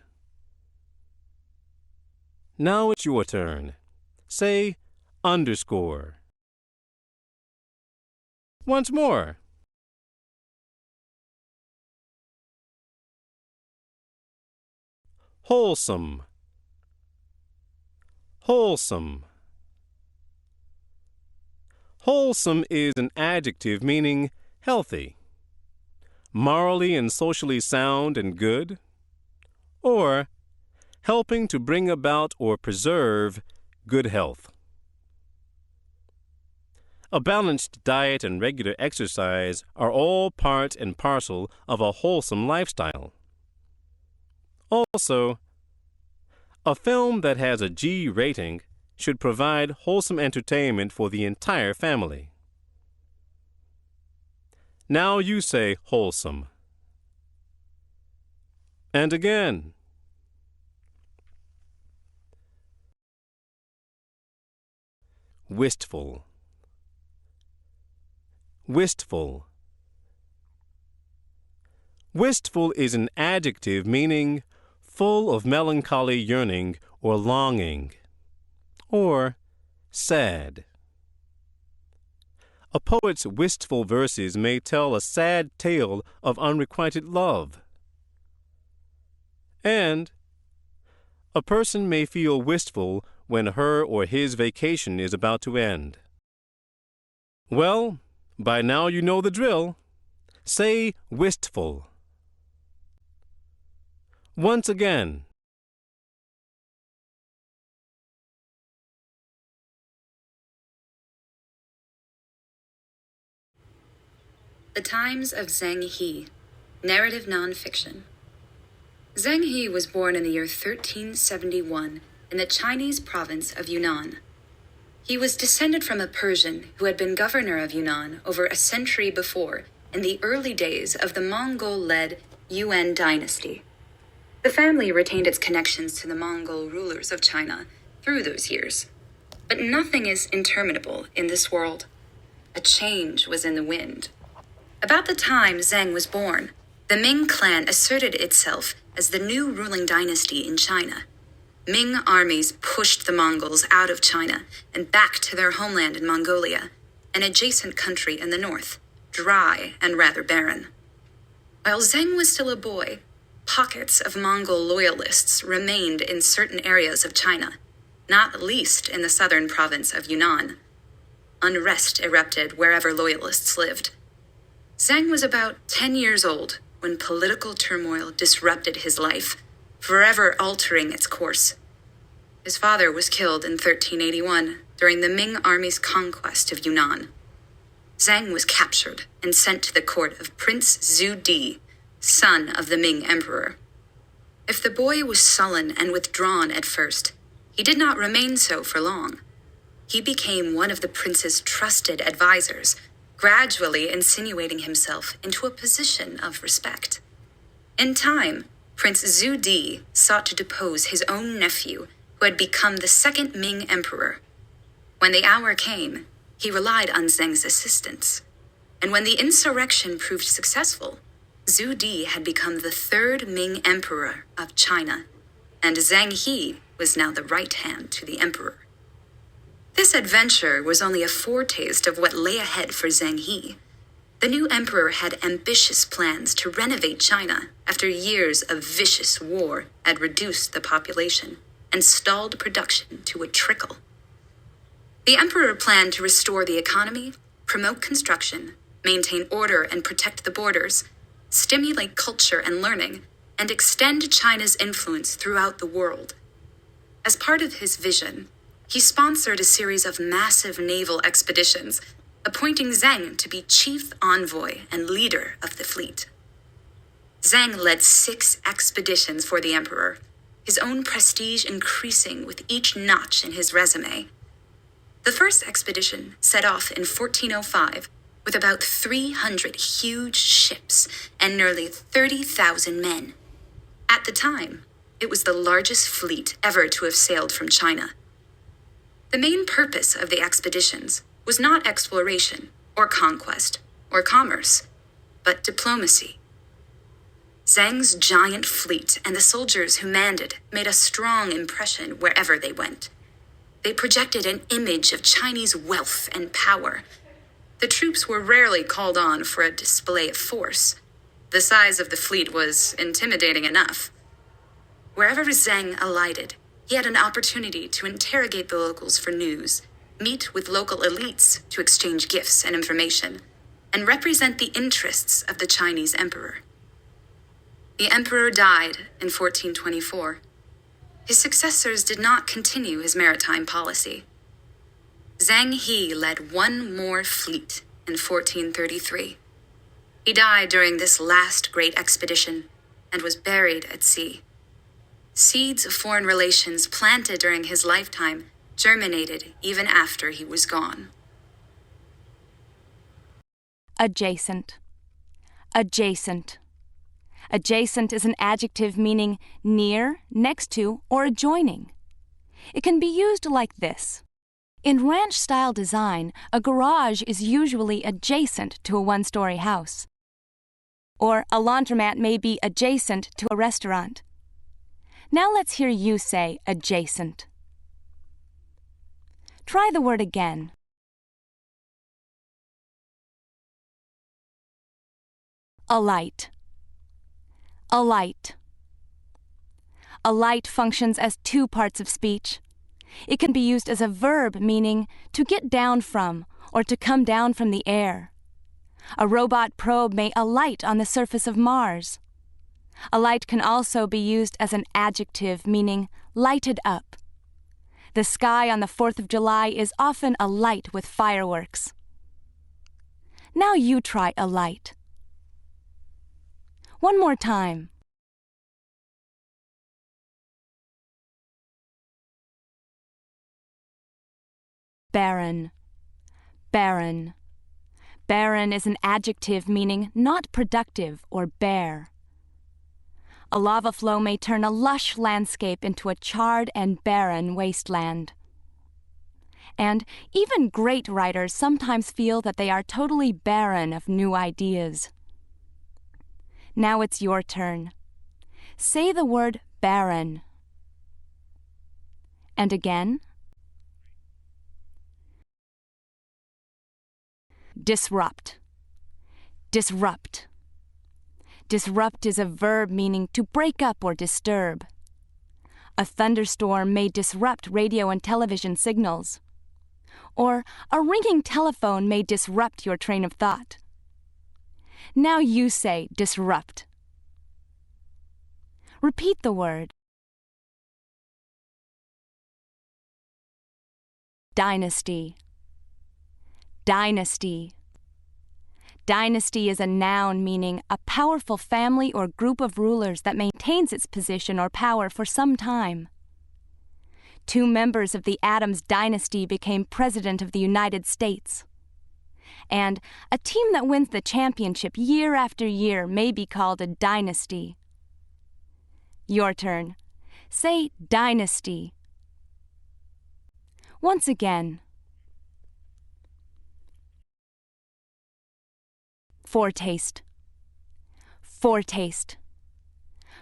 Now it's your turn. Say underscore. Once more. Wholesome. Wholesome. Wholesome is an adjective meaning healthy, morally and socially sound and good, or helping to bring about or preserve good health. A balanced diet and regular exercise are all part and parcel of a wholesome lifestyle. Also, a film that has a G rating should provide wholesome entertainment for the entire family. Now you say wholesome. And again. Wistful. Wistful. Wistful is an adjective meaning full of melancholy yearning or longing, or sad. A poet's wistful verses may tell a sad tale of unrequited love. And a person may feel wistful when her or his vacation is about to end. Well, by now you know the drill. Say wistful. Once again. The Times of Zheng He, narrative nonfiction. Zheng He was born in the year 1371 in the Chinese province of Yunnan. He was descended from a Persian who had been governor of Yunnan over a century before in the early days of the Mongol-led Yuan dynasty. The family retained its connections to the Mongol rulers of China through those years. But nothing is interminable in this world. A change was in the wind. About the time Zheng was born, the Ming clan asserted itself as the new ruling dynasty in China. Ming armies pushed the Mongols out of China and back to their homeland in Mongolia, an adjacent country in the north, dry and rather barren. While Zheng was still a boy, pockets of Mongol loyalists remained in certain areas of China, not least in the southern province of Yunnan. Unrest erupted wherever loyalists lived. Zheng was about 10 years old when political turmoil disrupted his life, forever altering its course. His father was killed in 1381 during the Ming army's conquest of Yunnan. Zheng was captured and sent to the court of Prince Zhu Di, son of the Ming emperor. If the boy was sullen and withdrawn at first, he did not remain so for long. He became one of the prince's trusted advisors, gradually insinuating himself into a position of respect. In time, Prince Zhu Di sought to depose his own nephew, who had become the second Ming emperor. When the hour came, he relied on Zheng's assistance. And when the insurrection proved successful, Zhu Di had become the third Ming emperor of China, and Zheng He was now the right hand to the emperor. This adventure was only a foretaste of what lay ahead for Zheng He. The new emperor had ambitious plans to renovate China after years of vicious war had reduced the population and stalled production to a trickle. The emperor planned to restore the economy, promote construction, maintain order and protect the borders, stimulate culture and learning, and extend China's influence throughout the world. As part of his vision, he sponsored a series of massive naval expeditions, appointing Zheng to be chief envoy and leader of the fleet. Zheng led 6 expeditions for the emperor, his own prestige increasing with each notch in his resume. The first expedition set off in 1405 with about 300 huge ships and nearly 30,000 men. At the time, it was the largest fleet ever to have sailed from China. The main purpose of the expeditions was not exploration or conquest or commerce, but diplomacy. Zhang's giant fleet and the soldiers who manned it made a strong impression wherever they went. They projected an image of Chinese wealth and power. The troops were rarely called on for a display of force. The size of the fleet was intimidating enough. Wherever Zhang alighted, he had an opportunity to interrogate the locals for news, meet with local elites to exchange gifts and information, and represent the interests of the Chinese emperor. The emperor died in 1424. His successors did not continue his maritime policy. Zhang He led one more fleet in 1433. He died during this last great expedition and was buried at sea. Seeds of foreign relations planted during his lifetime germinated even after he was gone. Adjacent. Adjacent. Adjacent is an adjective meaning near, next to, or adjoining. It can be used like this. In ranch-style design, a garage is usually adjacent to a one-story house. Or a laundromat may be adjacent to a restaurant. Now let's hear you say adjacent. Try the word again. Alight. Alight. Alight functions as two parts of speech. It can be used as a verb meaning to get down from or to come down from the air. A robot probe may alight on the surface of Mars. Alight can also be used as an adjective meaning lighted up. The sky on the 4th of July is often alight with fireworks. Now you try alight. One more time. Barren. Barren. Barren is an adjective meaning not productive or bare. A lava flow may turn a lush landscape into a charred and barren wasteland. And even great writers sometimes feel that they are totally barren of new ideas. Now it's your turn. Say the word barren. And again. Disrupt. Disrupt. Disrupt is a verb meaning to break up or disturb. A thunderstorm may disrupt radio and television signals. Or a ringing telephone may disrupt your train of thought. Now you say disrupt. Repeat the word. Dynasty. Dynasty. Dynasty is a noun meaning a powerful family or group of rulers that maintains its position or power for some time. 2 members of the Adams dynasty became President of the United States. And a team that wins the championship year after year may be called a dynasty. Your turn. Say dynasty. Once again. Foretaste. Foretaste.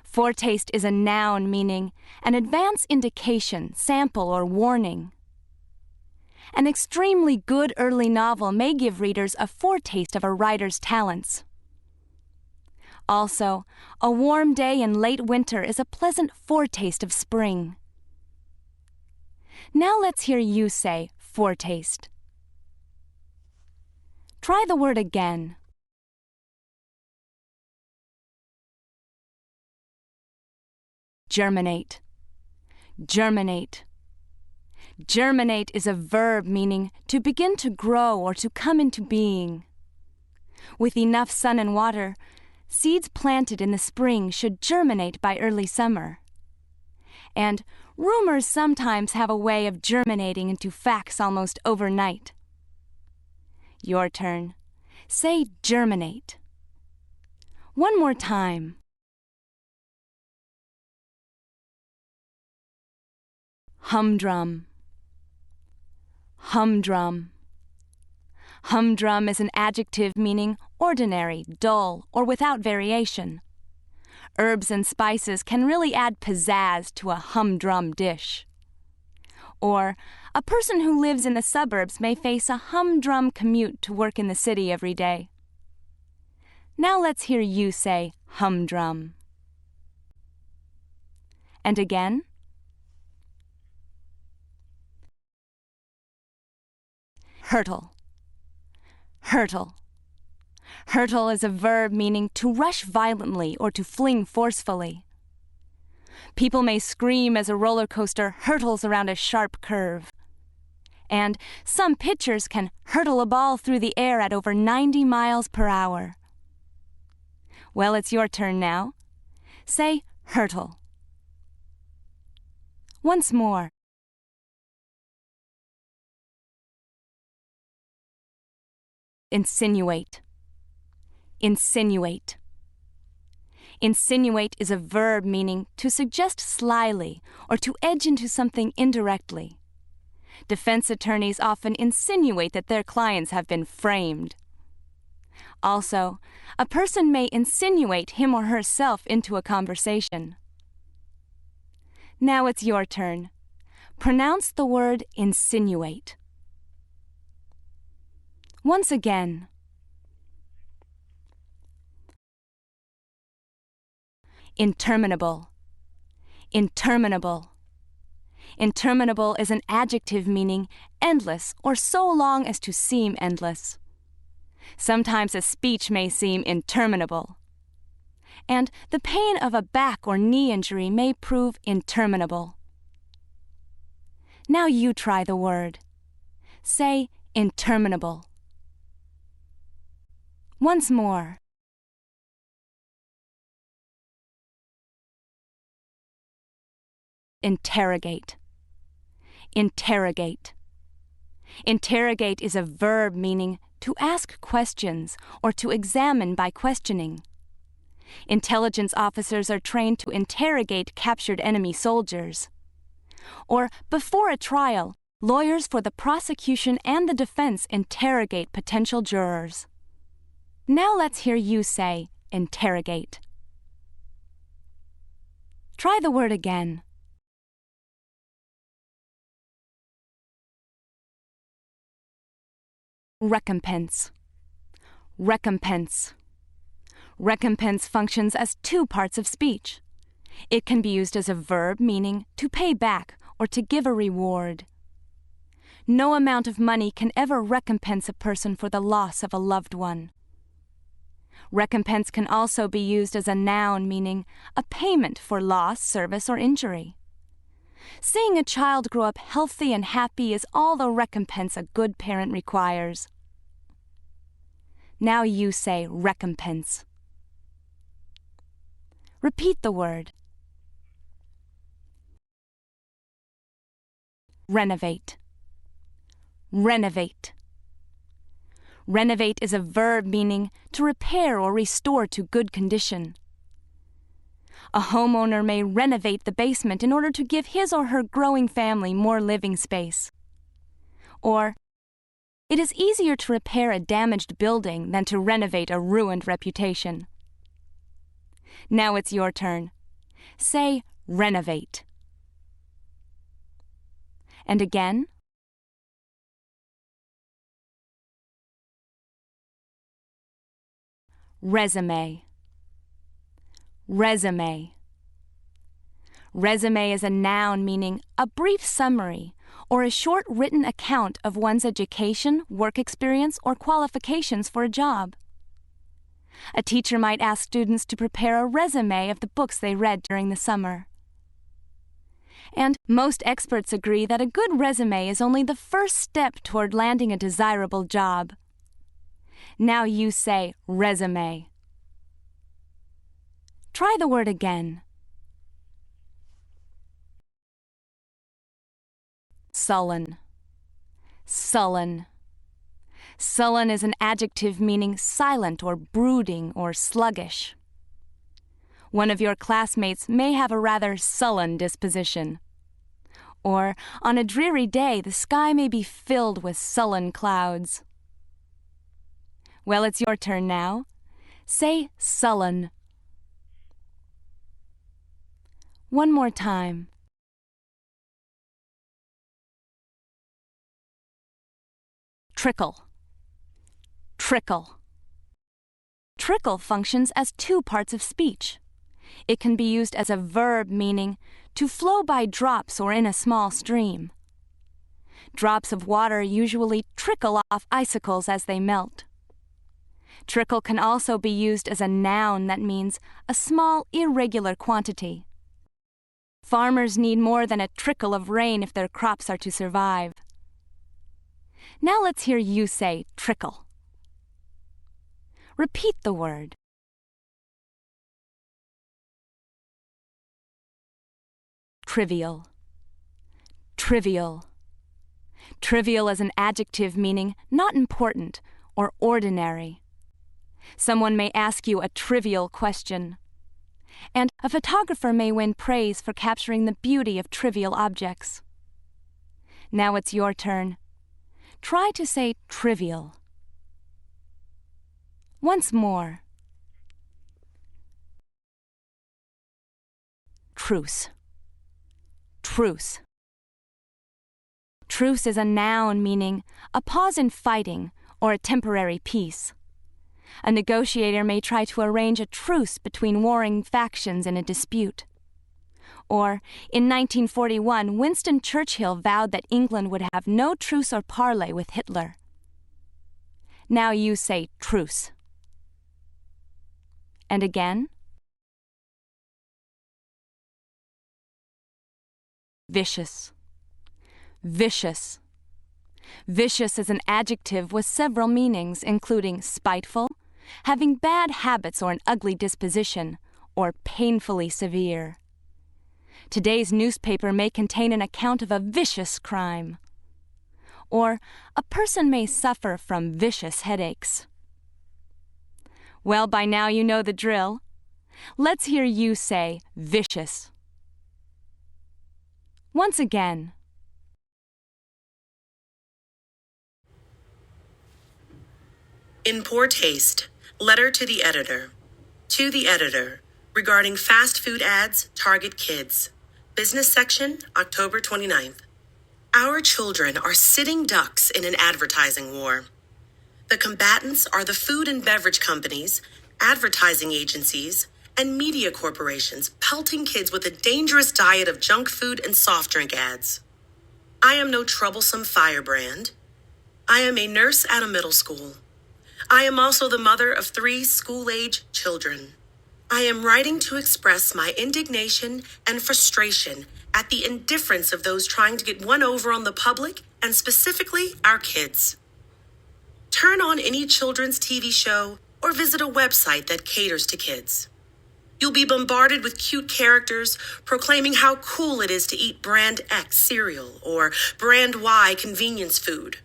Foretaste is a noun meaning an advance indication, sample, or warning. An extremely good early novel may give readers a foretaste of a writer's talents. Also, a warm day in late winter is a pleasant foretaste of spring. Now let's hear you say foretaste. Try the word again. Germinate. Germinate. Germinate is a verb meaning to begin to grow or to come into being. With enough sun and water, seeds planted in the spring should germinate by early summer. And rumors sometimes have a way of germinating into facts almost overnight. Your turn. Say germinate. One more time. Humdrum. Humdrum. Humdrum is an adjective meaning ordinary, dull, or without variation. Herbs and spices can really add pizzazz to a humdrum dish. Or, a person who lives in the suburbs may face a humdrum commute to work in the city every day. Now let's hear you say humdrum. And again. Hurtle. Hurtle. Hurtle is a verb meaning to rush violently or to fling forcefully. People may scream as a roller coaster hurtles around a sharp curve. And some pitchers can hurtle a ball through the air at over 90 miles per hour. Well, it's your turn now. Say hurtle. Once more. Insinuate. Insinuate. Insinuate is a verb meaning to suggest slyly or to edge into something indirectly. Defense attorneys often insinuate that their clients have been framed. Also, a person may insinuate him or herself into a conversation. Now it's your turn. Pronounce the word insinuate. Once again. Interminable. Interminable. Interminable is an adjective meaning endless or so long as to seem endless. Sometimes a speech may seem interminable. And the pain of a back or knee injury may prove interminable. Now you try the word. Say interminable. Once more. Interrogate. Interrogate. Interrogate is a verb meaning to ask questions or to examine by questioning. Intelligence officers are trained to interrogate captured enemy soldiers. Or, before a trial, lawyers for the prosecution and the defense interrogate potential jurors. Now let's hear you say interrogate. Try the word again. Recompense. Recompense. Recompense functions as two parts of speech. It can be used as a verb meaning to pay back or to give a reward. No amount of money can ever recompense a person for the loss of a loved one. Recompense can also be used as a noun meaning a payment for loss, service, or injury. Seeing a child grow up healthy and happy is all the recompense a good parent requires. Now you say recompense. Repeat the word. Renovate. Renovate. Renovate is a verb meaning to repair or restore to good condition. A homeowner may renovate the basement in order to give his or her growing family more living space. Or, it is easier to repair a damaged building than to renovate a ruined reputation. Now it's your turn. Say renovate. And again. Resume. Resume. Resume is a noun meaning a brief summary or a short written account of one's education, work experience, or qualifications for a job. A teacher might ask students to prepare a resume of the books they read during the summer. And most experts agree that a good resume is only the first step toward landing a desirable job. Now you say resume. Try the word again. Sullen. Sullen. Sullen is an adjective meaning silent or brooding or sluggish. One of your classmates may have a rather sullen disposition. Or, on a dreary day, the sky may be filled with sullen clouds. Well, it's your turn now. Say sullen. One more time. Trickle. Trickle. Trickle functions as two parts of speech. It can be used as a verb meaning to flow by drops or in a small stream. Drops of water usually trickle off icicles as they melt. Trickle can also be used as a noun that means a small, irregular quantity. Farmers need more than a trickle of rain if their crops are to survive. Now let's hear you say trickle. Repeat the word. Trivial. Trivial. Trivial is an adjective meaning not important or ordinary. Someone may ask you a trivial question. And a photographer may win praise for capturing the beauty of trivial objects. Now it's your turn. Try to say trivial. Once more. Truce. Truce. Truce is a noun meaning a pause in fighting or a temporary peace. A negotiator may try to arrange a truce between warring factions in a dispute. Or, in 1941, Winston Churchill vowed that England would have no truce or parley with Hitler. Now you say truce. And again. Vicious. Vicious. Vicious is an adjective with several meanings, including spiteful, having bad habits or an ugly disposition, or painfully severe. Today's newspaper may contain an account of a vicious crime. Or, a person may suffer from vicious headaches. Well, by now you know the drill. Let's hear you say vicious. Once again. In poor taste, letter to the editor. To the editor, regarding fast food ads target kids. Business section, October 29th. Our children are sitting ducks in an advertising war. The combatants are the food and beverage companies, advertising agencies, and media corporations pelting kids with a dangerous diet of junk food and soft drink ads. I am no troublesome firebrand. I am a nurse at a middle school. I am also the mother of 3 school-age children. I am writing to express my indignation and frustration at the indifference of those trying to get one over on the public and specifically our kids. Turn on any children's TV show or visit a website that caters to kids. You'll be bombarded with cute characters proclaiming how cool it is to eat brand X cereal or brand Y convenience food.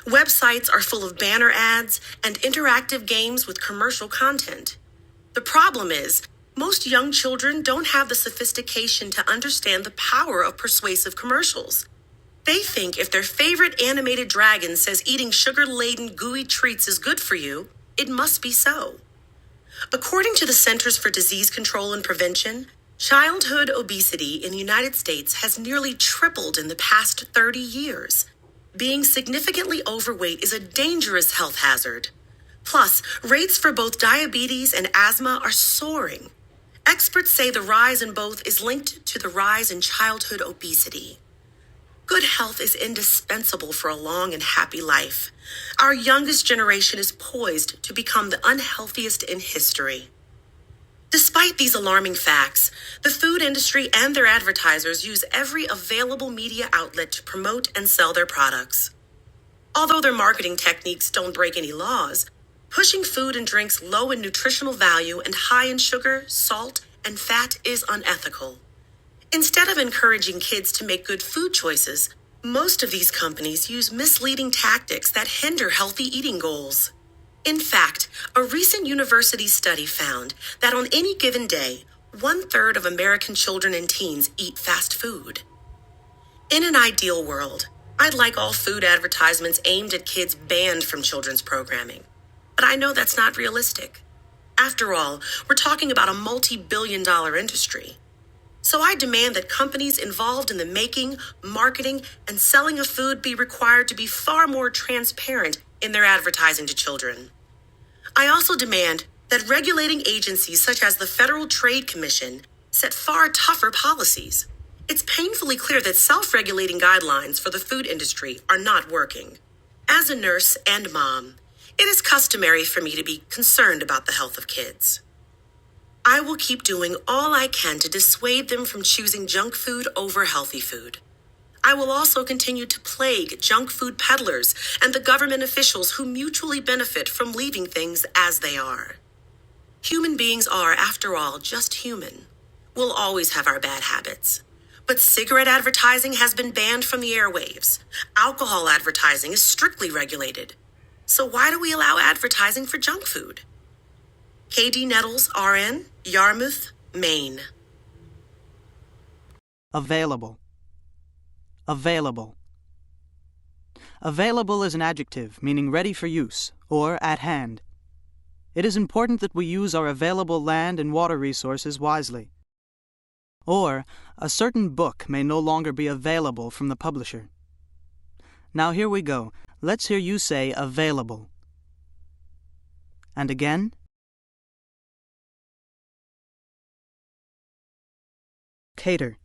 Websites are full of banner ads and interactive games with commercial content. The problem is, most young children don't have the sophistication to understand the power of persuasive commercials. They think if their favorite animated dragon says eating sugar-laden gooey treats is good for you, it must be so. According to the Centers for Disease Control and Prevention, childhood obesity in the United States has nearly tripled in the past 30 years. Being significantly overweight is a dangerous health hazard. Plus, rates for both diabetes and asthma are soaring. Experts say the rise in both is linked to the rise in childhood obesity. Good health is indispensable for a long and happy life. Our youngest generation is poised to become the unhealthiest in history. Despite these alarming facts, the food industry and their advertisers use every available media outlet to promote and sell their products. Although their marketing techniques don't break any laws, pushing food and drinks low in nutritional value and high in sugar, salt, and fat is unethical. Instead of encouraging kids to make good food choices, most of these companies use misleading tactics that hinder healthy eating goals. In fact, a recent university study found that on any given day, 1/3 of American children and teens eat fast food. In an ideal world, I'd like all food advertisements aimed at kids banned from children's programming. But I know that's not realistic. After all, we're talking about a multi-billion-dollar industry. So I demand that companies involved in the making, marketing, and selling of food be required to be far more transparent in their advertising to children. I also demand that regulating agencies such as the Federal Trade Commission set far tougher policies. It's painfully clear that self-regulating guidelines for the food industry are not working. As a nurse and mom, it is customary for me to be concerned about the health of kids. I will keep doing all I can to dissuade them from choosing junk food over healthy food. I will also continue to plague junk food peddlers and the government officials who mutually benefit from leaving things as they are. Human beings are, after all, just human. We'll always have our bad habits. But cigarette advertising has been banned from the airwaves. Alcohol advertising is strictly regulated. So why do we allow advertising for junk food? KD Nettles, RN, Yarmouth, Maine. Available. Available. Available is an adjective meaning ready for use, or at hand. It is important that we use our available land and water resources wisely. Or, a certain book may no longer be available from the publisher. Now here we go. Let's hear you say available. And again. Cater.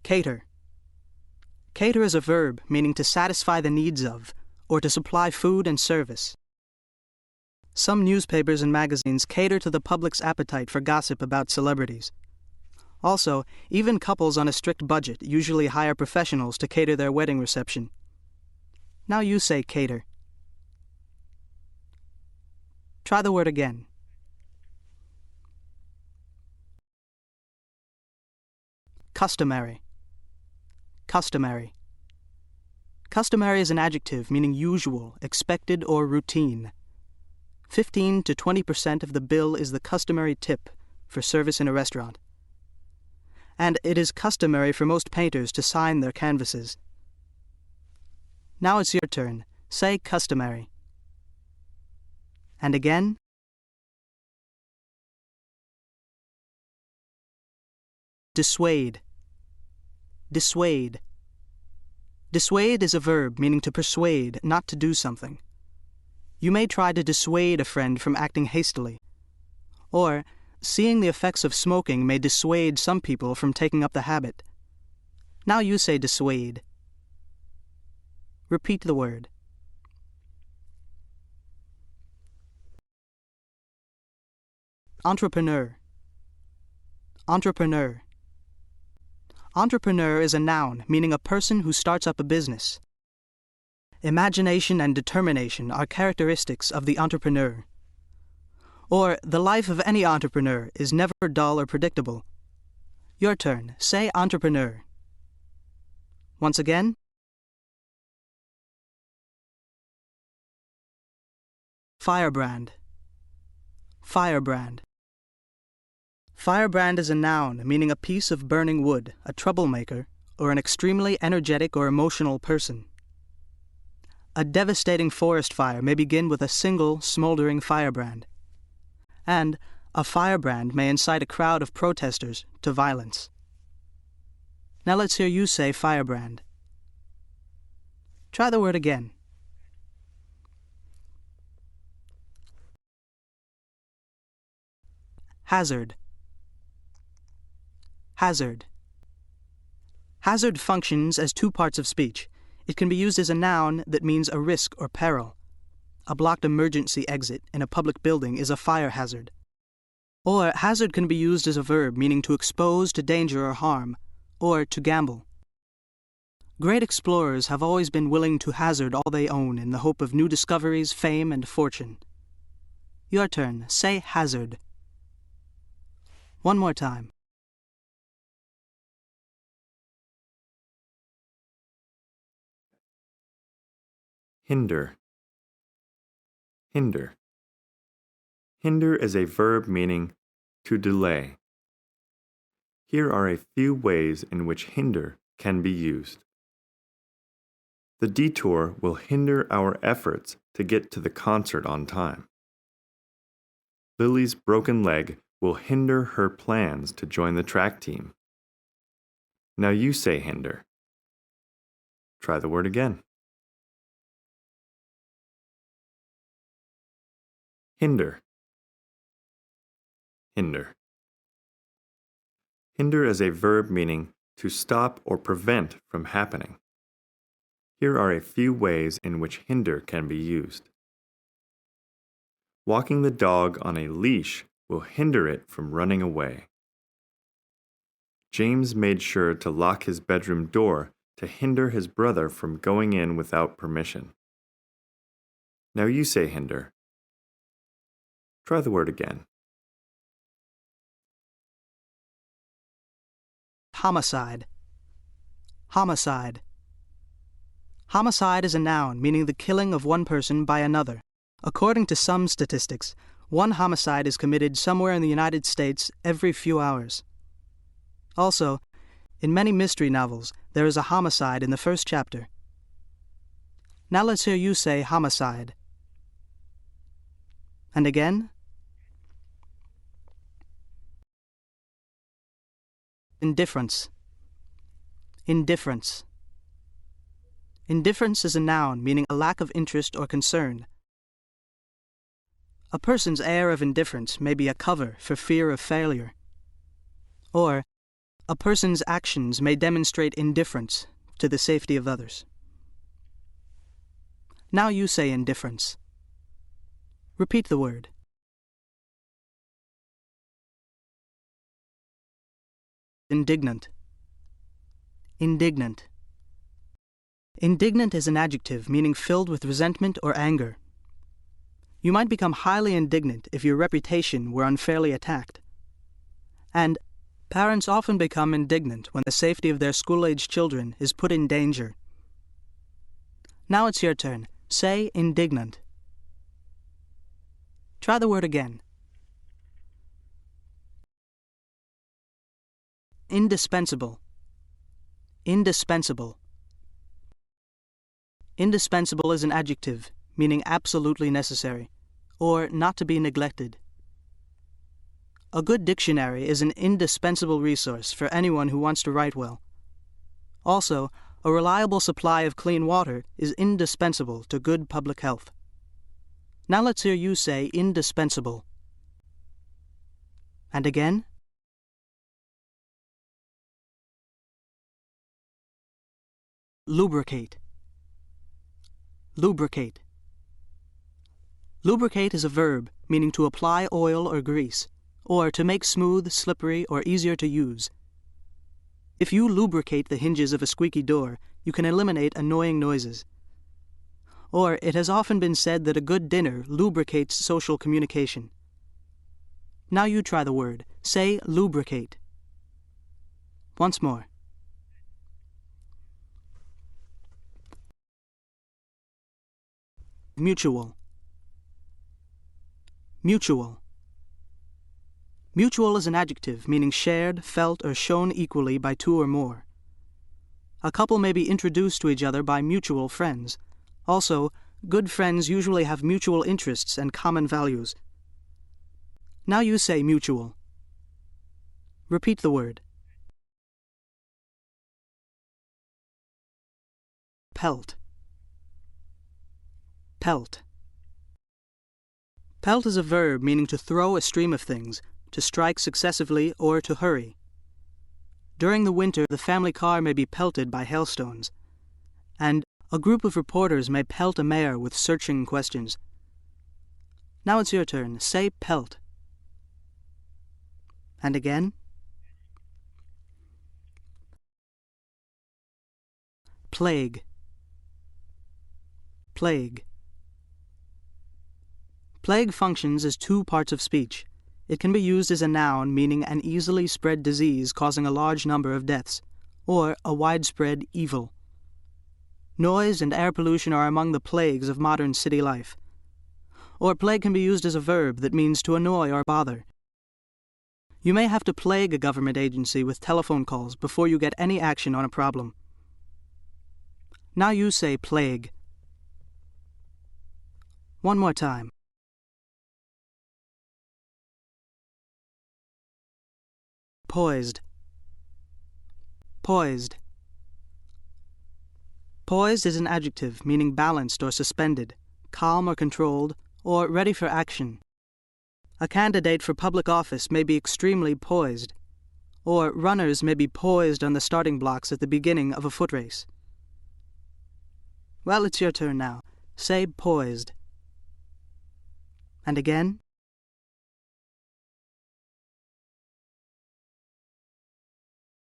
Cater. Cater is a verb meaning to satisfy the needs of, or to supply food and service. Some newspapers and magazines cater to the public's appetite for gossip about celebrities. Also, even couples on a strict budget usually hire professionals to cater their wedding reception. Now you say cater. Try the word again. Customary. Customary. Customary is an adjective meaning usual, expected, or routine. 15 to 20% of the bill is the customary tip for service in a restaurant. And it is customary for most painters to sign their canvases. Now it's your turn. Say customary. And again. Dissuade. Dissuade. Dissuade is a verb meaning to persuade, not to do something. You may try to dissuade a friend from acting hastily. Or, seeing the effects of smoking may dissuade some people from taking up the habit. Now you say dissuade. Repeat the word. Entrepreneur. Entrepreneur. Entrepreneur is a noun meaning a person who starts up a business. Imagination and determination are characteristics of the entrepreneur. Or, the life of any entrepreneur is never dull or predictable. Your turn. Say entrepreneur. Once again. Firebrand. Firebrand. Firebrand is a noun meaning a piece of burning wood, a troublemaker, or an extremely energetic or emotional person. A devastating forest fire may begin with a single, smoldering firebrand. And a firebrand may incite a crowd of protesters to violence. Now let's hear you say firebrand. Try the word again. Hazard. Hazard. Hazard functions as two parts of speech. It can be used as a noun that means a risk or peril. A blocked emergency exit in a public building is a fire hazard. Or hazard can be used as a verb meaning to expose to danger or harm, or to gamble. Great explorers have always been willing to hazard all they own in the hope of new discoveries, fame, and fortune. Your turn. Say hazard. One more time. Hinder. Hinder. Hinder is a verb meaning to delay. Here are a few ways in which hinder can be used. The detour will hinder our efforts to get to the concert on time. Lily's broken leg will hinder her plans to join the track team. Now you say hinder. Try the word again. Hinder. Hinder. Hinder is a verb meaning to stop or prevent from happening. Here are a few ways in which hinder can be used. Walking the dog on a leash will hinder it from running away. James made sure to lock his bedroom door to hinder his brother from going in without permission. Now you say hinder. Try the word again. Homicide. Homicide. Homicide is a noun meaning the killing of one person by another. According to some statistics, one homicide is committed somewhere in the United States every few hours. Also, in many mystery novels, there is a homicide in the first chapter. Now let's hear you say homicide. And again. Indifference. Indifference. Indifference is a noun meaning a lack of interest or concern. A person's air of indifference may be a cover for fear of failure. Or, a person's actions may demonstrate indifference to the safety of others. Now you say indifference. Repeat the word. Indignant. Indignant. Indignant is an adjective meaning filled with resentment or anger. You might become highly indignant if your reputation were unfairly attacked. And parents often become indignant when the safety of their school-age children is put in danger. Now it's your turn. Say indignant. Try the word again. Indispensable. Indispensable. Indispensable is an adjective meaning absolutely necessary, or not to be neglected. A good dictionary is an indispensable resource for anyone who wants to write well. Also, a reliable supply of clean water is indispensable to good public health. Now let's hear you say indispensable. And again. Lubricate. Lubricate. Lubricate is a verb meaning to apply oil or grease, or to make smooth, slippery, or easier to use. If you lubricate the hinges of a squeaky door, you can eliminate annoying noises. Or it has often been said that a good dinner lubricates social communication. Now you try the word. Say lubricate. Once more. Mutual. Mutual. Mutual is an adjective meaning shared, felt, or shown equally by two or more. A couple may be introduced to each other by mutual friends. Also, good friends usually have mutual interests and common values. Now you say mutual. Repeat the word. Pelt. Pelt. Pelt is a verb meaning to throw a stream of things, to strike successively, or to hurry. During the winter, the family car may be pelted by hailstones, and a group of reporters may pelt a mayor with searching questions. Now it's your turn. Say pelt. And again. Plague. Plague. Plague functions as two parts of speech. It can be used as a noun meaning an easily spread disease causing a large number of deaths, or a widespread evil. Noise and air pollution are among the plagues of modern city life. Or plague can be used as a verb that means to annoy or bother. You may have to plague a government agency with telephone calls before you get any action on a problem. Now you say plague. One more time. Poised. Poised. Poised is an adjective meaning balanced or suspended, calm or controlled, or ready for action. A candidate for public office may be extremely poised, or runners may be poised on the starting blocks at the beginning of a foot race. Well, it's your turn now. Say poised. And again.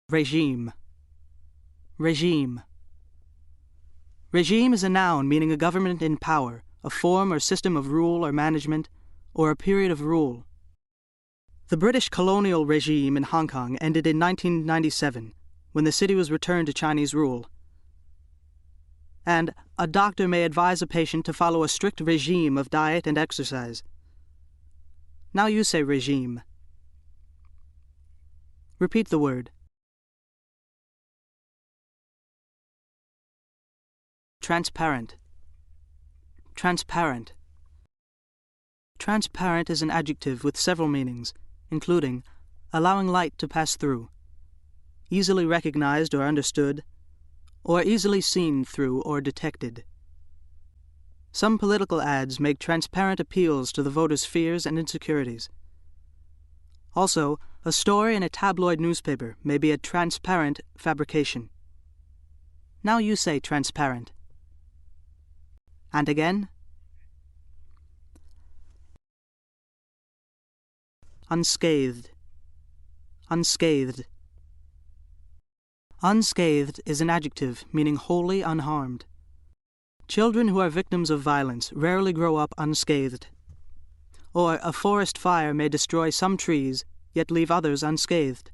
Regime. Regime. Regime is a noun meaning a government in power, a form or system of rule or management, or a period of rule. The British colonial regime in Hong Kong ended in 1997, when the city was returned to Chinese rule. And a doctor may advise a patient to follow a strict regime of diet and exercise. Now you say regime. Repeat the word. Transparent. Transparent. Transparent is an adjective with several meanings, including allowing light to pass through, easily recognized or understood, or easily seen through or detected. Some political ads make transparent appeals to the voters' fears and insecurities. Also, a story in a tabloid newspaper may be a transparent fabrication. Now you say transparent. And again. Unscathed. Unscathed. Unscathed is an adjective meaning wholly unharmed. Children who are victims of violence rarely grow up unscathed. Or a forest fire may destroy some trees, yet leave others unscathed.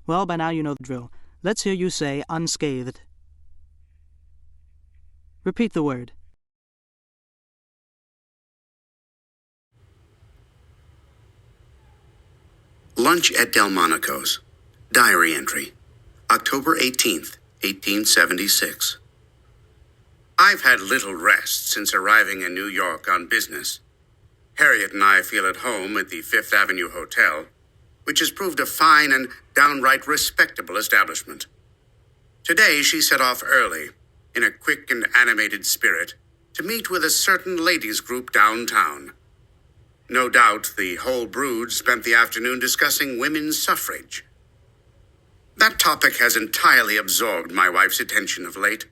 Well, by now you know the drill. Let's hear you say unscathed. Repeat the word. Lunch at Delmonico's. Diary entry. October 18th, 1876. I've had little rest since arriving in New York on business. Harriet and I feel at home at the Fifth Avenue Hotel, which has proved a fine and downright respectable establishment. Today she set off early, in a quick and animated spirit, to meet with a certain ladies' group downtown. No doubt the whole brood spent the afternoon discussing women's suffrage. That topic has entirely absorbed my wife's attention of late,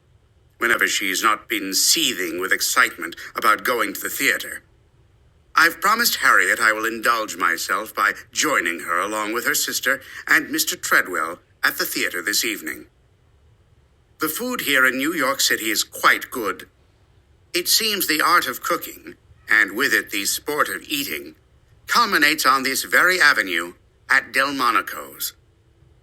whenever she's not been seething with excitement about going to the theater. I've promised Harriet I will indulge myself by joining her along with her sister and Mr. Treadwell at the theater this evening. The food here in New York City is quite good. It seems the art of cooking, and with it the sport of eating, culminates on this very avenue at Delmonico's.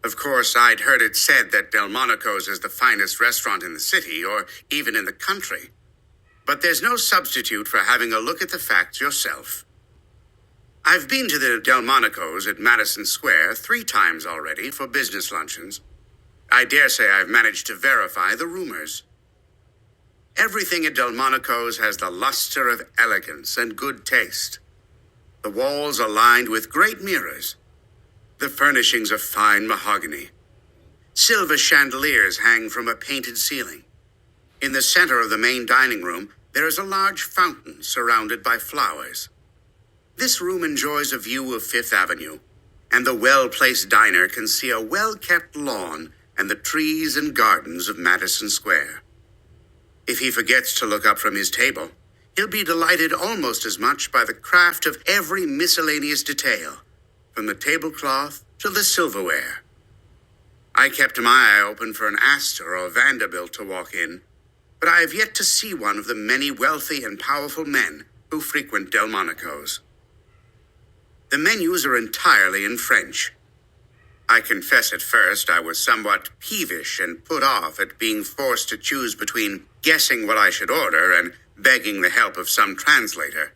Of course, I'd heard it said that Delmonico's is the finest restaurant in the city, or even in the country. But there's no substitute for having a look at the facts yourself. I've been to the Delmonico's at Madison Square 3 times already for business luncheons. I dare say I've managed to verify the rumors. Everything at Delmonico's has the luster of elegance and good taste. The walls are lined with great mirrors. The furnishings are fine mahogany. Silver chandeliers hang from a painted ceiling. In the center of the main dining room, there is a large fountain surrounded by flowers. This room enjoys a view of Fifth Avenue, and the well-placed diner can see a well-kept lawn and the trees and gardens of Madison Square. If he forgets to look up from his table, he'll be delighted almost as much by the craft of every miscellaneous detail, from the tablecloth to the silverware. I kept my eye open for an Astor or Vanderbilt to walk in, but I have yet to see one of the many wealthy and powerful men who frequent Delmonico's. The menus are entirely in French. I confess at first I was somewhat peevish and put off at being forced to choose between guessing what I should order and begging the help of some translator.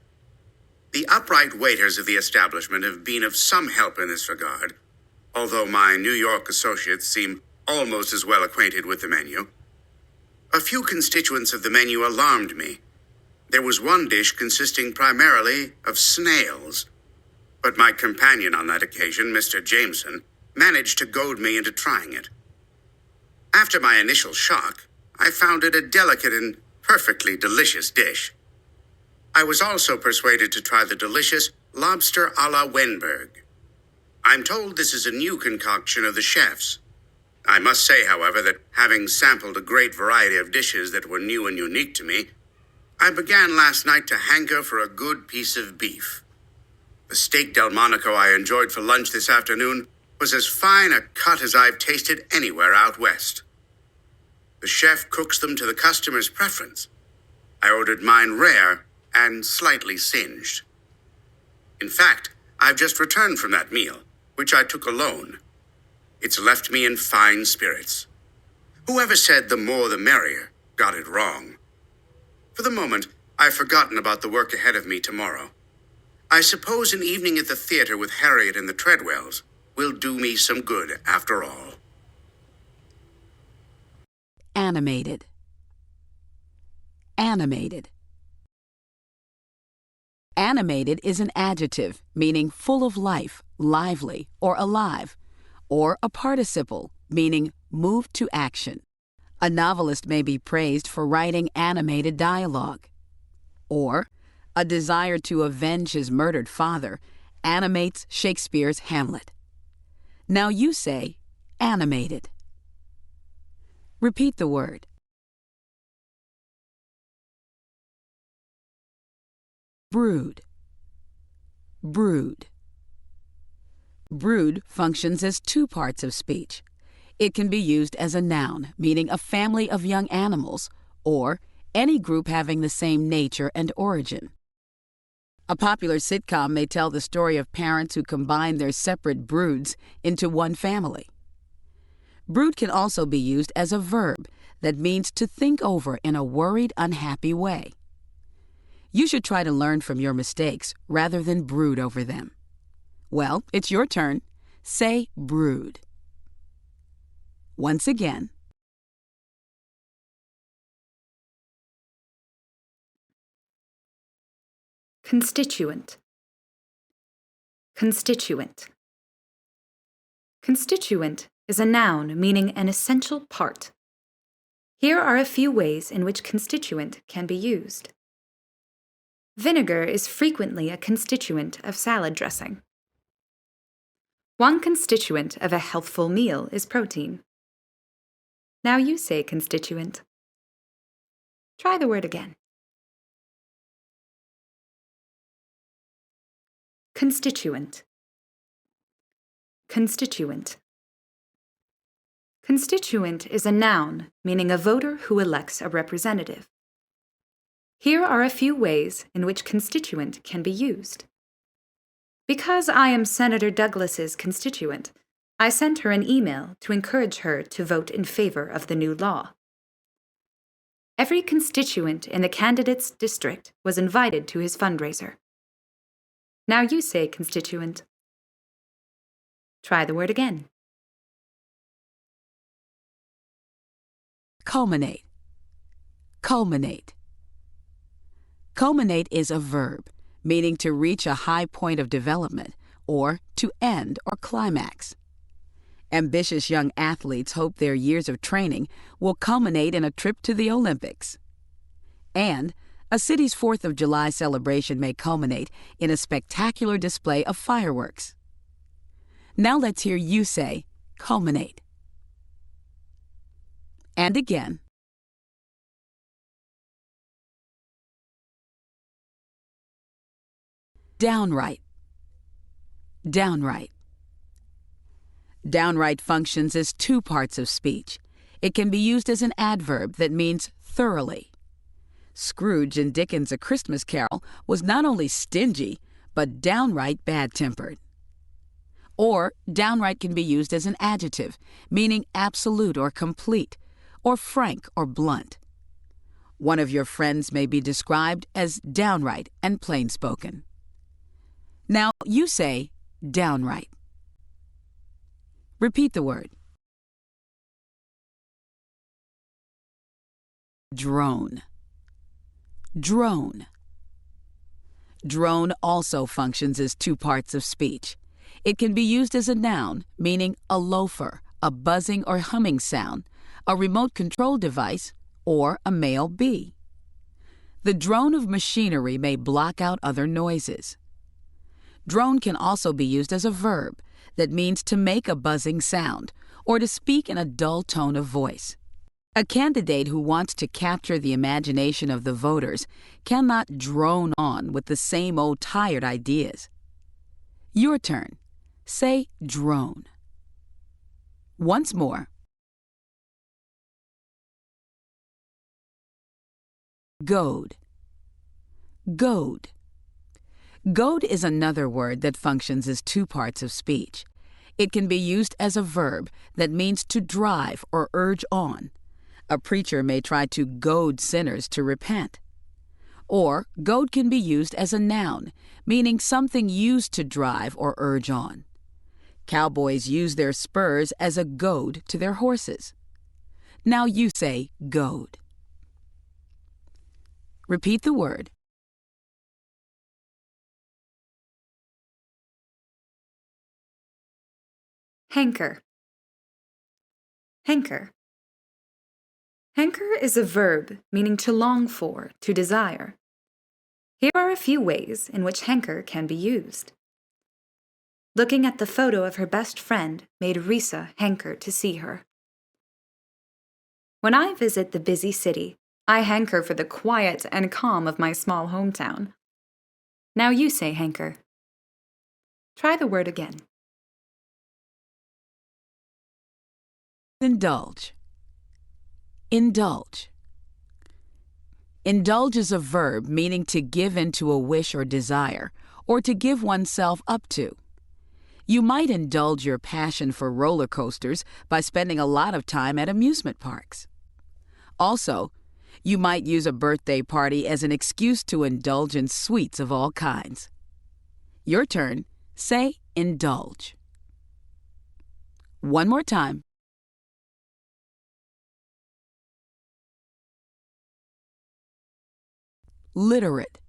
The upright waiters of the establishment have been of some help in this regard, although my New York associates seem almost as well acquainted with the menu. A few constituents of the menu alarmed me. There was one dish consisting primarily of snails, but my companion on that occasion, Mr. Jameson, managed to goad me into trying it. After my initial shock, I found it a delicate and perfectly delicious dish. I was also persuaded to try the delicious lobster a la Wenberg. I'm told this is a new concoction of the chef's. I must say, however, that having sampled a great variety of dishes that were new and unique to me, I began last night to hanker for a good piece of beef. The steak Delmonico I enjoyed for lunch this afternoon was as fine a cut as I've tasted anywhere out west. The chef cooks them to the customer's preference. I ordered mine rare and slightly singed. In fact, I've just returned from that meal, which I took alone. It's left me in fine spirits. Whoever said the more the merrier got it wrong. For the moment, I've forgotten about the work ahead of me tomorrow. I suppose an evening at the theater with Harriet and the Treadwells will do me some good after all. Animated. Animated. Animated is an adjective meaning full of life, lively, or alive, or a participle meaning moved to action. A novelist may be praised for writing animated dialogue. Or, a desire to avenge his murdered father animates Shakespeare's Hamlet. Now you say, animated. Repeat the word. Brood. Brood. Brood functions as two parts of speech. It can be used as a noun, meaning a family of young animals, or any group having the same nature and origin. A popular sitcom may tell the story of parents who combine their separate broods into one family. Brood can also be used as a verb that means to think over in a worried, unhappy way. You should try to learn from your mistakes rather than brood over them. Well, it's your turn. Say brood. Once again. Constituent. Constituent. Constituent is a noun meaning an essential part. Here are a few ways in which constituent can be used. Vinegar is frequently a constituent of salad dressing. One constituent of a healthful meal is protein. Now you say constituent. Try the word again. Constituent. Constituent. Constituent is a noun meaning a voter who elects a representative. Here are a few ways in which constituent can be used. Because I am Senator Douglas's constituent, I sent her an email to encourage her to vote in favor of the new law. Every constituent in the candidate's district was invited to his fundraiser. Now you say constituent. Try the word again. Culminate. Culminate. Culminate is a verb, meaning to reach a high point of development, or to end or climax. Ambitious young athletes hope their years of training will culminate in a trip to the Olympics. And a city's 4th of July celebration may culminate in a spectacular display of fireworks. Now let's hear you say, culminate. And again. Downright. Downright. Downright functions as two parts of speech. It can be used as an adverb that means thoroughly. Scrooge in Dickens' A Christmas Carol was not only stingy, but downright bad-tempered. Or downright can be used as an adjective, meaning absolute or complete, or frank or blunt. One of your friends may be described as downright and plain-spoken. Now you say downright. Repeat the word. Drone. Drone. Drone also functions as two parts of speech. It can be used as a noun, meaning a loafer, a buzzing or humming sound, a remote control device, or a male bee. The drone of machinery may block out other noises. Drone can also be used as a verb that means to make a buzzing sound or to speak in a dull tone of voice. A candidate who wants to capture the imagination of the voters cannot drone on with the same old tired ideas. Your turn. Say drone. Once more. Goad. Goad. Goad is another word that functions as two parts of speech. It can be used as a verb that means to drive or urge on. A preacher may try to goad sinners to repent. Or goad can be used as a noun, meaning something used to drive or urge on. Cowboys use their spurs as a goad to their horses. Now you say goad. Repeat the word. Hanker. Hanker. Hanker is a verb meaning to long for, to desire. Here are a few ways in which hanker can be used. Looking at the photo of her best friend made Risa hanker to see her. When I visit the busy city, I hanker for the quiet and calm of my small hometown. Now you say hanker. Try the word again. Indulge. Indulge. Indulge is a verb meaning to give into a wish or desire, or to give oneself up to. You might indulge your passion for roller coasters by spending a lot of time at amusement parks. Also, you might use a birthday party as an excuse to indulge in sweets of all kinds. Your turn. Say indulge. One more time. Literate.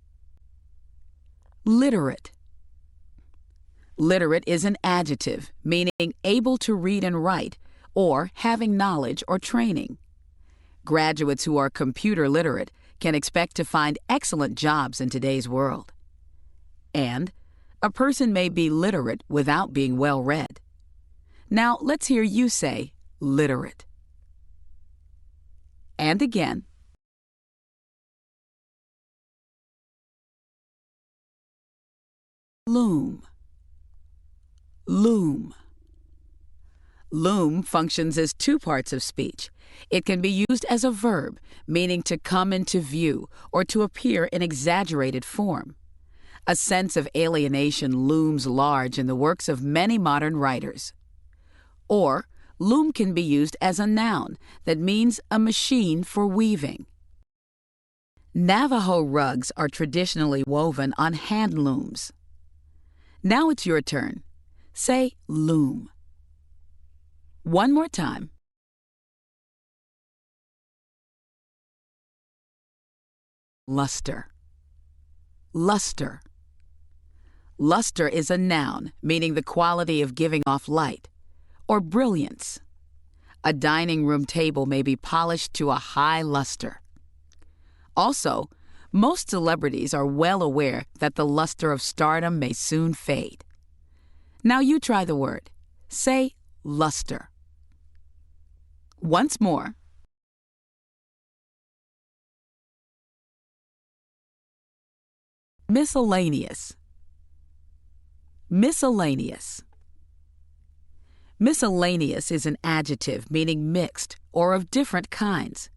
Literate. Literate is an adjective meaning able to read and write, or having knowledge or training. Graduates who are computer literate can expect to find excellent jobs in today's world. And a person may be literate without being well read. Now let's hear you say literate. And again. Loom. Loom. Loom functions as two parts of speech. It can be used as a verb, meaning to come into view or to appear in exaggerated form. A sense of alienation looms large in the works of many modern writers. Or, loom can be used as a noun that means a machine for weaving. Navajo rugs are traditionally woven on hand looms. Now it's your turn. Say loom. One more time. Luster. Luster. Luster is a noun meaning the quality of giving off light, or brilliance. A dining room table may be polished to a high luster. Also, most celebrities are well aware that the luster of stardom may soon fade. Now you try the word. Say luster. Once more. Miscellaneous. Miscellaneous. Miscellaneous is an adjective meaning mixed or of different kinds.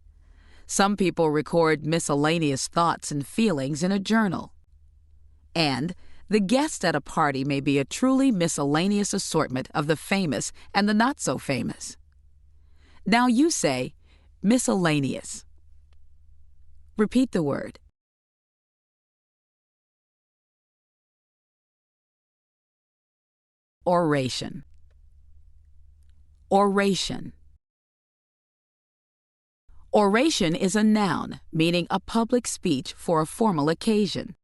Some people record miscellaneous thoughts and feelings in a journal. And the guest at a party may be a truly miscellaneous assortment of the famous and the not-so-famous. Now you say miscellaneous. Repeat the word. Oration. Oration. Oration is a noun meaning a public speech for a formal occasion.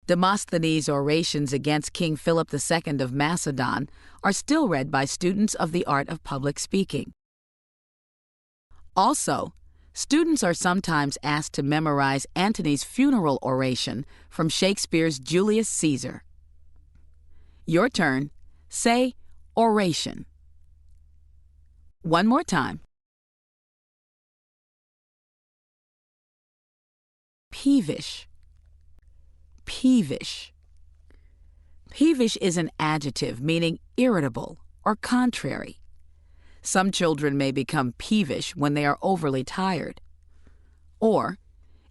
Demosthenes' orations against King Philip II of Macedon are still read by students of the art of public speaking. Also, students are sometimes asked to memorize Antony's funeral oration from Shakespeare's Julius Caesar. Your turn. Say oration. One more time. Peevish. Peevish. Peevish is an adjective meaning irritable or contrary. Some children may become peevish when they are overly tired. Or,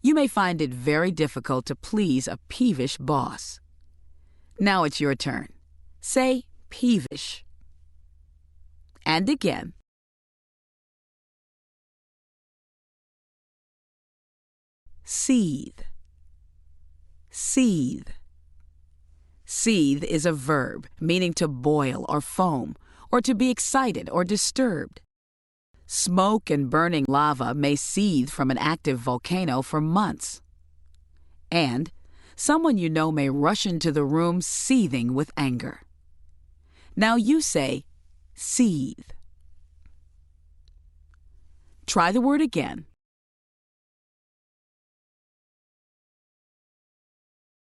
you may find it very difficult to please a peevish boss. Now it's your turn. Say peevish. And again. Seethe. Seethe. Seethe is a verb meaning to boil or foam, or to be excited or disturbed. Smoke and burning lava may seethe from an active volcano for months. And someone you know may rush into the room seething with anger. Now you say, seethe. Try the word again.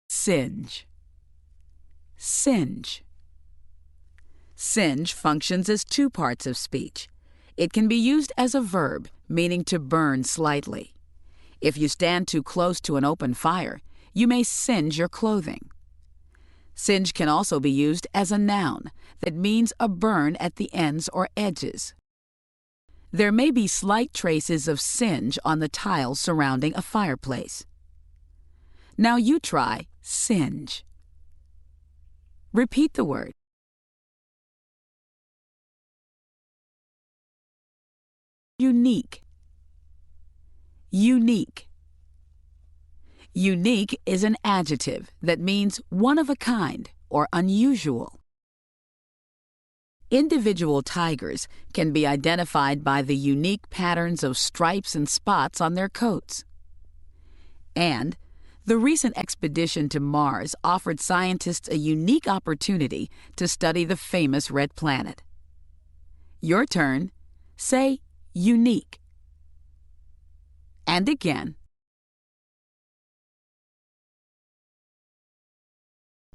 Singe. Singe. Singe functions as two parts of speech. It can be used as a verb, meaning to burn slightly. If you stand too close to an open fire, you may singe your clothing. Singe can also be used as a noun that means a burn at the ends or edges. There may be slight traces of singe on the tiles surrounding a fireplace. Now you try singe. Repeat the word. Unique. Unique. Unique is an adjective that means one of a kind or unusual. Individual tigers can be identified by the unique patterns of stripes and spots on their coats. And the recent expedition to Mars offered scientists a unique opportunity to study the famous red planet. Your turn. Say unique. And again.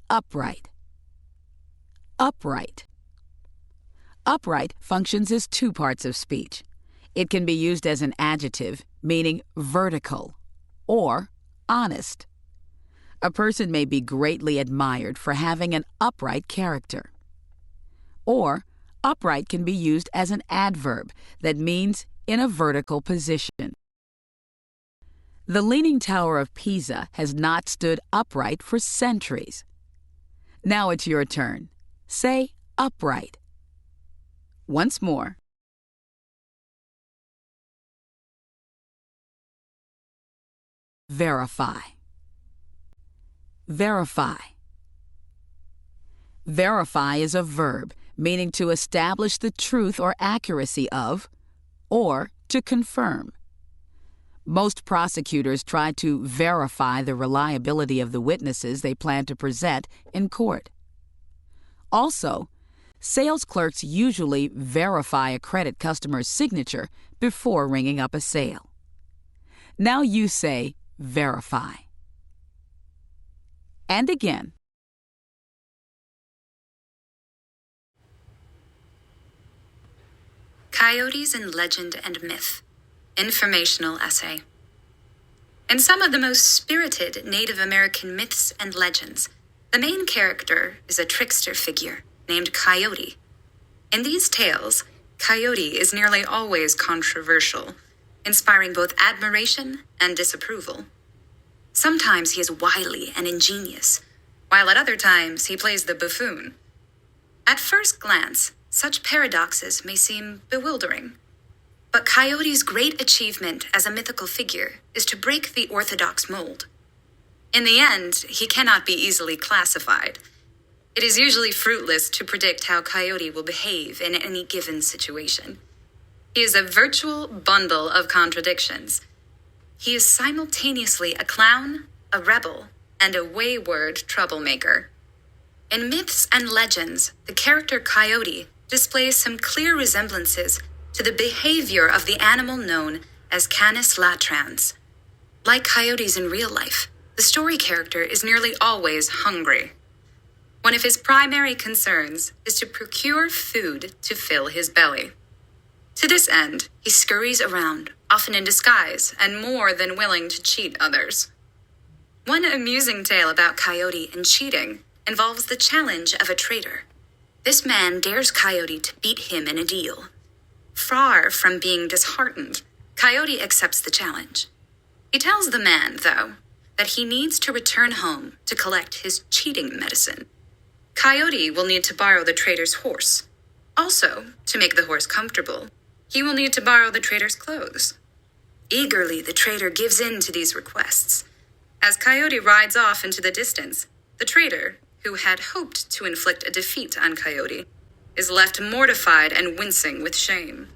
Upright. Upright. Upright functions as two parts of speech. It can be used as an adjective, meaning vertical, or honest. A person may be greatly admired for having an upright character. Or, upright can be used as an adverb that means in a vertical position. The Leaning Tower of Pisa has not stood upright for centuries. Now it's your turn. Say upright. Once more. Verify. Verify. Verify is a verb meaning to establish the truth or accuracy of, or to confirm. Most prosecutors try to verify the reliability of the witnesses they plan to present in court. Also, sales clerks usually verify a credit customer's signature before ringing up a sale. Now you say verify. And again. Coyotes in Legend and Myth. Informational essay. In some of the most spirited Native American myths and legends, the main character is a trickster figure named Coyote. In these tales, Coyote is nearly always controversial, inspiring both admiration and disapproval. Sometimes he is wily and ingenious, while at other times he plays the buffoon. At first glance, such paradoxes may seem bewildering. But Coyote's great achievement as a mythical figure is to break the orthodox mold. In the end, he cannot be easily classified. It is usually fruitless to predict how Coyote will behave in any given situation. He is a virtual bundle of contradictions. He is simultaneously a clown, a rebel, and a wayward troublemaker. In myths and legends, the character Coyote displays some clear resemblances to the behavior of the animal known as Canis latrans. Like coyotes in real life, the story character is nearly always hungry. One of his primary concerns is to procure food to fill his belly. To this end, he scurries around, often in disguise and more than willing to cheat others. One amusing tale about Coyote and cheating involves the challenge of a traitor. This man dares Coyote to beat him in a deal. Far from being disheartened, Coyote accepts the challenge. He tells the man, though, that he needs to return home to collect his cheating medicine. Coyote will need to borrow the traitor's horse. Also, to make the horse comfortable, he will need to borrow the traitor's clothes. Eagerly, the traitor gives in to these requests. As Coyote rides off into the distance, the traitor, who had hoped to inflict a defeat on Coyote, is left mortified and wincing with shame.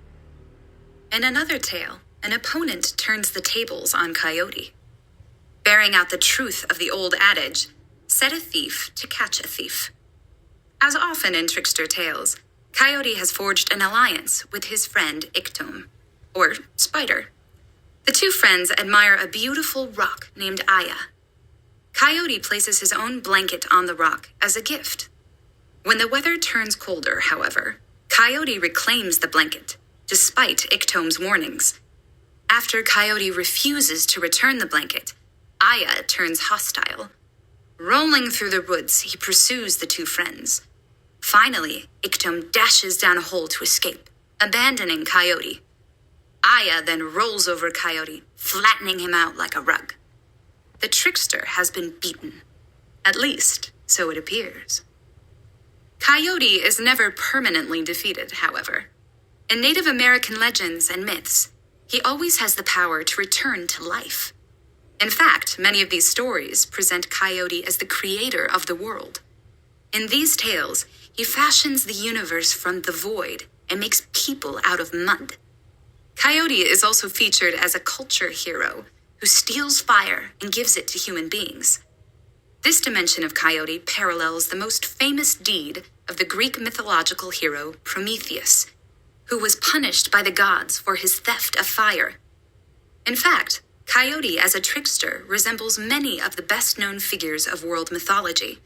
In another tale, an opponent turns the tables on Coyote. Bearing out the truth of the old adage, set a thief to catch a thief. As often in trickster tales, Coyote has forged an alliance with his friend Iktom, or Spider. The two friends admire a beautiful rock named Aya. Coyote places his own blanket on the rock as a gift. When the weather turns colder, however, Coyote reclaims the blanket, despite Iktom's warnings. After Coyote refuses to return the blanket, Aya turns hostile. Rolling through the woods, he pursues the two friends. Finally, Iktom dashes down a hole to escape, abandoning Coyote. Aya then rolls over Coyote, flattening him out like a rug. The trickster has been beaten. At least, so it appears. Coyote is never permanently defeated, however. In Native American legends and myths, he always has the power to return to life. In fact, many of these stories present Coyote as the creator of the world. In these tales, he fashions the universe from the void and makes people out of mud. Coyote is also featured as a culture hero who steals fire and gives it to human beings. This dimension of Coyote parallels the most famous deed of the Greek mythological hero Prometheus, who was punished by the gods for his theft of fire. In fact, Coyote as a trickster resembles many of the best-known figures of world mythology,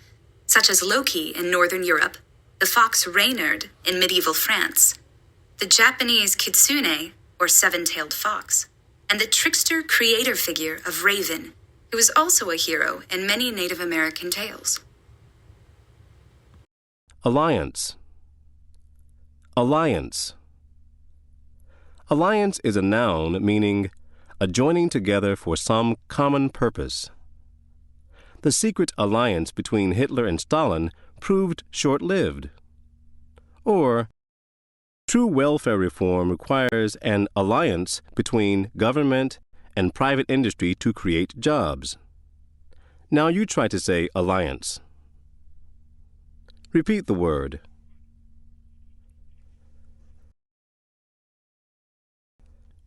such as Loki in Northern Europe, the fox Reynard in medieval France, the Japanese kitsune, or seven-tailed fox, and the trickster creator figure of Raven, who is also a hero in many Native American tales. Alliance. Alliance. Alliance is a noun meaning a joining together for some common purpose. The secret alliance between Hitler and Stalin proved short-lived. Or, true welfare reform requires an alliance between government and private industry to create jobs. Now you try to say alliance. Repeat the word.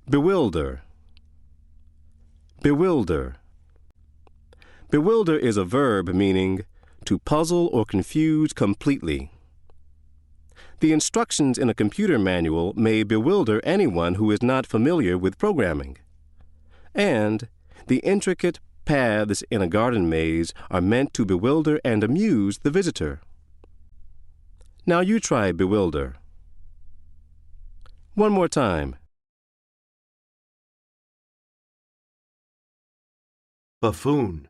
Bewilder. Bewilder. Bewilder is a verb meaning to puzzle or confuse completely. The instructions in a computer manual may bewilder anyone who is not familiar with programming. And the intricate paths in a garden maze are meant to bewilder and amuse the visitor. Now you try bewilder. One more time. Buffoon.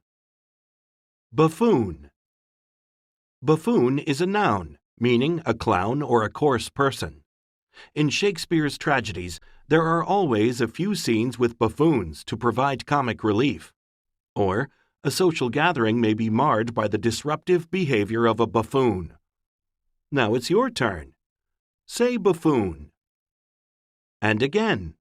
Buffoon. Buffoon is a noun, meaning a clown or a coarse person. In Shakespeare's tragedies, there are always a few scenes with buffoons to provide comic relief. Or, a social gathering may be marred by the disruptive behavior of a buffoon. Now it's your turn. Say buffoon. And again.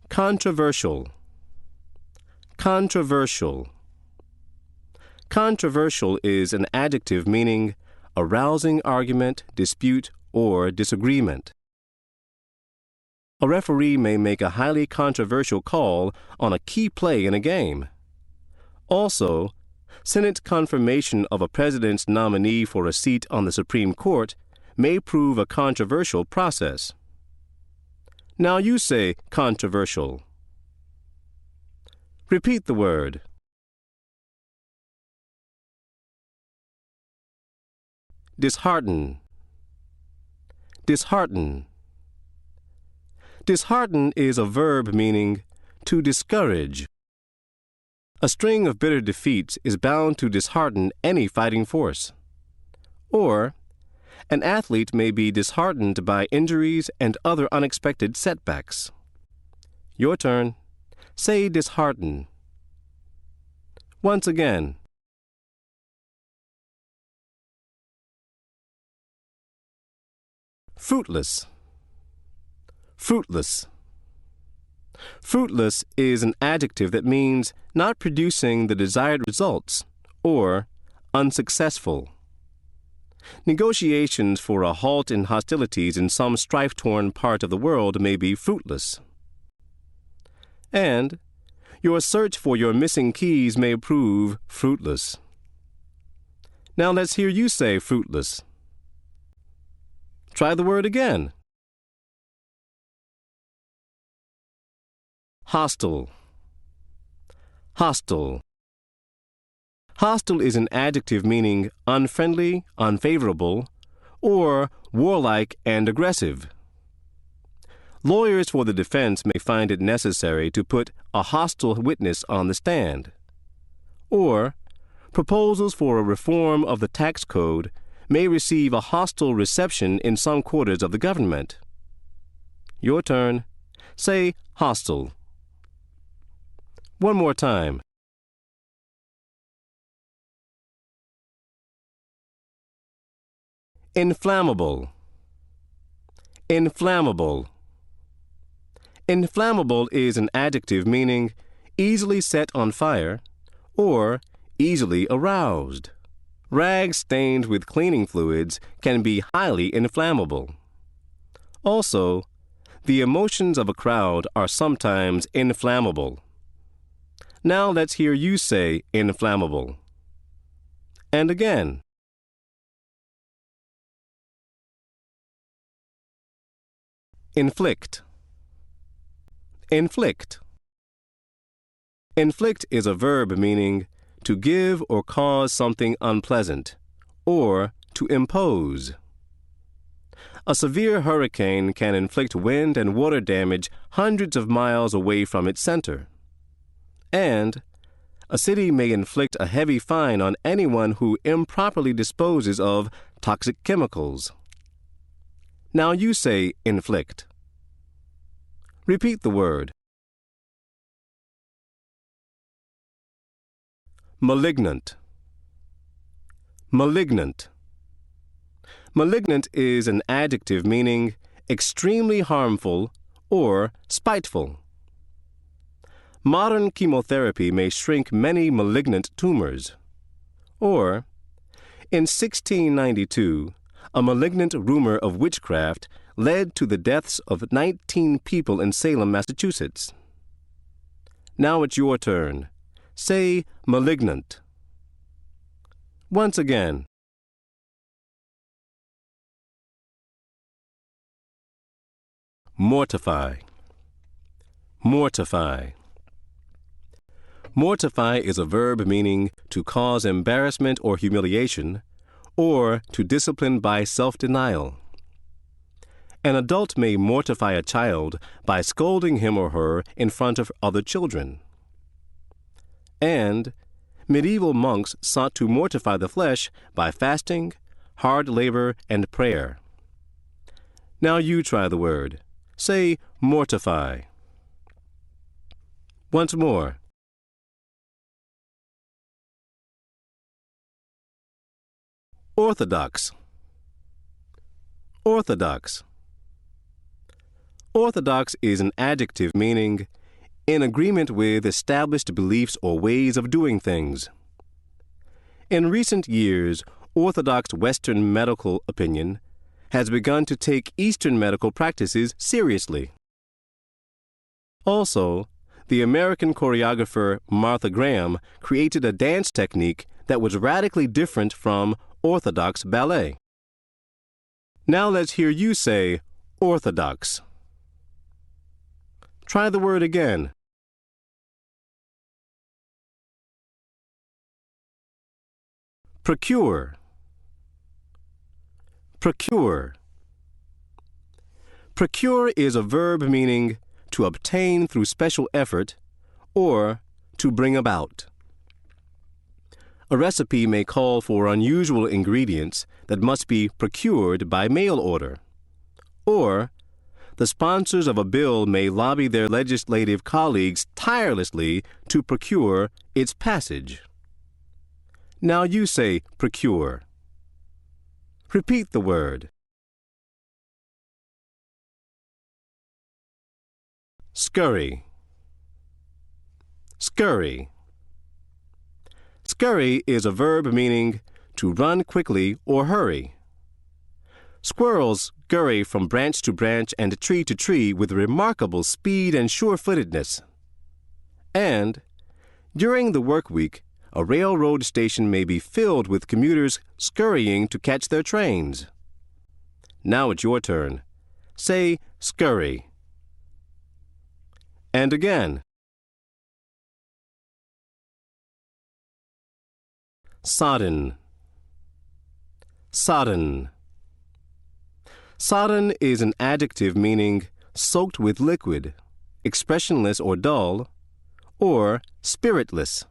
Controversial. Controversial. Controversial is an adjective meaning a rousing argument, dispute, or disagreement. A referee may make a highly controversial call on a key play in a game. Also, Senate confirmation of a president's nominee for a seat on the Supreme Court may prove a controversial process. Now you say controversial. Repeat the word. Dishearten. Dishearten. Dishearten is a verb meaning to discourage. A string of bitter defeats is bound to dishearten any fighting force. Or, an athlete may be disheartened by injuries and other unexpected setbacks. Your turn. Say dishearten. Once again. Fruitless. Fruitless. Fruitless is an adjective that means not producing the desired results or unsuccessful. Negotiations for a halt in hostilities in some strife-torn part of the world may be fruitless. And your search for your missing keys may prove fruitless. Now let's hear you say fruitless. Try the word again. Hostile. Hostile. Hostile is an adjective meaning unfriendly, unfavorable, or warlike and aggressive. Lawyers for the defense may find it necessary to put a hostile witness on the stand. Or, proposals for a reform of the tax code may receive a hostile reception in some quarters of the government. Your turn. Say hostile. One more time. Inflammable. Inflammable. Inflammable is an adjective meaning easily set on fire or easily aroused. Rags stained with cleaning fluids can be highly inflammable. Also, the emotions of a crowd are sometimes inflammable. Now let's hear you say inflammable. And again. Inflict. Inflict. Inflict is a verb meaning to give or cause something unpleasant, or to impose. A severe hurricane can inflict wind and water damage hundreds of miles away from its center. And a city may inflict a heavy fine on anyone who improperly disposes of toxic chemicals. Now you say inflict. Repeat the word. Malignant. Malignant. Malignant is an adjective meaning extremely harmful or spiteful. Modern chemotherapy may shrink many malignant tumors. Or, in 1692, a malignant rumor of witchcraft led to the deaths of 19 people in Salem, Massachusetts. Now it's your turn. Say malignant. Once again. Mortify. Mortify. Mortify is a verb meaning to cause embarrassment or humiliation, or to discipline by self-denial. An adult may mortify a child by scolding him or her in front of other children. And medieval monks sought to mortify the flesh by fasting, hard labor, and prayer. Now you try the word. Say mortify. Once more. Orthodox. Orthodox. Orthodox is an adjective meaning in agreement with established beliefs or ways of doing things. In recent years, orthodox Western medical opinion has begun to take Eastern medical practices seriously. Also, the American choreographer Martha Graham created a dance technique that was radically different from orthodox ballet. Now let's hear you say orthodox. Try the word again. Procure. Procure. Procure is a verb meaning to obtain through special effort or to bring about. A recipe may call for unusual ingredients that must be procured by mail order. Or, the sponsors of a bill may lobby their legislative colleagues tirelessly to procure its passage. Now you say procure. Repeat the word. Scurry. Scurry. Scurry is a verb meaning to run quickly or hurry. Squirrels scurry from branch to branch and tree to tree with remarkable speed and sure-footedness. And, during the work week, a railroad station may be filled with commuters scurrying to catch their trains. Now it's your turn. Say scurry. And again. Sodden. Sodden. Sodden is an adjective meaning soaked with liquid, expressionless or dull, or spiritless.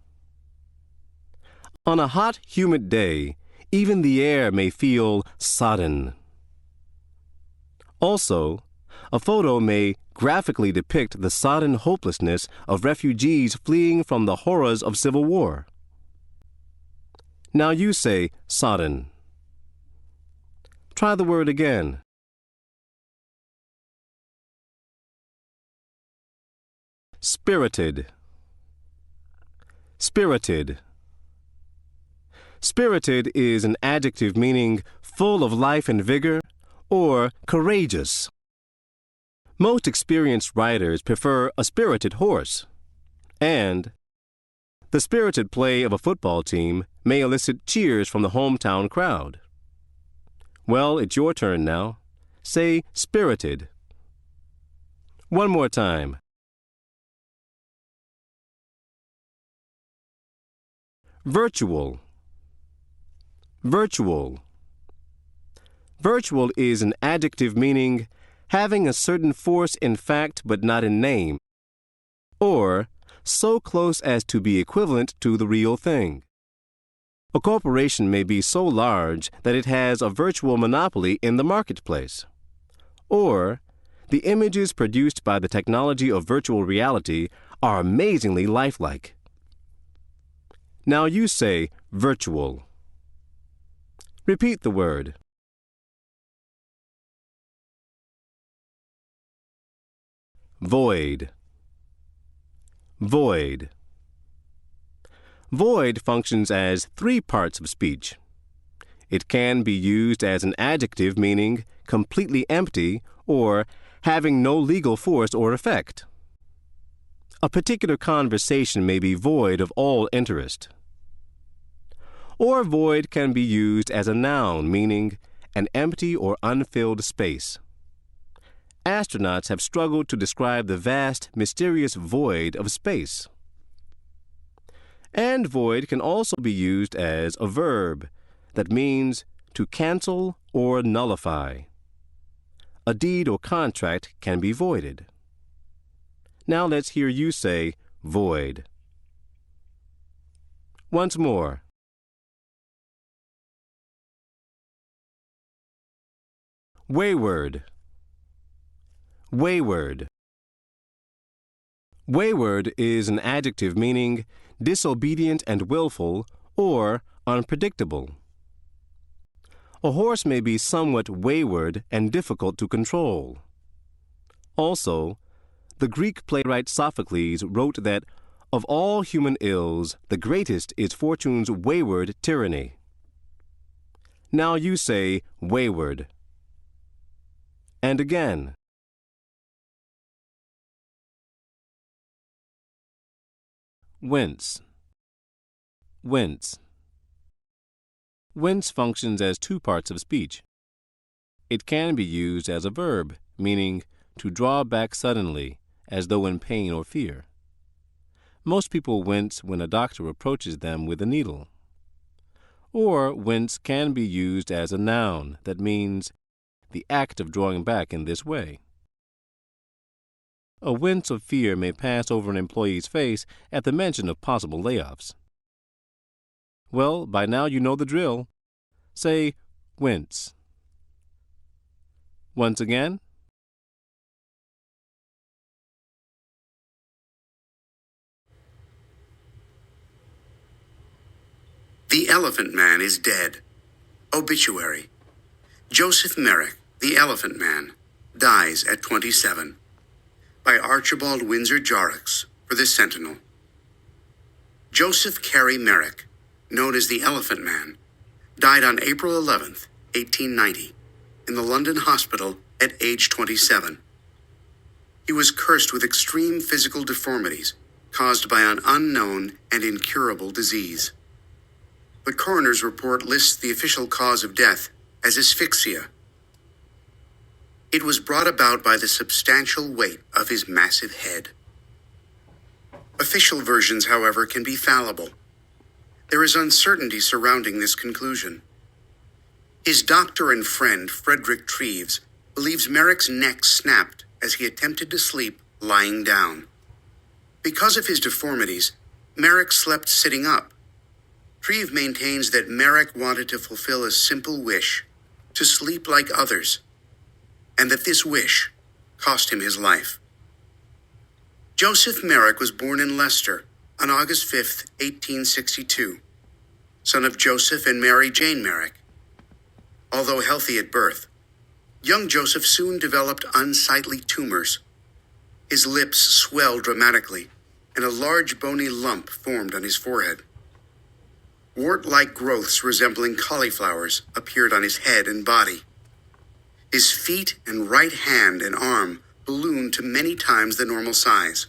On a hot, humid day, even the air may feel sodden. Also, a photo may graphically depict the sodden hopelessness of refugees fleeing from the horrors of civil war. Now you say sodden. Try the word again. Spirited. Spirited. Spirited is an adjective meaning full of life and vigor or courageous. Most experienced riders prefer a spirited horse, and the spirited play of a football team may elicit cheers from the hometown crowd. Well, it's your turn now. Say spirited. One more time. Virtual. Virtual. Virtual is an adjective meaning having a certain force in fact but not in name, or so close as to be equivalent to the real thing. A corporation may be so large that it has a virtual monopoly in the marketplace. Or, the images produced by the technology of virtual reality are amazingly lifelike. Now you say virtual. Repeat the word. Void. Void. Void functions as three parts of speech. It can be used as an adjective meaning completely empty or having no legal force or effect. A particular conversation may be void of all interest. Or void can be used as a noun meaning an empty or unfilled space. Astronauts have struggled to describe the vast, mysterious void of space. And void can also be used as a verb that means to cancel or nullify. A deed or contract can be voided. Now let's hear you say void. Once more. Wayward. Wayward. Wayward is an adjective meaning disobedient and willful or unpredictable. A horse may be somewhat wayward and difficult to control. Also, the Greek playwright Sophocles wrote that Of all human ills, the greatest is fortune's wayward tyranny. Now you say wayward. And again. Whence. Whence. Whence functions as two parts of speech. It can be used as a verb, meaning to draw back suddenly, as though in pain or fear. Most people wince when a doctor approaches them with a needle. Or wince can be used as a noun that means the act of drawing back in this way. A wince of fear may pass over an employee's face at the mention of possible layoffs. Well, by now you know the drill. Say, wince. Once again. The Elephant Man is dead. Obituary. Joseph Merrick, the Elephant Man, dies at 27. By Archibald Windsor Jorrocks for the Sentinel. Joseph Carey Merrick, known as the Elephant Man, died on April 11, 1890, in the London hospital at age 27. He was cursed with extreme physical deformities caused by an unknown and incurable disease. The coroner's report lists the official cause of death as asphyxia. It was brought about by the substantial weight of his massive head. Official versions, however, can be fallible. There is uncertainty surrounding this conclusion. His doctor and friend, Frederick Treves, believes Merrick's neck snapped as he attempted to sleep lying down. Because of his deformities, Merrick slept sitting up. Treves maintains that Merrick wanted to fulfill a simple wish, to sleep like others, and that this wish cost him his life. Joseph Merrick was born in Leicester on August 5, 1862, son of Joseph and Mary Jane Merrick. Although healthy at birth, young Joseph soon developed unsightly tumors. His lips swelled dramatically, and a large bony lump formed on his forehead. Wart-like growths resembling cauliflowers appeared on his head and body. His feet and right hand and arm ballooned to many times the normal size.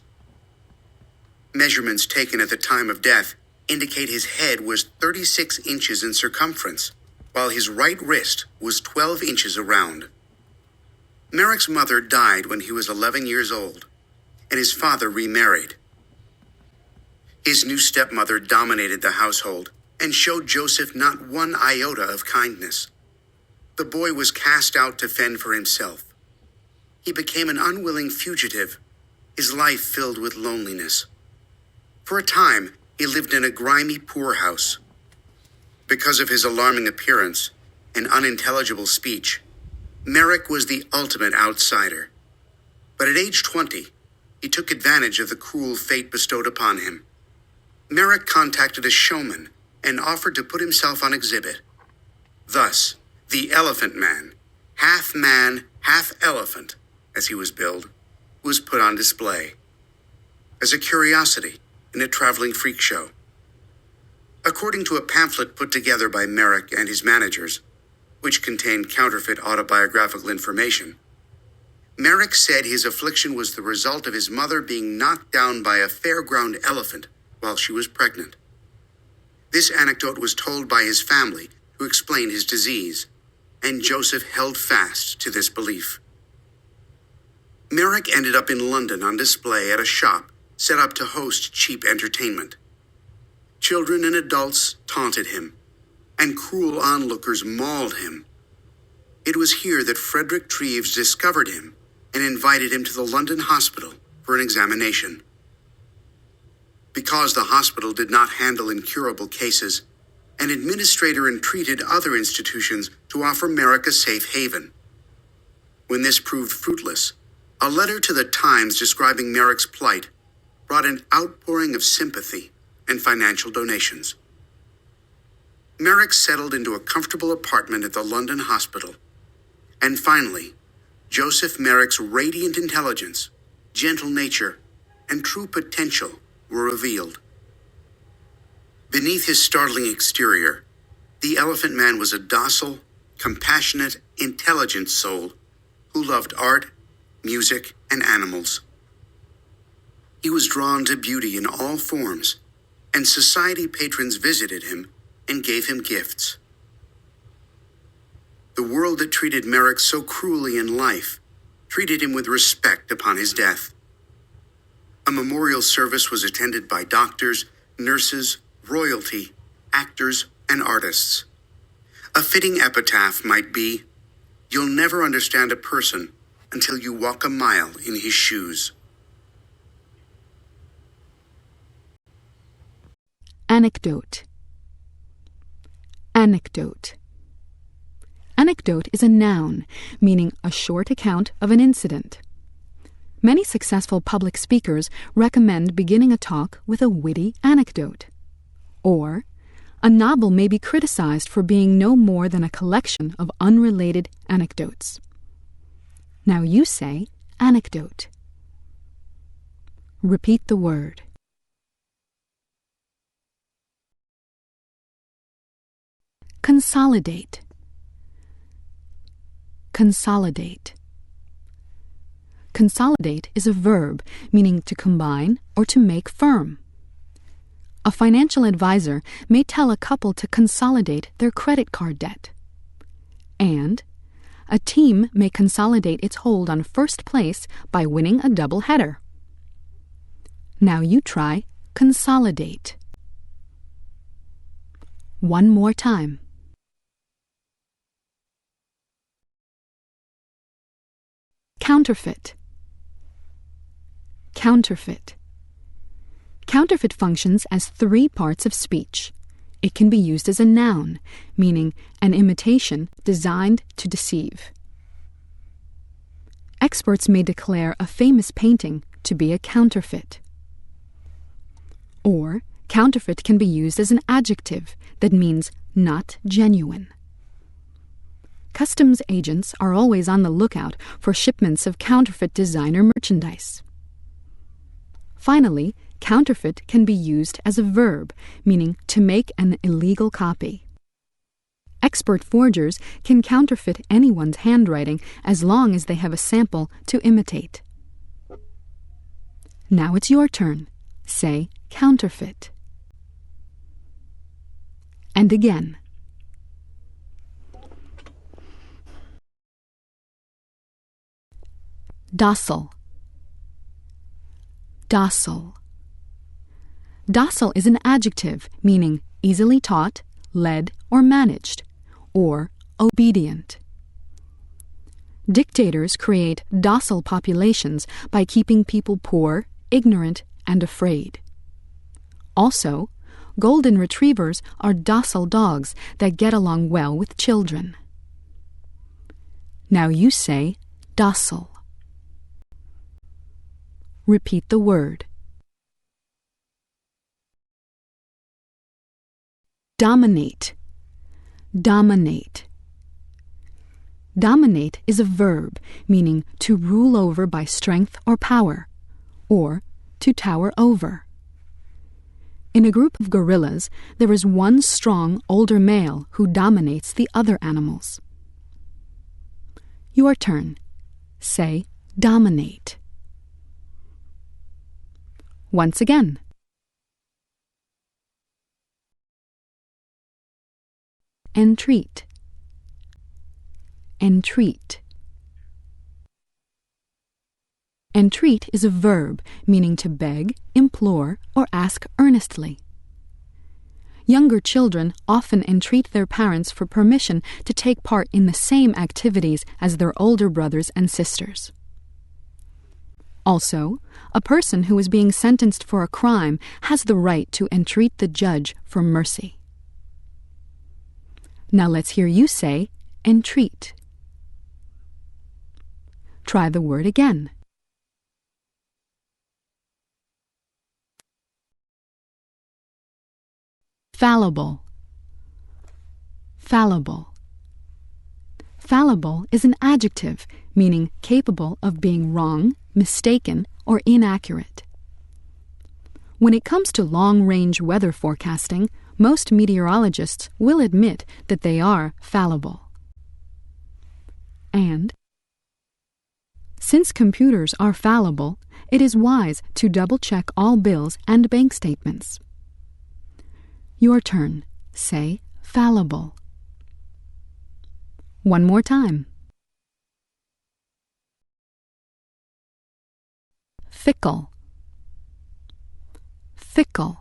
Measurements taken at the time of death indicate his head was 36 inches in circumference, while his right wrist was 12 inches around. Merrick's mother died when he was 11 years old, and his father remarried. His new stepmother dominated the household and showed Joseph not one iota of kindness. The boy was cast out to fend for himself. He became an unwilling fugitive, his life filled with loneliness. For a time, he lived in a grimy poorhouse. Because of his alarming appearance and unintelligible speech, Merrick was the ultimate outsider. But at age 20, he took advantage of the cruel fate bestowed upon him. Merrick contacted a showman and offered to put himself on exhibit. Thus, the Elephant Man, half elephant, as he was billed, was put on display as a curiosity in a traveling freak show. According to a pamphlet put together by Merrick and his managers, which contained counterfeit autobiographical information, Merrick said his affliction was the result of his mother being knocked down by a fairground elephant while she was pregnant. This anecdote was told by his family to explain his disease, and Joseph held fast to this belief. Merrick ended up in London on display at a shop set up to host cheap entertainment. Children and adults taunted him, and cruel onlookers mauled him. It was here that Frederick Treves discovered him and invited him to the London hospital for an examination. Because the hospital did not handle incurable cases, an administrator entreated other institutions to offer Merrick a safe haven. When this proved fruitless, a letter to the Times describing Merrick's plight brought an outpouring of sympathy and financial donations. Merrick settled into a comfortable apartment at the London hospital. And finally, Joseph Merrick's radiant intelligence, gentle nature, and true potential were revealed. Beneath his startling exterior, the Elephant Man was a docile, compassionate, intelligent soul who loved art, music, and animals. He was drawn to beauty in all forms, and society patrons visited him and gave him gifts. The world that treated Merrick so cruelly in life treated him with respect upon his death. A memorial service was attended by doctors, nurses, royalty, actors, and artists. A fitting epitaph might be, "You'll never understand a person until you walk a mile in his shoes." Anecdote. Anecdote. Anecdote is a noun, meaning a short account of an incident. Many successful public speakers recommend beginning a talk with a witty anecdote. Or, a novel may be criticized for being no more than a collection of unrelated anecdotes. Now you say anecdote. Repeat the word. Consolidate. Consolidate. Consolidate is a verb meaning to combine or to make firm. A financial advisor may tell a couple to consolidate their credit card debt. And a team may consolidate its hold on first place by winning a doubleheader. Now you try consolidate. One more time. Counterfeit. Counterfeit. Counterfeit functions as 3 parts of speech. It can be used as a noun, meaning an imitation designed to deceive. Experts may declare a famous painting to be a counterfeit. Or, counterfeit can be used as an adjective that means not genuine. Customs agents are always on the lookout for shipments of counterfeit designer merchandise. Finally, counterfeit can be used as a verb, meaning to make an illegal copy. Expert forgers can counterfeit anyone's handwriting as long as they have a sample to imitate. Now it's your turn. Say counterfeit. And again. Docile. Docile. Docile is an adjective meaning easily taught, led, or managed, or obedient. Dictators create docile populations by keeping people poor, ignorant, and afraid. Also, golden retrievers are docile dogs that get along well with children. Now you say docile. Repeat the word. Dominate. Dominate. Dominate is a verb meaning to rule over by strength or power, or to tower over. In a group of gorillas, there is one strong older male who dominates the other animals. Your turn. Say dominate. Once again. Entreat. Entreat. Entreat is a verb meaning to beg, implore, or ask earnestly. Younger children often entreat their parents for permission to take part in the same activities as their older brothers and sisters. Also, a person who is being sentenced for a crime has the right to entreat the judge for mercy. Now let's hear you say entreat. Try the word again. Fallible. Fallible. Fallible is an adjective meaning capable of being wrong, mistaken, or inaccurate. When it comes to long-range weather forecasting, most meteorologists will admit that they are fallible. And since computers are fallible, it is wise to double-check all bills and bank statements. Your turn. Say fallible. One more time. Fickle. Fickle.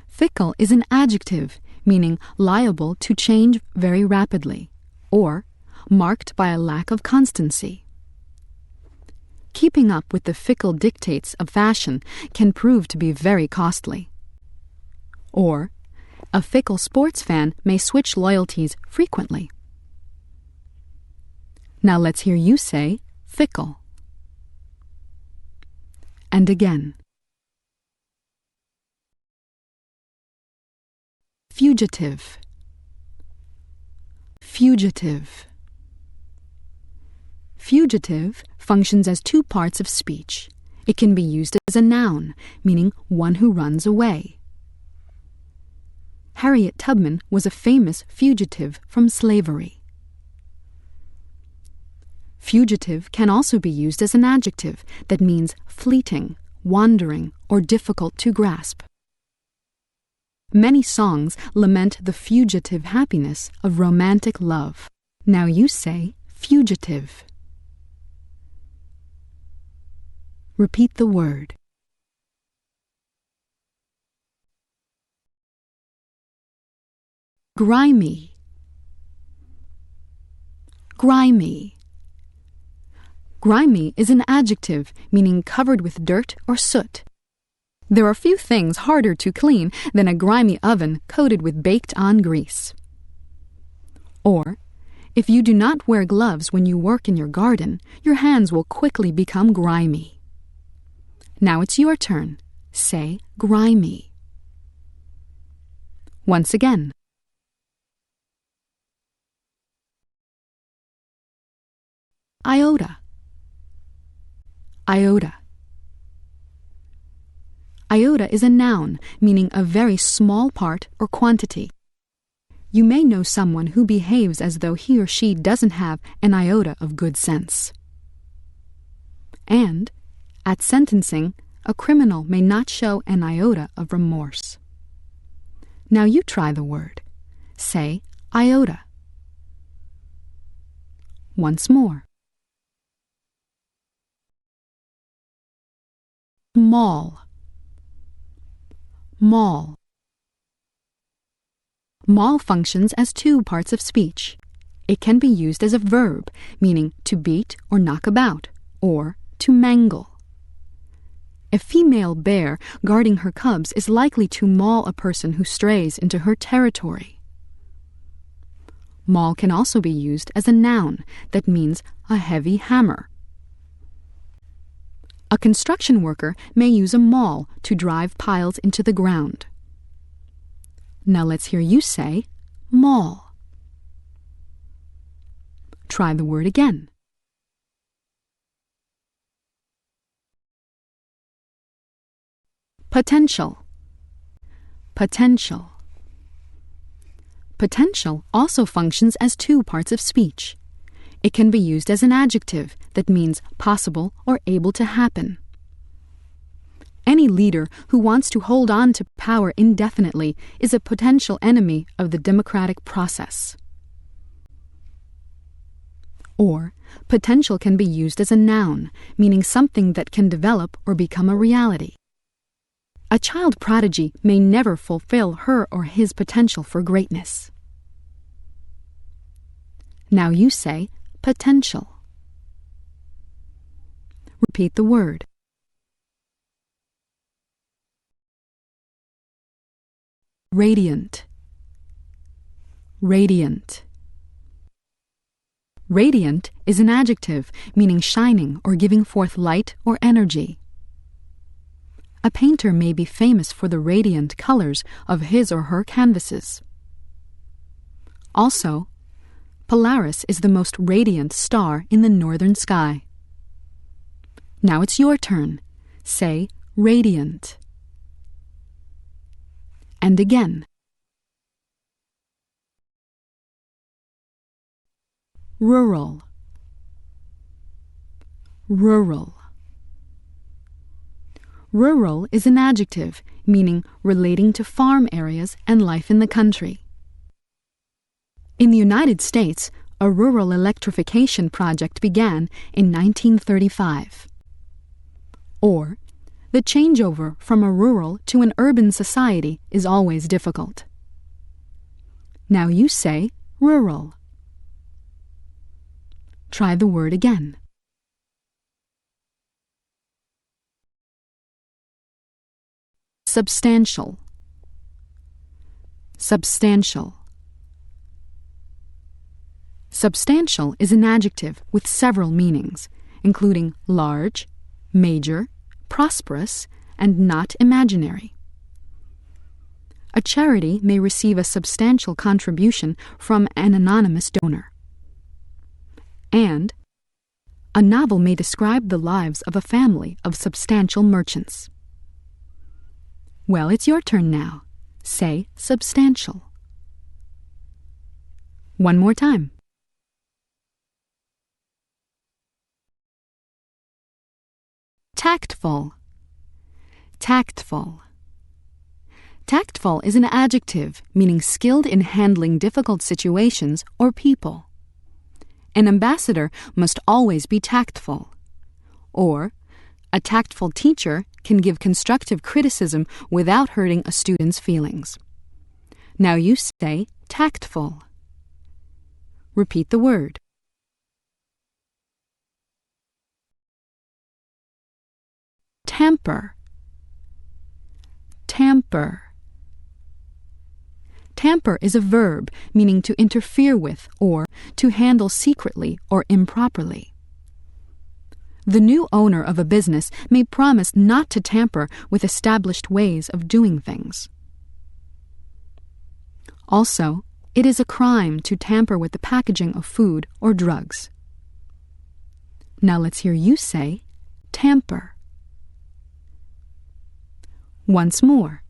Fickle is an adjective meaning liable to change very rapidly, or marked by a lack of constancy. Keeping up with the fickle dictates of fashion can prove to be very costly. Or, a fickle sports fan may switch loyalties frequently. Now let's hear you say fickle. And again. Fugitive. Fugitive. Fugitive functions as two parts of speech. It can be used as a noun, meaning one who runs away. Harriet Tubman was a famous fugitive from slavery. Fugitive can also be used as an adjective that means fleeting, wandering, or difficult to grasp. Many songs lament the fugitive happiness of romantic love. Now you say fugitive. Repeat the word. Grimy. Grimy. Grimy is an adjective meaning covered with dirt or soot. There are few things harder to clean than a grimy oven coated with baked-on grease. Or, if you do not wear gloves when you work in your garden, your hands will quickly become grimy. Now it's your turn. Say grimy. Once again. Iota. Iota. Iota is a noun, meaning a very small part or quantity. You may know someone who behaves as though he or she doesn't have an iota of good sense. And, at sentencing, a criminal may not show an iota of remorse. Now you try the word. Say iota. Once more. Mall. Maul. Maul functions as two parts of speech. It can be used as a verb, meaning to beat or knock about, or to mangle. A female bear guarding her cubs is likely to maul a person who strays into her territory. Maul can also be used as a noun that means a heavy hammer. A construction worker may use a maul to drive piles into the ground. Now let's hear you say maul. Try the word again. Potential. Potential. Potential also functions as two parts of speech. It can be used as an adjective that means possible or able to happen. Any leader who wants to hold on to power indefinitely is a potential enemy of the democratic process. Or, potential can be used as a noun, meaning something that can develop or become a reality. A child prodigy may never fulfill her or his potential for greatness. Now you say potential. Repeat the word. Radiant. Radiant. Radiant is an adjective meaning shining or giving forth light or energy. A painter may be famous for the radiant colors of his or her canvases. Also, Polaris is the most radiant star in the northern sky. Now it's your turn. Say radiant. and again. Rural. Rural. Rural is an adjective meaning relating to farm areas and life in the country. In the United States, a rural electrification project began in 1935. Or, the changeover from a rural to an urban society is always difficult. Now you say rural. Try the word again. Substantial. Substantial. Substantial is an adjective with several meanings, including large, major, prosperous, and not imaginary. A charity may receive a substantial contribution from an anonymous donor. And a novel may describe the lives of a family of substantial merchants. Well, it's your turn now. Say substantial. One more time. Tactful. Tactful. Tactful is an adjective meaning skilled in handling difficult situations or people. An ambassador must always be tactful. Or, a tactful teacher can give constructive criticism without hurting a student's feelings. Now you say tactful. Repeat the word. Tamper. Tamper. Tamper is a verb meaning to interfere with or to handle secretly or improperly. The new owner of a business may promise not to tamper with established ways of doing things. Also, it is a crime to tamper with the packaging of food or drugs. Now let's hear you say tamper. Once more.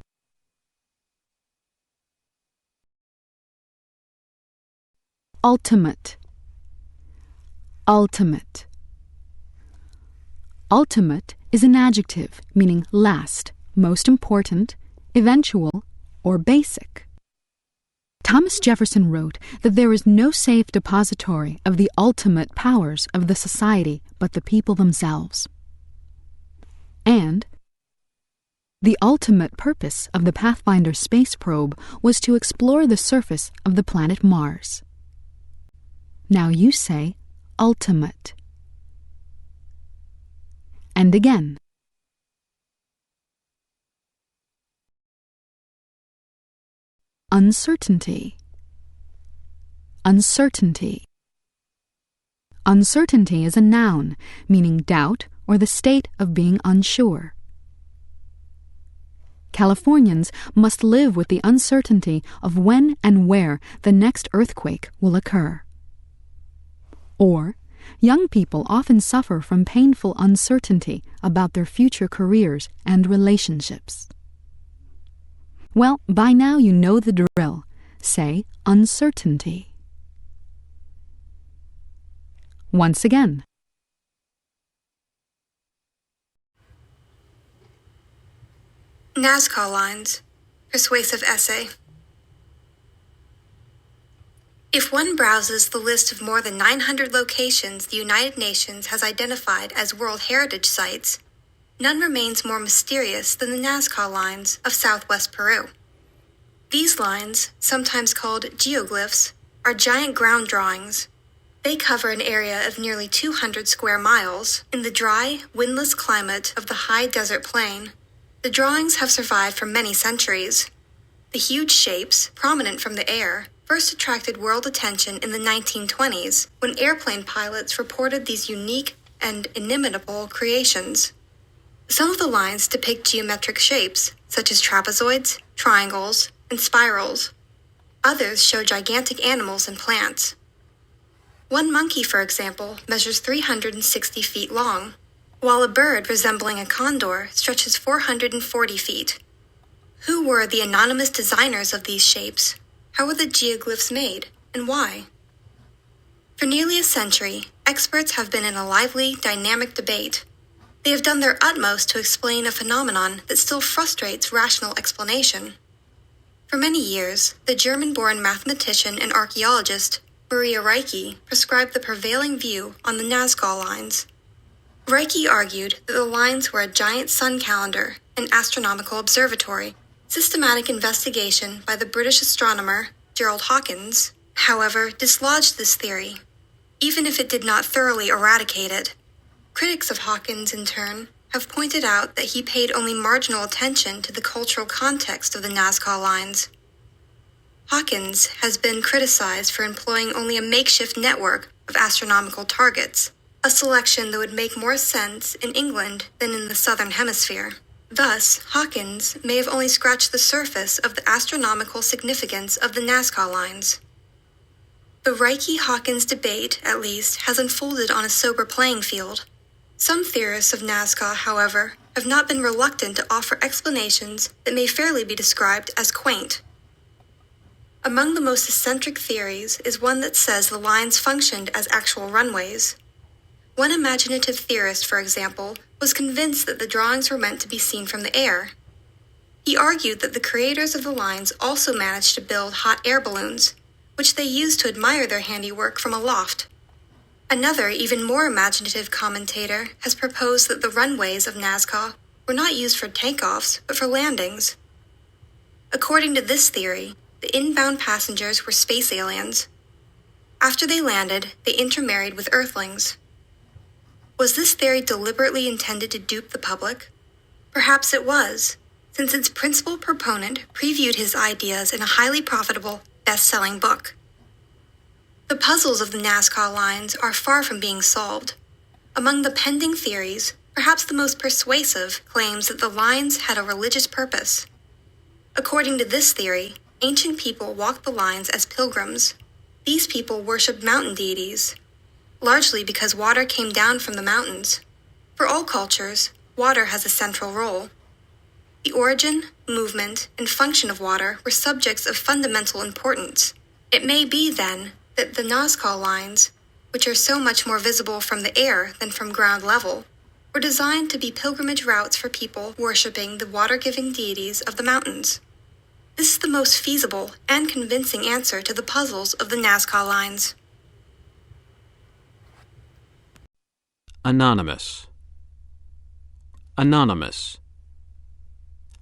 Ultimate. Ultimate. Ultimate is an adjective meaning last, most important, eventual, or basic. Thomas Jefferson wrote that there is no safe depository of the ultimate powers of the society but the people themselves. And the ultimate purpose of the Pathfinder space probe was to explore the surface of the planet Mars. Now you say ultimate. And again. Uncertainty. Uncertainty. Uncertainty is a noun, meaning doubt or the state of being unsure. Californians must live with the uncertainty of when and where the next earthquake will occur. Or, young people often suffer from painful uncertainty about their future careers and relationships. Well, by now you know the drill. Say uncertainty. Once again. Nazca lines. Persuasive essay. If one browses the list of more than 900 locations the United Nations has identified as World Heritage Sites, none remains more mysterious than the Nazca lines of southwest Peru. These lines, sometimes called geoglyphs, are giant ground drawings. They cover an area of nearly 200 square miles in the dry, windless climate of the high desert plain. The drawings have survived for many centuries. The huge shapes, prominent from the air, first attracted world attention in the 1920s when airplane pilots reported these unique and inimitable creations. Some of the lines depict geometric shapes, such as trapezoids, triangles, and spirals. Others show gigantic animals and plants. One monkey, for example, measures 360 feet long, while a bird resembling a condor stretches 440 feet. Who were the anonymous designers of these shapes? How were the geoglyphs made, and why? For nearly a century, experts have been in a lively, dynamic debate. They have done their utmost to explain a phenomenon that still frustrates rational explanation. For many years, the German-born mathematician and archaeologist Maria Ricci prescribed the prevailing view on the Nazca lines. Ricci argued that the lines were a giant sun calendar, an astronomical observatory. Systematic investigation by the British astronomer Gerald Hawkins, however, dislodged this theory, even if it did not thoroughly eradicate it. Critics of Hawkins, in turn, have pointed out that he paid only marginal attention to the cultural context of the Nazca lines. Hawkins has been criticized for employing only a makeshift network of astronomical targets, a selection that would make more sense in England than in the Southern Hemisphere. Thus, Hawkins may have only scratched the surface of the astronomical significance of the Nazca lines. The Ricci-Hawkins debate, at least, has unfolded on a sober playing field. Some theorists of Nazca, however, have not been reluctant to offer explanations that may fairly be described as quaint. Among the most eccentric theories is one that says the lines functioned as actual runways. One imaginative theorist, for example, was convinced that the drawings were meant to be seen from the air. He argued that the creators of the lines also managed to build hot air balloons, which they used to admire their handiwork from aloft. Another, even more imaginative commentator has proposed that the runways of Nazca were not used for takeoffs, but for landings. According to this theory, the inbound passengers were space aliens. After they landed, they intermarried with Earthlings. Was this theory deliberately intended to dupe the public? Perhaps it was, since its principal proponent previewed his ideas in a highly profitable, best-selling book. The puzzles of the Nazca lines are far from being solved. Among the pending theories, perhaps the most persuasive claims that the lines had a religious purpose. According to this theory, ancient people walked the lines as pilgrims. These people worshipped mountain deities, largely because water came down from the mountains. For all cultures, water has a central role. The origin, movement, and function of water were subjects of fundamental importance. It may be, then, that the Nazca lines, which are so much more visible from the air than from ground level, were designed to be pilgrimage routes for people worshipping the water-giving deities of the mountains. This is the most feasible and convincing answer to the puzzles of the Nazca lines. Anonymous. Anonymous.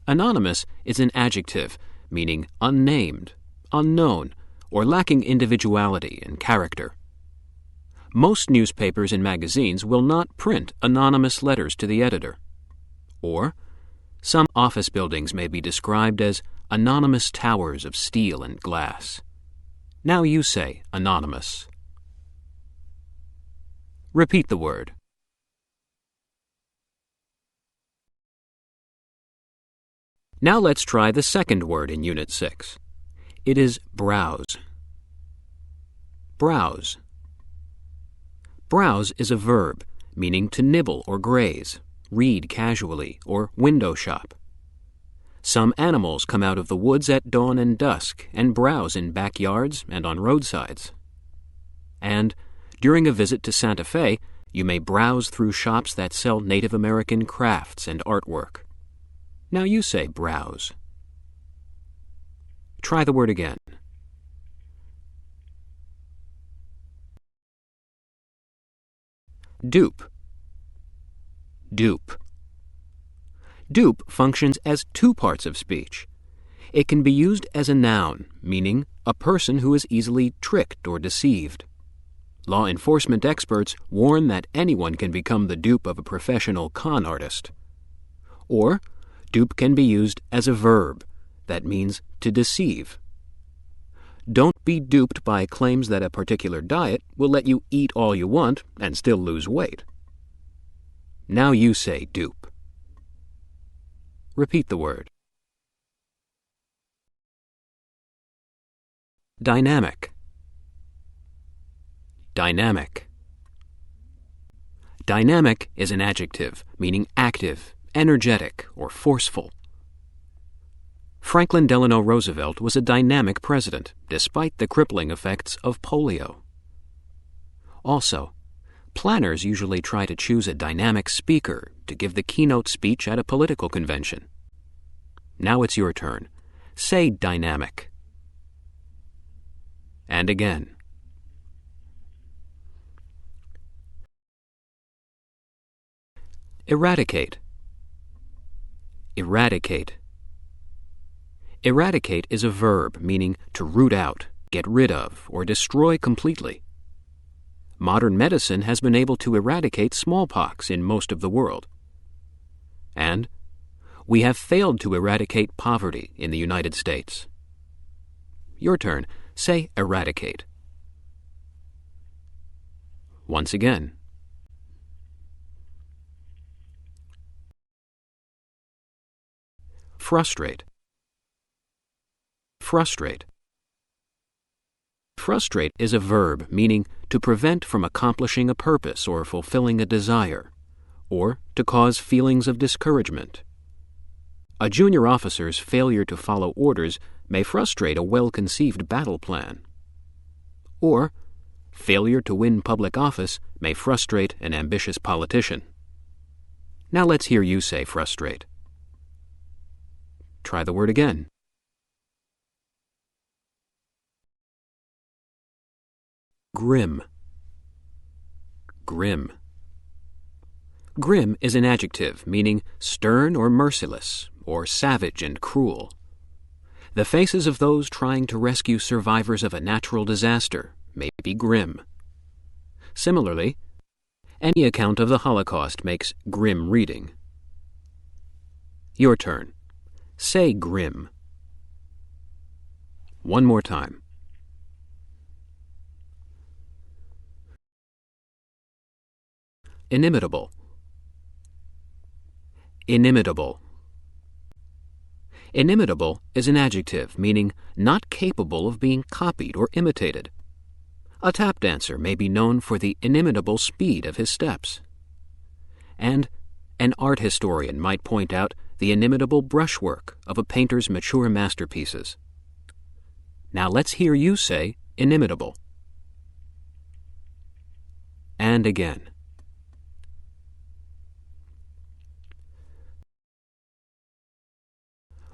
Anonymous is an adjective meaning unnamed, unknown, or lacking individuality and character. Most newspapers and magazines will not print anonymous letters to the editor. Or, some office buildings may be described as anonymous towers of steel and glass. Now you say anonymous. Repeat the word. Now let's try the second word in Unit 6. It is browse. Browse. Browse is a verb, meaning to nibble or graze, read casually, or window shop. Some animals come out of the woods at dawn and dusk and browse in backyards and on roadsides. And, during a visit to Santa Fe, you may browse through shops that sell Native American crafts and artwork. Now you say browse. Try the word again. Dupe. Dupe. Dupe functions as two parts of speech. It can be used as a noun, meaning a person who is easily tricked or deceived. Law enforcement experts warn that anyone can become the dupe of a professional con artist. Or, dupe can be used as a verb. That means to deceive. Don't be duped by claims that a particular diet will let you eat all you want and still lose weight. Now you say dupe. Repeat the word. Dynamic. Dynamic. Dynamic is an adjective meaning active, energetic, or forceful. Franklin Delano Roosevelt was a dynamic president, despite the crippling effects of polio. Also, planners usually try to choose a dynamic speaker to give the keynote speech at a political convention. Now it's your turn. Say dynamic. And again. Eradicate. Eradicate. Eradicate is a verb meaning to root out, get rid of, or destroy completely. Modern medicine has been able to eradicate smallpox in most of the world. And we have failed to eradicate poverty in the United States. Your turn. Say eradicate. Once again. Frustrate. Frustrate. Frustrate is a verb meaning to prevent from accomplishing a purpose or fulfilling a desire, or to cause feelings of discouragement. A junior officer's failure to follow orders may frustrate a well-conceived battle plan. Or, failure to win public office may frustrate an ambitious politician. Now let's hear you say frustrate. Try the word again. Grim. Grim. Grim is an adjective meaning stern or merciless, or savage and cruel. The faces of those trying to rescue survivors of a natural disaster may be grim. Similarly, any account of the Holocaust makes grim reading. Your turn. Say grim. One more time. Inimitable. Inimitable. Inimitable is an adjective meaning not capable of being copied or imitated. A tap dancer may be known for the inimitable speed of his steps. And an art historian might point out the inimitable brushwork of a painter's mature masterpieces. Now let's hear you say inimitable. And again.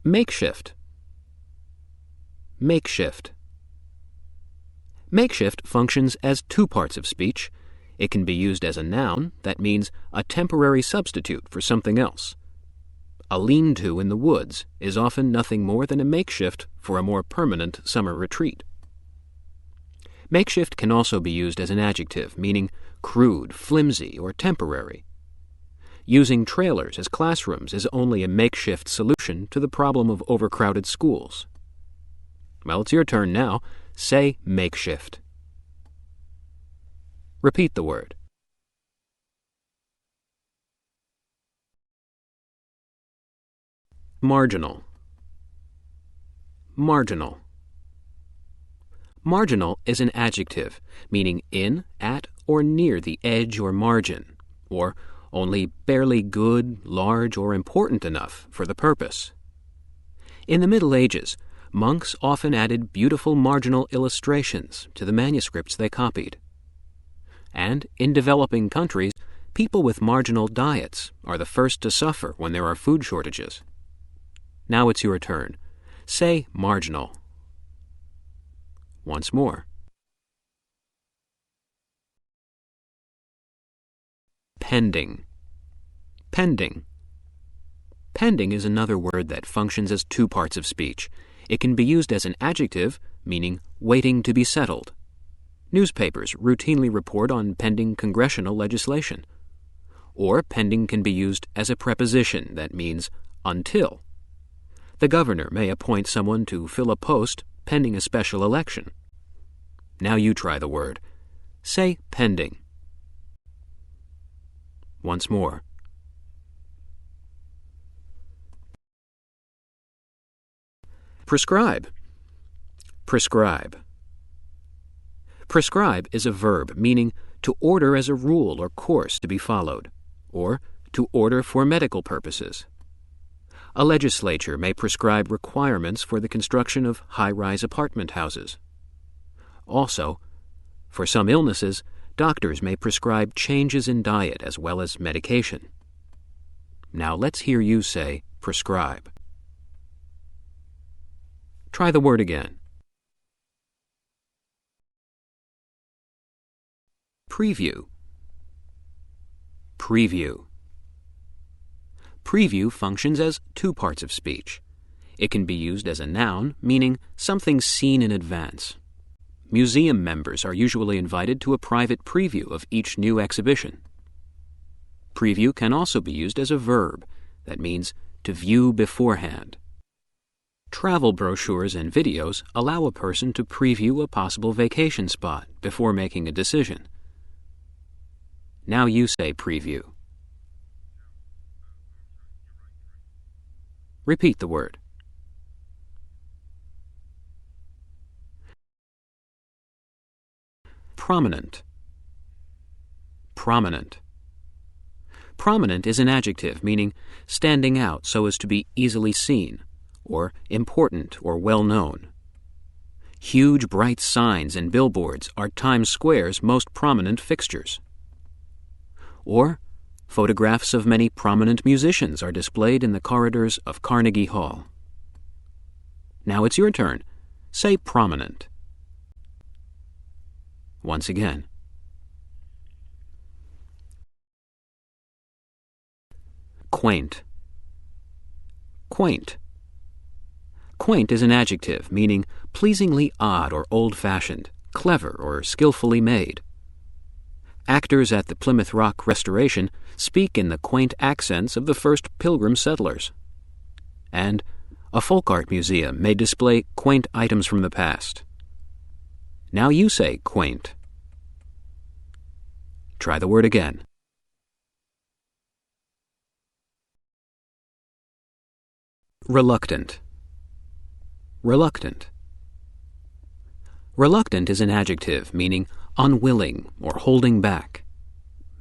Makeshift. Makeshift. Makeshift functions as two parts of speech. It can be used as a noun, that means a temporary substitute for something else. A lean-to in the woods is often nothing more than a makeshift for a more permanent summer retreat. Makeshift can also be used as an adjective, meaning crude, flimsy, or temporary. Using trailers as classrooms is only a makeshift solution to the problem of overcrowded schools. Well, it's your turn now. Say makeshift. Repeat the word. Marginal. Marginal. Marginal is an adjective, meaning in, at, or near the edge or margin, or only barely good, large, or important enough for the purpose. In the Middle Ages, monks often added beautiful marginal illustrations to the manuscripts they copied. And in developing countries, people with marginal diets are the first to suffer when there are food shortages. Now it's your turn. Say marginal. Once more. Pending. Pending. Pending is another word that functions as two parts of speech. It can be used as an adjective, meaning waiting to be settled. Newspapers routinely report on pending congressional legislation. Or pending can be used as a preposition that means until. The governor may appoint someone to fill a post pending a special election. Now you try the word. Say pending. Once more. Prescribe. Prescribe. Prescribe is a verb meaning to order as a rule or course to be followed, or to order for medical purposes. A legislature may prescribe requirements for the construction of high-rise apartment houses. Also, for some illnesses, doctors may prescribe changes in diet as well as medication. Now let's hear you say prescribe. Try the word again. Preview. Preview. Preview functions as two parts of speech. It can be used as a noun, meaning something seen in advance. Museum members are usually invited to a private preview of each new exhibition. Preview can also be used as a verb, that means to view beforehand. Travel brochures and videos allow a person to preview a possible vacation spot before making a decision. Now you say preview. Repeat the word. Prominent. Prominent. Prominent is an adjective meaning standing out so as to be easily seen, or important or well known. Huge bright signs and billboards are Times Square's most prominent fixtures. Or, photographs of many prominent musicians are displayed in the corridors of Carnegie Hall. Now it's your turn. Say prominent. Once again. Quaint. Quaint. Quaint is an adjective meaning pleasingly odd or old-fashioned, clever or skillfully made. Actors at the Plymouth Rock Restoration speak in the quaint accents of the first Pilgrim settlers. And a folk art museum may display quaint items from the past. Now you say quaint. Try the word again. Reluctant. Reluctant. Reluctant is an adjective meaning unwilling or holding back.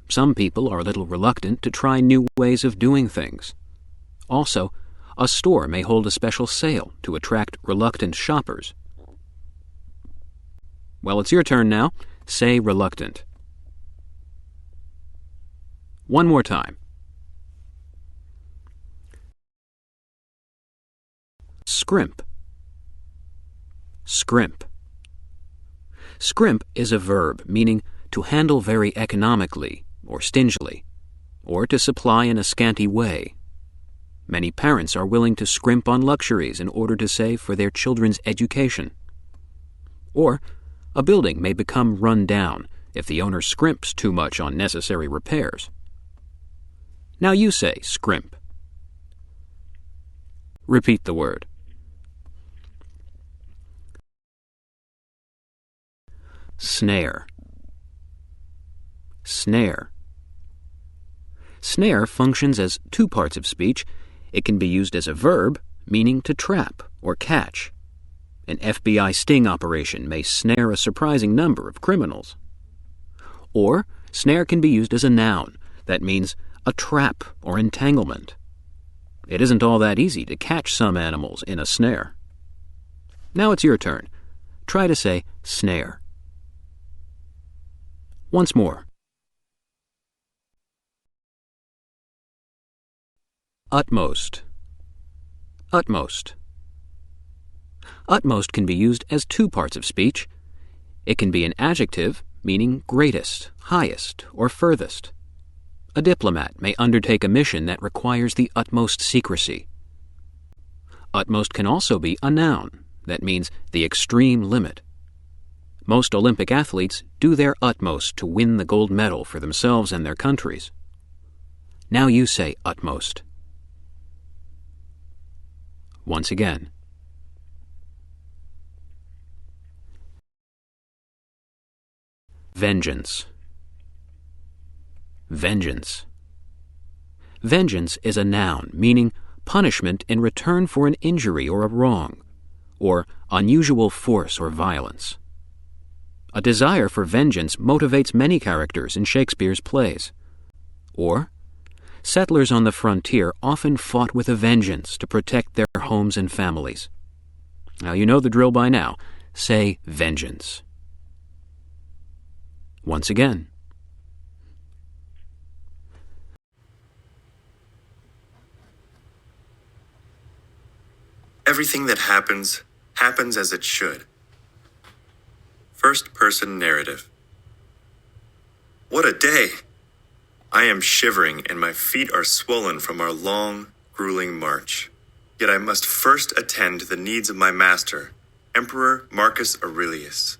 Some people are a little reluctant to try new ways of doing things. Also, a store may hold a special sale to attract reluctant shoppers. Well, it's your turn now. Say reluctant. One more time. Scrimp. Scrimp. Scrimp is a verb meaning to handle very economically or stingily, or to supply in a scanty way. Many parents are willing to scrimp on luxuries in order to save for their children's education. Or, a building may become run down if the owner scrimps too much on necessary repairs. Now you say scrimp. Repeat the word. Snare. Snare. Snare functions as two parts of speech. It can be used as a verb, meaning to trap or catch. An FBI sting operation may snare a surprising number of criminals. Or, snare can be used as a noun. That means a trap or entanglement. It isn't all that easy to catch some animals in a snare. Now it's your turn. Try to say snare. Once more. Utmost. Utmost. Utmost can be used as two parts of speech. It can be an adjective, meaning greatest, highest, or furthest. A diplomat may undertake a mission that requires the utmost secrecy. Utmost can also be a noun, that means the extreme limit. Most Olympic athletes do their utmost to win the gold medal for themselves and their countries. Now you say utmost. Once again. Vengeance. Vengeance. Vengeance is a noun meaning punishment in return for an injury or a wrong, or unusual force or violence. A desire for vengeance motivates many characters in Shakespeare's plays. Or, Settlers on the frontier often fought with a vengeance to protect their homes and families. Now you know the drill by now. Say vengeance. Once again. Everything that happens, happens as it should. First person narrative. What a day! I am shivering and my feet are swollen from our long, grueling march. Yet I must first attend to the needs of my master, Emperor Marcus Aurelius.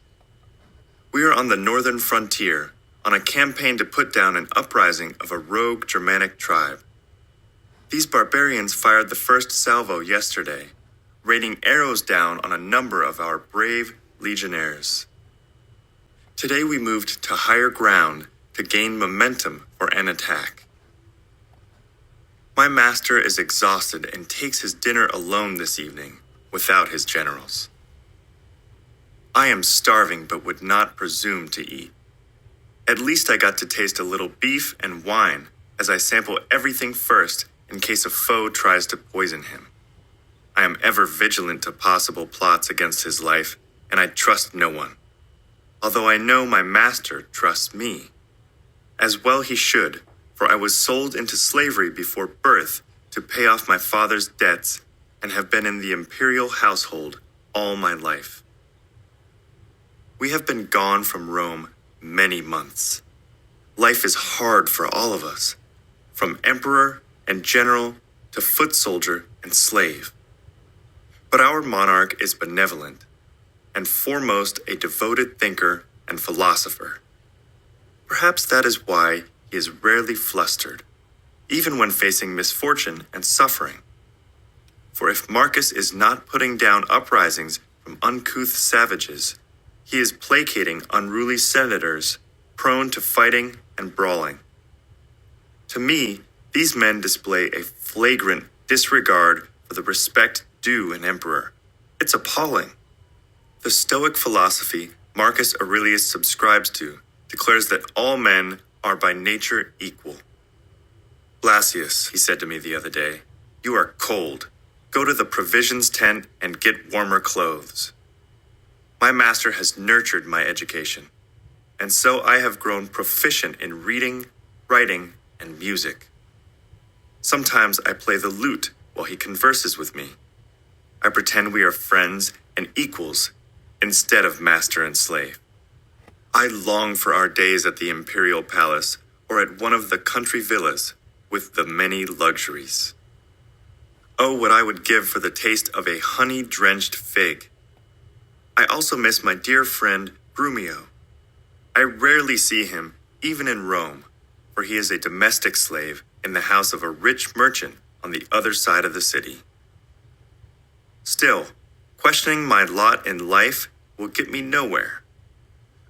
We are on the northern frontier, on a campaign to put down an uprising of a rogue Germanic tribe. These barbarians fired the first salvo yesterday, raining arrows down on a number of our brave legionnaires. Today we moved to higher ground to gain momentum for an attack. My master is exhausted and takes his dinner alone this evening, without his generals. I am starving but would not presume to eat. At least I got to taste a little beef and wine as I sample everything first in case a foe tries to poison him. I am ever vigilant to possible plots against his life, and I trust no one. Although I know my master trusts me. As well he should, for I was sold into slavery before birth to pay off my father's debts and have been in the imperial household all my life. We have been gone from Rome many months. Life is hard for all of us, from emperor and general to foot soldier and slave. But our monarch is benevolent, and foremost a devoted thinker and philosopher. Perhaps that is why he is rarely flustered, even when facing misfortune and suffering. For if Marcus is not putting down uprisings from uncouth savages, he is placating unruly senators prone to fighting and brawling. To me, these men display a flagrant disregard for the respect due an emperor. It's appalling. The Stoic philosophy Marcus Aurelius subscribes to declares that all men are by nature equal. Blasius, he said to me the other day, you are cold. Go to the provisions tent and get warmer clothes. My master has nurtured my education, and so I have grown proficient in reading, writing, and music. Sometimes I play the lute while he converses with me. I pretend we are friends and equals instead of master and slave. I long for our days at the imperial palace or at one of the country villas with the many luxuries. Oh, what I would give for the taste of a honey-drenched fig. I also miss my dear friend Grumio. I rarely see him, even in Rome, for he is a domestic slave in the house of a rich merchant on the other side of the city. Still, questioning my lot in life will get me nowhere.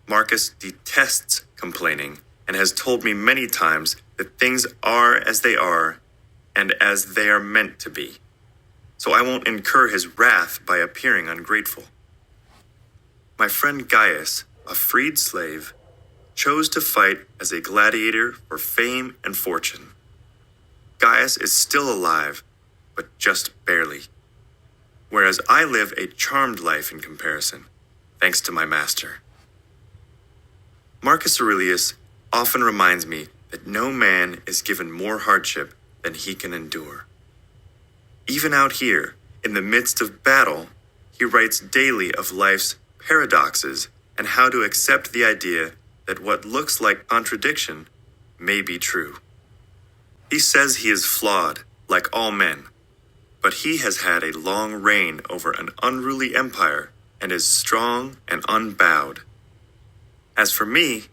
Marcus detests complaining and has told me many times that things are as they are and as they are meant to be. So I won't incur his wrath by appearing ungrateful. My friend Gaius, a freed slave, chose to fight as a gladiator for fame and fortune. Gaius is still alive, but just barely. Whereas I live a charmed life in comparison, thanks to my master. Marcus Aurelius often reminds me that no man is given more hardship than he can endure. Even out here, in the midst of battle, he writes daily of life's paradoxes and how to accept the idea that what looks like contradiction may be true. He says he is flawed, like all men, but he has had a long reign over an unruly empire and is strong and unbowed. As for me,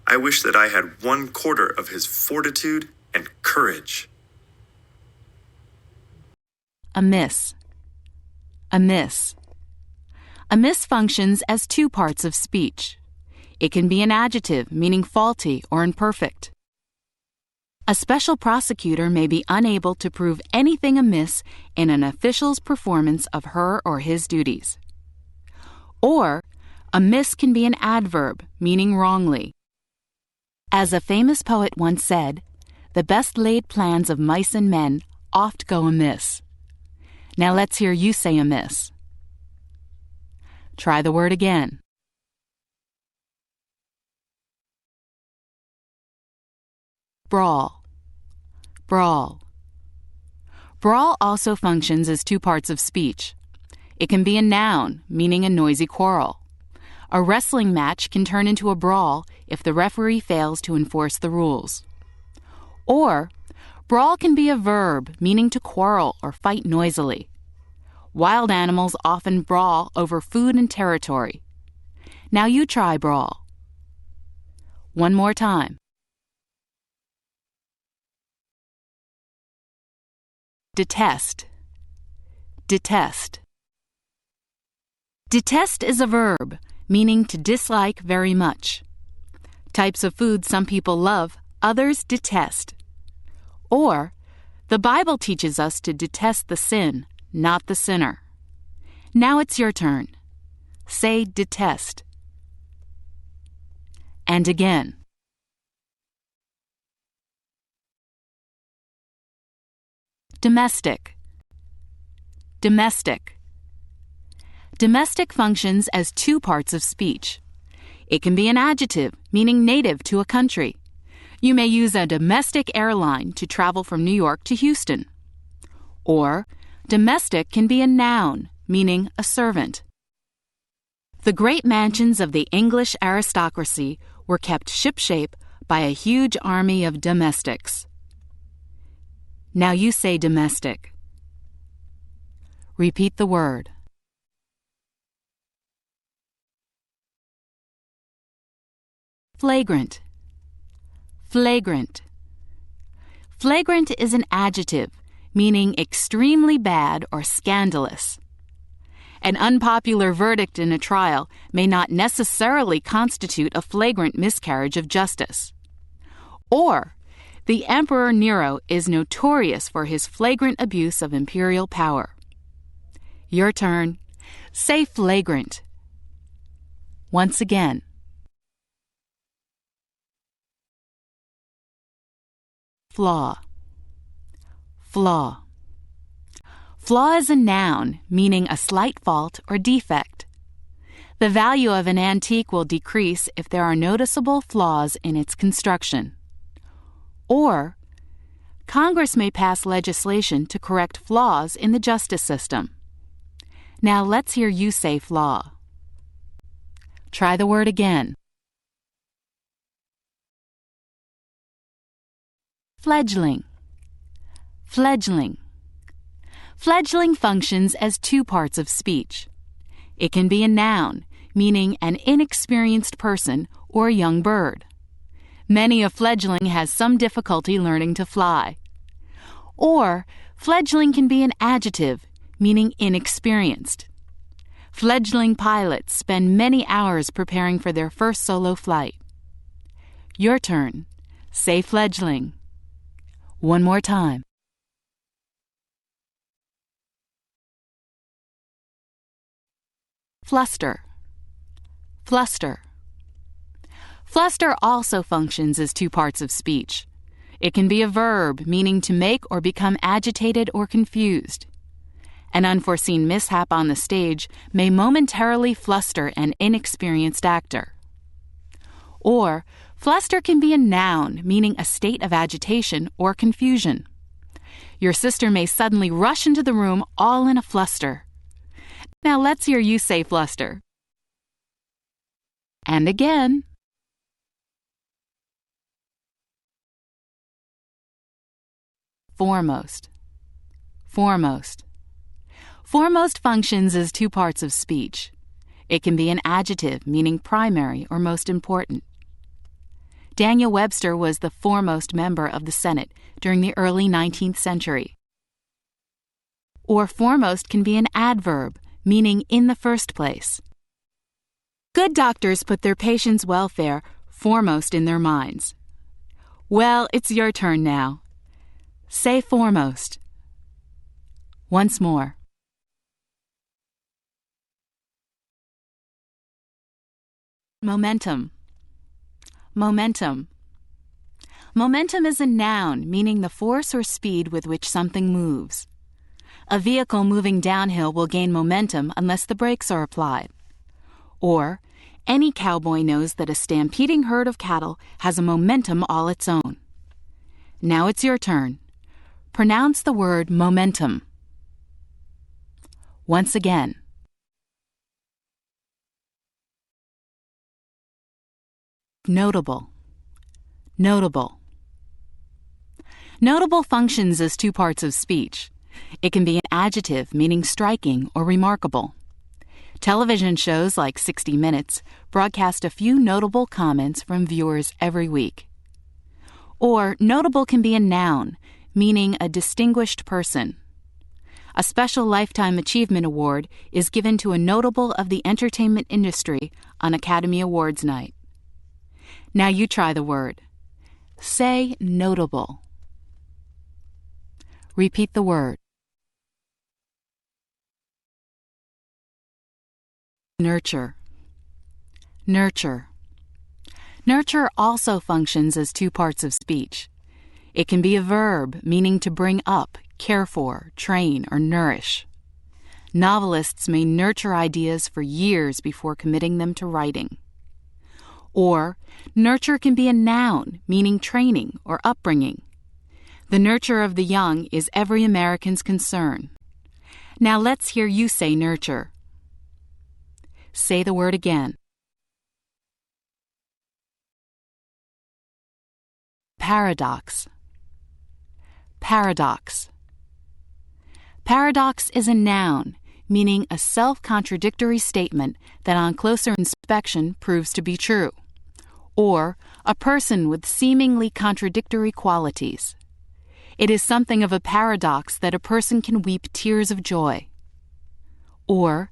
I wish that I had 1/4 of his fortitude and courage. Amiss. Amiss. Amiss functions as two parts of speech. It can be an adjective meaning faulty or imperfect. A special prosecutor may be unable to prove anything amiss in an official's performance of her or his duties. Or, amiss can be an adverb meaning wrongly. As a famous poet once said, the best laid plans of mice and men oft go amiss. Now let's hear you say amiss. Try the word again. Brawl. Brawl. Brawl also functions as two parts of speech. It can be a noun, meaning a noisy quarrel. A wrestling match can turn into a brawl if the referee fails to enforce the rules. Or, brawl can be a verb, meaning to quarrel or fight noisily. Wild animals often brawl over food and territory. Now you try brawl. One more time. Detest. Detest. Detest is a verb, meaning to dislike very much. Types of food some people love, others detest. Or, the Bible teaches us to detest the sin, not the sinner. Now it's your turn. Say detest. And again. Domestic. Domestic. Domestic functions as two parts of speech. It can be an adjective, meaning native to a country. You may use a domestic airline to travel from New York to Houston. Or, domestic can be a noun, meaning a servant. The great mansions of the English aristocracy were kept shipshape by a huge army of domestics. Now you say domestic. Repeat the word. Flagrant. Flagrant. Flagrant is an adjective, meaning extremely bad or scandalous. An unpopular verdict in a trial may not necessarily constitute a flagrant miscarriage of justice. Or, the Emperor Nero is notorious for his flagrant abuse of imperial power. Your turn. Say flagrant. Once again. Flaw. Flaw. Flaw is a noun, meaning a slight fault or defect. The value of an antique will decrease if there are noticeable flaws in its construction. Or, Congress may pass legislation to correct flaws in the justice system. Now let's hear you say flaw. Try the word again. Fledgling. Fledgling. Fledgling functions as two parts of speech. It can be a noun, meaning an inexperienced person or a young bird. Many a fledgling has some difficulty learning to fly. Or, fledgling can be an adjective, meaning inexperienced. Fledgling pilots spend many hours preparing for their first solo flight. Your turn. Say fledgling. One more time. Fluster. Fluster. Fluster also functions as two parts of speech. It can be a verb, meaning to make or become agitated or confused. An unforeseen mishap on the stage may momentarily fluster an inexperienced actor. Or, fluster can be a noun, meaning a state of agitation or confusion. Your sister may suddenly rush into the room all in a fluster. Now let's hear you say fluster. And again. Foremost. Foremost. Foremost functions as two parts of speech. It can be an adjective, meaning primary or most important. Daniel Webster was the foremost member of the Senate during the early 19th century. Or foremost can be an adverb, meaning in the first place. Good doctors put their patients' welfare foremost in their minds. Well, it's your turn now. Say foremost. Once more. Momentum. Momentum. Momentum is a noun meaning the force or speed with which something moves. A vehicle moving downhill will gain momentum unless the brakes are applied. Or, any cowboy knows that a stampeding herd of cattle has a momentum all its own. Now it's your turn. Pronounce the word momentum. Once again. Notable. Notable. Notable functions as two parts of speech. It can be an adjective meaning striking or remarkable. Television shows like 60 Minutes broadcast a few notable comments from viewers every week. Or notable can be a noun, meaning a distinguished person. A special Lifetime Achievement Award is given to a notable of the entertainment industry on Academy Awards night. Now you try the word. Say notable. Repeat the word. Nurture. Nurture. Nurture also functions as two parts of speech. It can be a verb meaning to bring up, care for, train, or nourish. Novelists may nurture ideas for years before committing them to writing. Or, nurture can be a noun meaning training or upbringing. The nurture of the young is every American's concern. Now let's hear you say nurture. Say the word again. Paradox. Paradox. Paradox is a noun, meaning a self-contradictory statement that on closer inspection proves to be true, or a person with seemingly contradictory qualities. It is something of a paradox that a person can weep tears of joy. Or,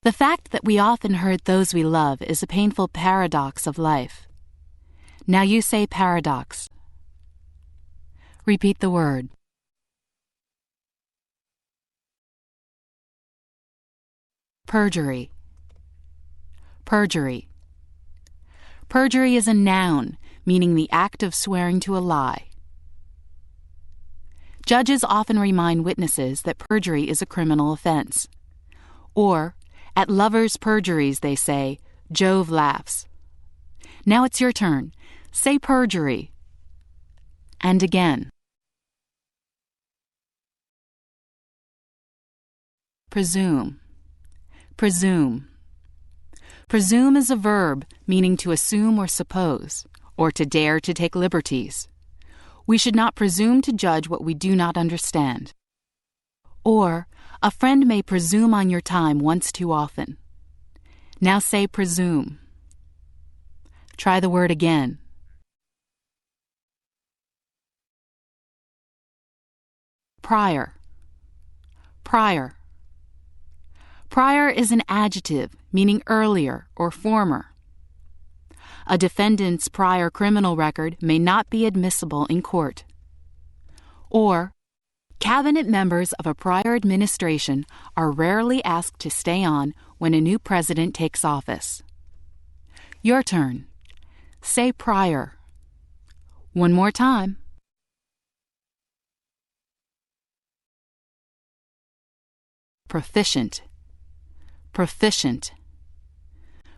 the fact that we often hurt those we love is a painful paradox of life. Now you say paradox. Repeat the word. Perjury. Perjury. Perjury is a noun, meaning the act of swearing to a lie. Judges often remind witnesses that perjury is a criminal offense. Or, at lovers' perjuries, they say, Jove laughs. Now it's your turn. Say perjury. And again. Presume. Presume. Presume is a verb meaning to assume or suppose, or to dare to take liberties. We should not presume to judge what we do not understand. Or, a friend may presume on your time once too often. Now say presume. Try the word again. Prior. Prior. Prior is an adjective meaning earlier or former. A defendant's prior criminal record may not be admissible in court. Or, cabinet members of a prior administration are rarely asked to stay on when a new president takes office. Your turn. Say prior. One more time. Proficient. Proficient.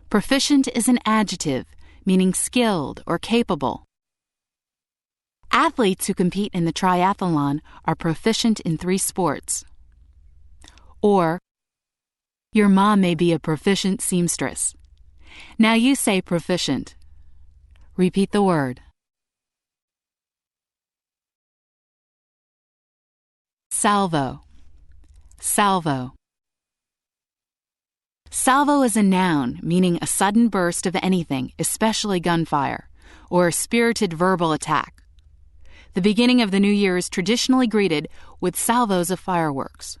Proficient is an adjective meaning skilled or capable. Athletes who compete in the triathlon are proficient in 3 sports. Or, your mom may be a proficient seamstress. Now you say proficient. Repeat the word. Salvo. Salvo. Salvo is a noun meaning a sudden burst of anything, especially gunfire, or a spirited verbal attack. The beginning of the new year is traditionally greeted with salvos of fireworks.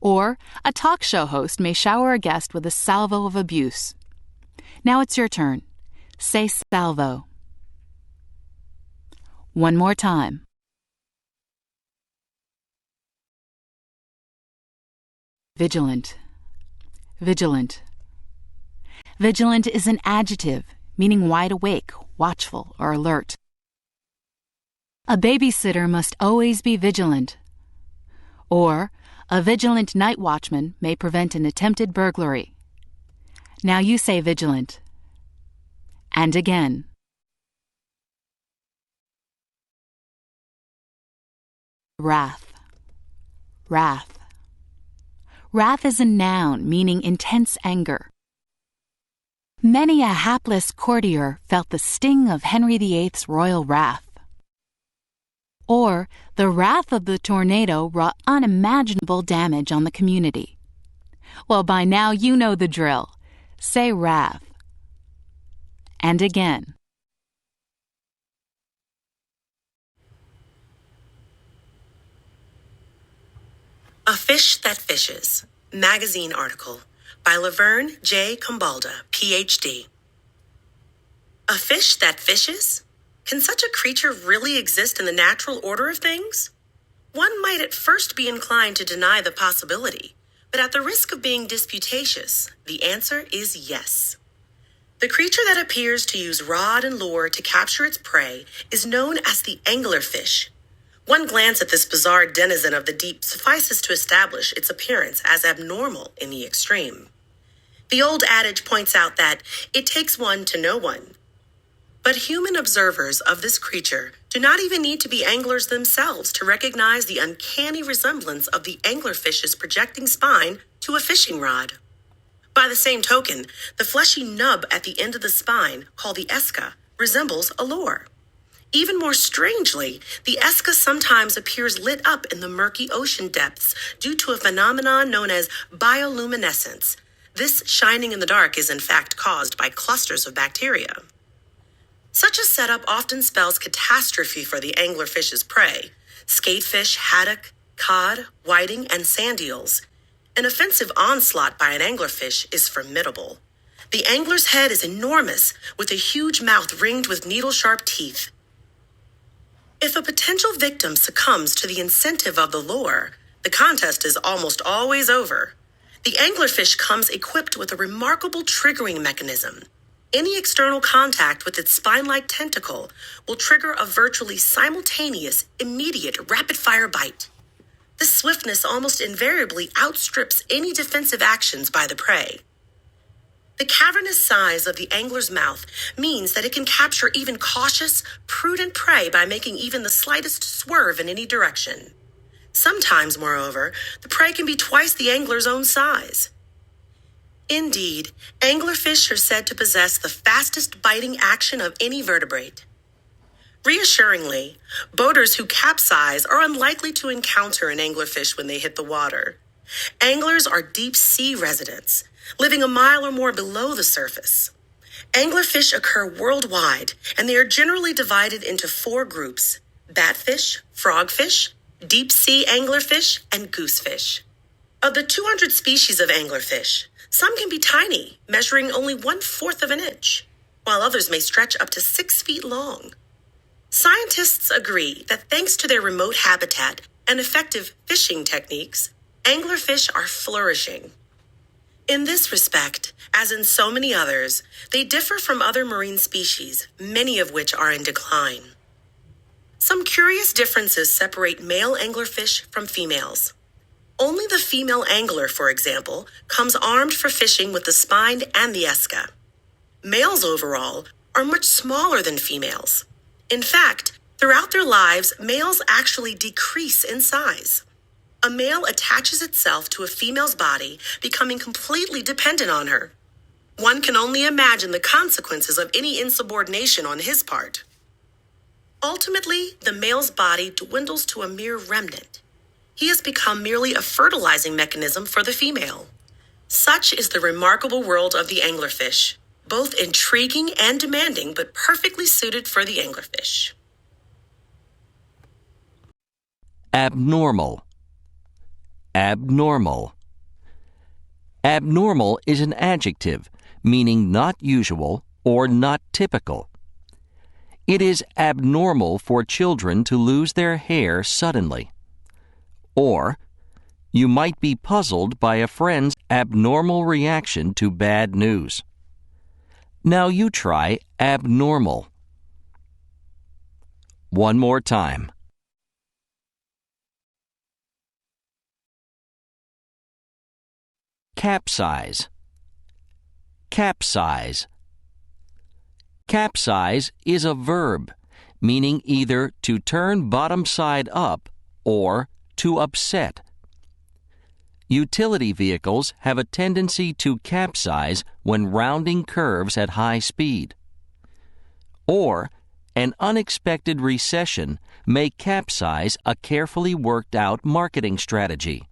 Or, a talk show host may shower a guest with a salvo of abuse. Now it's your turn. Say salvo. One more time. Vigilant. Vigilant. Vigilant is an adjective meaning wide awake, watchful, or alert. A babysitter must always be vigilant. Or, a vigilant night watchman may prevent an attempted burglary. Now you say vigilant. And again. Wrath. Wrath. Wrath is a noun meaning intense anger. Many a hapless courtier felt the sting of Henry VIII's royal wrath. Or, the wrath of the tornado wrought unimaginable damage on the community. Well, by now you know the drill. Say wrath. And again. A Fish That Fishes, magazine article by Laverne J. Cambalda, Ph.D. A fish that fishes? Can such a creature really exist in the natural order of things? One might at first be inclined to deny the possibility, but at the risk of being disputatious, the answer is yes. The creature that appears to use rod and lure to capture its prey is known as the anglerfish. One glance at this bizarre denizen of the deep suffices to establish its appearance as abnormal in the extreme. The old adage points out that it takes one to know one. But human observers of this creature do not even need to be anglers themselves to recognize the uncanny resemblance of the anglerfish's projecting spine to a fishing rod. By the same token, the fleshy nub at the end of the spine, called the esca, resembles a lure. Even more strangely, the esca sometimes appears lit up in the murky ocean depths due to a phenomenon known as bioluminescence. This shining in the dark is in fact caused by clusters of bacteria. Such a setup often spells catastrophe for the anglerfish's prey: skatefish, haddock, cod, whiting, and sand eels. An offensive onslaught by an anglerfish is formidable. The angler's head is enormous, with a huge mouth ringed with needle-sharp teeth. If a potential victim succumbs to the incentive of the lure, the contest is almost always over. The anglerfish comes equipped with a remarkable triggering mechanism. Any external contact with its spine-like tentacle will trigger a virtually simultaneous, immediate, rapid-fire bite. This swiftness almost invariably outstrips any defensive actions by the prey. The cavernous size of the angler's mouth means that it can capture even cautious, prudent prey by making even the slightest swerve in any direction. Sometimes, moreover, the prey can be twice the angler's own size. Indeed, anglerfish are said to possess the fastest biting action of any vertebrate. Reassuringly, boaters who capsize are unlikely to encounter an anglerfish when they hit the water. Anglers are deep-sea residents, living a mile or more below the surface. Anglerfish occur worldwide, and they are generally divided into 4 groups: batfish, frogfish, deep-sea anglerfish, and goosefish. Of the 200 species of anglerfish, some can be tiny, measuring only 1/4 of an inch, while others may stretch up to 6 feet long. Scientists agree that thanks to their remote habitat and effective fishing techniques, anglerfish are flourishing. In this respect, as in so many others, they differ from other marine species, many of which are in decline. Some curious differences separate male anglerfish from females. Only the female angler, for example, comes armed for fishing with the spine and the esca. Males overall are much smaller than females. In fact, throughout their lives, males actually decrease in size. A male attaches itself to a female's body, becoming completely dependent on her. One can only imagine the consequences of any insubordination on his part. Ultimately, the male's body dwindles to a mere remnant. He has become merely a fertilizing mechanism for the female. Such is the remarkable world of the anglerfish, both intriguing and demanding, but perfectly suited for the anglerfish. Abnormal. Abnormal. Abnormal is an adjective meaning not usual or not typical. It is abnormal for children to lose their hair suddenly. Or, you might be puzzled by a friend's abnormal reaction to bad news. Now you try abnormal. One more time. Capsize. Capsize. Capsize is a verb, meaning either to turn bottom side up or to upset. Utility vehicles have a tendency to capsize when rounding curves at high speed. Or, an unexpected recession may capsize a carefully worked out marketing strategy.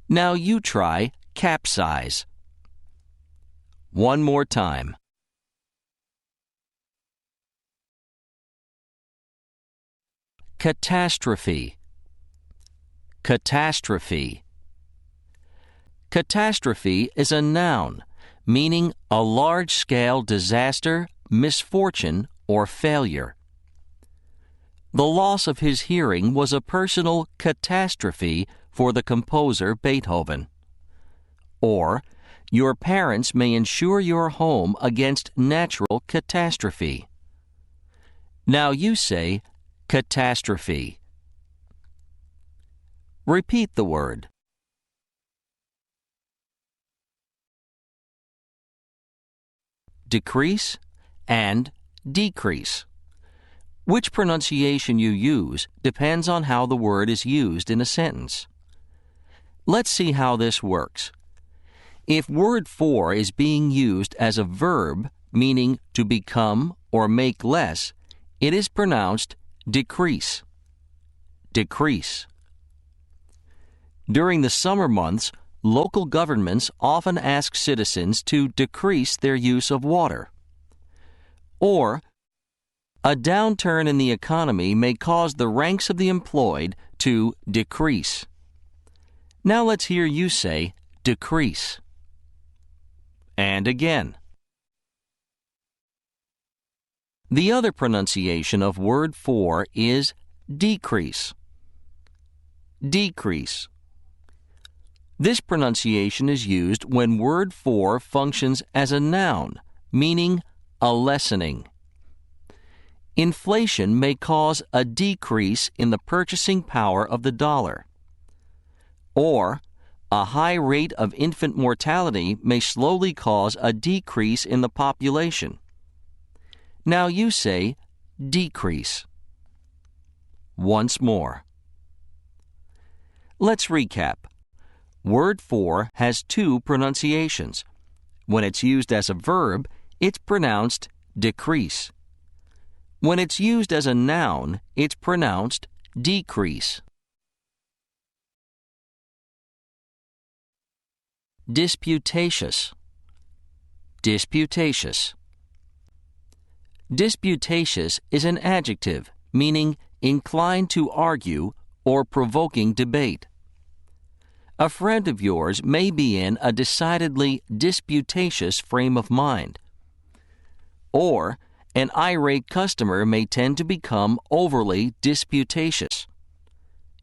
Now you try capsize. One more time. Catastrophe. Catastrophe. Catastrophe is a noun, meaning a large-scale disaster, misfortune, or failure. The loss of his hearing was a personal catastrophe for the composer Beethoven. Or, your parents may insure your home against natural catastrophe. Now you say catastrophe. Repeat the word. Decrease and decrease. Which pronunciation you use depends on how the word is used in a sentence. Let's see how this works. If word for is being used as a verb, meaning to become or make less, it is pronounced decrease. Decrease. During the summer months, local governments often ask citizens to decrease their use of water. Or, a downturn in the economy may cause the ranks of the employed to decrease. Now let's hear you say decrease. And again. The other pronunciation of word for is decrease. Decrease. This pronunciation is used when word for functions as a noun, meaning a lessening. Inflation may cause a decrease in the purchasing power of the dollar. Or, a high rate of infant mortality may slowly cause a decrease in the population. Now you say decrease. Once more. Let's recap. Word for has two pronunciations. When it's used as a verb, it's pronounced decrease. When it's used as a noun, it's pronounced decrease. Disputatious. Disputatious. Disputatious is an adjective meaning inclined to argue or provoking debate. A friend of yours may be in a decidedly disputatious frame of mind. Or, an irate customer may tend to become overly disputatious.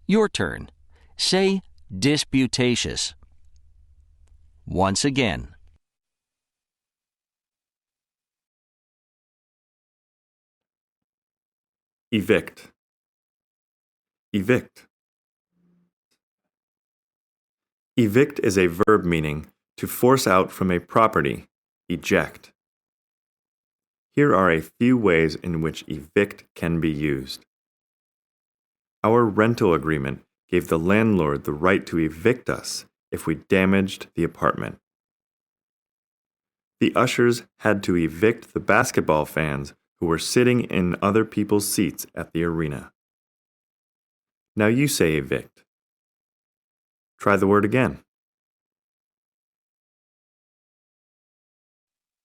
Your turn. Say disputatious. Once again. Evict. Evict. Evict is a verb meaning to force out from a property, eject. Here are a few ways in which evict can be used. Our rental agreement gave the landlord the right to evict us if we damaged the apartment. The ushers had to evict the basketball fans who were sitting in other people's seats at the arena. Now you say evict. Try the word again.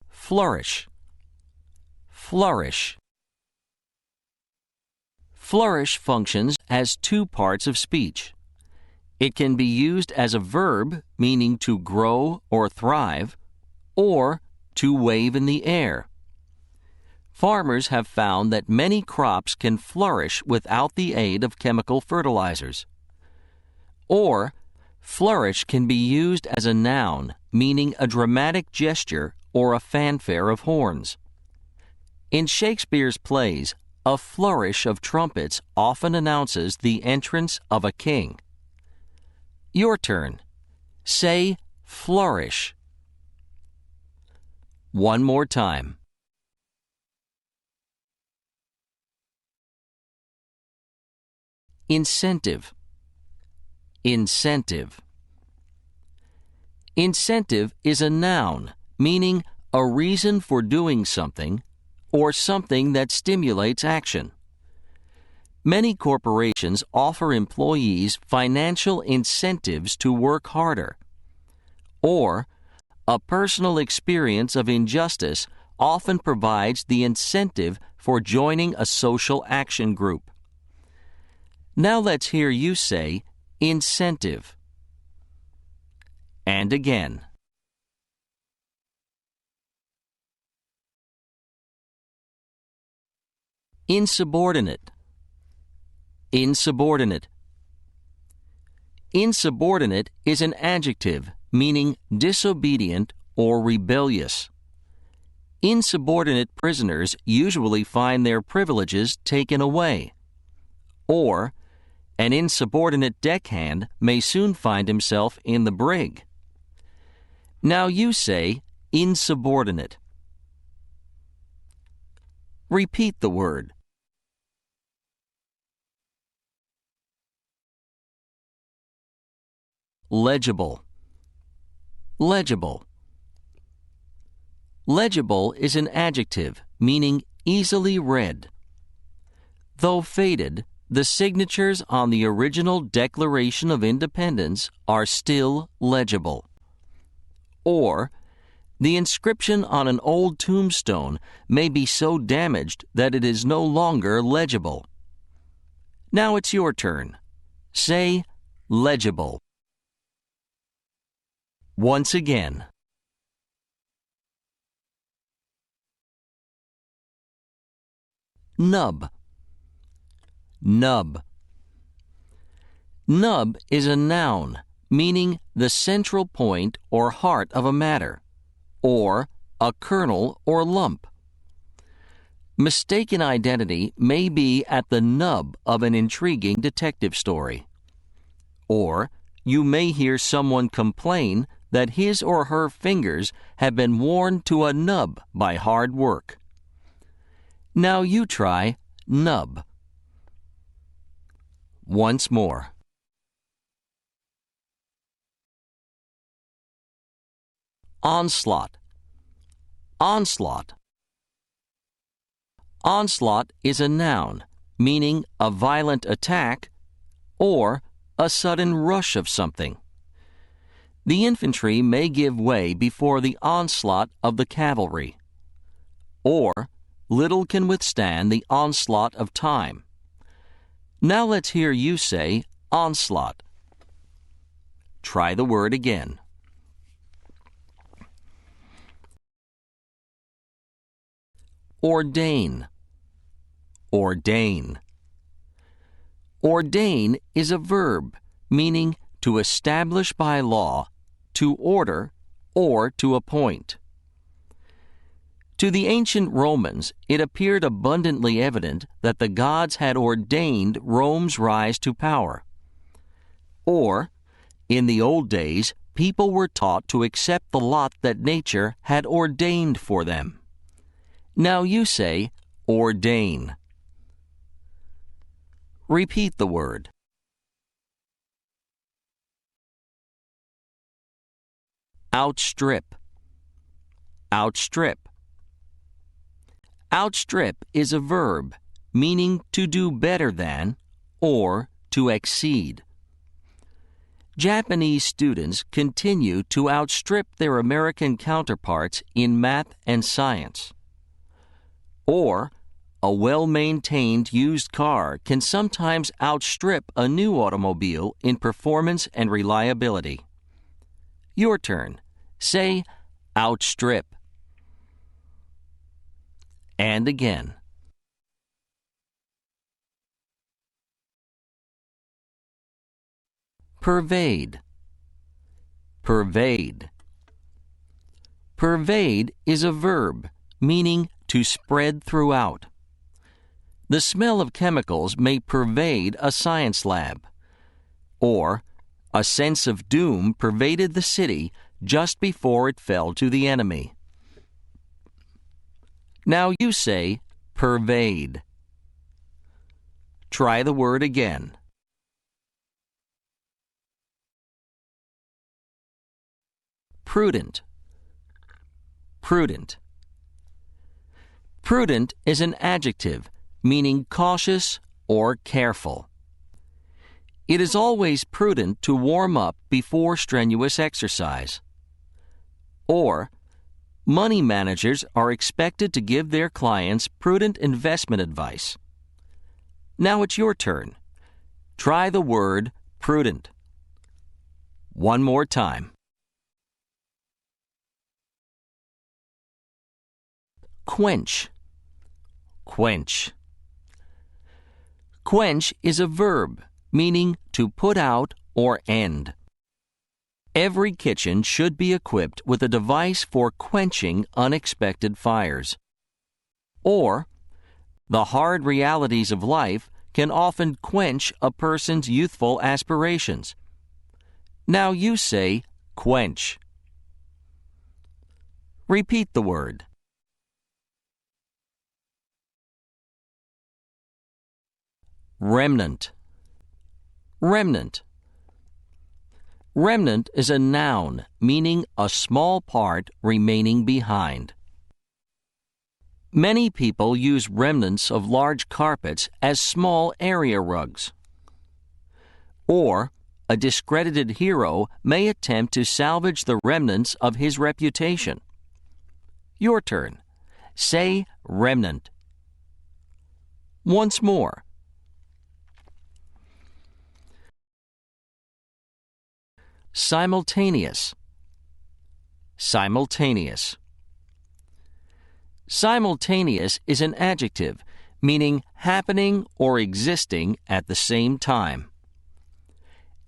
Flourish. Flourish. Flourish functions as two parts of speech. It can be used as a verb, meaning to grow or thrive, or to wave in the air. Farmers have found that many crops can flourish without the aid of chemical fertilizers. Or, flourish can be used as a noun, meaning a dramatic gesture or a fanfare of horns. In Shakespeare's plays, a flourish of trumpets often announces the entrance of a king. Your turn. Say flourish. One more time. Incentive. Incentive. Incentive is a noun, meaning a reason for doing something or something that stimulates action. Many corporations offer employees financial incentives to work harder. Or, a personal experience of injustice often provides the incentive for joining a social action group. Now let's hear you say incentive. And again. Insubordinate. Insubordinate. Insubordinate is an adjective meaning disobedient or rebellious. Insubordinate prisoners usually find their privileges taken away. Or, an insubordinate deckhand may soon find himself in the brig. Now you say insubordinate. Repeat the word. Legible. Legible. Legible is an adjective meaning easily read. Though faded, the signatures on the original Declaration of Independence are still legible. Or, the inscription on an old tombstone may be so damaged that it is no longer legible. Now it's your turn. Say legible. Once again. Nub. Nub. Nub is a noun, meaning the central point or heart of a matter, or a kernel or lump. Mistaken identity may be at the nub of an intriguing detective story. Or you may hear someone complain that his or her fingers have been worn to a nub by hard work. Now you try nub. Once more. Onslaught. Onslaught. Onslaught is a noun, meaning a violent attack or a sudden rush of something. The infantry may give way before the onslaught of the cavalry, or little can withstand the onslaught of time. Now let's hear you say onslaught. Try the word again. Ordain. Ordain. Ordain is a verb meaning to establish by law, to order, or to appoint. To the ancient Romans, it appeared abundantly evident that the gods had ordained Rome's rise to power. Or, in the old days, people were taught to accept the lot that nature had ordained for them. Now you say, ordain. Repeat the word. Outstrip. Outstrip. Outstrip is a verb meaning to do better than or to exceed. Japanese students continue to outstrip their American counterparts in math and science. Or, a well-maintained used car can sometimes outstrip a new automobile in performance and reliability. Your turn. Say, outstrip. And again. Pervade. Pervade. Pervade is a verb meaning to spread throughout. the smell of chemicals may pervade a science lab. Or, a sense of doom pervaded the city just before it fell to the enemy. Now you say pervade. Try the word again. Prudent. Prudent. Prudent is an adjective meaning cautious or careful. It is always prudent to warm up before strenuous exercise. Or, money managers are expected to give their clients prudent investment advice. Now it's your turn. Try the word prudent. One more time. Quench. Quench. Quench is a verb meaning to put out or end. Every kitchen should be equipped with a device for quenching unexpected fires. Or, the hard realities of life can often quench a person's youthful aspirations. Now you say quench. Repeat the word. Remnant. Remnant. Remnant is a noun meaning a small part remaining behind. Many people use remnants of large carpets as small area rugs. Or, a discredited hero may attempt to salvage the remnants of his reputation. Your turn. Say remnant. Once more. Simultaneous. Simultaneous. Simultaneous is an adjective meaning happening or existing at the same time.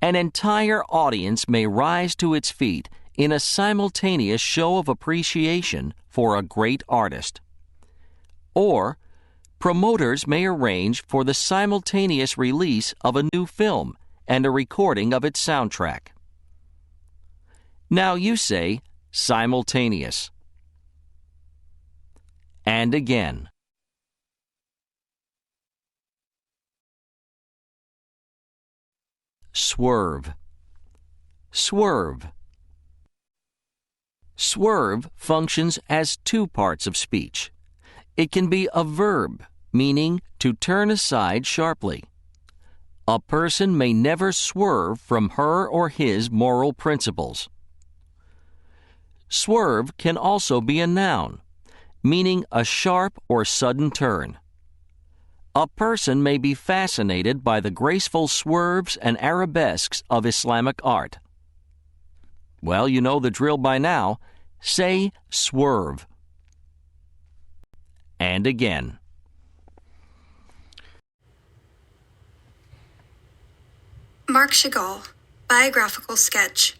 An entire audience may rise to its feet in a simultaneous show of appreciation for a great artist. Or, promoters may arrange for the simultaneous release of a new film and a recording of its soundtrack. Now you say simultaneous. And again. Swerve. Swerve. Swerve functions as two parts of speech. It can be a verb, meaning to turn aside sharply. A person may never swerve from her or his moral principles. Swerve can also be a noun, meaning a sharp or sudden turn. A person may be fascinated by the graceful swerves and arabesques of Islamic art. Well, you know the drill by now. Say swerve. And again. Marc Chagall, biographical sketch.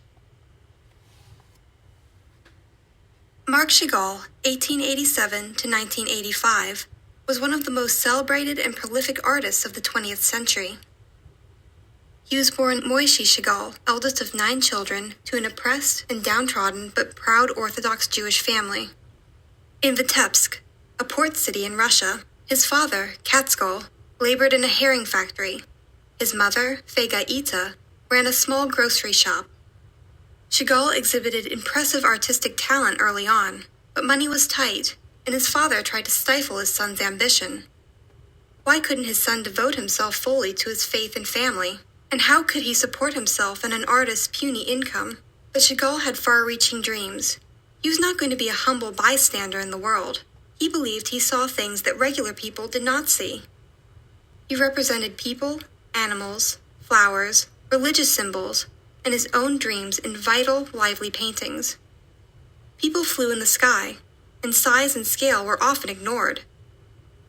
Marc Chagall, 1887 to 1985, was one of the most celebrated and prolific artists of the 20th century. He was born Moishe Chagall, eldest of 9 children, to an oppressed and downtrodden but proud Orthodox Jewish family. In Vitebsk, a port city in Russia, his father, Catskol, labored in a herring factory. His mother, Fega Ita, ran a small grocery shop. Chagall exhibited impressive artistic talent early on, but money was tight, and his father tried to stifle his son's ambition. Why couldn't his son devote himself fully to his faith and family? And how could he support himself on an artist's puny income? But Chagall had far-reaching dreams. He was not going to be a humble bystander in the world. He believed he saw things that regular people did not see. He represented people, animals, flowers, religious symbols, and his own dreams in vital, lively paintings. People flew in the sky, and size and scale were often ignored.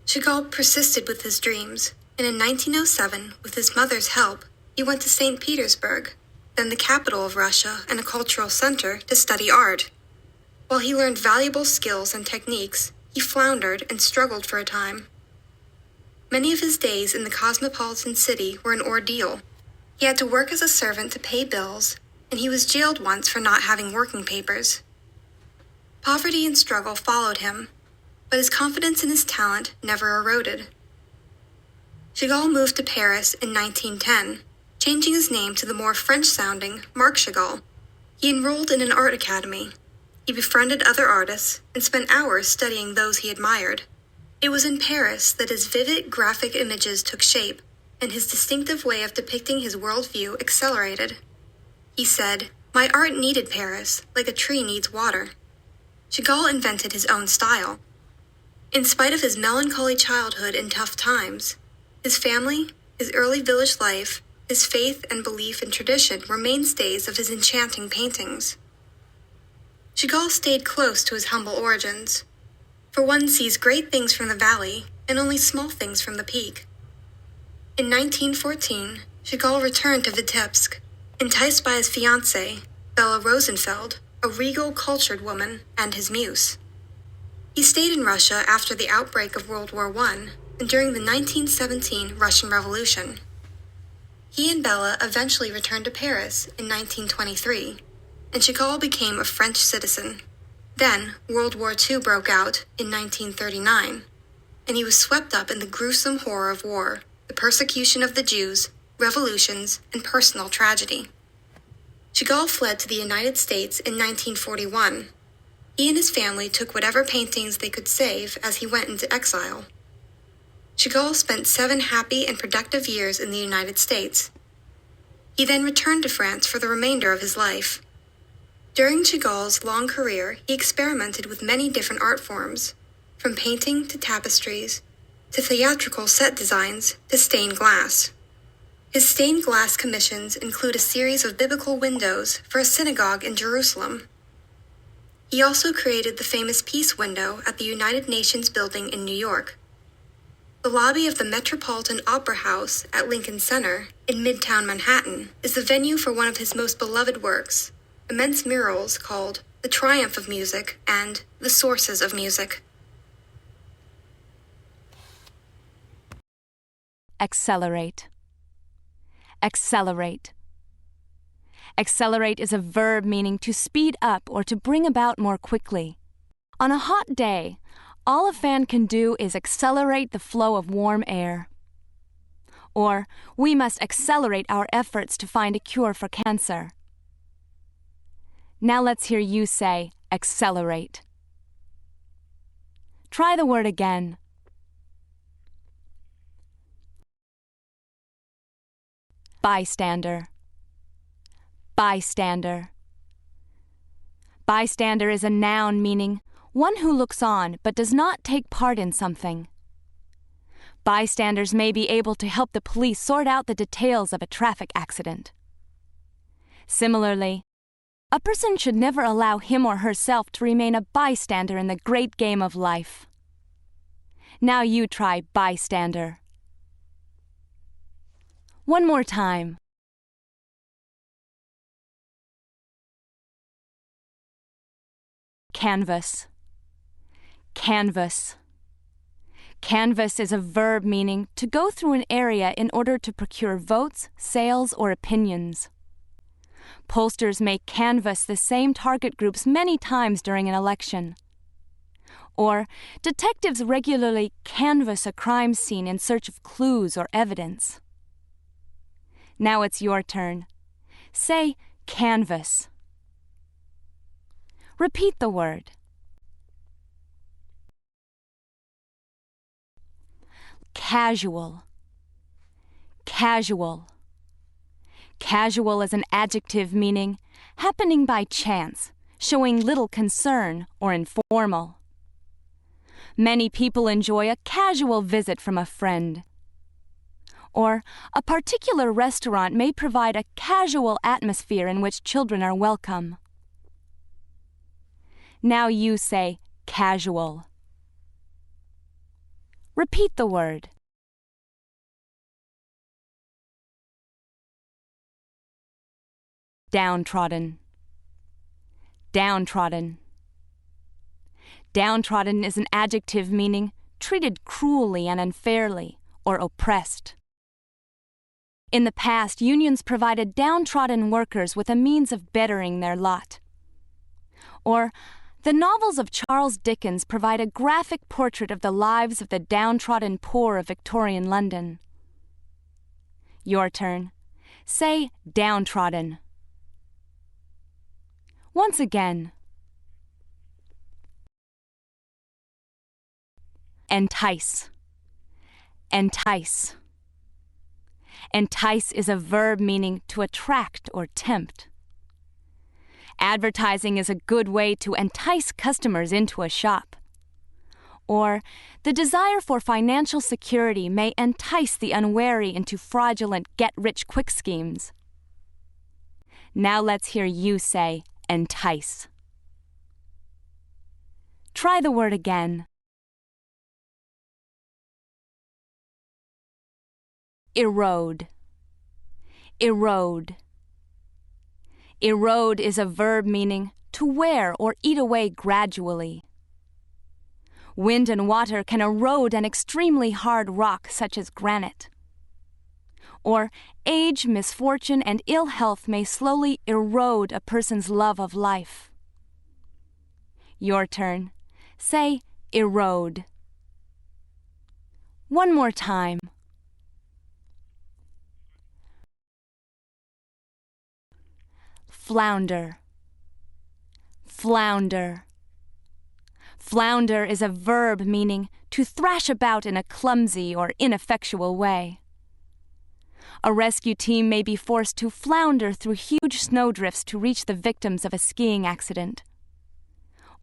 Chagall persisted with his dreams, and in 1907, with his mother's help, he went to St. Petersburg, then the capital of Russia and a cultural center, to study art. While he learned valuable skills and techniques, he floundered and struggled for a time. Many of his days in the cosmopolitan city were an ordeal. He had to work as a servant to pay bills, and he was jailed once for not having working papers. Poverty and struggle followed him, but his confidence in his talent never eroded. Chagall moved to Paris in 1910, changing his name to the more French-sounding Marc Chagall. He enrolled in an art academy. He befriended other artists and spent hours studying those he admired. It was in Paris that his vivid graphic images took shape, and his distinctive way of depicting his worldview accelerated. He said, "My art needed Paris, like a tree needs water." Chagall invented his own style. In spite of his melancholy childhood and tough times, his family, his early village life, his faith and belief in tradition were mainstays of his enchanting paintings. Chagall stayed close to his humble origins, for one sees great things from the valley and only small things from the peak. In 1914, Chagall returned to Vitebsk, enticed by his fiancée, Bella Rosenfeld, a regal, cultured woman, and his muse. He stayed in Russia after the outbreak of World War I and during the 1917 Russian Revolution. He and Bella eventually returned to Paris in 1923, and Chagall became a French citizen. Then, World War II broke out in 1939, and he was swept up in the gruesome horror of war, the persecution of the Jews, revolutions, and personal tragedy. Chagall fled to the United States in 1941. He and his family took whatever paintings they could save as he went into exile. Chagall spent 7 happy and productive years in the United States. He then returned to France for the remainder of his life. During Chagall's long career, he experimented with many different art forms, from painting to tapestries, to theatrical set designs, to stained glass. His stained glass commissions include a series of biblical windows for a synagogue in Jerusalem. He also created the famous Peace Window at the United Nations building in New York. The lobby of the Metropolitan Opera House at Lincoln Center in Midtown Manhattan is the venue for one of his most beloved works, immense murals called The Triumph of Music and The Sources of Music. Accelerate. Accelerate. Accelerate is a verb meaning to speed up or to bring about more quickly. On a hot day, all a fan can do is accelerate the flow of warm air. Or, we must accelerate our efforts to find a cure for cancer. Now let's hear you say, accelerate. Try the word again. Bystander. Bystander. Bystander is a noun meaning one who looks on but does not take part in something. Bystanders may be able to help the police sort out the details of a traffic accident. Similarly, a person should never allow him or herself to remain a bystander in the great game of life. Now you try bystander. One more time. Canvas. Canvas. Canvas is a verb meaning to go through an area in order to procure votes, sales, or opinions. Pollsters may canvass the same target groups many times during an election. Or, detectives regularly canvass a crime scene in search of clues or evidence. Now it's your turn. Say canvas. Repeat the word. Casual. Casual. Casual is an adjective meaning happening by chance, showing little concern or informal. Many people enjoy a casual visit from a friend. Or, a particular restaurant may provide a casual atmosphere in which children are welcome. Now you say casual. Repeat the word. Downtrodden. Downtrodden. Downtrodden is an adjective meaning treated cruelly and unfairly, or oppressed. In the past, unions provided downtrodden workers with a means of bettering their lot. Or, the novels of Charles Dickens provide a graphic portrait of the lives of the downtrodden poor of Victorian London. Your turn. Say downtrodden. Once again. Entice. Entice. Entice is a verb meaning to attract or tempt. Advertising is a good way to entice customers into a shop. Or, the desire for financial security may entice the unwary into fraudulent get-rich-quick schemes. Now let's hear you say entice. Try the word again. Erode. Erode. Erode is a verb meaning to wear or eat away gradually. Wind and water can erode an extremely hard rock such as granite. Or age, misfortune, and ill health may slowly erode a person's love of life. Your turn. Say erode. One more time. Flounder. Flounder. Flounder is a verb meaning to thrash about in a clumsy or ineffectual way. A rescue team may be forced to flounder through huge snowdrifts to reach the victims of a skiing accident.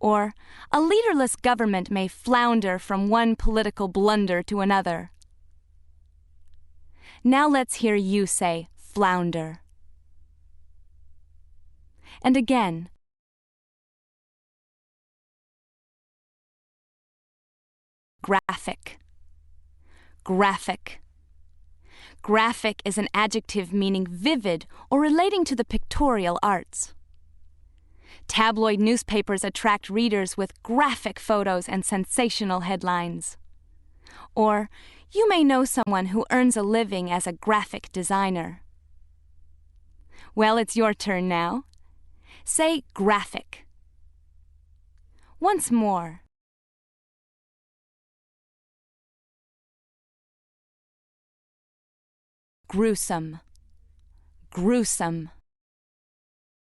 Or, a leaderless government may flounder from one political blunder to another. Now let's hear you say flounder. And again. Graphic. Graphic. Graphic is an adjective meaning vivid or relating to the pictorial arts. Tabloid newspapers attract readers with graphic photos and sensational headlines. Or, you may know someone who earns a living as a graphic designer. Well, it's your turn now. Say graphic. Once more. Gruesome. Gruesome.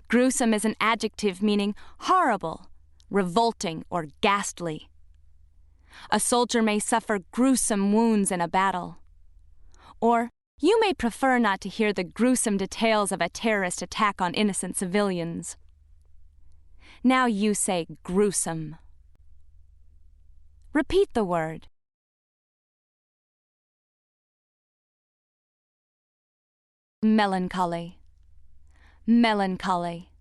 Gruesome is an adjective meaning horrible, revolting, or ghastly. A soldier may suffer gruesome wounds in a battle. Or, you may prefer not to hear the gruesome details of a terrorist attack on innocent civilians. Now you say gruesome. Repeat the word. Melancholy. Melancholy.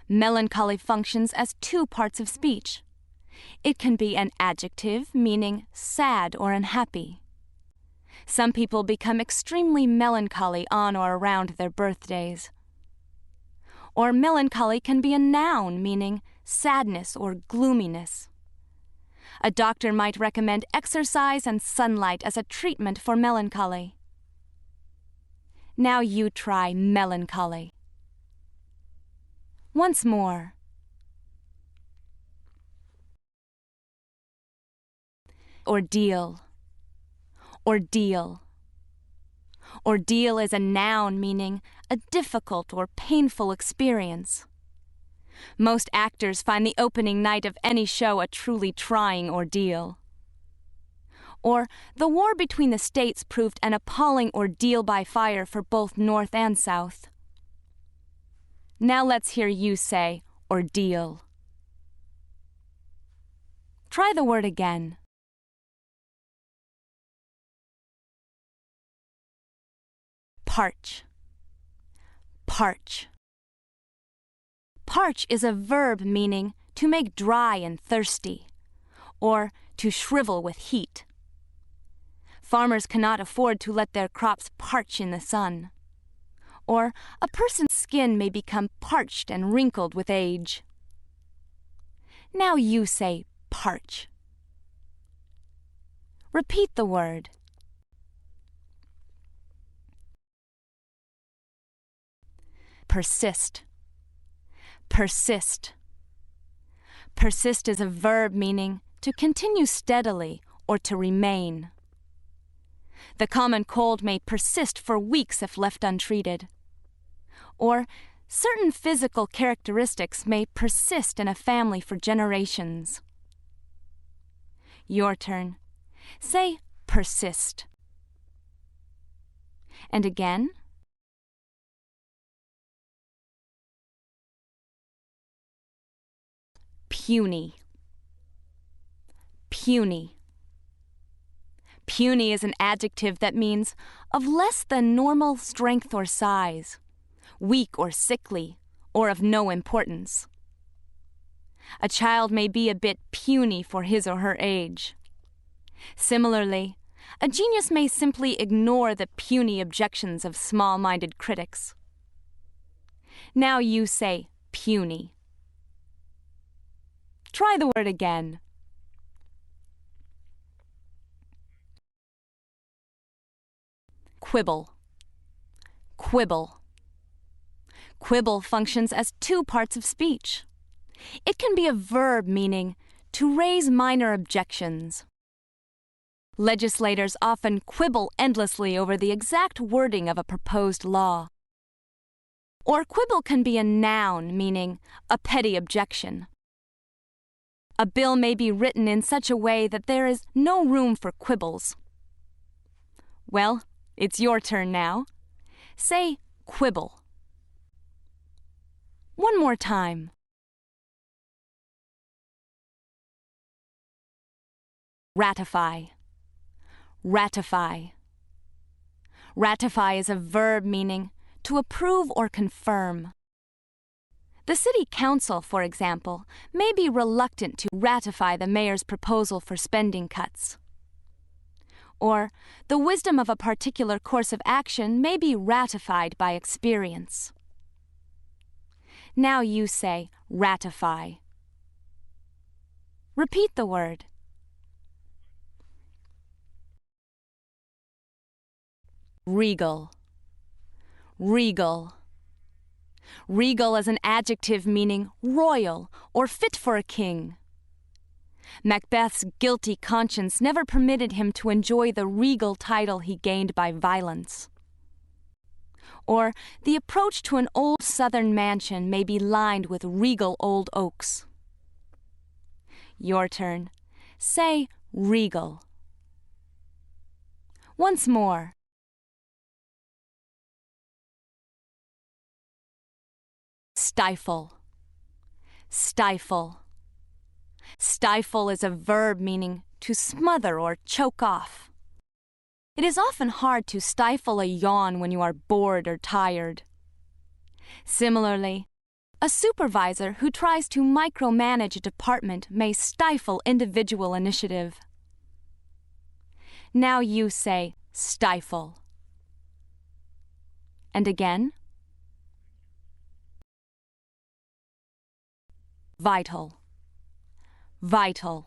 Melancholy functions as two parts of speech. It can be an adjective meaning sad or unhappy. Some people become extremely melancholy on or around their birthdays. Or melancholy can be a noun meaning sadness or gloominess. A doctor might recommend exercise and sunlight as a treatment for melancholy. Now you try melancholy. Once more. Ordeal. Ordeal. Ordeal is a noun meaning a difficult or painful experience. Most actors find the opening night of any show a truly trying ordeal. Or, the war between the states proved an appalling ordeal by fire for both North and South. Now let's hear you say ordeal. Try the word again. Parch. Parch. Parch is a verb meaning to make dry and thirsty, or to shrivel with heat. Farmers cannot afford to let their crops parch in the sun. Or, a person's skin may become parched and wrinkled with age. Now you say parch. Repeat the word. persist. Persist. Persist is a verb meaning to continue steadily or to remain. The common cold may persist for weeks if left untreated. Or certain physical characteristics may persist in a family for generations. Your turn. Say persist. And again. Puny. Puny. Puny is an adjective that means of less than normal strength or size, weak or sickly, or of no importance. A child may be a bit puny for his or her age. Similarly, a genius may simply ignore the puny objections of small-minded critics. Now you say puny. Try the word again. Quibble. Quibble. Quibble functions as two parts of speech. It can be a verb meaning to raise minor objections. Legislators often quibble endlessly over the exact wording of a proposed law. Or quibble can be a noun meaning a petty objection. A bill may be written in such a way that there is no room for quibbles. Well, it's your turn now. Say quibble. One more time. Ratify. Ratify. Ratify is a verb meaning to approve or confirm. The city council, for example, may be reluctant to ratify the mayor's proposal for spending cuts. Or the wisdom of a particular course of action may be ratified by experience. Now you say ratify. Repeat the word. Regal. Regal. Regal is an adjective meaning royal or fit for a king. Macbeth's guilty conscience never permitted him to enjoy the regal title he gained by violence. Or the approach to an old southern mansion may be lined with regal old oaks. Your turn. Say regal. Once more. Stifle. Stifle. Stifle is a verb meaning to smother or choke off. It is often hard to stifle a yawn when you are bored or tired. Similarly, a supervisor who tries to micromanage a department may stifle individual initiative. Now you say stifle. And again. Vital. Vital.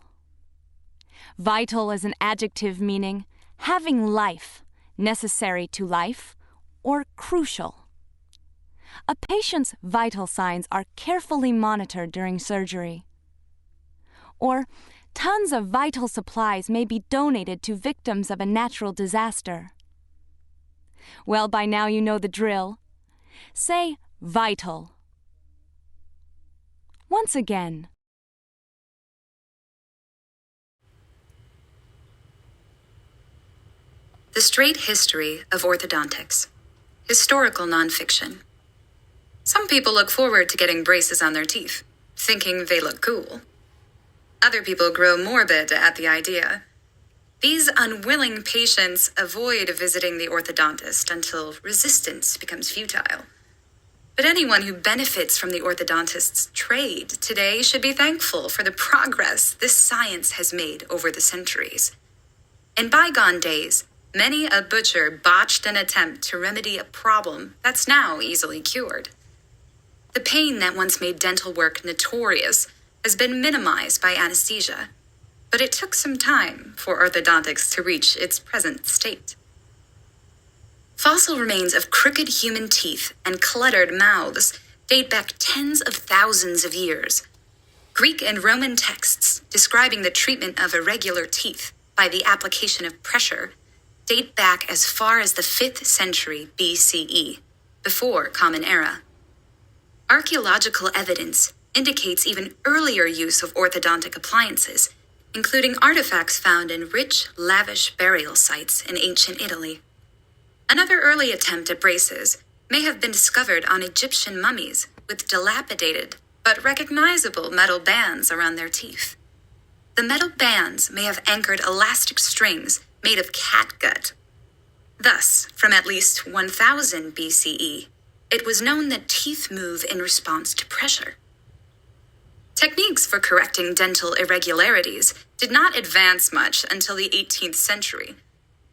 Vital is an adjective meaning having life, necessary to life, or crucial. A patient's vital signs are carefully monitored during surgery. Or tons of vital supplies may be donated to victims of a natural disaster. Well, by now you know the drill. Say vital. Once again. The Straight History of Orthodontics. Historical nonfiction. Some people look forward to getting braces on their teeth, thinking they look cool. Other people grow morbid at the idea. These unwilling patients avoid visiting the orthodontist until resistance becomes futile. But anyone who benefits from the orthodontist's trade today should be thankful for the progress this science has made over the centuries. In bygone days, many a butcher botched an attempt to remedy a problem that's now easily cured. The pain that once made dental work notorious has been minimized by anesthesia, but it took some time for orthodontics to reach its present state. Fossil remains of crooked human teeth and cluttered mouths date back tens of thousands of years. Greek and Roman texts describing the treatment of irregular teeth by the application of pressure date back as far as the 5th century BCE, before Common Era. Archaeological evidence indicates even earlier use of orthodontic appliances, including artifacts found in rich, lavish burial sites in ancient Italy. Another early attempt at braces may have been discovered on Egyptian mummies with dilapidated but recognizable metal bands around their teeth. The metal bands may have anchored elastic strings made of catgut. Thus, from at least 1000 BCE, it was known that teeth move in response to pressure. Techniques for correcting dental irregularities did not advance much until the 18th century.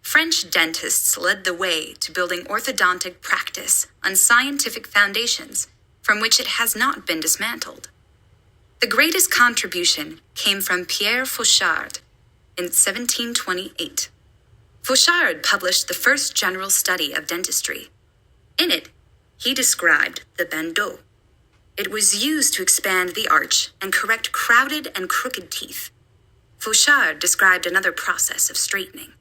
French dentists led the way to building orthodontic practice on scientific foundations from which it has not been dismantled. The greatest contribution came from Pierre Fauchard in 1728. Fauchard published the first general study of dentistry. In it, he described the bandeau. It was used to expand the arch and correct crowded and crooked teeth. Fauchard described another process of straightening.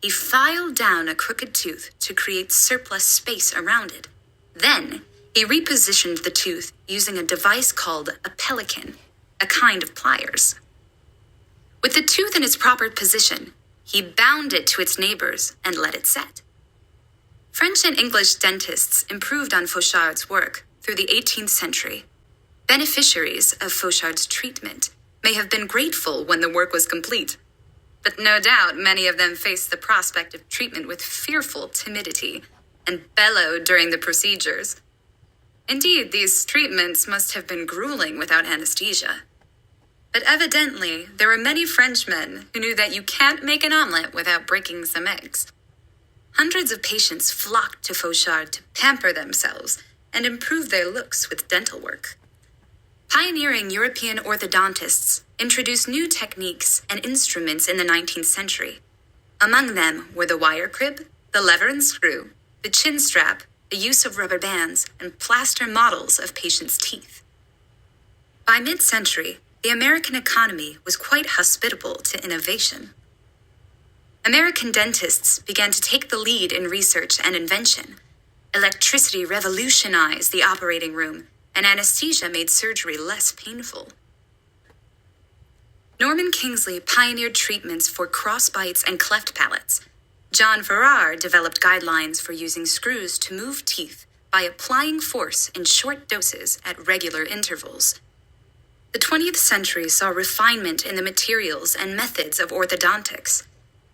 He filed down a crooked tooth to create surplus space around it. Then, he repositioned the tooth using a device called a pelican, a kind of pliers. With the tooth in its proper position, he bound it to its neighbors and let it set. French and English dentists improved on Fauchard's work through the 18th century. Beneficiaries of Fauchard's treatment may have been grateful when the work was complete, but no doubt many of them faced the prospect of treatment with fearful timidity and bellowed during the procedures. Indeed, these treatments must have been grueling without anesthesia. But evidently, there were many Frenchmen who knew that you can't make an omelet without breaking some eggs. Hundreds of patients flocked to Fauchard to pamper themselves and improve their looks with dental work. Pioneering European orthodontists introduced new techniques and instruments in the 19th century. Among them were the wire crib, the lever and screw, the chin strap, the use of rubber bands, and plaster models of patients' teeth. By mid-century, the American economy was quite hospitable to innovation. American dentists began to take the lead in research and invention. Electricity revolutionized the operating room, and anesthesia made surgery less painful. Norman Kingsley pioneered treatments for crossbites and cleft palates. John Farrar developed guidelines for using screws to move teeth by applying force in short doses at regular intervals. The 20th century saw refinement in the materials and methods of orthodontics,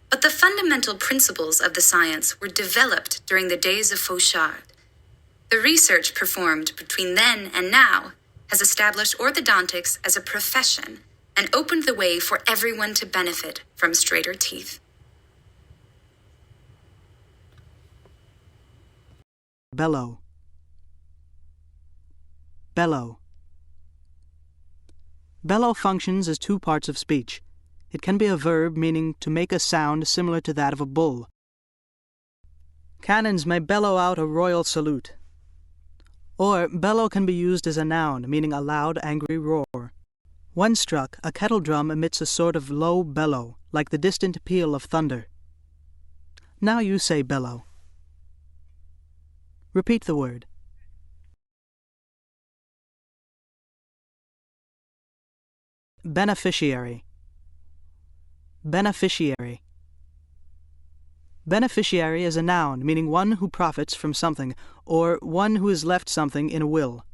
but the fundamental principles of the science were developed during the days of Fauchard. The research performed between then and now has established orthodontics as a profession and opened the way for everyone to benefit from straighter teeth. Bellow. Bellow. Bellow functions as two parts of speech. It can be a verb meaning to make a sound similar to that of a bull. Cannons may bellow out a royal salute. Or bellow can be used as a noun, meaning a loud, angry roar. When struck, a kettle drum emits a sort of low bellow, like the distant peal of thunder. Now you say bellow. Repeat the word. Beneficiary. Beneficiary. Beneficiary is a noun, meaning one who profits from something, or one who has left something in a will.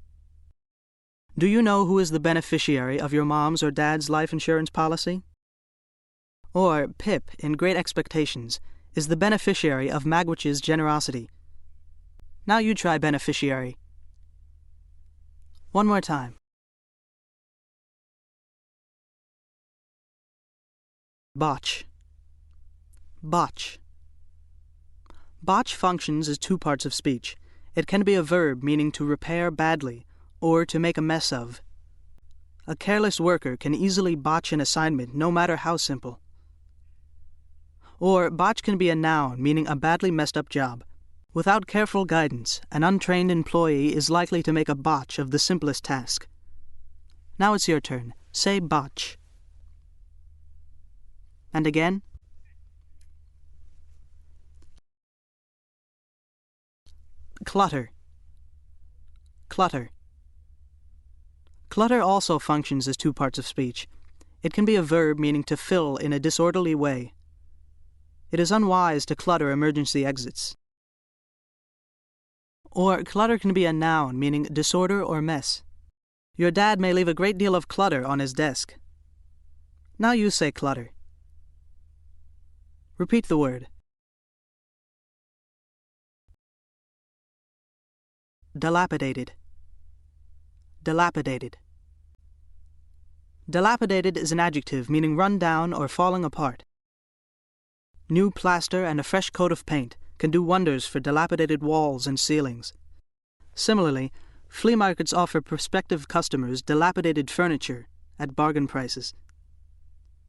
Do you know who is the beneficiary of your mom's or dad's life insurance policy? Or Pip, in Great Expectations, is the beneficiary of Magwitch's generosity. Now you try beneficiary. One more time. Botch. Botch. Botch functions as two parts of speech. It can be a verb meaning to repair badly, or to make a mess of. A careless worker can easily botch an assignment, no matter how simple. Or botch can be a noun meaning a badly messed up job. Without careful guidance, an untrained employee is likely to make a botch of the simplest task. Now it's your turn. Say botch. And again. Clutter. Clutter. Clutter also functions as two parts of speech. It can be a verb meaning to fill in a disorderly way. It is unwise to clutter emergency exits. Or clutter can be a noun meaning disorder or mess. Your dad may leave a great deal of clutter on his desk. Now you say clutter. Repeat the word. Dilapidated. Dilapidated. Dilapidated is an adjective meaning run down or falling apart. New plaster and a fresh coat of paint can do wonders for dilapidated walls and ceilings. Similarly, flea markets offer prospective customers dilapidated furniture at bargain prices.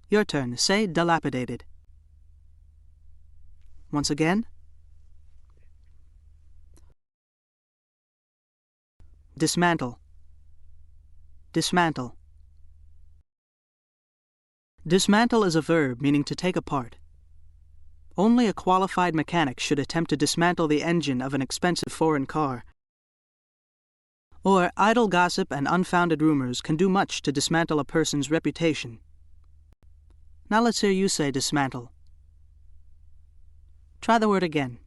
Your turn. Say dilapidated. Once again. Dismantle. Dismantle. Dismantle is a verb meaning to take apart. Only a qualified mechanic should attempt to dismantle the engine of an expensive foreign car. Or idle gossip and unfounded rumors can do much to dismantle a person's reputation. Now let's hear you say dismantle. Try the word again.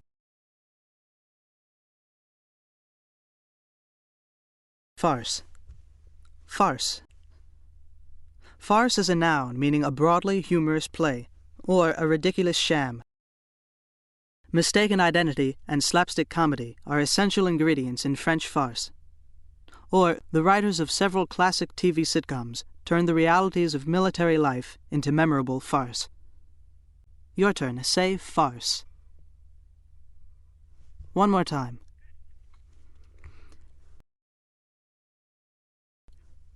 Farce. Farce. Farce is a noun meaning a broadly humorous play, or a ridiculous sham. Mistaken identity and slapstick comedy are essential ingredients in French farce. Or, the writers of several classic TV sitcoms turn the realities of military life into memorable farce. Your turn. Say farce. One more time.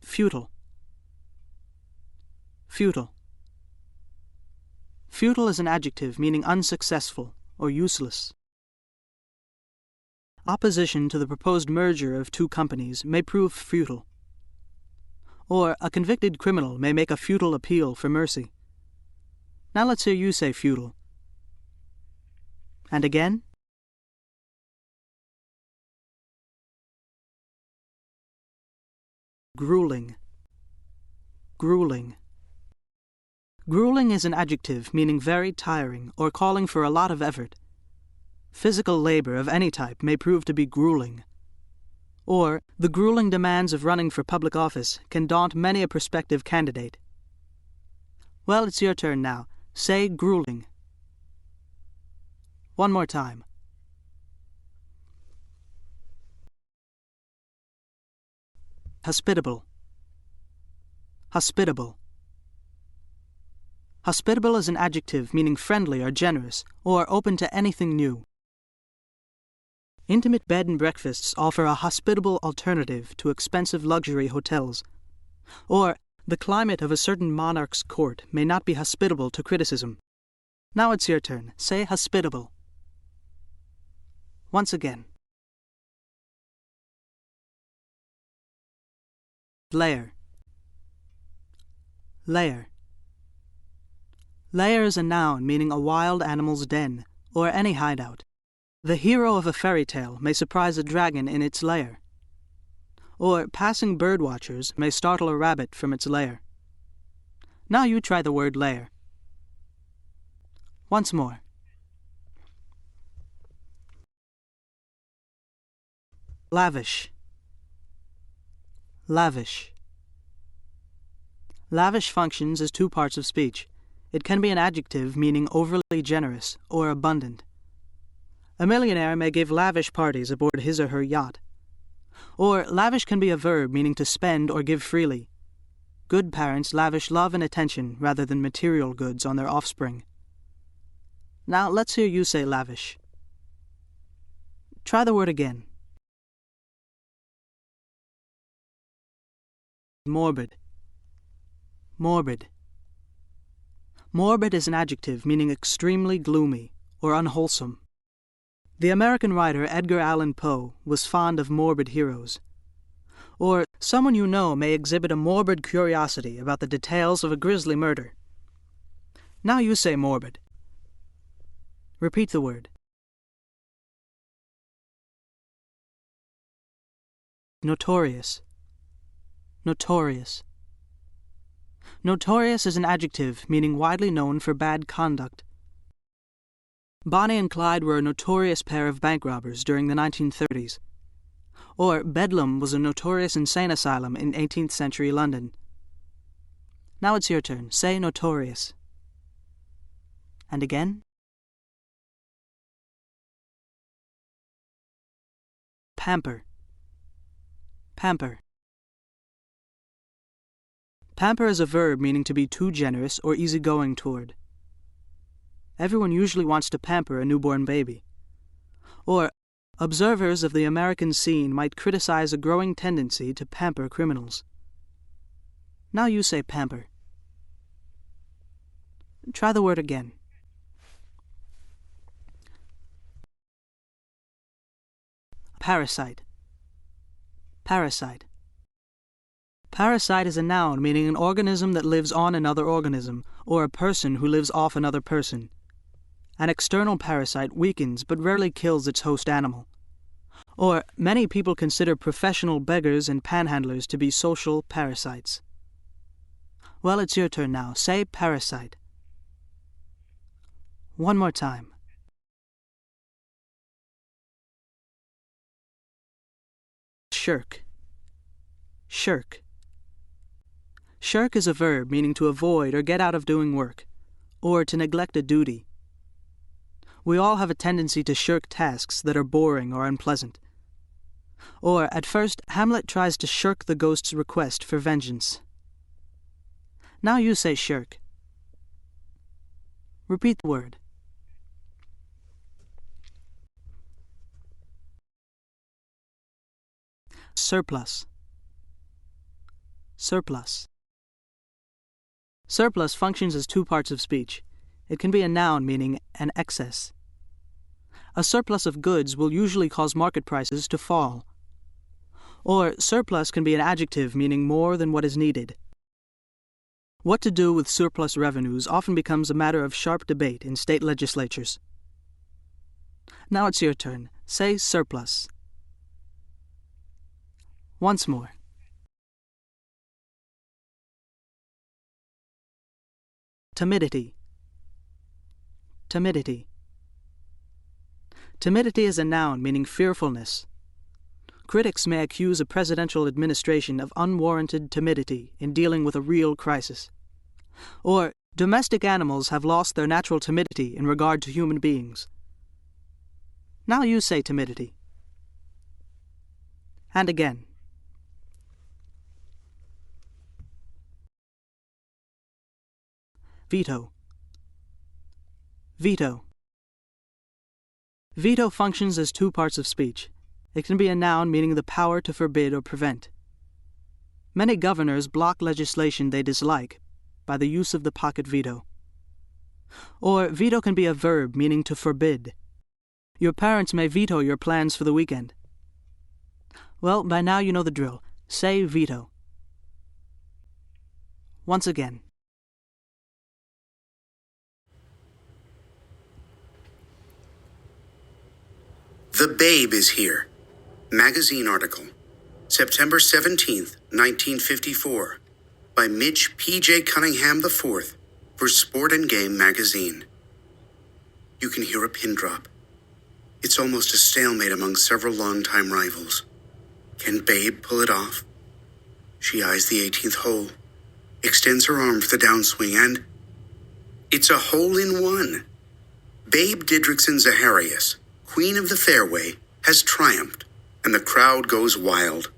Futile. Futile. Futile is an adjective meaning unsuccessful or useless. Opposition to the proposed merger of two companies may prove futile. Or a convicted criminal may make a futile appeal for mercy. Now let's hear you say futile. And again. Grueling. Grueling. Grueling is an adjective meaning very tiring or calling for a lot of effort. Physical labor of any type may prove to be grueling. Or, the grueling demands of running for public office can daunt many a prospective candidate. Well, it's your turn now. Say grueling. One more time. Hospitable. Hospitable. Hospitable is an adjective meaning friendly or generous, or open to anything new. Intimate bed and breakfasts offer a hospitable alternative to expensive luxury hotels. Or, the climate of a certain monarch's court may not be hospitable to criticism. Now it's your turn. Say hospitable. Once again. Lair. Lair. Lair is a noun meaning a wild animal's den, or any hideout. The hero of a fairy tale may surprise a dragon in its lair. Or passing bird watchers may startle a rabbit from its lair. Now you try the word lair. Once more. Lavish. Lavish. Lavish functions as two parts of speech. It can be an adjective meaning overly generous or abundant. A millionaire may give lavish parties aboard his or her yacht. Or lavish can be a verb meaning to spend or give freely. Good parents lavish love and attention rather than material goods on their offspring. Now let's hear you say lavish. Try the word again. Morbid. Morbid. Morbid is an adjective meaning extremely gloomy or unwholesome. The American writer Edgar Allan Poe was fond of morbid heroes. Or someone you know may exhibit a morbid curiosity about the details of a grisly murder. Now you say morbid. Repeat the word. Notorious. Notorious. Notorious is an adjective meaning widely known for bad conduct. Bonnie and Clyde were a notorious pair of bank robbers during the 1930s. Or Bedlam was a notorious insane asylum in 18th century London. Now it's your turn. Say notorious. And again. Pamper. Pamper. Pamper is a verb meaning to be too generous or easygoing toward. Everyone usually wants to pamper a newborn baby. Or, observers of the American scene might criticize a growing tendency to pamper criminals. Now you say pamper. Try the word again. Parasite. Parasite. Parasite is a noun meaning an organism that lives on another organism, or a person who lives off another person. An external parasite weakens but rarely kills its host animal. Or, many people consider professional beggars and panhandlers to be social parasites. Well, it's your turn now. Say parasite. One more time. Shirk. Shirk. Shirk is a verb meaning to avoid or get out of doing work, or to neglect a duty. We all have a tendency to shirk tasks that are boring or unpleasant. Or, at first, Hamlet tries to shirk the ghost's request for vengeance. Now you say shirk. Repeat the word. Surplus. Surplus. Surplus functions as two parts of speech. It can be a noun meaning an excess. A surplus of goods will usually cause market prices to fall. Or surplus can be an adjective meaning more than what is needed. What to do with surplus revenues often becomes a matter of sharp debate in state legislatures. Now it's your turn. Say surplus. Once more. Timidity. Timidity. Timidity is a noun meaning fearfulness. Critics may accuse a presidential administration of unwarranted timidity in dealing with a real crisis. Or, domestic animals have lost their natural timidity in regard to human beings. Now you say timidity. And again. Veto. Veto. Veto functions as two parts of speech. It can be a noun meaning the power to forbid or prevent. Many governors block legislation they dislike by the use of the pocket veto. Or veto can be a verb meaning to forbid. Your parents may veto your plans for the weekend. Well, by now you know the drill. Say veto. Once again. The Babe is Here. Magazine article. September 17th, 1954. By Mitch P.J. Cunningham IV for Sport and Game magazine. You can hear a pin drop. It's almost a stalemate among several longtime rivals. Can Babe pull it off? She eyes the 18th hole, extends her arm for the downswing, and it's a hole-in-one. Babe Didrikson Zaharias, Queen of the Fairway, has triumphed, and the crowd goes wild.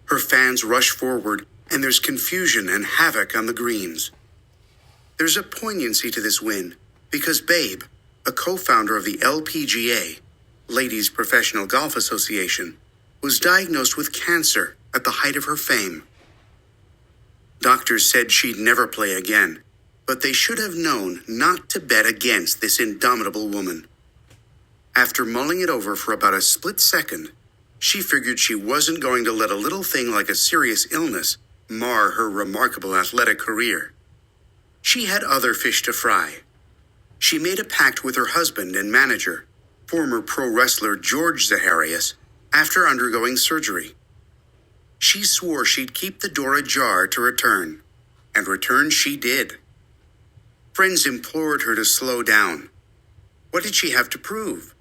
Her fans rush forward, and there's confusion and havoc on the greens. There's a poignancy to this win, because Babe, a co-founder of the LPGA, Ladies Professional Golf Association, was diagnosed with cancer at the height of her fame. Doctors said she'd never play again, but they should have known not to bet against this indomitable woman. After mulling it over for about a split second, she figured she wasn't going to let a little thing like a serious illness mar her remarkable athletic career. She had other fish to fry. She made a pact with her husband and manager, former pro wrestler George Zaharias, after undergoing surgery. She swore she'd keep the door ajar to return, and return she did. Friends implored her to slow down. What did she have to prove?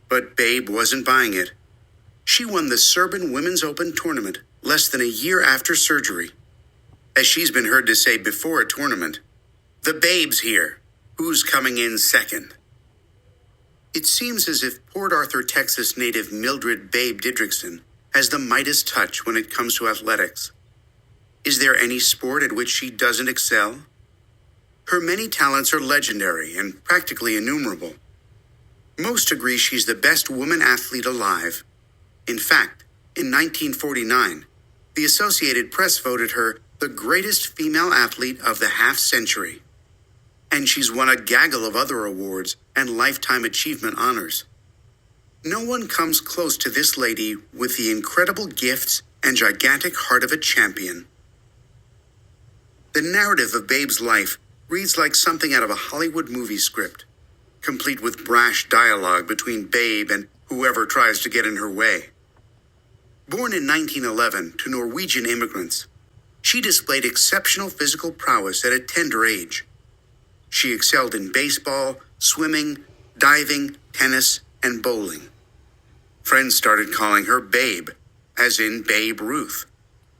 But Babe wasn't buying it. She won the Serbian Women's Open tournament less than a year after surgery. As she's been heard to say before a tournament, "The Babe's here. Who's coming in second?" It seems as if Port Arthur, Texas native Mildred Babe Didrikson has the Midas touch when it comes to athletics. Is there any sport at which she doesn't excel? Her many talents are legendary and practically innumerable. Most agree she's the best woman athlete alive. In fact, in 1949, the Associated Press voted her the greatest female athlete of the half-century. And she's won a gaggle of other awards and lifetime achievement honors. No one comes close to this lady with the incredible gifts and gigantic heart of a champion. The narrative of Babe's life reads like something out of a Hollywood movie script, complete with brash dialogue between Babe and whoever tries to get in her way. Born in 1911 to Norwegian immigrants, she displayed exceptional physical prowess at a tender age. She excelled in baseball, swimming, diving, tennis, and bowling. Friends started calling her Babe, as in Babe Ruth,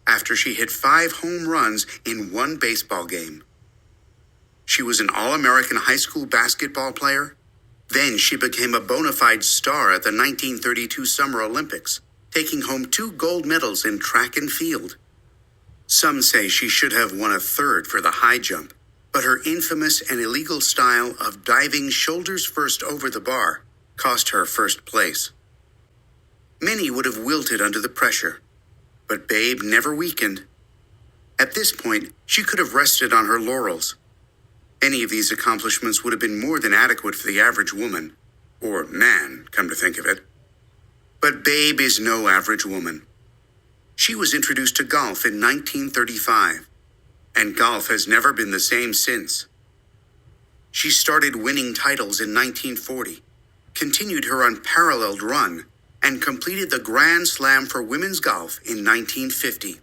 after she hit 5 home runs in one baseball game. She was an All-American high school basketball player. Then she became a bona fide star at the 1932 Summer Olympics, taking home 2 gold medals in track and field. Some say she should have won a 3rd for the high jump, but her infamous and illegal style of diving shoulders first over the bar cost her first place. Many would have wilted under the pressure, but Babe never weakened. At this point, she could have rested on her laurels. Any of these accomplishments would have been more than adequate for the average woman, or man, come to think of it. But Babe is no average woman. She was introduced to golf in 1935, and golf has never been the same since. She started winning titles in 1940, continued her unparalleled run, and completed the Grand Slam for women's golf in 1950,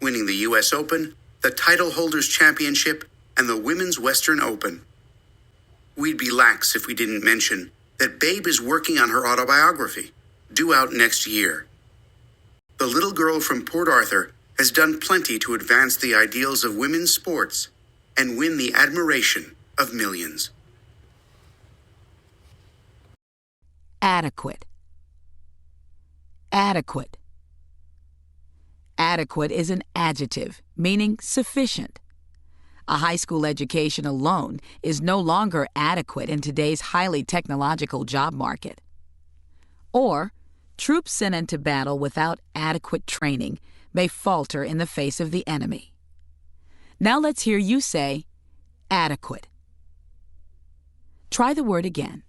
winning the U.S. Open, the Title Holders Championship, and the Women's Western Open. We'd be lax if we didn't mention that Babe is working on her autobiography, due out next year. The little girl from Port Arthur has done plenty to advance the ideals of women's sports and win the admiration of millions. Adequate. Adequate. Adequate is an adjective, meaning sufficient. A high school education alone is no longer adequate in today's highly technological job market. Or, troops sent into battle without adequate training may falter in the face of the enemy. Now let's hear you say, adequate. Try the word again.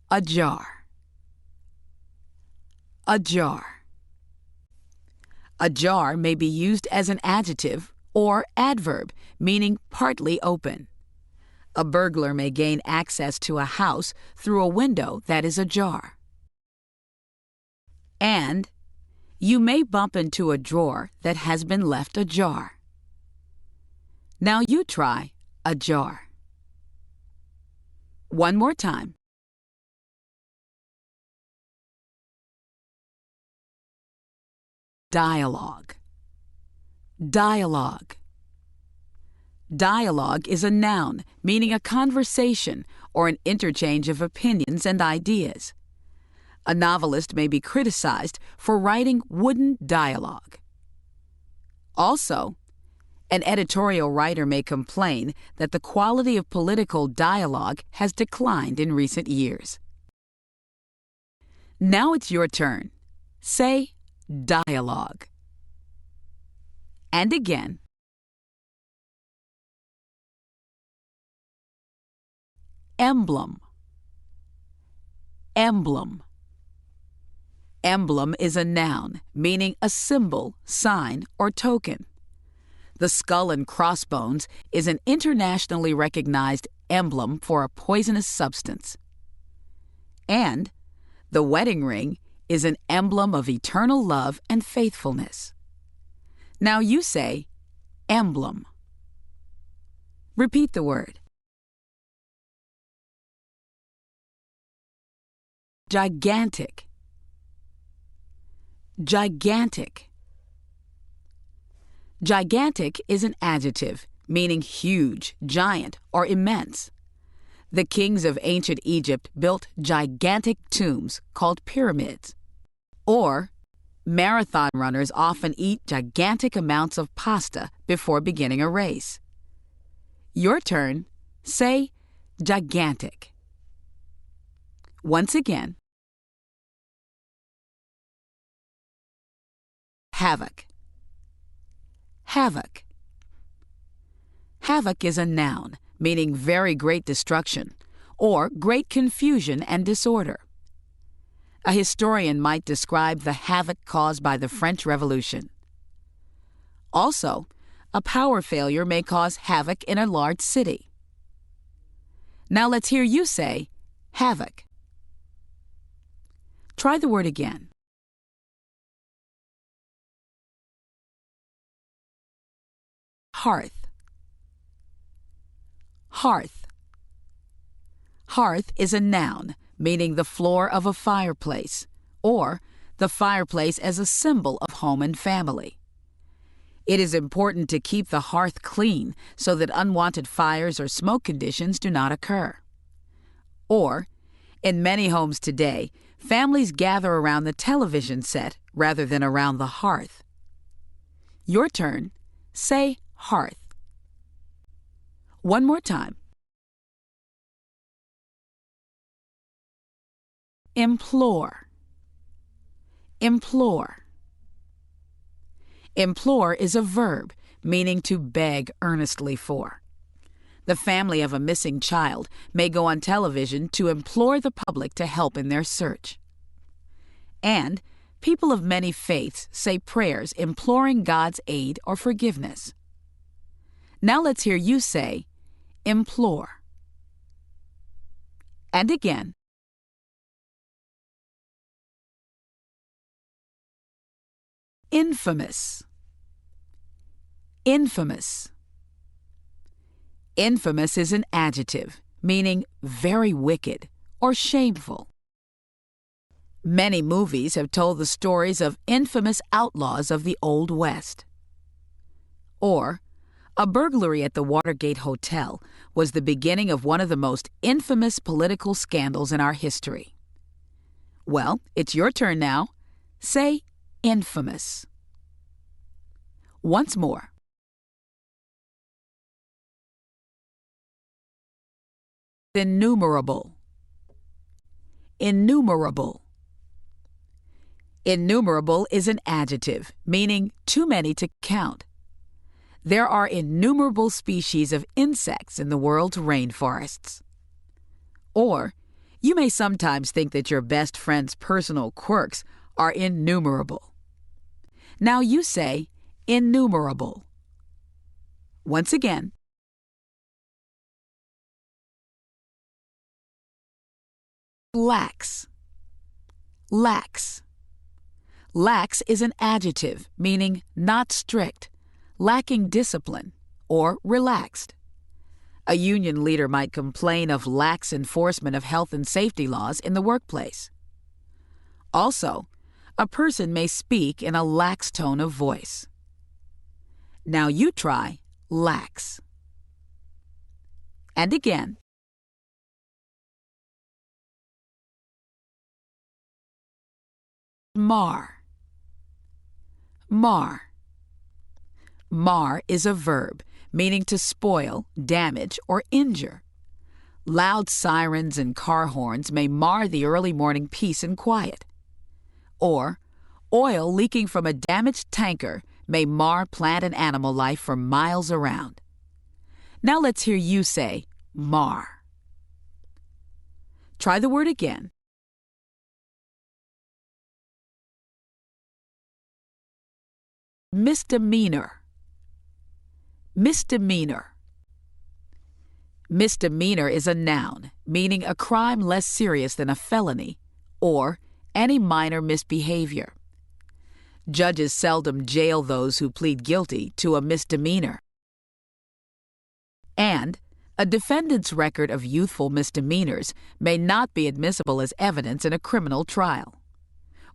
Ajar. Ajar. Ajar may be used as an adjective or adverb, meaning partly open. A burglar may gain access to a house through a window that is ajar. And you may bump into a drawer that has been left ajar. Now you try ajar. One more time. Dialogue. Dialogue. Dialogue is a noun meaning a conversation or an interchange of opinions and ideas. A novelist may be criticized for writing wooden dialogue. Also, an editorial writer may complain that the quality of political dialogue has declined in recent years. Now it's your turn. Say dialogue. And again. Emblem. Emblem. Emblem is a noun, meaning a symbol, sign, or token. The skull and crossbones is an internationally recognized emblem for a poisonous substance. And the wedding ring is an emblem of eternal love and faithfulness. Now you say, emblem. Repeat the word. Gigantic. Gigantic. Gigantic is an adjective, meaning huge, giant, or immense. The kings of ancient Egypt built gigantic tombs called pyramids. Or, marathon runners often eat gigantic amounts of pasta before beginning a race. Your turn. Say gigantic. Once again. Havoc. Havoc. Havoc is a noun, meaning very great destruction, or great confusion and disorder. A historian might describe the havoc caused by the French Revolution. Also, a power failure may cause havoc in a large city. Now let's hear you say havoc. Try the word again. Hearth. Hearth. Hearth is a noun, meaning the floor of a fireplace, or the fireplace as a symbol of home and family. It is important to keep the hearth clean so that unwanted fires or smoke conditions do not occur. Or, in many homes today, families gather around the television set rather than around the hearth. Your turn. Say hearth. One more time. Implore. Implore. Implore is a verb, meaning to beg earnestly for. The family of a missing child may go on television to implore the public to help in their search. And people of many faiths say prayers imploring God's aid or forgiveness. Now let's hear you say, implore. And again. Infamous. Infamous. Infamous is an adjective, meaning very wicked or shameful. Many movies have told the stories of infamous outlaws of the Old West. Or, a burglary at the Watergate Hotel was the beginning of one of the most infamous political scandals in our history. Well, it's your turn now. Say infamous. Once more. Innumerable. Innumerable. Innumerable is an adjective, meaning too many to count. There are innumerable species of insects in the world's rainforests. Or, you may sometimes think that your best friend's personal quirks are innumerable. Now you say innumerable. Once again. Lax. Lax. Lax is an adjective, meaning not strict, lacking discipline, or relaxed. A union leader might complain of lax enforcement of health and safety laws in the workplace. Also, a person may speak in a lax tone of voice. Now you try lax. And again. Mar. Mar. Mar is a verb, meaning to spoil, damage, or injure. Loud sirens and car horns may mar the early morning peace and quiet. Or, oil leaking from a damaged tanker may mar plant and animal life for miles around. Now let's hear you say mar. Try the word again. Misdemeanor. Misdemeanor. Misdemeanor is a noun, meaning a crime less serious than a felony, or any minor misbehavior. Judges seldom jail those who plead guilty to a misdemeanor. And a defendant's record of youthful misdemeanors may not be admissible as evidence in a criminal trial.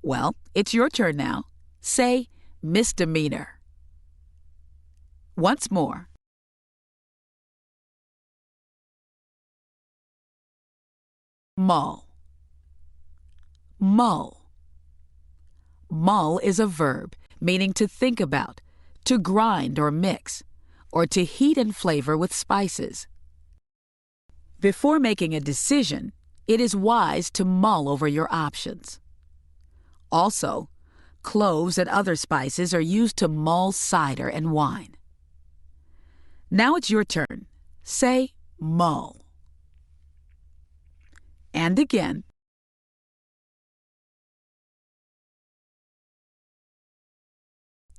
Well, it's your turn now. Say misdemeanor. Once more. Mull. Mull. Mull is a verb meaning to think about, to grind or mix, or to heat and flavor with spices. Before making a decision, it is wise to mull over your options. Also, cloves and other spices are used to mull cider and wine. Now it's your turn. Say mull. And again.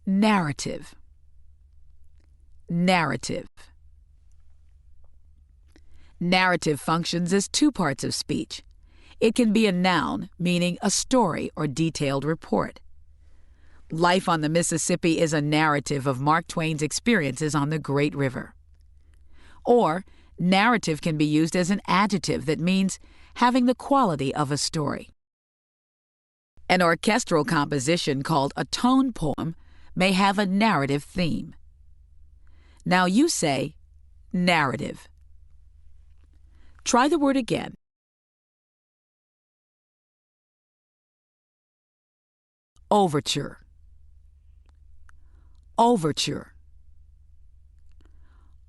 Narrative. Narrative. Narrative functions as two parts of speech. It can be a noun, meaning a story or detailed report. Life on the Mississippi is a narrative of Mark Twain's experiences on the Great River. Or, narrative can be used as an adjective that means having the quality of a story. An orchestral composition called a tone poem may have a narrative theme. Now you say narrative. Try the word again. Overture. Overture.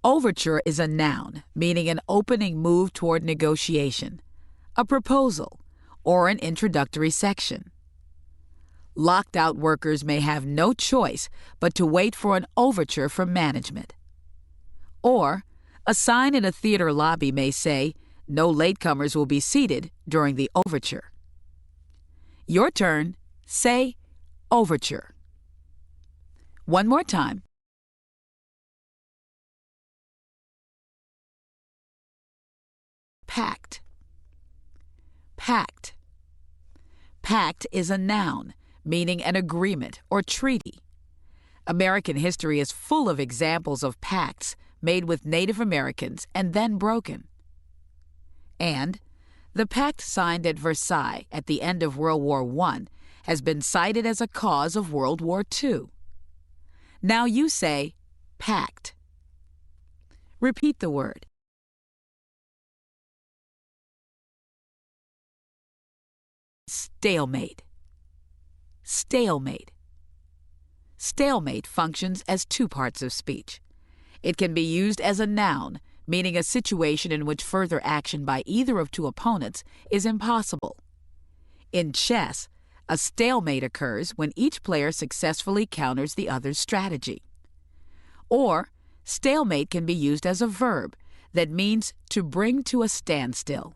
Overture is a noun, meaning an opening move toward negotiation, a proposal, or an introductory section. Locked-out workers may have no choice but to wait for an overture from management. Or, a sign in a theater lobby may say, "No latecomers will be seated during the overture." Your turn. Say overture. One more time. Pact. Pact. Pact is a noun, meaning an agreement or treaty. American history is full of examples of pacts made with Native Americans and then broken. And the pact signed at Versailles at the end of World War I has been cited as a cause of World War II. Now you say pact. Repeat the word. Stalemate. Stalemate. Stalemate functions as two parts of speech. It can be used as a noun, meaning a situation in which further action by either of two opponents is impossible. In chess, a stalemate occurs when each player successfully counters the other's strategy. Or, stalemate can be used as a verb that means to bring to a standstill.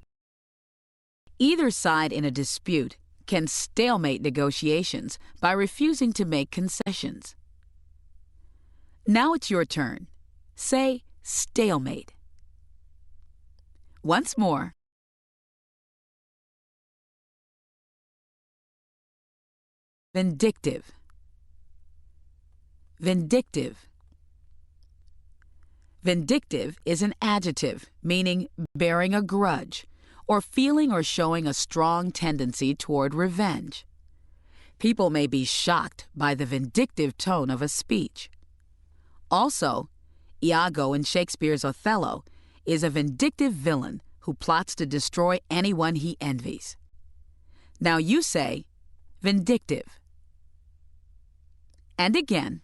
Either side in a dispute can stalemate negotiations by refusing to make concessions. Now it's your turn. Say stalemate. Once more. Vindictive. Vindictive. Vindictive is an adjective meaning bearing a grudge, or feeling or showing a strong tendency toward revenge. People may be shocked by the vindictive tone of a speech. Also, Iago in Shakespeare's Othello is a vindictive villain who plots to destroy anyone he envies. Now you say, vindictive. And again.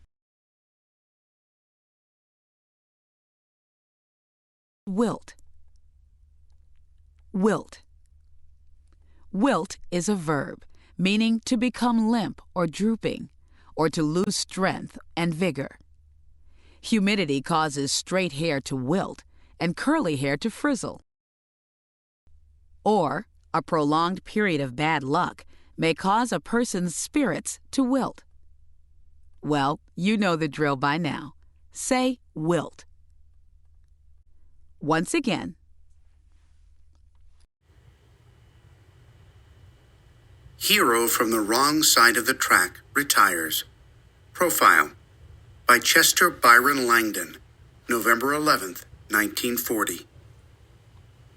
Wilt. Wilt. Wilt is a verb, meaning to become limp or drooping, or to lose strength and vigor. Humidity causes straight hair to wilt and curly hair to frizzle. Or, A prolonged period of bad luck may cause a person's spirits to wilt. Well, you know the drill by now. Say wilt. Once again. Hero from the wrong side of the track retires. Profile by Chester Byron Langdon, November 11th, 1940.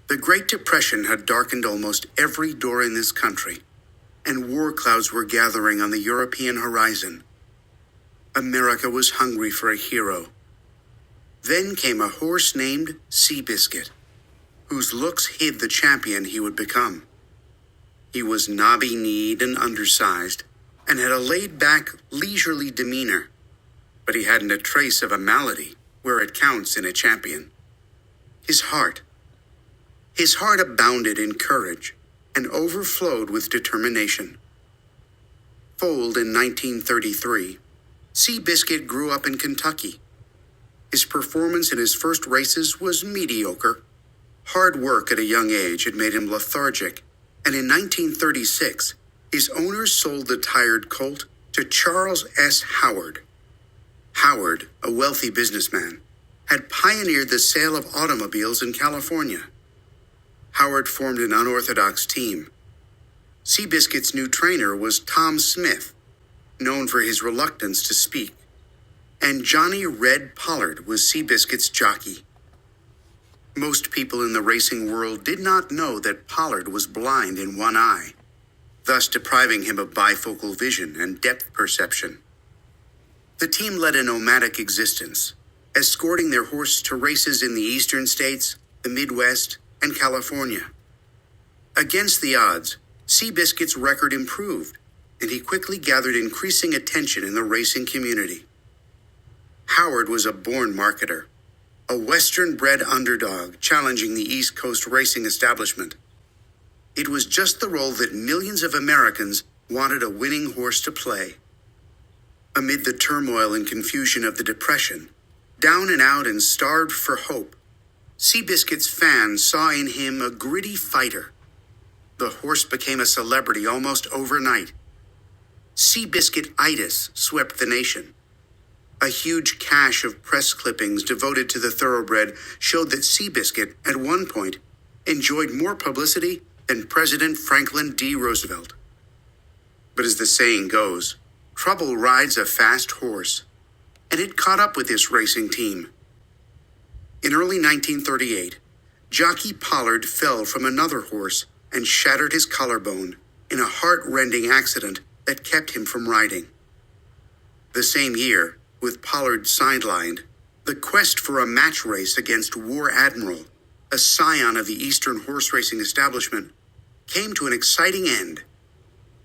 The Great Depression had darkened almost every door in this country, and war clouds were gathering on the European horizon. America was hungry for a hero. Then came a horse named Seabiscuit, whose looks hid the champion he would become. He was knobby-kneed and undersized, and had a laid-back, leisurely demeanor, but he hadn't a trace of a malady where it counts in a champion. His heart abounded in courage and overflowed with determination. Foaled in 1933, Seabiscuit grew up in Kentucky. His performance in his first races was mediocre. Hard work at a young age had made him lethargic, and in 1936, his owners sold the tired colt to Charles S. Howard. Howard, a wealthy businessman, had pioneered the sale of automobiles in California. Howard formed an unorthodox team. Seabiscuit's new trainer was Tom Smith, known for his reluctance to speak, and Johnny Red Pollard was Seabiscuit's jockey. Most people in the racing world did not know that Pollard was blind in one eye, thus depriving him of bifocal vision and depth perception. The team led a nomadic existence, escorting their horse to races in the eastern states, the Midwest, and California. Against the odds, Seabiscuit's record improved, and he quickly gathered increasing attention in the racing community. Howard was a born marketer, a Western-bred underdog challenging the East Coast racing establishment. It was just the role that millions of Americans wanted a winning horse to play. Amid the turmoil and confusion of the Depression, down and out and starved for hope, Seabiscuit's fans saw in him a gritty fighter. The horse became a celebrity almost overnight. Seabiscuit-itis swept the nation. A huge cache of press clippings devoted to the thoroughbred showed that Seabiscuit, at one point, enjoyed more publicity than President Franklin D. Roosevelt. But as the saying goes, trouble rides a fast horse, and it caught up with this racing team. In early 1938, jockey Pollard fell from another horse and shattered his collarbone in a heart-rending accident that kept him from riding. The same year, with Pollard sidelined, the quest for a match race against War Admiral, a scion of the Eastern horse racing establishment, came to an exciting end.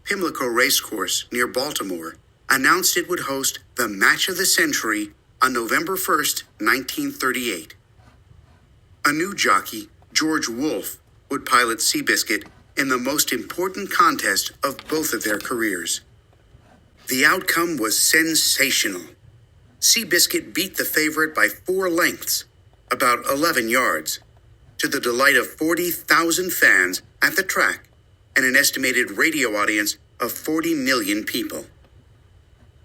Pimlico Racecourse near Baltimore announced it would host the Match of the Century on November 1st, 1938. A new jockey, George Wolfe, would pilot Seabiscuit in the most important contest of both of their careers. The outcome was sensational. Seabiscuit beat the favorite by 4 lengths, about 11 yards, to the delight of 40,000 fans at the track and an estimated radio audience of 40 million people.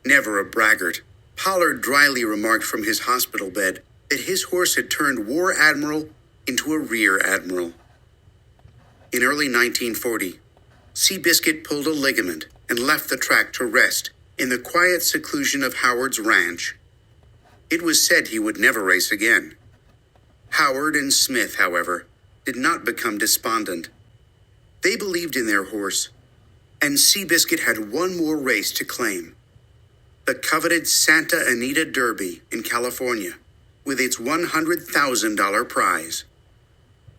Never a braggart, Pollard dryly remarked from his hospital bed that his horse had turned War Admiral into a Rear Admiral. In early 1940, Seabiscuit pulled a ligament and left the track to rest in the quiet seclusion of Howard's ranch. It was said he would never race again. Howard and Smith, however, did not become despondent. They believed in their horse, and Seabiscuit had one more race to claim: the coveted Santa Anita Derby in California, with its $100,000 prize.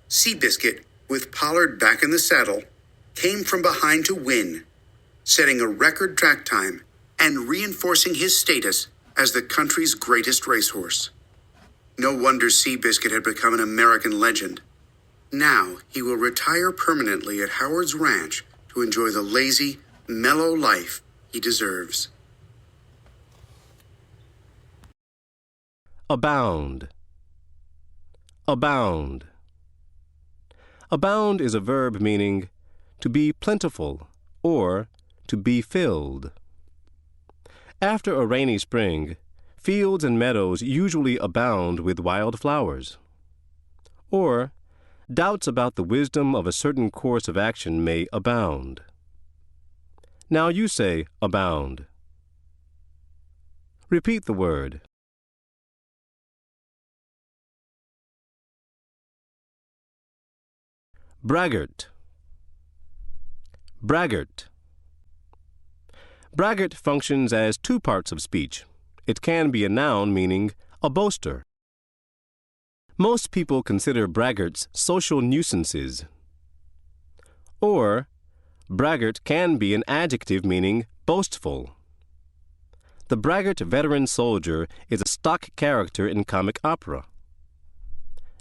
Seabiscuit, with Pollard back in the saddle, came from behind to win, setting a record track time and reinforcing his status as the country's greatest racehorse. No wonder Seabiscuit had become an American legend. Now he will retire permanently at Howard's Ranch to enjoy the lazy, mellow life he deserves. Abound. Abound. Abound is a verb meaning to be plentiful or to be filled. After a rainy spring, fields and meadows usually abound with wild flowers. Or, doubts about the wisdom of a certain course of action may abound. Now you say abound. Repeat the word. Braggart. Braggart. Braggart functions as two parts of speech. It can be a noun meaning a boaster. Most people consider braggarts social nuisances. Or, braggart can be an adjective meaning boastful. The braggart veteran soldier is a stock character in comic opera.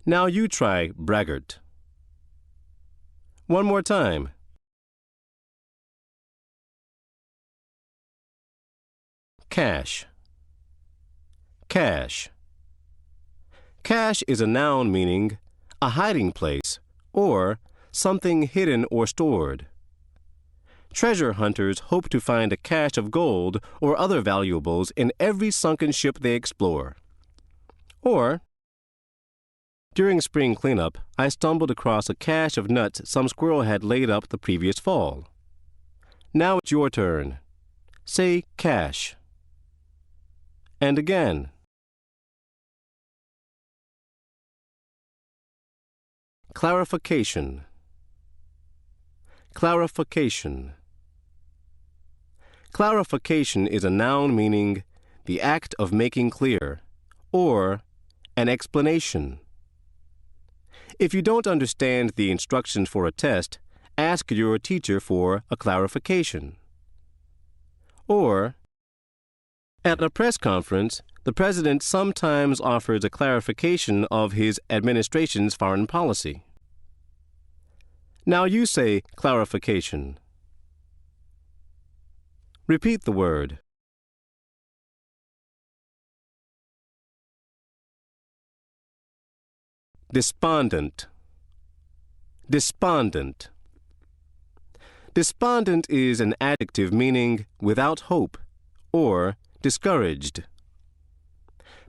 Now you try braggart. One more time. Cache. Cache. Cache is a noun meaning a hiding place or something hidden or stored. Treasure hunters hope to find a cache of gold or other valuables in every sunken ship they explore. Or, during spring cleanup, I stumbled across a cache of nuts some squirrel had laid up the previous fall. Now it's your turn. Say cache. And again. Clarification. Clarification. Clarification is a noun meaning the act of making clear, or an explanation. If you don't understand the instructions for a test, ask your teacher for a clarification. Or, at a press conference, the president sometimes offers a clarification of his administration's foreign policy. Now you say clarification. Repeat the word. Despondent. Despondent. Despondent is an adjective meaning without hope or discouraged.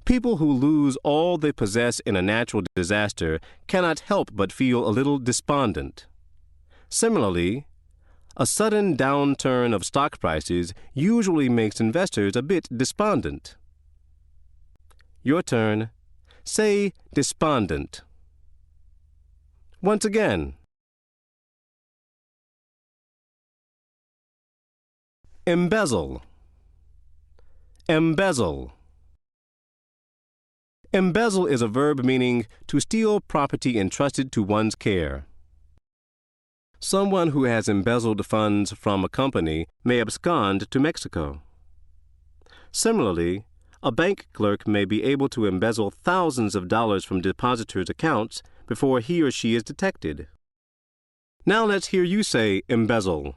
People who lose all they possess in a natural disaster cannot help but feel a little despondent. Similarly, a sudden downturn of stock prices usually makes investors a bit despondent. Your turn. Say despondent. Once again. Embezzle. Embezzle. Embezzle is a verb meaning to steal property entrusted to one's care. Someone who has embezzled funds from a company may abscond to Mexico. Similarly, a bank clerk may be able to embezzle thousands of dollars from depositors' accounts before he or she is detected. Now let's hear you say embezzle.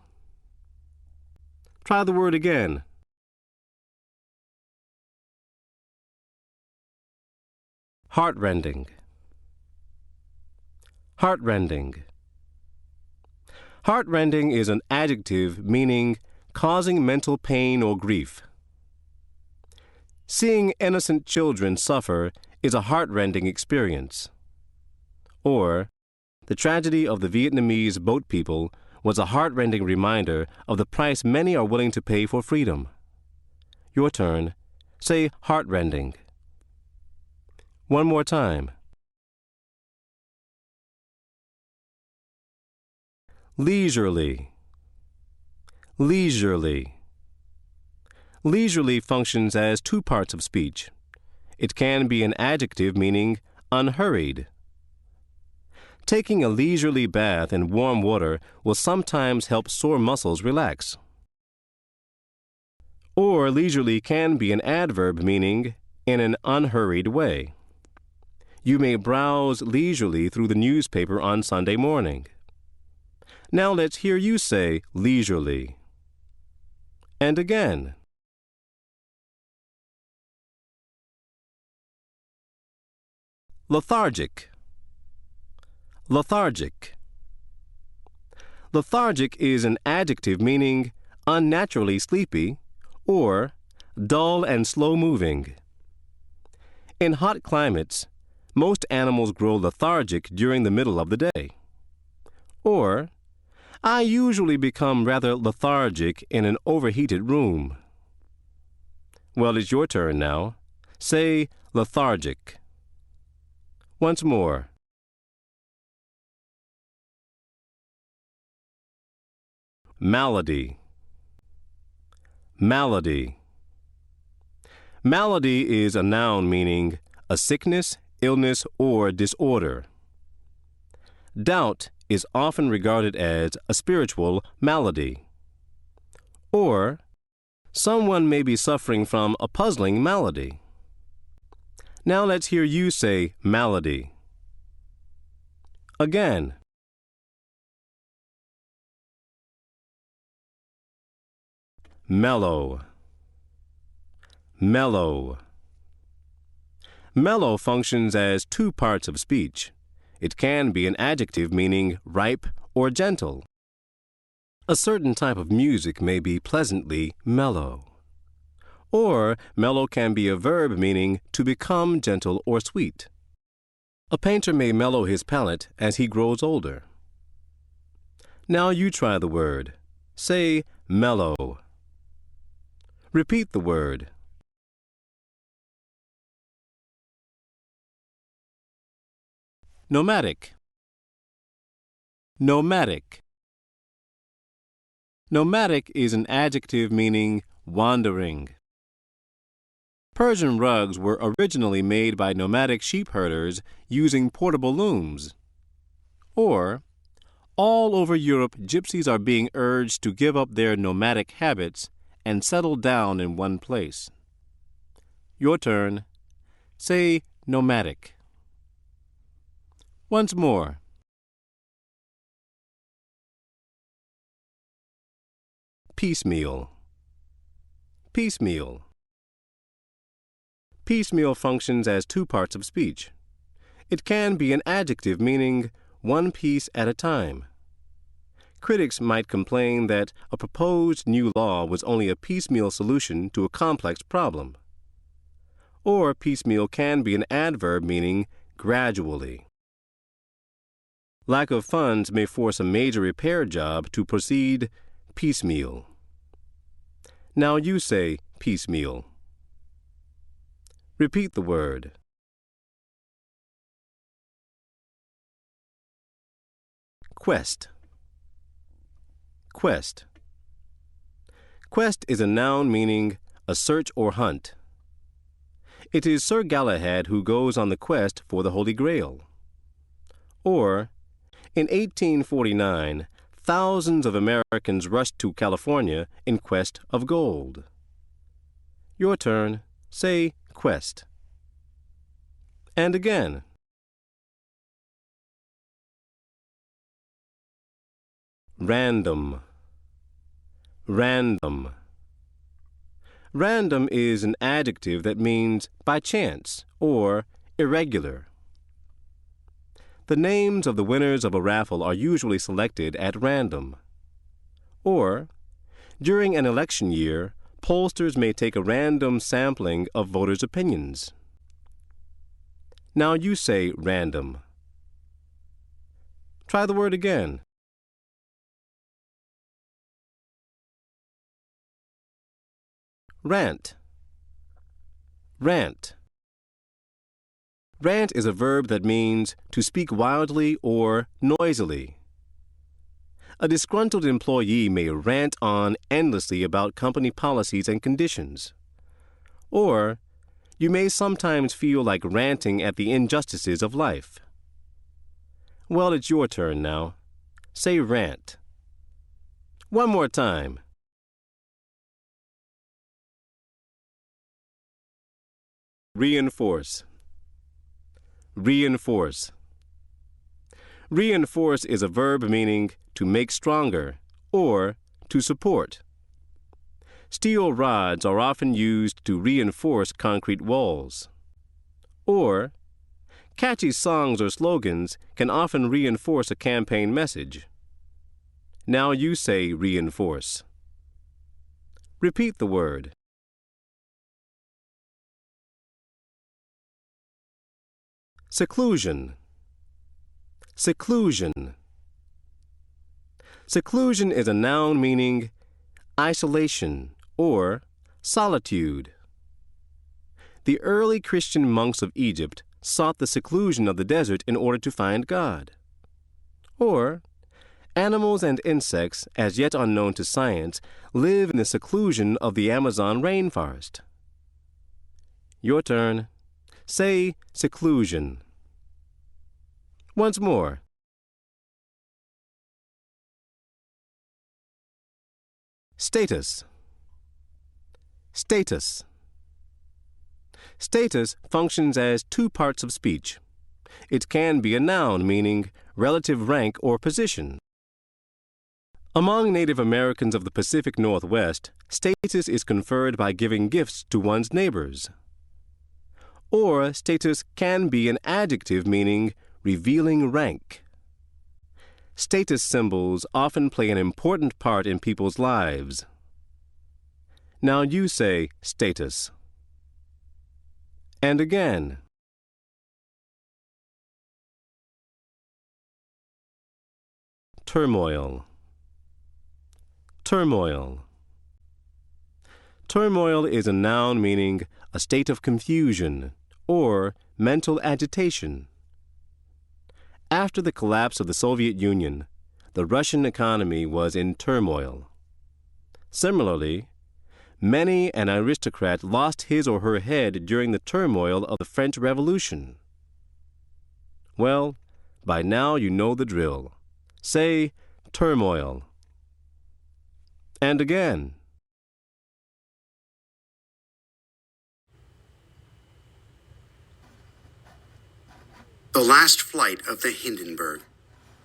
Try the word again. Heartrending. Heartrending. Heartrending is an adjective meaning causing mental pain or grief. Seeing innocent children suffer is a heartrending experience. Or, the tragedy of the Vietnamese boat people was a heartrending reminder of the price many are willing to pay for freedom. Your turn. Say heartrending. One more time. Leisurely. Leisurely. Leisurely functions as two parts of speech. It can be an adjective meaning unhurried. Taking a leisurely bath in warm water will sometimes help sore muscles relax. Or leisurely can be an adverb meaning in an unhurried way. You may browse leisurely through the newspaper on Sunday morning. Now let's hear you say leisurely. And again. Lethargic. Lethargic. Lethargic is an adjective meaning unnaturally sleepy or dull and slow-moving. In hot climates, most animals grow lethargic during the middle of the day. Or, I usually become rather lethargic in an overheated room. Well, it's your turn now. Say lethargic. Once more. Malady. Malady. Malady is a noun meaning a sickness, illness, or disorder. Doubt is often regarded as a spiritual malady. Or, someone may be suffering from a puzzling malady. Now let's hear you say malady. Again. Mellow. Mellow. Mellow functions as two parts of speech. It can be an adjective meaning ripe or gentle. A certain type of music may be pleasantly mellow. Or mellow can be a verb meaning to become gentle or sweet. A painter may mellow his palette as he grows older. Now you try the word. Say mellow. Repeat the word. Nomadic. Nomadic. Nomadic is an adjective meaning wandering. Persian rugs were originally made by nomadic sheep herders using portable looms. Or, all over Europe, gypsies are being urged to give up their nomadic habits and settle down in one place. Your turn. Say nomadic. Once more. Piecemeal. Piecemeal. Piecemeal functions as two parts of speech. It can be an adjective meaning one piece at a time. Critics might complain that a proposed new law was only a piecemeal solution to a complex problem. Or piecemeal can be an adverb meaning gradually. Lack of funds may force a major repair job to proceed piecemeal. Now you say piecemeal. Repeat the word. Quest. Quest. Quest is a noun meaning a search or hunt. It is Sir Galahad who goes on the quest for the Holy Grail. Or, in 1849, thousands of Americans rushed to California in quest of gold. Your turn. Say quest. And again. Random. Random. Random is an adjective that means by chance or irregular. The names of the winners of a raffle are usually selected at random. Or, during an election year, pollsters may take a random sampling of voters' opinions. Now you say random. Try the word again. Rant. Rant. Rant is a verb that means to speak wildly or noisily. A disgruntled employee may rant on endlessly about company policies and conditions. Or, you may sometimes feel like ranting at the injustices of life. Well, it's your turn now. Say rant. One more time. Reinforce. Reinforce. Reinforce is a verb meaning to make stronger or to support. Steel rods are often used to reinforce concrete walls. Or, catchy songs or slogans can often reinforce a campaign message. Now you say reinforce. Repeat the word. Seclusion. Seclusion. Seclusion is a noun meaning isolation or solitude. The early Christian monks of Egypt sought the seclusion of the desert in order to find God. Or, animals and insects, as yet unknown to science, live in the seclusion of the Amazon rainforest. Your turn. Say seclusion. Once more. Status. Status. Status functions as two parts of speech. It can be a noun meaning relative rank or position. Among Native Americans of the Pacific Northwest, status is conferred by giving gifts to one's neighbors. Or status can be an adjective meaning revealing rank. Status symbols often play an important part in people's lives. Now you say status. And again. Turmoil. Turmoil. Turmoil is a noun meaning a state of confusion or mental agitation. After the collapse of the Soviet Union, the Russian economy was in turmoil. Similarly, many an aristocrat lost his or her head during the turmoil of the French Revolution. Well, by now you know the drill. Say turmoil. And again. The Last Flight of the Hindenburg.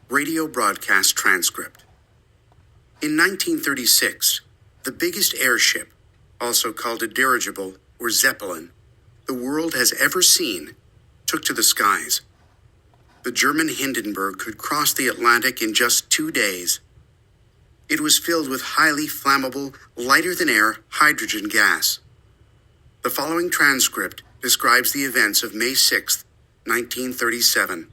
Radio broadcast transcript. In 1936, the biggest airship, also called a dirigible or Zeppelin, the world has ever seen, took to the skies. The German Hindenburg could cross the Atlantic in just 2 days. It was filled with highly flammable, lighter-than-air hydrogen gas. The following transcript describes the events of May 6, 1937.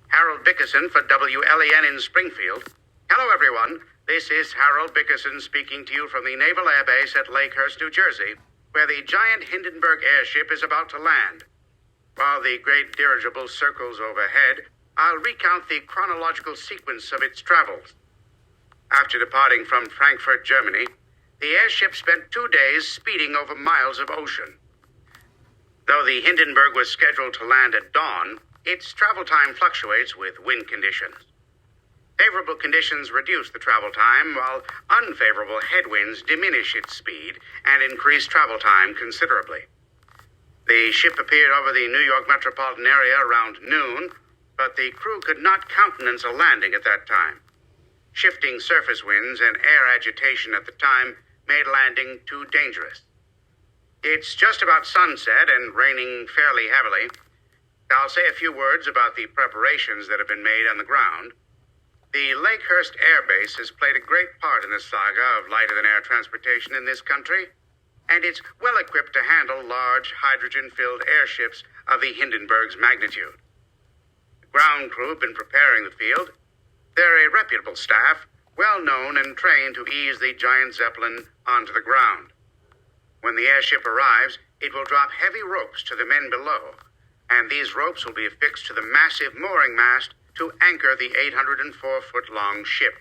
Harold Bickerson for WLEN in Springfield. Hello, everyone. This is Harold Bickerson speaking to you from the Naval Air Base at Lakehurst, New Jersey, where the giant Hindenburg airship is about to land. While the great dirigible circles overhead, I'll recount the chronological sequence of its travels. After departing from Frankfurt, Germany, the airship spent 2 days speeding over miles of ocean. Though the Hindenburg was scheduled to land at dawn, its travel time fluctuates with wind conditions. Favorable conditions reduce the travel time, while unfavorable headwinds diminish its speed and increase travel time considerably. The ship appeared over the New York metropolitan area around noon, but the crew could not countenance a landing at that time. Shifting surface winds and air agitation at the time made landing too dangerous. It's just about sunset and raining fairly heavily. I'll say a few words about the preparations that have been made on the ground. The Lakehurst Air Base has played a great part in the saga of lighter-than-air transportation in this country, and it's well equipped to handle large hydrogen-filled airships of the Hindenburg's magnitude. The ground crew have been preparing the field. They're a reputable staff, well known and trained to ease the giant Zeppelin onto the ground. When the airship arrives, it will drop heavy ropes to the men below, and these ropes will be affixed to the massive mooring mast to anchor the 804-foot-long ship.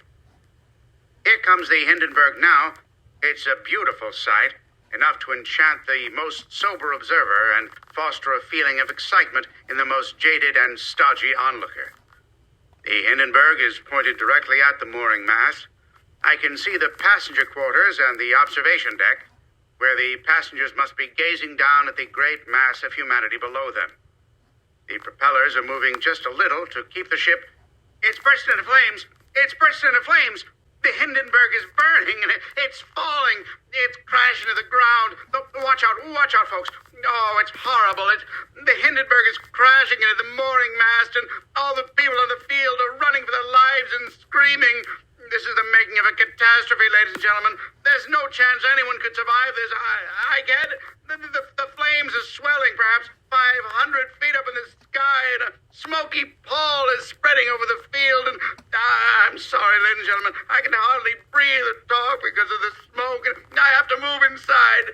Here comes the Hindenburg now. It's a beautiful sight, enough to enchant the most sober observer and foster a feeling of excitement in the most jaded and stodgy onlooker. The Hindenburg is pointed directly at the mooring mast. I can see the passenger quarters and the observation deck, where the passengers must be gazing down at the great mass of humanity below them. The propellers are moving just a little to keep the ship... It's bursting into flames! It's bursting into flames! The Hindenburg is burning and it's falling. It's crashing to the ground. Watch out, folks. Oh, it's horrible. The Hindenburg is crashing into the mooring mast, and all the people on the field are running for their lives and screaming. This is the making of a catastrophe, ladies and gentlemen. There's no chance anyone could survive this. I get it. The flames are swelling, perhaps 500 feet up in the sky, and a smoky pall is spreading over the field. And I'm sorry, ladies and gentlemen, I can hardly breathe or talk because of the smoke, and I have to move inside.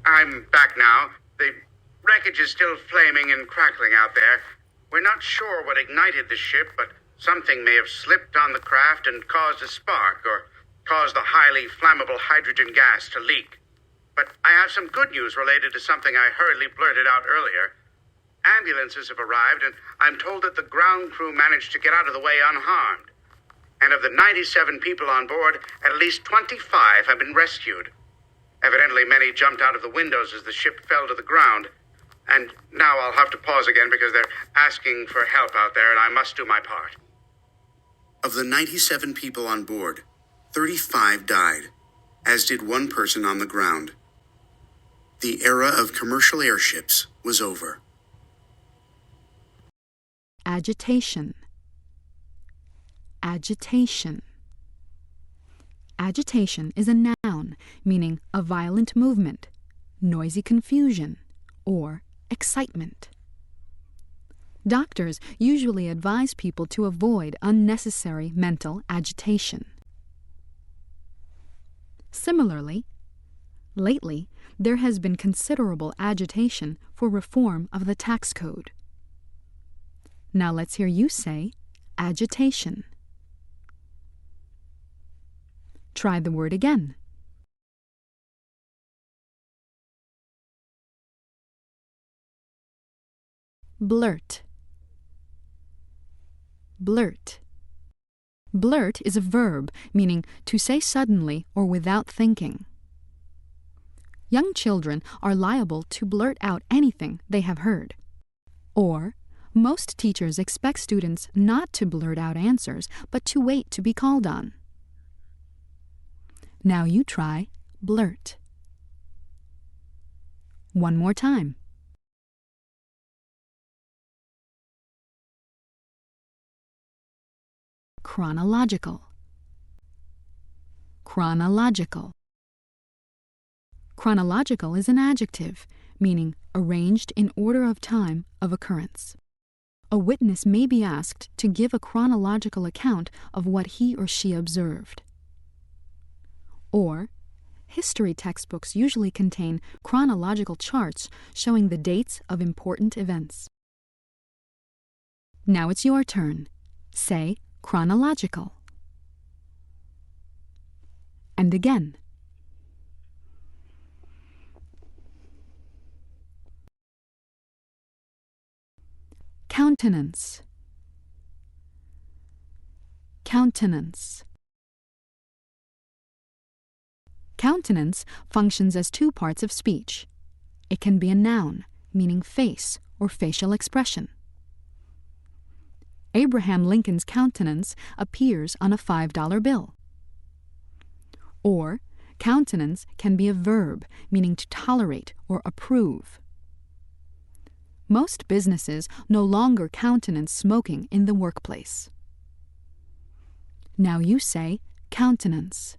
I'm back now. The wreckage is still flaming and crackling out there. We're not sure what ignited the ship, but something may have slipped on the craft and caused a spark, or caused the highly flammable hydrogen gas to leak. But I have some good news related to something I hurriedly blurted out earlier. Ambulances have arrived, and I'm told that the ground crew managed to get out of the way unharmed. And of the 97 people on board, at least 25 have been rescued. Evidently, many jumped out of the windows as the ship fell to the ground. And now I'll have to pause again because they're asking for help out there, and I must do my part. Of the 97 people on board, 35 died, as did one person on the ground. The era of commercial airships was over. Agitation. Agitation. Agitation is a noun, meaning a violent movement, noisy confusion, or excitement. Doctors usually advise people to avoid unnecessary mental agitation. Similarly, lately, there has been considerable agitation for reform of the tax code. Now let's hear you say agitation. Try the word again. Blurt. Blurt. Blurt is a verb meaning to say suddenly or without thinking. Young children are liable to blurt out anything they have heard. Or, most teachers expect students not to blurt out answers, but to wait to be called on. Now you try blurt. One more time. Chronological. Chronological. Chronological is an adjective, meaning arranged in order of time of occurrence. A witness may be asked to give a chronological account of what he or she observed. Or, history textbooks usually contain chronological charts showing the dates of important events. Now it's your turn. Say chronological. And again. Countenance. Countenance. Countenance functions as two parts of speech. It can be a noun, meaning face or facial expression. Abraham Lincoln's countenance appears on a $5 bill. Or, countenance can be a verb, meaning to tolerate or approve. Most businesses no longer countenance smoking in the workplace. Now you say countenance.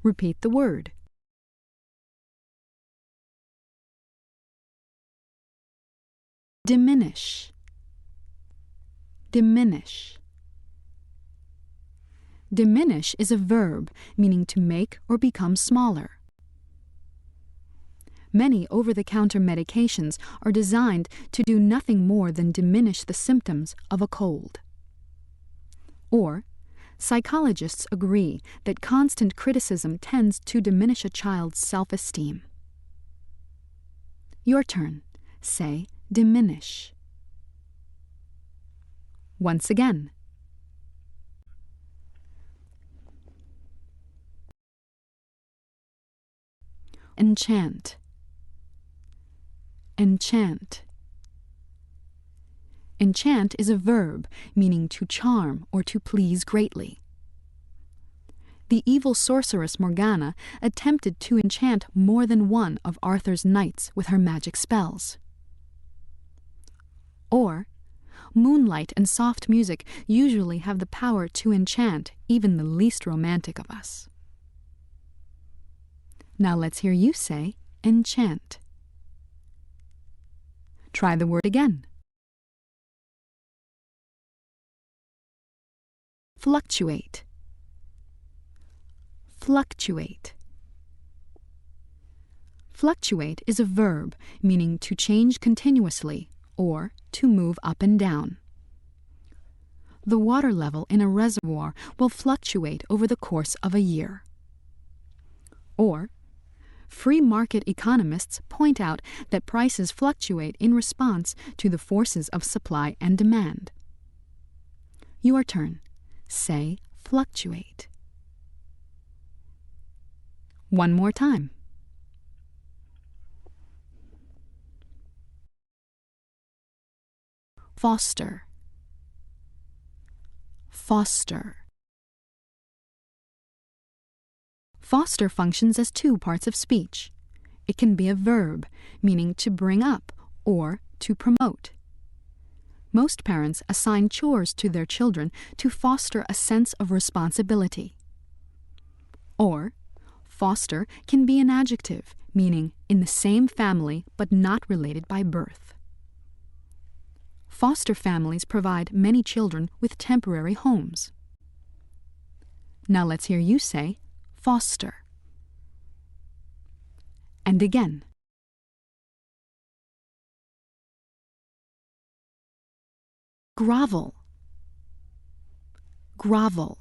Repeat the word. Diminish. Diminish. Diminish is a verb meaning to make or become smaller. Many over-the-counter medications are designed to do nothing more than diminish the symptoms of a cold. Or, psychologists agree that constant criticism tends to diminish a child's self-esteem. Your turn. Say diminish. Once again. Enchant. Enchant. Enchant is a verb meaning to charm or to please greatly. The evil sorceress Morgana attempted to enchant more than one of Arthur's knights with her magic spells. Or, moonlight and soft music usually have the power to enchant even the least romantic of us. Now let's hear you say enchant. Try the word again. Fluctuate. Fluctuate. Fluctuate is a verb meaning to change continuously or to move up and down. The water level in a reservoir will fluctuate over the course of a year. Or, free market economists point out that prices fluctuate in response to the forces of supply and demand. Your turn. Say fluctuate. One more time. Foster. Foster. Foster functions as two parts of speech. It can be a verb, meaning to bring up or to promote. Most parents assign chores to their children to foster a sense of responsibility. Or, foster can be an adjective, meaning in the same family but not related by birth. Foster families provide many children with temporary homes. Now let's hear you say foster. And again. Grovel. Grovel.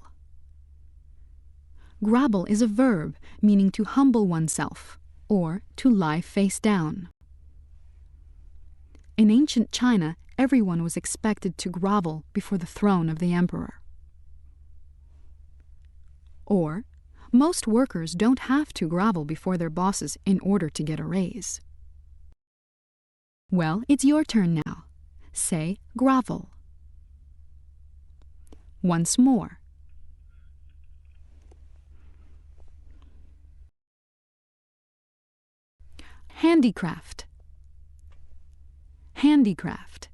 Grovel is a verb meaning to humble oneself or to lie face down. In ancient China, everyone was expected to grovel before the throne of the emperor. Or, most workers don't have to grovel before their bosses in order to get a raise. Well, it's your turn now. Say grovel. Once more. Handicraft. Handicraft.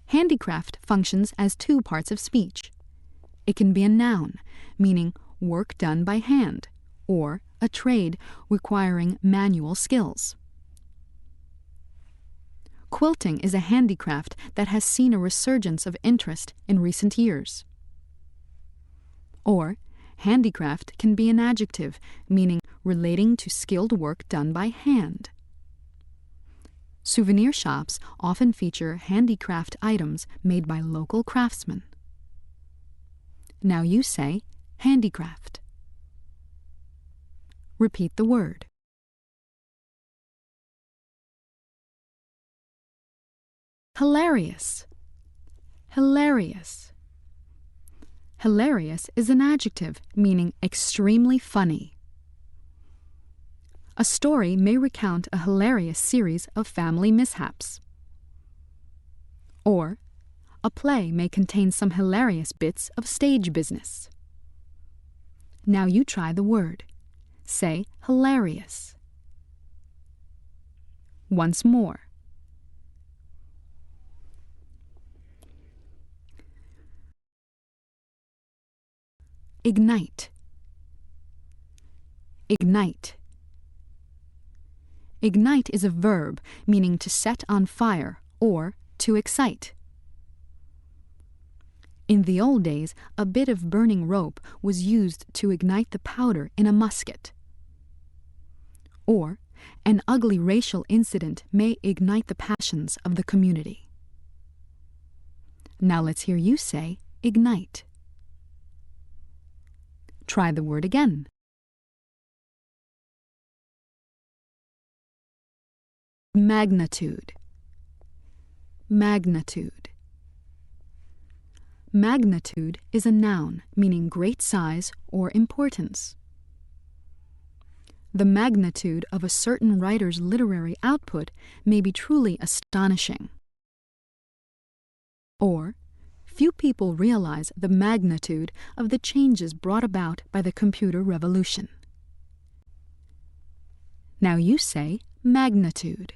Handicraft functions as two parts of speech. It can be a noun, meaning work done by hand, or a trade requiring manual skills. Quilting is a handicraft that has seen a resurgence of interest in recent years. Or, handicraft can be an adjective, meaning relating to skilled work done by hand. Souvenir shops often feature handicraft items made by local craftsmen. Now you say handicraft. Repeat the word. Hilarious. Hilarious. Hilarious is an adjective meaning extremely funny. A story may recount a hilarious series of family mishaps. Or, a play may contain some hilarious bits of stage business. Now you try the word. Say hilarious. Once more. Ignite. Ignite. Ignite is a verb meaning to set on fire or to excite. In the old days, a bit of burning rope was used to ignite the powder in a musket. Or, an ugly racial incident may ignite the passions of the community. Now let's hear you say ignite. Try the word again. Magnitude. Magnitude. Magnitude is a noun meaning great size or importance. The magnitude of a certain writer's literary output may be truly astonishing. Or, few people realize the magnitude of the changes brought about by the computer revolution. Now you say magnitude.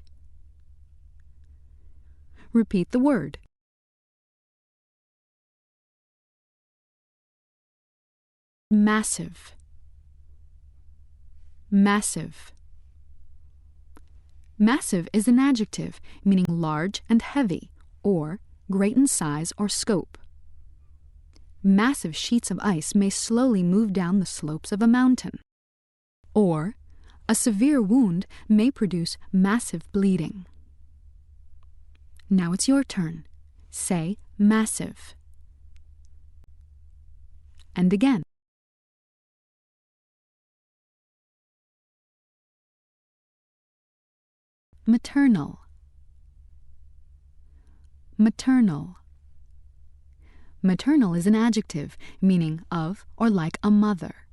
Repeat the word. Massive. Massive. Massive is an adjective meaning large and heavy, or great in size or scope. Massive sheets of ice may slowly move down the slopes of a mountain. Or, a severe wound may produce massive bleeding. Now it's your turn. Say massive. And again. Maternal. Maternal. Maternal is an adjective meaning of or like a mother.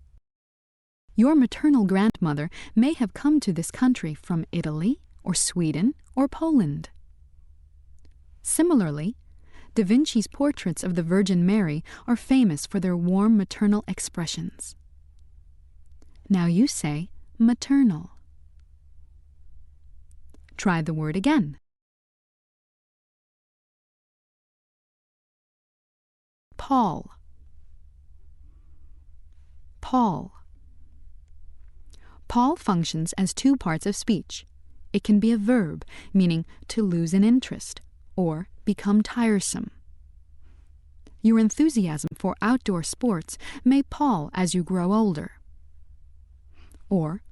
Your maternal grandmother may have come to this country from Italy or Sweden or Poland. Similarly, Da Vinci's portraits of the Virgin Mary are famous for their warm maternal expressions. Now you say maternal. Try the word again. Paul. Paul. Paul functions as two parts of speech. It can be a verb, meaning to lose an interest, or become tiresome. Your enthusiasm for outdoor sports may pall as you grow older. Or,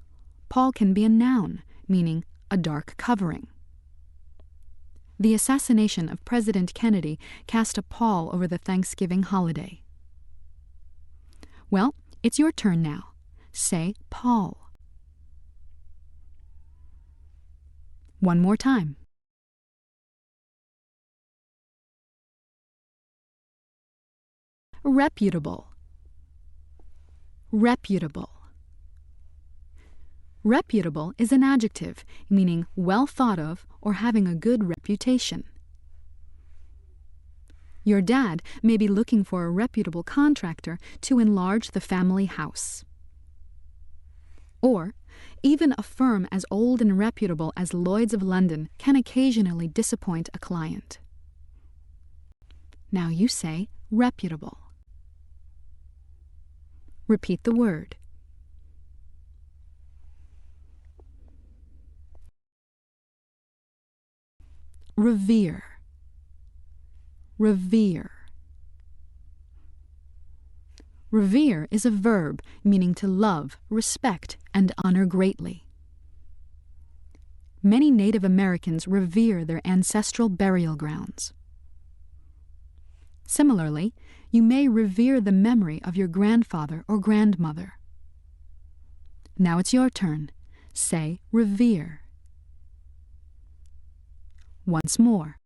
Paul can be a noun, meaning a dark covering. The assassination of President Kennedy cast a pall over the Thanksgiving holiday. Well, it's your turn now. Say pall. One more time. Reputable. Reputable. Reputable is an adjective meaning well thought of or having a good reputation. Your dad may be looking for a reputable contractor to enlarge the family house. Or, even a firm as old and reputable as Lloyd's of London can occasionally disappoint a client. Now you say reputable. Repeat the word. Revere. Revere. Revere is a verb meaning to love, respect, and honor greatly. Many Native Americans revere their ancestral burial grounds. Similarly, you may revere the memory of your grandfather or grandmother. Now it's your turn. Say revere. Once more.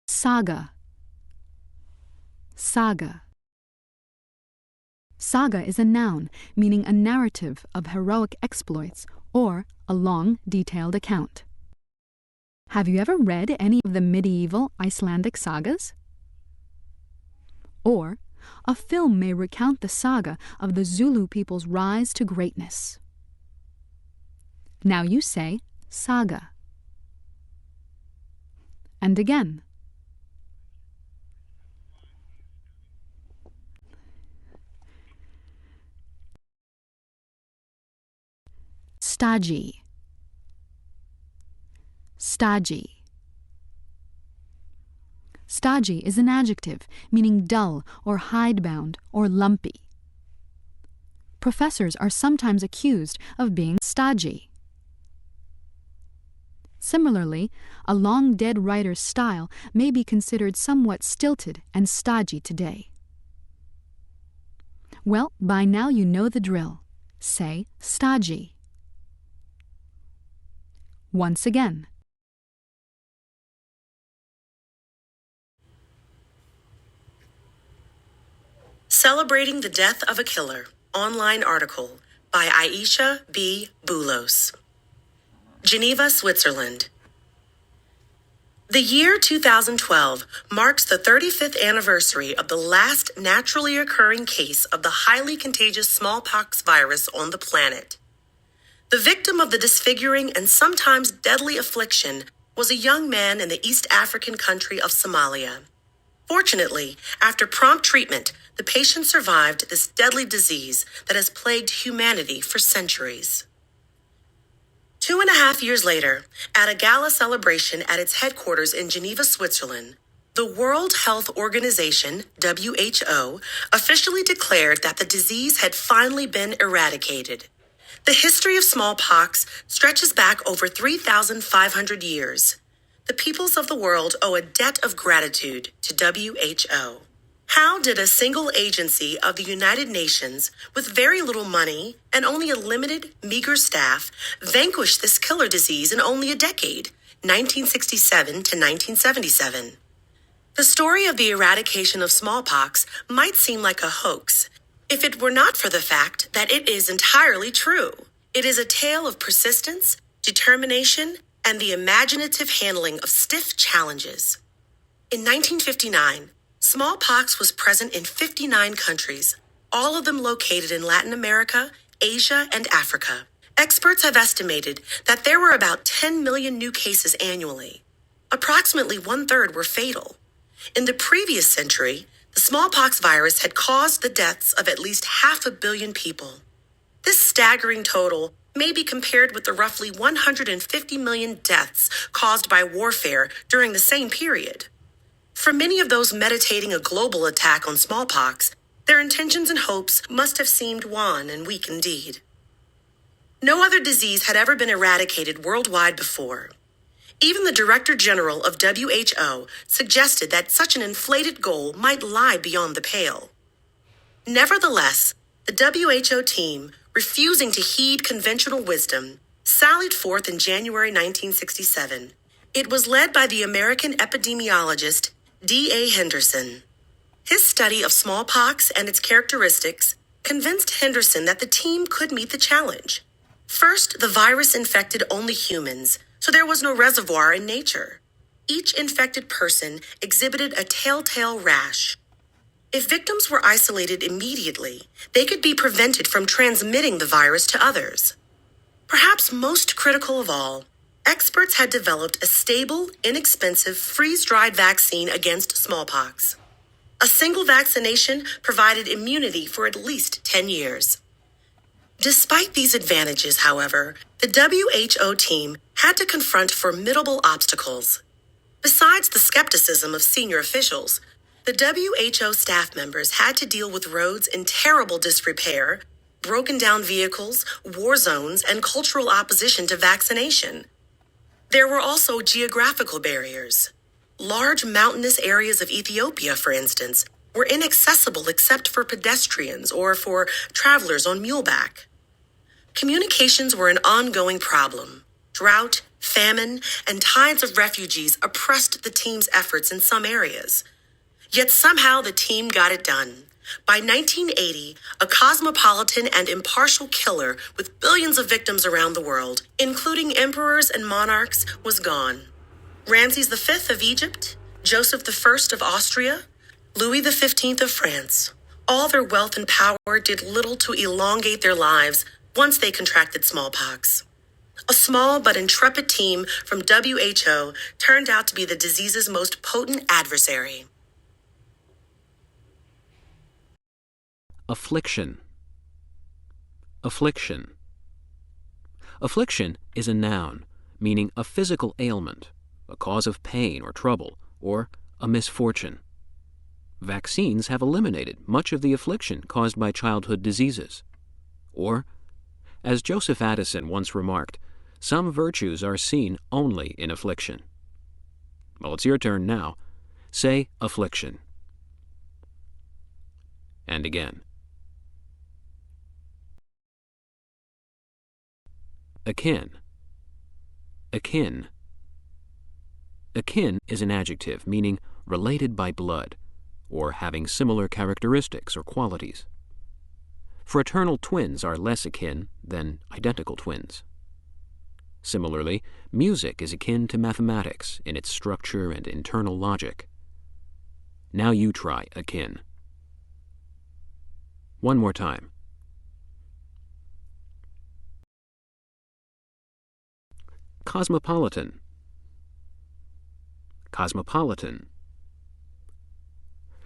Saga. Saga. Saga is a noun meaning a narrative of heroic exploits or a long, detailed account. Have you ever read any of the medieval Icelandic sagas? Or, a film may recount the saga of the Zulu people's rise to greatness. Now you say saga. And again. Stodgy. Stodgy. Stodgy is an adjective meaning dull or hidebound or lumpy. Professors are sometimes accused of being stodgy. Similarly, a long-dead writer's style may be considered somewhat stilted and stodgy today. Well, by now you know the drill. Say stodgy. Once again. Celebrating the Death of a Killer online article by Aisha B. Boulos. Geneva, Switzerland. The year 2012 marks the 35th anniversary of the last naturally occurring case of the highly contagious smallpox virus on the planet. The victim of the disfiguring and sometimes deadly affliction was a young man in the East African country of Somalia. Fortunately, after prompt treatment, the patient survived this deadly disease that has plagued humanity for centuries. 2.5 years later, at a gala celebration at its headquarters in Geneva, Switzerland, the World Health Organization, WHO, officially declared that the disease had finally been eradicated. The history of smallpox stretches back over 3,500 years. The peoples of the world owe a debt of gratitude to WHO. How did a single agency of the United Nations, with very little money and only a limited, meager staff, vanquish this killer disease in only a decade, 1967 to 1977? The story of the eradication of smallpox might seem like a hoax, if it were not for the fact that it is entirely true. It is a tale of persistence, determination, and the imaginative handling of stiff challenges. In 1959, smallpox was present in 59 countries, all of them located in Latin America, Asia, and Africa. Experts have estimated that there were about 10 million new cases annually. Approximately 1/3 were fatal. In the previous century, the smallpox virus had caused the deaths of at least 500 million people. This staggering total may be compared with the roughly 150 million deaths caused by warfare during the same period. For many of those meditating a global attack on smallpox, their intentions and hopes must have seemed wan and weak indeed. No other disease had ever been eradicated worldwide before. Even the Director General of WHO suggested that such an inflated goal might lie beyond the pale. Nevertheless, the WHO team, refusing to heed conventional wisdom, sallied forth in January 1967. It was led by the American epidemiologist D.A. Henderson. His study of smallpox and its characteristics convinced Henderson that the team could meet the challenge. First, the virus infected only humans, so there was no reservoir in nature. Each infected person exhibited a telltale rash. If victims were isolated immediately, they could be prevented from transmitting the virus to others. Perhaps most critical of all, experts had developed a stable, inexpensive, freeze-dried vaccine against smallpox. A single vaccination provided immunity for at least 10 years. Despite these advantages, however, the WHO team had to confront formidable obstacles. Besides the skepticism of senior officials, the WHO staff members had to deal with roads in terrible disrepair, broken down vehicles, war zones, and cultural opposition to vaccination. There were also geographical barriers. Large mountainous areas of Ethiopia, for instance, were inaccessible except for pedestrians or for travelers on muleback. Communications were an ongoing problem. Drought, famine, and tides of refugees oppressed the team's efforts in some areas. Yet somehow the team got it done. By 1980, a cosmopolitan and impartial killer with billions of victims around the world, including emperors and monarchs, was gone. Ramses V of Egypt, Joseph I of Austria, Louis XV of France. All their wealth and power did little to elongate their lives once they contracted smallpox. A small but intrepid team from WHO turned out to be the disease's most potent adversary. Affliction. Affliction. Affliction is a noun, meaning a physical ailment, a cause of pain or trouble, or a misfortune. Vaccines have eliminated much of the affliction caused by childhood diseases. Or, as Joseph Addison once remarked, some virtues are seen only in affliction. Well, it's your turn now. Say affliction. And again. Akin. Akin. Akin is an adjective meaning related by blood, or having similar characteristics or qualities. Fraternal twins are less akin than identical twins. Similarly, music is akin to mathematics in its structure and internal logic. Now you try akin. One more time. Cosmopolitan. Cosmopolitan.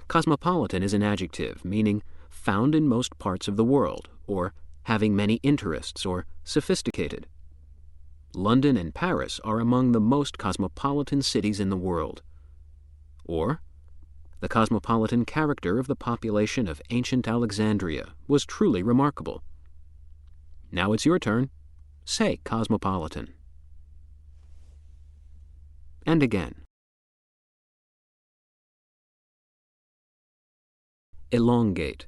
Cosmopolitan is an adjective meaning found in most parts of the world, or having many interests, or sophisticated. London and Paris are among the most cosmopolitan cities in the world. Or, the cosmopolitan character of the population of ancient Alexandria was truly remarkable. Now it's your turn. Say cosmopolitan. And again. Elongate.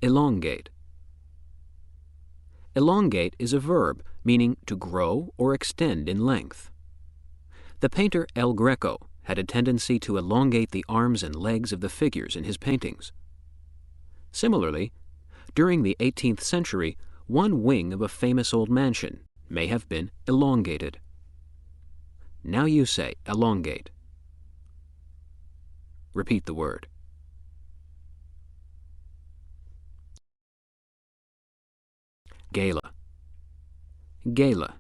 Elongate. Elongate is a verb meaning to grow or extend in length. The painter El Greco had a tendency to elongate the arms and legs of the figures in his paintings. Similarly, during the 18th century, one wing of a famous old mansion may have been elongated. Now you say elongate. Repeat the word. Gala. Gala.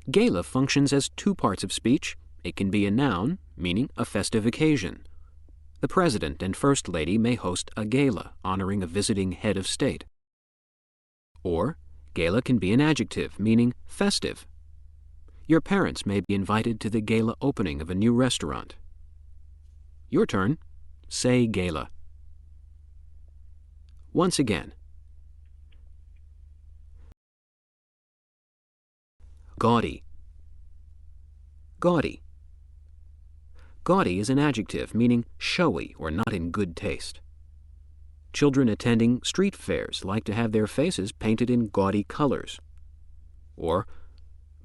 Gala functions as two parts of speech. It can be a noun, meaning a festive occasion. The President and First Lady may host a gala honoring a visiting head of state. Or, gala can be an adjective, meaning festive. Your parents may be invited to the gala opening of a new restaurant. Your turn. Say gala. Once again. Gaudy. Gaudy. Gaudy is an adjective meaning showy or not in good taste. Children attending street fairs like to have their faces painted in gaudy colors. Or,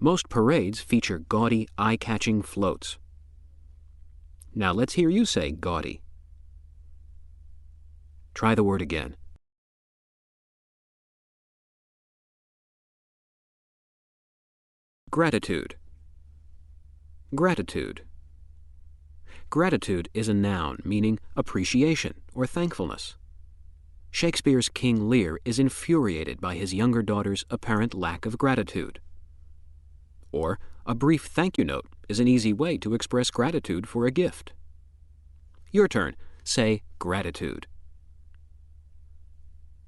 most parades feature gaudy, eye-catching floats. Now let's hear you say gaudy. Try the word again. Gratitude. Gratitude. Gratitude is a noun meaning appreciation or thankfulness. Shakespeare's King Lear is infuriated by his younger daughter's apparent lack of gratitude. Or, a brief thank you note is an easy way to express gratitude for a gift. Your turn. Say gratitude.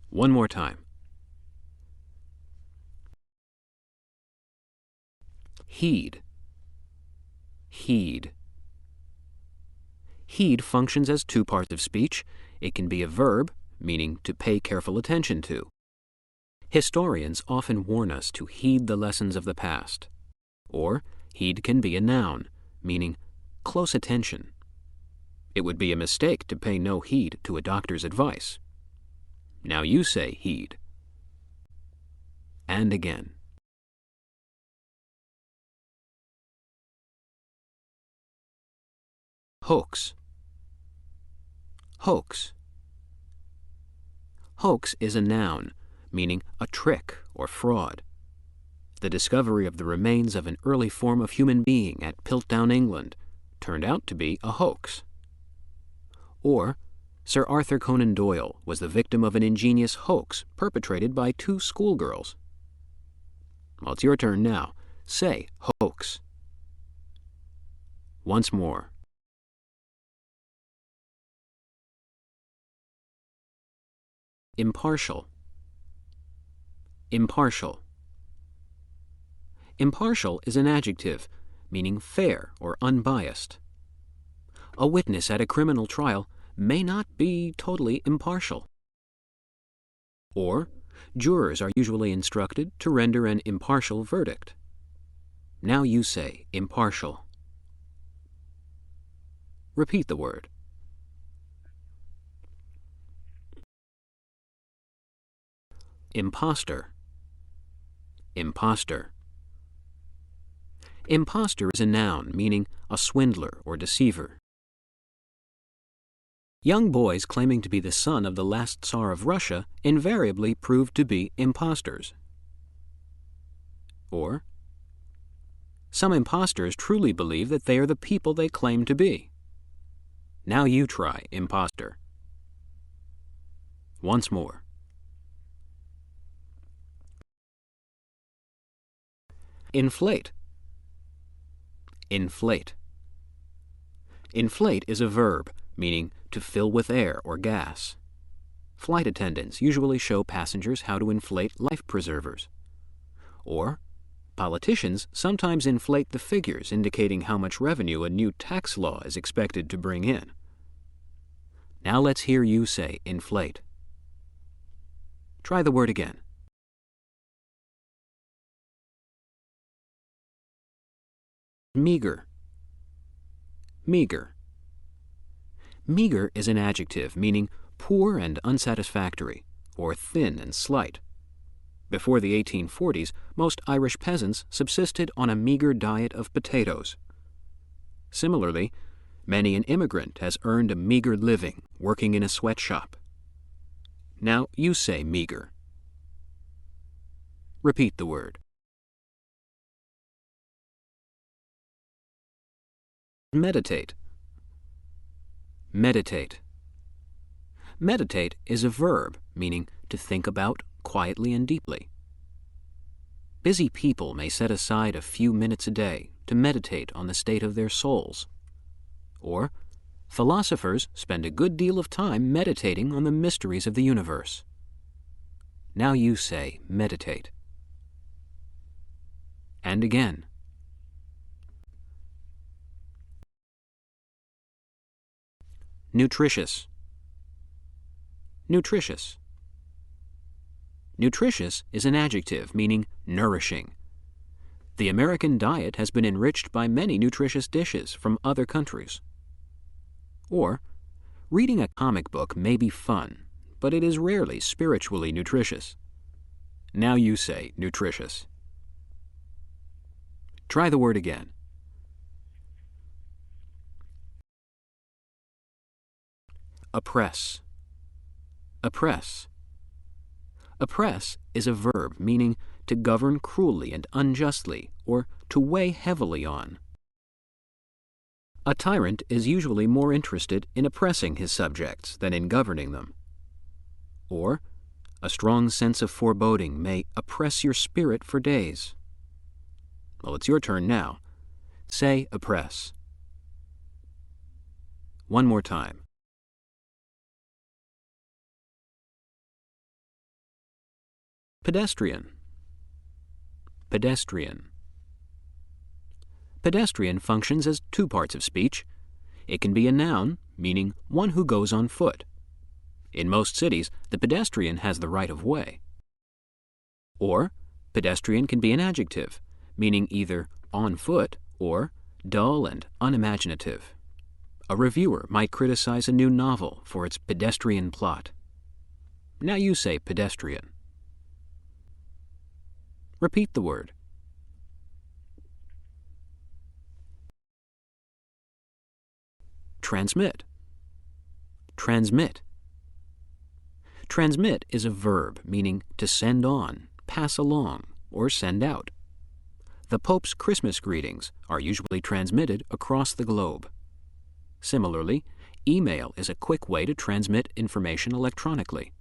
One more time. Heed. Heed. Heed functions as two parts of speech. It can be a verb, meaning to pay careful attention to. Historians often warn us to heed the lessons of the past. Or, heed can be a noun, meaning close attention. It would be a mistake to pay no heed to a doctor's advice. Now you say heed. And again. Hoax. Hoax. Hoax is a noun, meaning a trick or fraud. The discovery of the remains of an early form of human being at Piltdown, England, turned out to be a hoax. Or, Sir Arthur Conan Doyle was the victim of an ingenious hoax perpetrated by two schoolgirls. Well, it's your turn now. Say hoax. Once more. Impartial. Impartial. Impartial is an adjective, meaning fair or unbiased. A witness at a criminal trial may not be totally impartial. Or, jurors are usually instructed to render an impartial verdict. Now you say impartial. Repeat the word. Imposter. Imposter. Imposter is a noun meaning a swindler or deceiver. Young boys claiming to be the son of the last Tsar of Russia invariably proved to be imposters. Or, some imposters truly believe that they are the people they claim to be. Now you try imposter. Once more. Inflate. Inflate. Inflate is a verb, meaning to fill with air or gas. Flight attendants usually show passengers how to inflate life preservers. Or, politicians sometimes inflate the figures indicating how much revenue a new tax law is expected to bring in. Now let's hear you say inflate. Try the word again. Meager. Meager. Meager is an adjective meaning poor and unsatisfactory, or thin and slight. Before the 1840s, most Irish peasants subsisted on a meager diet of potatoes. Similarly, many an immigrant has earned a meager living working in a sweatshop. Now you say meager. Repeat the word. Meditate. Meditate. Meditate is a verb meaning to think about quietly and deeply. Busy people may set aside a few minutes a day to meditate on the state of their souls. Or, philosophers spend a good deal of time meditating on the mysteries of the universe. Now you say meditate. And again. Nutritious. Nutritious. Nutritious is an adjective meaning nourishing. The American diet has been enriched by many nutritious dishes from other countries. Or, reading a comic book may be fun, but it is rarely spiritually nutritious. Now you say nutritious. Try the word again. Oppress. Oppress. Oppress is a verb meaning to govern cruelly and unjustly, or to weigh heavily on. A tyrant is usually more interested in oppressing his subjects than in governing them. Or, a strong sense of foreboding may oppress your spirit for days. Well, it's your turn now. Say oppress. One more time. Pedestrian. Pedestrian. Pedestrian functions as two parts of speech. It can be a noun, meaning one who goes on foot. In most cities, the pedestrian has the right of way. Or, pedestrian can be an adjective, meaning either on foot or dull and unimaginative. A reviewer might criticize a new novel for its pedestrian plot. Now you say pedestrian. Repeat the word. Transmit. Transmit. Transmit is a verb meaning to send on, pass along, or send out. The Pope's Christmas greetings are usually transmitted across the globe. Similarly, email is a quick way to transmit information electronically.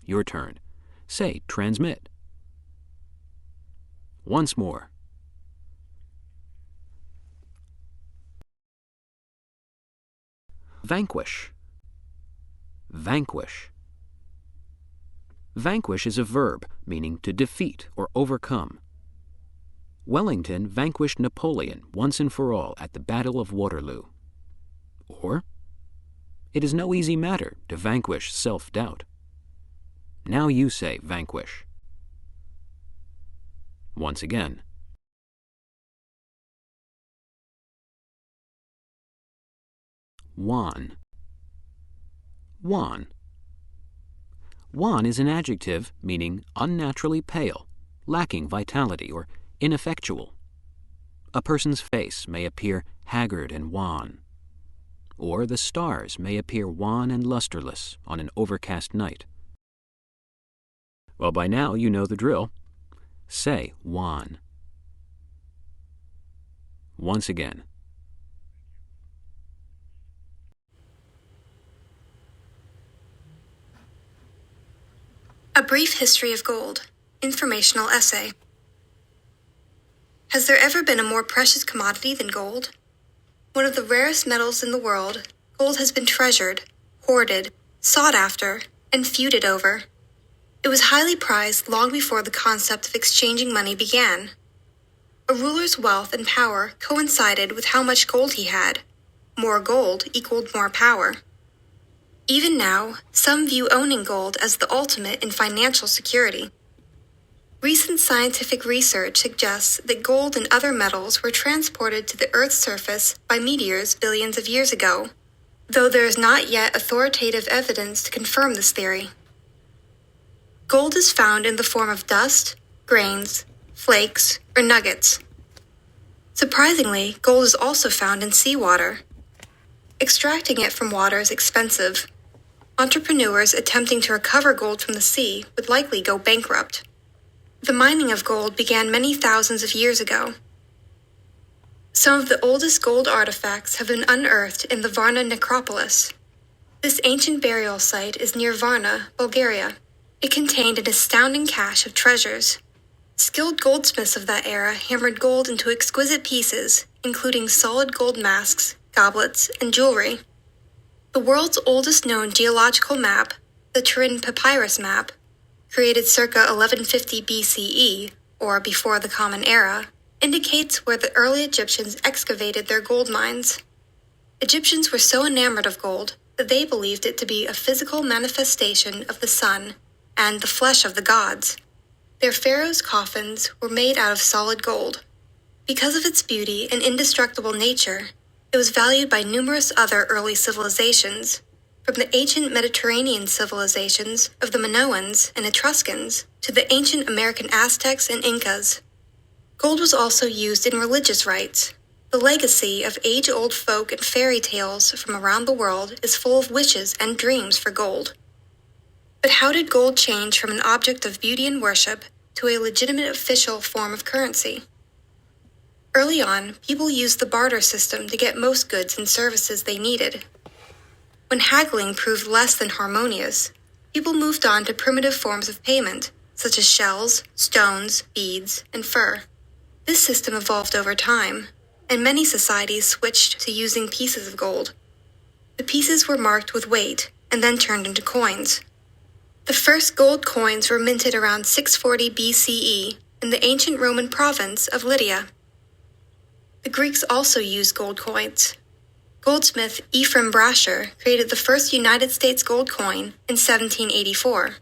Your turn. Say transmit. Once more. Vanquish. Vanquish. Vanquish is a verb meaning to defeat or overcome. Wellington vanquished Napoleon once and for all at the Battle of Waterloo. Or, it is no easy matter to vanquish self-doubt. Now you say vanquish. Once again. Wan. Wan. Wan is an adjective meaning unnaturally pale, lacking vitality, or ineffectual. A person's face may appear haggard and wan, or the stars may appear wan and lusterless on an overcast night. Well, by now you know the drill. Say won. Once again. A Brief History of Gold. Informational Essay. Has there ever been a more precious commodity than gold? One of the rarest metals in the world, gold has been treasured, hoarded, sought after, and feuded over. It was highly prized long before the concept of exchanging money began. A ruler's wealth and power coincided with how much gold he had. More gold equaled more power. Even now, some view owning gold as the ultimate in financial security. Recent scientific research suggests that gold and other metals were transported to the Earth's surface by meteors billions of years ago, though there is not yet authoritative evidence to confirm this theory. Gold is found in the form of dust, grains, flakes, or nuggets. Surprisingly, gold is also found in seawater. Extracting it from water is expensive. Entrepreneurs attempting to recover gold from the sea would likely go bankrupt. The mining of gold began many thousands of years ago. Some of the oldest gold artifacts have been unearthed in the Varna necropolis. This ancient burial site is near Varna, Bulgaria. It contained an astounding cache of treasures. Skilled goldsmiths of that era hammered gold into exquisite pieces, including solid gold masks, goblets, and jewelry. The world's oldest known geological map, the Turin Papyrus map, created circa 1150 BCE, or before the Common Era, indicates where the early Egyptians excavated their gold mines. Egyptians were so enamored of gold that they believed it to be a physical manifestation of the sun and the flesh of the gods. Their pharaohs' coffins were made out of solid gold. Because of its beauty and indestructible nature, it was valued by numerous other early civilizations, from the ancient Mediterranean civilizations of the Minoans and Etruscans to the ancient American Aztecs and Incas. Gold was also used in religious rites. The legacy of age-old folk and fairy tales from around the world is full of wishes and dreams for gold. But how did gold change from an object of beauty and worship to a legitimate official form of currency? Early on, people used the barter system to get most goods and services they needed. When haggling proved less than harmonious, people moved on to primitive forms of payment, such as shells, stones, beads, and fur. This system evolved over time, and many societies switched to using pieces of gold. The pieces were marked with weight and then turned into coins. The first gold coins were minted around 640 BCE in the ancient Roman province of Lydia. The Greeks also used gold coins. Goldsmith Ephraim Brasher created the first United States gold coin in 1784.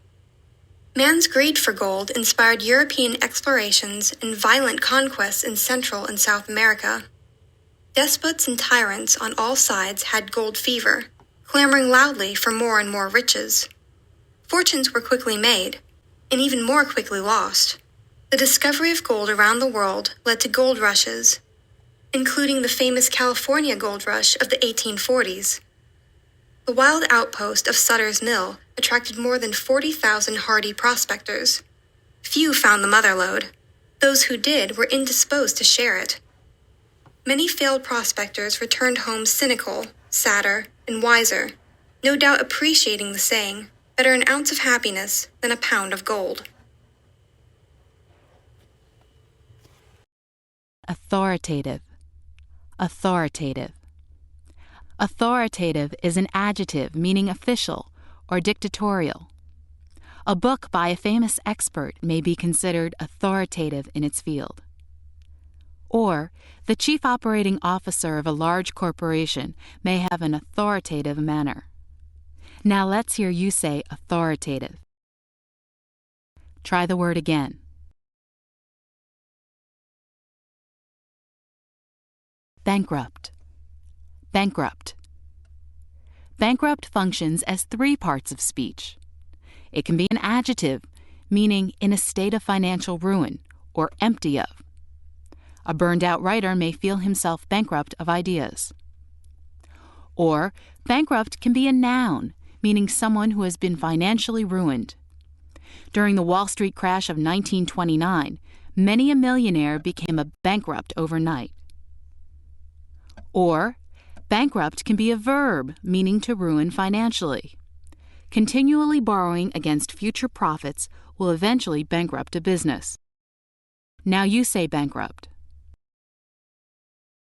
Man's greed for gold inspired European explorations and violent conquests in Central and South America. Despots and tyrants on all sides had gold fever, clamoring loudly for more and more riches. Fortunes were quickly made, and even more quickly lost. The discovery of gold around the world led to gold rushes, including the famous California gold rush of the 1840s. The wild outpost of Sutter's Mill attracted more than 40,000 hardy prospectors. Few found the mother lode. Those who did were indisposed to share it. Many failed prospectors returned home cynical, sadder, and wiser, no doubt appreciating the saying, "Better an ounce of happiness than a pound of gold." Authoritative. Authoritative. Authoritative is an adjective meaning official or dictatorial. A book by a famous expert may be considered authoritative in its field. Or, the chief operating officer of a large corporation may have an authoritative manner. Now let's hear you say authoritative. Try the word again. Bankrupt. Bankrupt. Bankrupt functions as three parts of speech. It can be an adjective, meaning in a state of financial ruin or empty of. A burned-out writer may feel himself bankrupt of ideas. Or, bankrupt can be a noun, meaning someone who has been financially ruined. During the Wall Street crash of 1929, many a millionaire became a bankrupt overnight. Or, bankrupt can be a verb meaning to ruin financially. Continually borrowing against future profits will eventually bankrupt a business. Now you say bankrupt.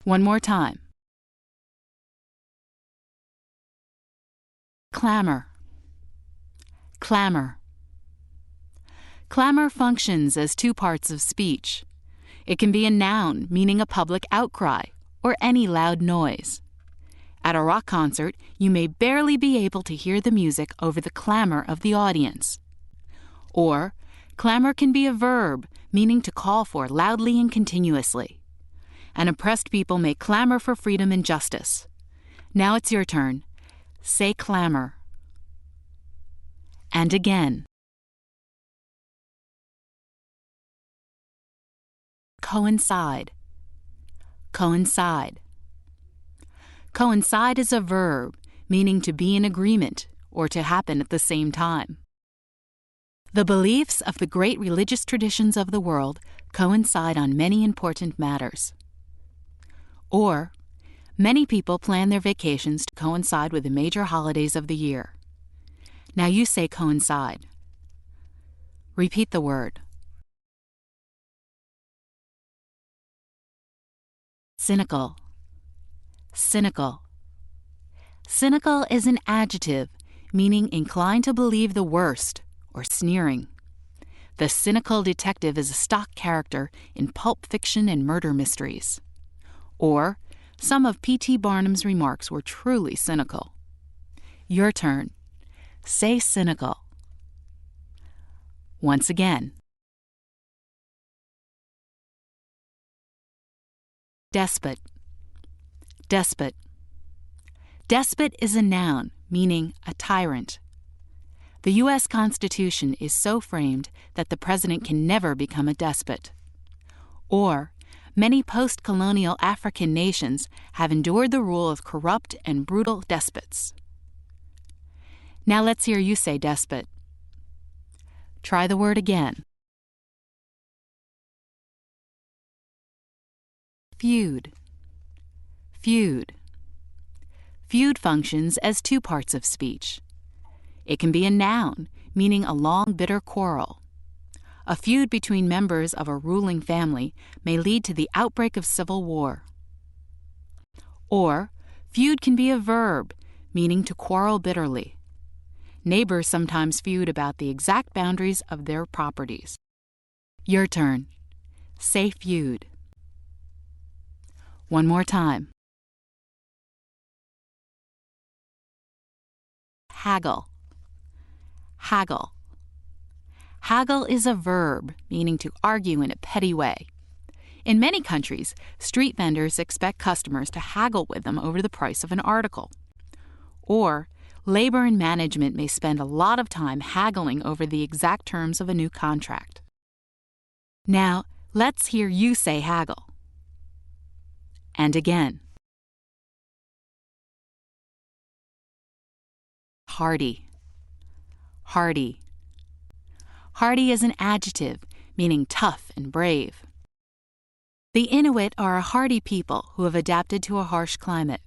One more time. Clamor. Clamor. Clamor functions as two parts of speech. It can be a noun meaning a public outcry or any loud noise. At a rock concert, you may barely be able to hear the music over the clamor of the audience. Or, clamor can be a verb meaning to call for loudly and continuously. An oppressed people may clamor for freedom and justice. Now it's your turn. Say clamor. And again. Coincide. Coincide. Coincide is a verb meaning to be in agreement or to happen at the same time. The beliefs of the great religious traditions of the world coincide on many important matters. Or, many people plan their vacations to coincide with the major holidays of the year. Now you say coincide. Repeat the word. Cynical. Cynical. Cynical is an adjective meaning inclined to believe the worst or sneering. The cynical detective is a stock character in pulp fiction and murder mysteries. Or, some of P.T. Barnum's remarks were truly cynical. Your turn. Say cynical. Once again. Despot. Despot. Despot is a noun meaning a tyrant. The U.S. Constitution is so framed that the president can never become a despot. Or, many post-colonial African nations have endured the rule of corrupt and brutal despots. Now let's hear you say despot. Try the word again. Feud. Feud. Feud functions as two parts of speech. It can be a noun, meaning a long, bitter quarrel. A feud between members of a ruling family may lead to the outbreak of civil war. Or, feud can be a verb, meaning to quarrel bitterly. Neighbors sometimes feud about the exact boundaries of their properties. Your turn. Say feud. One more time. Haggle. Haggle. Haggle is a verb meaning to argue in a petty way. In many countries, street vendors expect customers to haggle with them over the price of an article. Or, labor and management may spend a lot of time haggling over the exact terms of a new contract. Now, let's hear you say haggle. And again. Hardy. Hardy. Hardy is an adjective meaning tough and brave. The Inuit are a hardy people who have adapted to a harsh climate.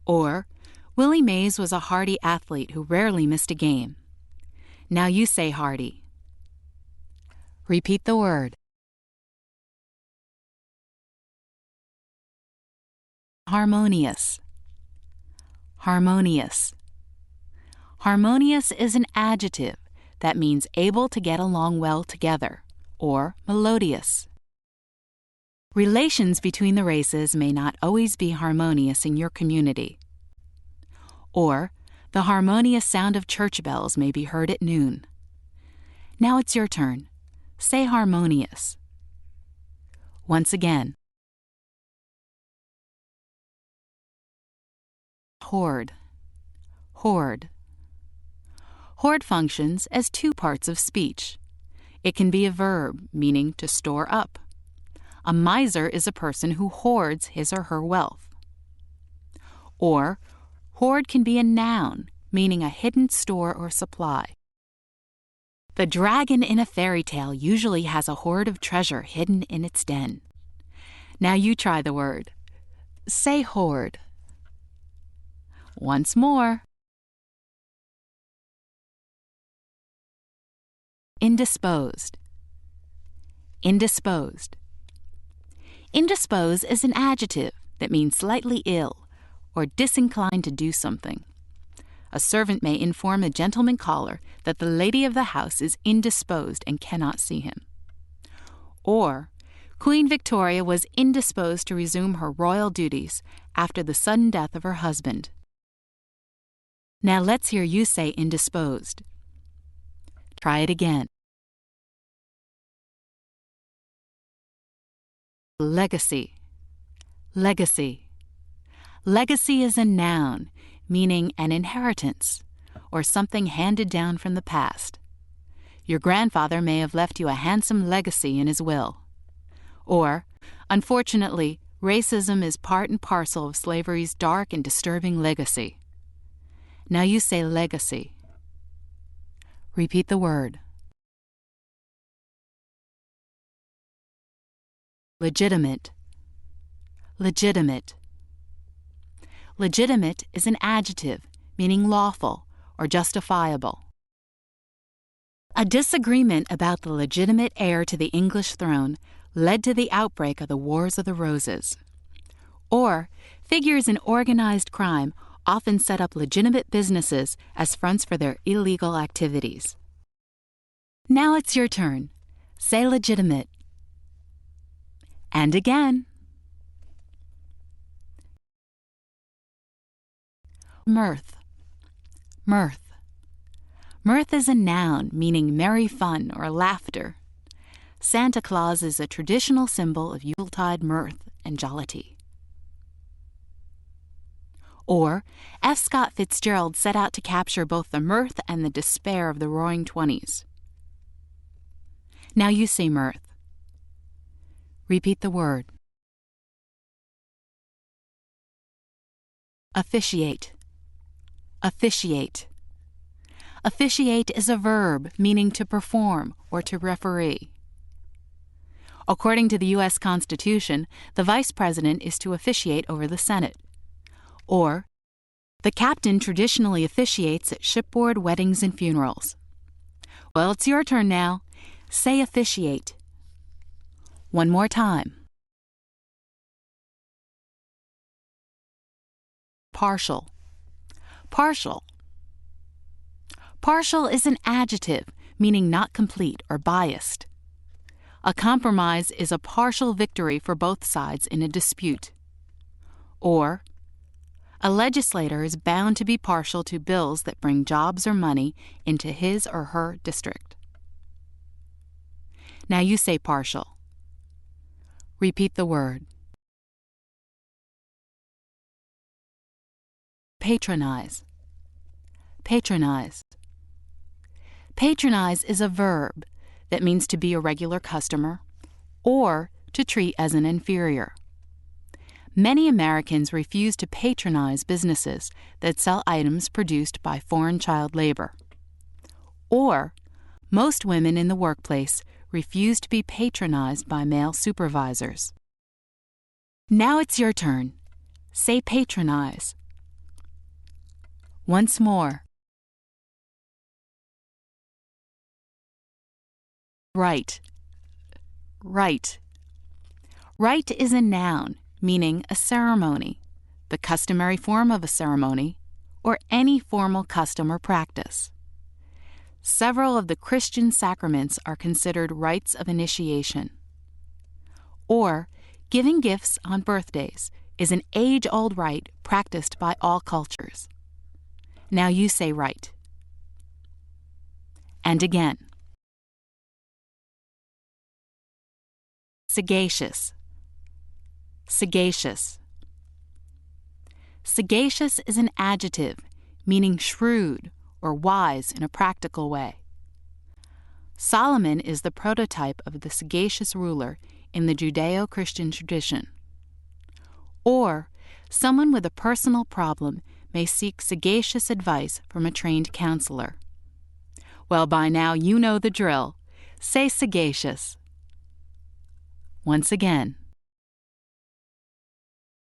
Or, Willie Mays was a hardy athlete who rarely missed a game. Now you say hardy. Repeat the word. Harmonious. Harmonious. Harmonious is an adjective that means able to get along well together, or melodious. Relations between the races may not always be harmonious in your community. Or, the harmonious sound of church bells may be heard at noon. Now it's your turn. Say harmonious. Once again. Hoard. Hoard. Hoard functions as two parts of speech. It can be a verb, meaning to store up. A miser is a person who hoards his or her wealth. Or, hoard can be a noun, meaning a hidden store or supply. The dragon in a fairy tale usually has a hoard of treasure hidden in its den. Now you try the word. Say hoard. Once more. Indisposed. Indisposed. Indisposed is an adjective that means slightly ill or disinclined to do something. A servant may inform a gentleman caller that the lady of the house is indisposed and cannot see him. Or, Queen Victoria was indisposed to resume her royal duties after the sudden death of her husband. Now let's hear you say indisposed. Try it again. Legacy. Legacy. Legacy is a noun, meaning an inheritance, or something handed down from the past. Your grandfather may have left you a handsome legacy in his will. Or, unfortunately, racism is part and parcel of slavery's dark and disturbing legacy. Now you say legacy. Repeat the word. Legitimate. Legitimate. Legitimate is an adjective meaning lawful or justifiable. A disagreement about the legitimate heir to the English throne led to the outbreak of the Wars of the Roses. Or, figures in organized crime often set up legitimate businesses as fronts for their illegal activities. Now it's your turn. Say legitimate. And again. Mirth. Mirth. Mirth is a noun meaning merry fun or laughter. Santa Claus is a traditional symbol of Yuletide mirth and jollity. Or, F. Scott Fitzgerald set out to capture both the mirth and the despair of the Roaring Twenties. Now you say mirth. Repeat the word. Officiate. Officiate. Officiate is a verb meaning to perform or to referee. According to the U.S. Constitution, the Vice President is to officiate over the Senate. Or, the captain traditionally officiates at shipboard weddings and funerals. Well, it's your turn now. Say officiate. One more time. Partial. Partial. Partial is an adjective meaning not complete or biased. A compromise is a partial victory for both sides in a dispute. Or, a legislator is bound to be partial to bills that bring jobs or money into his or her district. Now you say partial. Repeat the word. Patronize. Patronize. Patronize is a verb that means to be a regular customer or to treat as an inferior. Many Americans refuse to patronize businesses that sell items produced by foreign child labor. Or, most women in the workplace refuse to be patronized by male supervisors. Now it's your turn. Say patronize. Once more. Rite. Rite. Rite is a noun meaning a ceremony, the customary form of a ceremony, or any formal custom or practice. Several of the Christian sacraments are considered rites of initiation. Or, giving gifts on birthdays is an age-old rite practiced by all cultures. Now you say rite. And again. Sagacious. Sagacious. Sagacious is an adjective meaning shrewd or wise in a practical way. Solomon is the prototype of the sagacious ruler in the Judeo-Christian tradition. Or, someone with a personal problem may seek sagacious advice from a trained counselor. Well, by now you know the drill. Say sagacious. Once again.